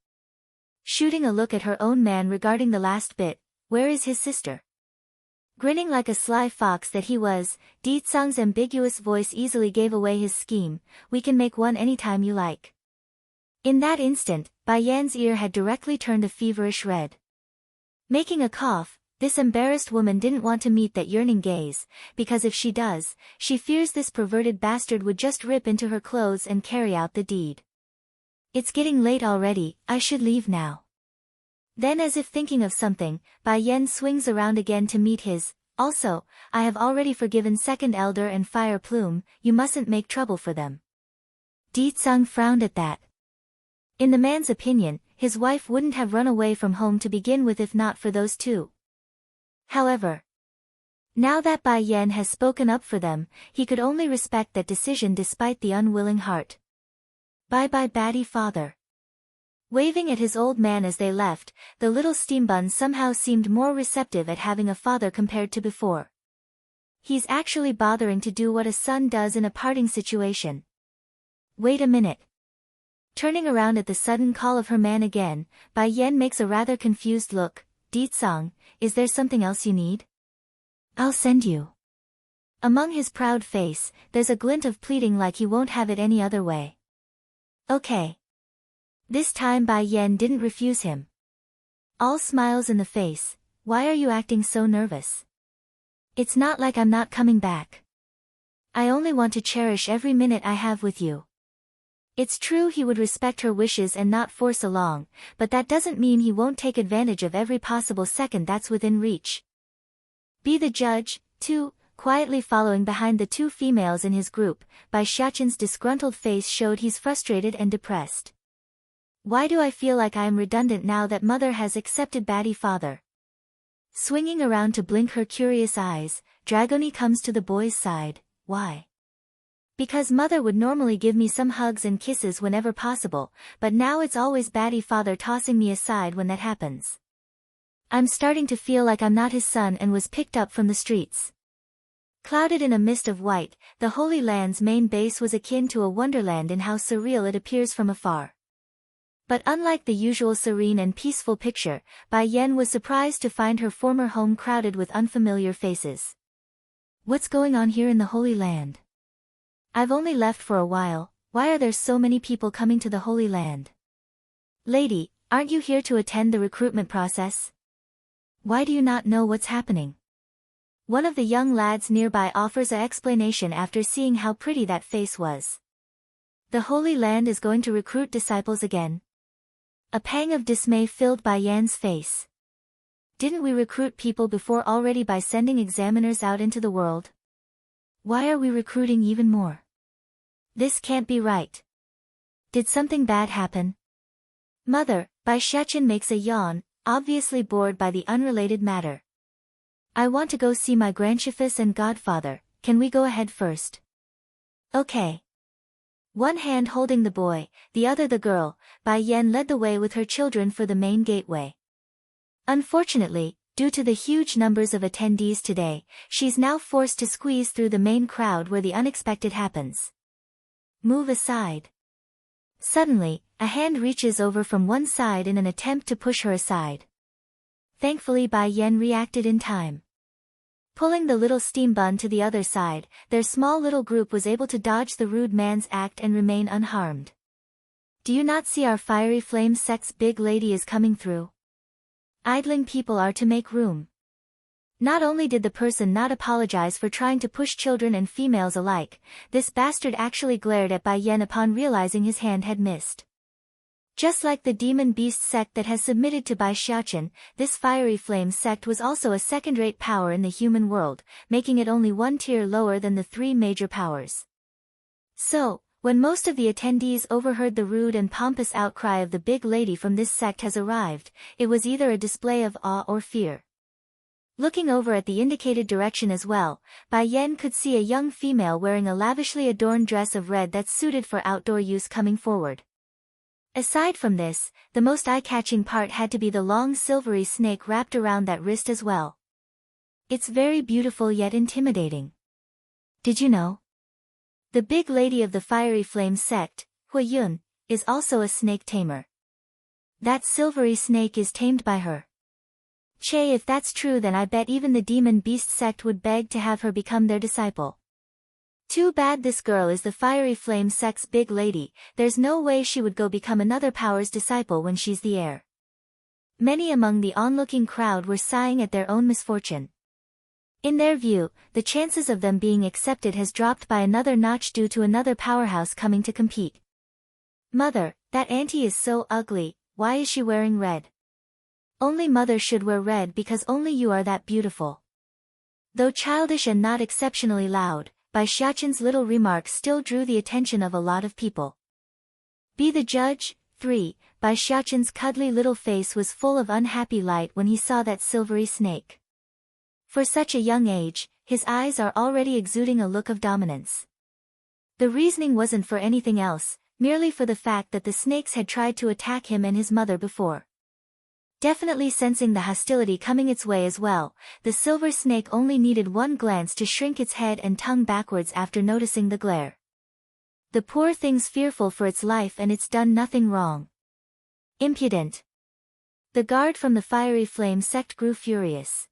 Shooting a look at her own man regarding the last bit, where is his sister? Grinning like a sly fox that he was, Deetsong's ambiguous voice easily gave away his scheme. We can make one anytime you like. In that instant, Bai Yan's ear had directly turned a feverish red. Making a cough, this embarrassed woman didn't want to meet that yearning gaze, because if she does, she fears this perverted bastard would just rip into her clothes and carry out the deed. It's getting late already, I should leave now. Then as if thinking of something, Bai Yan swings around again to meet his. Also, I have already forgiven Second Elder and Fire Plume, you mustn't make trouble for them. Deetsong frowned at that. In the man's opinion, his wife wouldn't have run away from home to begin with if not for those two. However, now that Bai Yan has spoken up for them, he could only respect that decision despite the unwilling heart. Bye-bye baddie father. Waving at his old man as they left, the little steambun somehow seemed more receptive at having a father compared to before. He's actually bothering to do what a son does in a parting situation. Wait a minute. Turning around at the sudden call of her man again, Bai Yan makes a rather confused look. Deetsong, is there something else you need? I'll send you. Among his proud face, there's a glint of pleading like he won't have it any other way. Okay. This time Bai Yan didn't refuse him. All smiles in the face. Why are you acting so nervous? It's not like I'm not coming back. I only want to cherish every minute I have with you. It's true he would respect her wishes and not force along, but that doesn't mean he won't take advantage of every possible second that's within reach. Be the judge, too. Quietly following behind the two females in his group, Bai Xiaqin's disgruntled face showed he's frustrated and depressed. Why do I feel like I am redundant now that mother has accepted baddie father? Swinging around to blink her curious eyes, Dragoni comes to the boy's side. Why? Because mother would normally give me some hugs and kisses whenever possible, but now it's always baddie father tossing me aside when that happens. I'm starting to feel like I'm not his son and was picked up from the streets. Clouded in a mist of white, the Holy Land's main base was akin to a wonderland in how surreal it appears from afar. But unlike the usual serene and peaceful picture, Bai Yan was surprised to find her former home crowded with unfamiliar faces. What's going on here in the Holy Land? I've only left for a while, why are there so many people coming to the Holy Land? Lady, aren't you here to attend the recruitment process? Why do you not know what's happening? One of the young lads nearby offers an explanation after seeing how pretty that face was. The Holy Land is going to recruit disciples again. A pang of dismay filled Bai Yan's face. Didn't we recruit people before already by sending examiners out into the world? Why are we recruiting even more? This can't be right. Did something bad happen? Mother, Bai Xiaqin makes a yawn, obviously bored by the unrelated matter. I want to go see my grandchiefess and godfather, can we go ahead first? Okay. One hand holding the boy, the other the girl, Bai Yan led the way with her children for the main gateway. Unfortunately, due to the huge numbers of attendees today, she's now forced to squeeze through the main crowd where the unexpected happens. Move aside. Suddenly, a hand reaches over from one side in an attempt to push her aside. Thankfully Bai Yan reacted in time. Pulling the little steambun to the other side, their small little group was able to dodge the rude man's act and remain unharmed. Do you not see our fiery flame sect's big lady is coming through? Idling people are to make room. Not only did the person not apologize for trying to push children and females alike, this bastard actually glared at Bai Yan upon realizing his hand had missed. Just like the demon beast sect that has submitted to Bai Xiaqin, this fiery flame sect was also a second-rate power in the human world, making it only one tier lower than the three major powers. So, when most of the attendees overheard the rude and pompous outcry of the big lady from this sect has arrived, it was either a display of awe or fear. Looking over at the indicated direction as well, Bai Yan could see a young female wearing a lavishly adorned dress of red that's suited for outdoor use coming forward. Aside from this, the most eye-catching part had to be the long silvery snake wrapped around that wrist as well. It's very beautiful yet intimidating. Did you know? The big lady of the Fiery Flame sect, Hui Yun, is also a snake tamer. That silvery snake is tamed by her. Che, if that's true, then I bet even the Demon Beast sect would beg to have her become their disciple. Too bad this girl is the Fiery Flame sect's big lady, there's no way she would go become another power's disciple when she's the heir. Many among the onlooking crowd were sighing at their own misfortune. In their view, the chances of them being accepted has dropped by another notch due to another powerhouse coming to compete. Mother, that auntie is so ugly, why is she wearing red? Only mother should wear red because only you are that beautiful. Though childish and not exceptionally loud, Bai Xiaoqin's little remark still drew the attention of a lot of people. Be the judge. 3. Bai Xiaoqin's cuddly little face was full of unhappy light when he saw that silvery snake. For such a young age, his eyes are already exuding a look of dominance. The reasoning wasn't for anything else, merely for the fact that the snakes had tried to attack him and his mother before. Definitely sensing the hostility coming its way as well, the silver snake only needed one glance to shrink its head and tongue backwards after noticing the glare. The poor thing's fearful for its life and it's done nothing wrong. Impudent. The guard from the Fiery Flame sect grew furious.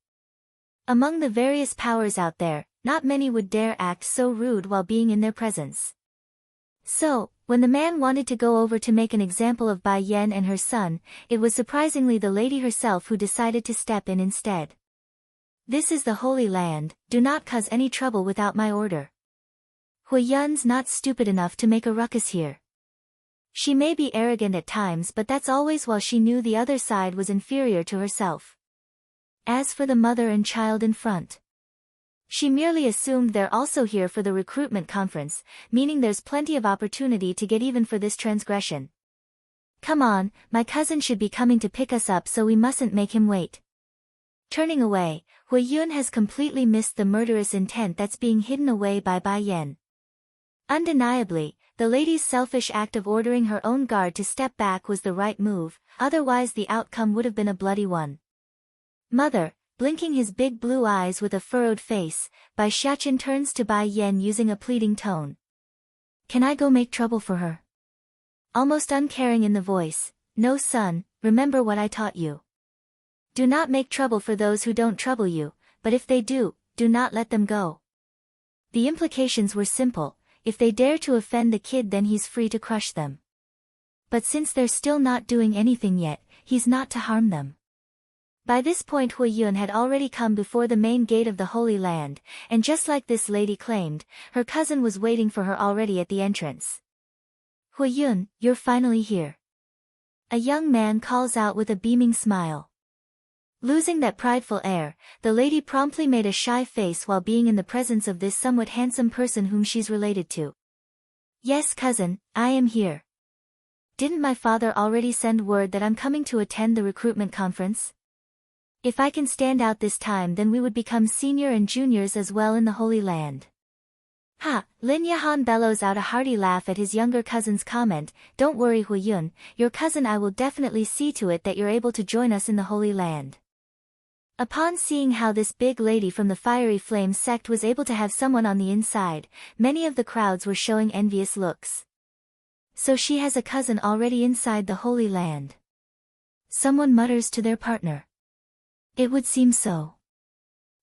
Among the various powers out there, not many would dare act so rude while being in their presence. So, when the man wanted to go over to make an example of Bai Yan and her son, it was surprisingly the lady herself who decided to step in instead. This is the Holy Land, do not cause any trouble without my order. Hui Yun's not stupid enough to make a ruckus here. She may be arrogant at times, but that's always while she knew the other side was inferior to herself. As for the mother and child in front, she merely assumed they're also here for the recruitment conference, meaning there's plenty of opportunity to get even for this transgression. Come on, my cousin should be coming to pick us up, so we mustn't make him wait. Turning away, Hui Yun has completely missed the murderous intent that's being hidden away by Bai Yan. Undeniably, the lady's selfish act of ordering her own guard to step back was the right move, otherwise the outcome would have been a bloody one. Mother, blinking his big blue eyes with a furrowed face, Bai Xiaoqin turns to Bai Yan using a pleading tone. Can I go make trouble for her? Almost uncaring in the voice, no son, remember what I taught you. Do not make trouble for those who don't trouble you, but if they do, do not let them go. The implications were simple, if they dare to offend the kid then he's free to crush them. But since they're still not doing anything yet, he's not to harm them. By this point Hui Yun had already come before the main gate of the Holy Land, and just like this lady claimed, her cousin was waiting for her already at the entrance. Hui Yun, you're finally here. A young man calls out with a beaming smile. Losing that prideful air, the lady promptly made a shy face while being in the presence of this somewhat handsome person whom she's related to. Yes, cousin, I am here. Didn't my father already send word that I'm coming to attend the recruitment conference? If I can stand out this time then we would become senior and juniors as well in the Holy Land. Ha! Lin Yahan bellows out a hearty laugh at his younger cousin's comment. Don't worry Hui Yun, your cousin I will definitely see to it that you're able to join us in the Holy Land. Upon seeing how this big lady from the Fiery Flame sect was able to have someone on the inside, many of the crowds were showing envious looks. So she has a cousin already inside the Holy Land. Someone mutters to their partner. It would seem so.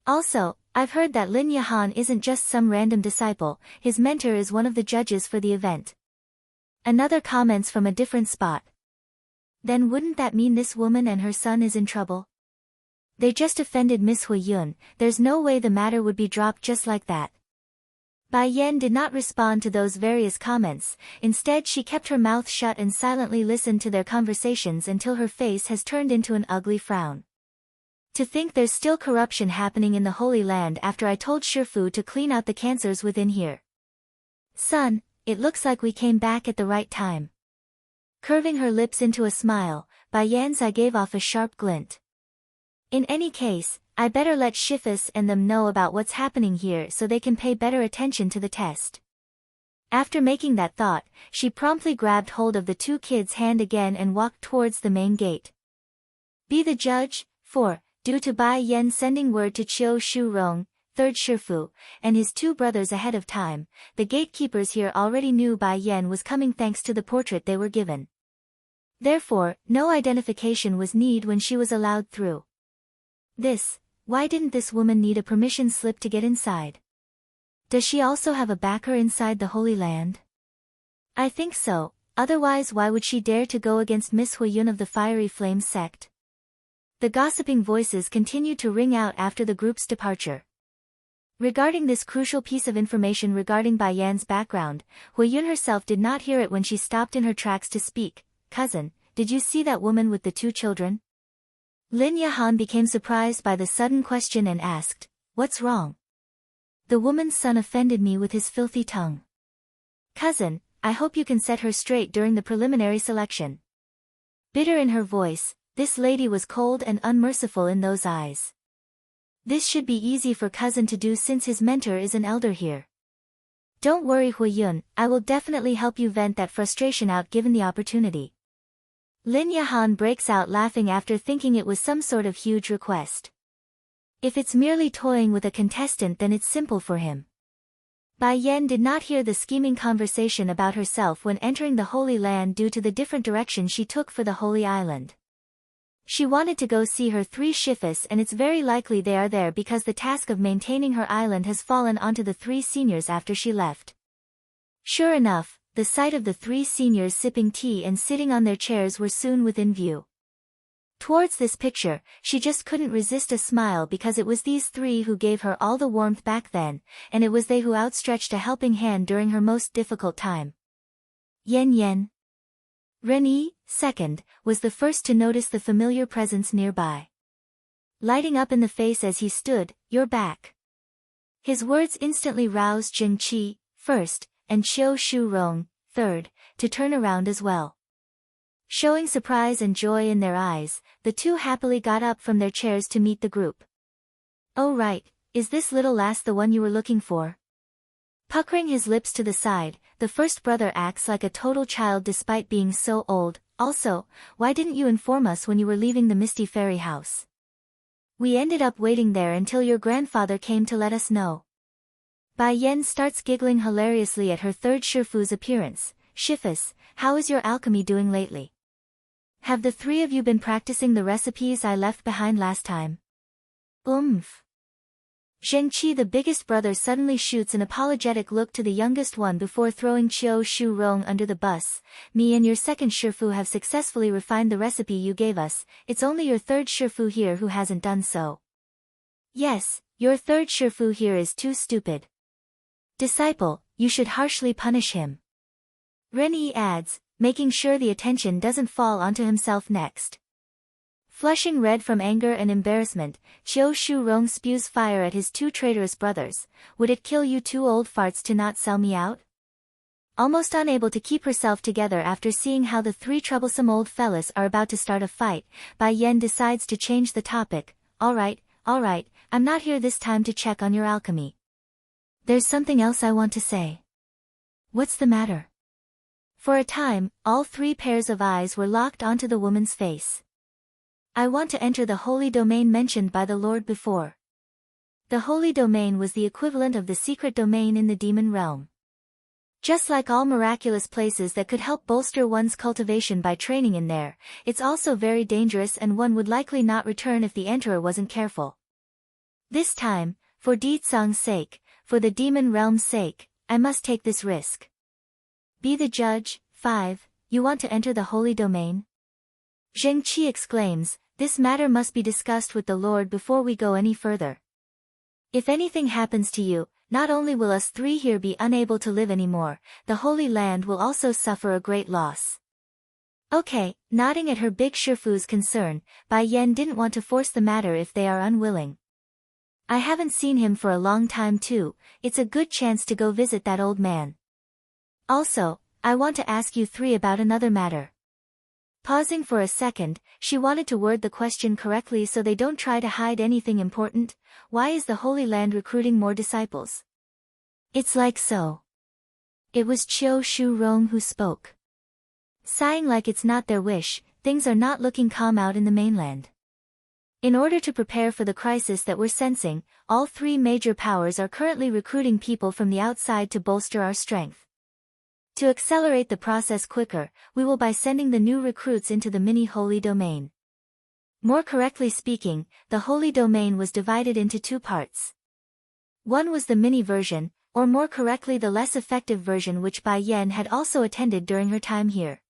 Also, I've heard that Lin Yahan isn't just some random disciple, his mentor is one of the judges for the event. Another comments from a different spot. Then wouldn't that mean this woman and her son is in trouble? They just offended Miss Hui Yun, there's no way the matter would be dropped just like that. Bai Yan did not respond to those various comments, instead she kept her mouth shut and silently listened to their conversations until her face has turned into an ugly frown. To think there's still corruption happening in the Holy Land after I told Shifu to clean out the cancers within here. Son, it looks like we came back at the right time. Curving her lips into a smile, Bai Yan's eye gave off a sharp glint. In any case, I better let Shifus and them know about what's happening here so they can pay better attention to the test. After making that thought, she promptly grabbed hold of the two kids' hand again and walked towards the main gate. Be the judge. 4. Due to Bai Yan sending word to Qiu Shu Rong, third Shifu, and his two brothers ahead of time, the gatekeepers here already knew Bai Yan was coming thanks to the portrait they were given. Therefore, no identification was needed when she was allowed through. Why didn't this woman need a permission slip to get inside? Does she also have a backer inside the Holy Land? I think so, otherwise why would she dare to go against Miss Huiyun of the Fiery Flame sect? The gossiping voices continued to ring out after the group's departure. Regarding this crucial piece of information regarding Bai Yan's background, Huiyun herself did not hear it when she stopped in her tracks to speak. Cousin, did you see that woman with the two children? Lin Yahan became surprised by the sudden question and asked, What's wrong? The woman's son offended me with his filthy tongue. Cousin, I hope you can set her straight during the preliminary selection. Bitter in her voice, this lady was cold and unmerciful in those eyes. This should be easy for cousin to do since his mentor is an elder here. Don't worry Huiyun, I will definitely help you vent that frustration out given the opportunity. Lin Yahan breaks out laughing after thinking it was some sort of huge request. If it's merely toying with a contestant then it's simple for him. Bai Yan did not hear the scheming conversation about herself when entering the Holy Land due to the different direction she took for the Holy Island. She wanted to go see her three Shifus and it's very likely they are there because the task of maintaining her island has fallen onto the three seniors after she left. Sure enough, the sight of the three seniors sipping tea and sitting on their chairs were soon within view. Towards this picture, she just couldn't resist a smile because it was these three who gave her all the warmth back then, and it was they who outstretched a helping hand during her most difficult time. Yen. Renyi, second, was the first to notice the familiar presence nearby. Lighting up in the face as he stood, You're back. His words instantly roused Zheng Qi, first, and Qiu Shu Rong, third, to turn around as well. Showing surprise and joy in their eyes, the two happily got up from their chairs to meet the group. Oh right, is this little lass the one you were looking for? Puckering his lips to the side, the first brother acts like a total child despite being so old. Also, why didn't you inform us when you were leaving the Misty Fairy house? We ended up waiting there until your grandfather came to let us know. Bai Yan starts giggling hilariously at her third Shifu's appearance. Shifus, how is your alchemy doing lately? Have the three of you been practicing the recipes I left behind last time? Zheng Qi, the biggest brother, suddenly shoots an apologetic look to the youngest one before throwing Qiu Shu Rong under the bus. Me and your second Shifu have successfully refined the recipe you gave us, it's only your third Shifu here who hasn't done so. Yes, your third Shifu here is too stupid. Disciple, you should harshly punish him. Renyi adds, making sure the attention doesn't fall onto himself next. Flushing red from anger and embarrassment, Qiu Shu Rong spews fire at his two traitorous brothers. Would it kill you two old farts to not sell me out? Almost unable to keep herself together after seeing how the three troublesome old fellas are about to start a fight, Bai Yan decides to change the topic. Alright, I'm not here this time to check on your alchemy. There's something else I want to say. What's the matter? For a time, all three pairs of eyes were locked onto the woman's face. I want to enter the holy domain mentioned by the Lord before. The holy domain was the equivalent of the secret domain in the demon realm. Just like all miraculous places that could help bolster one's cultivation by training in there, it's also very dangerous and one would likely not return if the enterer wasn't careful. This time, for Ditsang's sake, for the demon realm's sake, I must take this risk. Be the judge. 5. You want to enter the holy domain? Zheng Qi exclaims, this matter must be discussed with the Lord before we go any further. If anything happens to you, not only will us three here be unable to live anymore, the Holy Land will also suffer a great loss. Okay, nodding at her big Shifu's concern, Bai Yan didn't want to force the matter if they are unwilling. I haven't seen him for a long time too, it's a good chance to go visit that old man. Also, I want to ask you three about another matter. Pausing for a second, she wanted to word the question correctly so they don't try to hide anything important. Why is the Holy Land recruiting more disciples? It's like so. It was Chiu Shu Rong who spoke. Sighing like it's not their wish, things are not looking calm out in the mainland. In order to prepare for the crisis that we're sensing, all three major powers are currently recruiting people from the outside to bolster our strength. To accelerate the process quicker, we will by sending the new recruits into the mini-holy domain. More correctly speaking, the holy domain was divided into two parts. One was the mini version, or more correctly the less effective version which Bai Yan had also attended during her time here.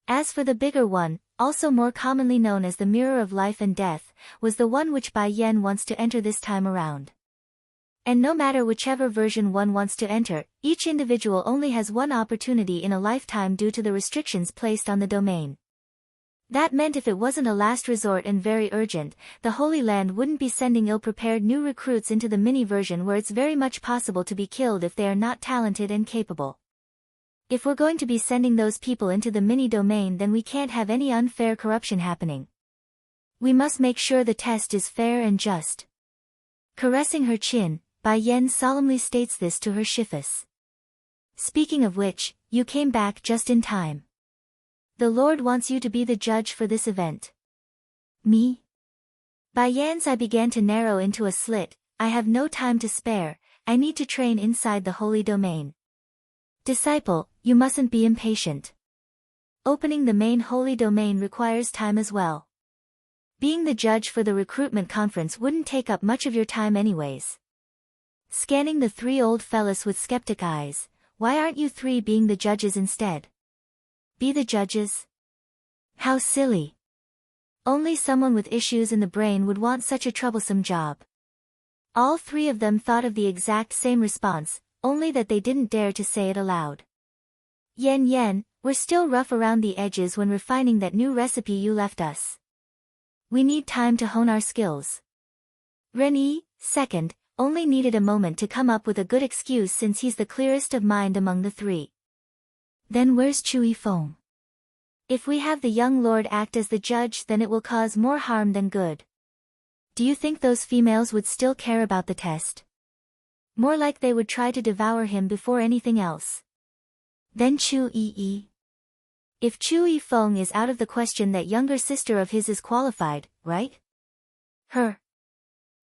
As for the bigger one, also more commonly known as the Mirror of Life and Death, was the one which Bai Yan wants to enter this time around. And no matter whichever version one wants to enter, each individual only has one opportunity in a lifetime due to the restrictions placed on the domain. That meant if it wasn't a last resort and very urgent, the Holy Land wouldn't be sending ill-prepared new recruits into the mini version where it's very much possible to be killed if they are not talented and capable. If we're going to be sending those people into the mini domain, then we can't have any unfair corruption happening. We must make sure the test is fair and just. Caressing her chin, Bai Yan solemnly states this to her Shifus. Speaking of which, you came back just in time. The Lord wants you to be the judge for this event. Me? Bai Yan's eye began to narrow into a slit. I have no time to spare, I need to train inside the holy domain. Disciple, you mustn't be impatient. Opening the main holy domain requires time as well. Being the judge for the recruitment conference wouldn't take up much of your time anyways. Scanning the three old fellas with skeptic eyes, why aren't you three being the judges instead? Be the judges? How silly. Only someone with issues in the brain would want such a troublesome job. All three of them thought of the exact same response, only that they didn't dare to say it aloud. Yen, we're still rough around the edges when refining that new recipe you left us. We need time to hone our skills. Ren'yi, second, only needed a moment to come up with a good excuse since he's the clearest of mind among the three. Then where's Chu Yifeng? If we have the young lord act as the judge, then it will cause more harm than good. Do you think those females would still care about the test? More like they would try to devour him before anything else. Then Chu Yi. If Chu Yifeng is out of the question, that younger sister of his is qualified, right? Her?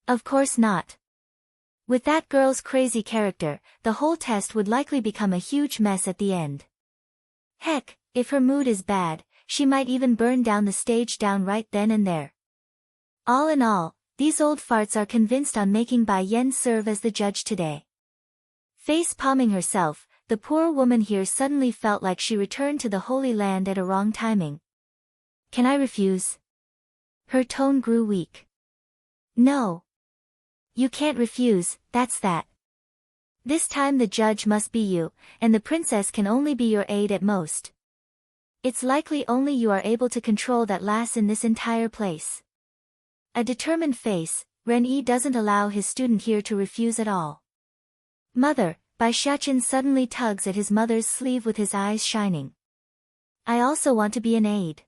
Of course not. With that girl's crazy character, the whole test would likely become a huge mess at the end. Heck, if her mood is bad, she might even burn down the stage down right then and there. All in all, these old farts are convinced on making Bai Yan serve as the judge today. Face palming herself, the poor woman here suddenly felt like she returned to the Holy Land at a wrong timing. Can I refuse? Her tone grew weak. No. You can't refuse, that's that. This time the judge must be you, and the princess can only be your aide at most. It's likely only you are able to control that lass in this entire place. A determined face, Ren'yi doesn't allow his student here to refuse at all. Mother, Bai Xiaqin suddenly tugs at his mother's sleeve with his eyes shining. I also want to be an aide.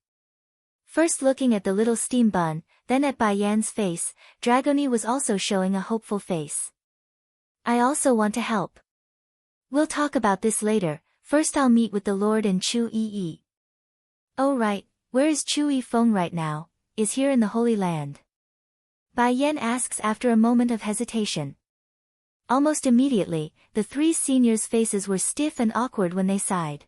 First looking at the little steam bun, then at Bai Yan's face, Dragoni was also showing a hopeful face. I also want to help. We'll talk about this later, first I'll meet with the Lord and Chu Yi. Oh right, where is Chu Yifeng right now? Is here in the Holy Land. Bai Yan asks after a moment of hesitation. Almost immediately, the three seniors' faces were stiff and awkward when they sighed.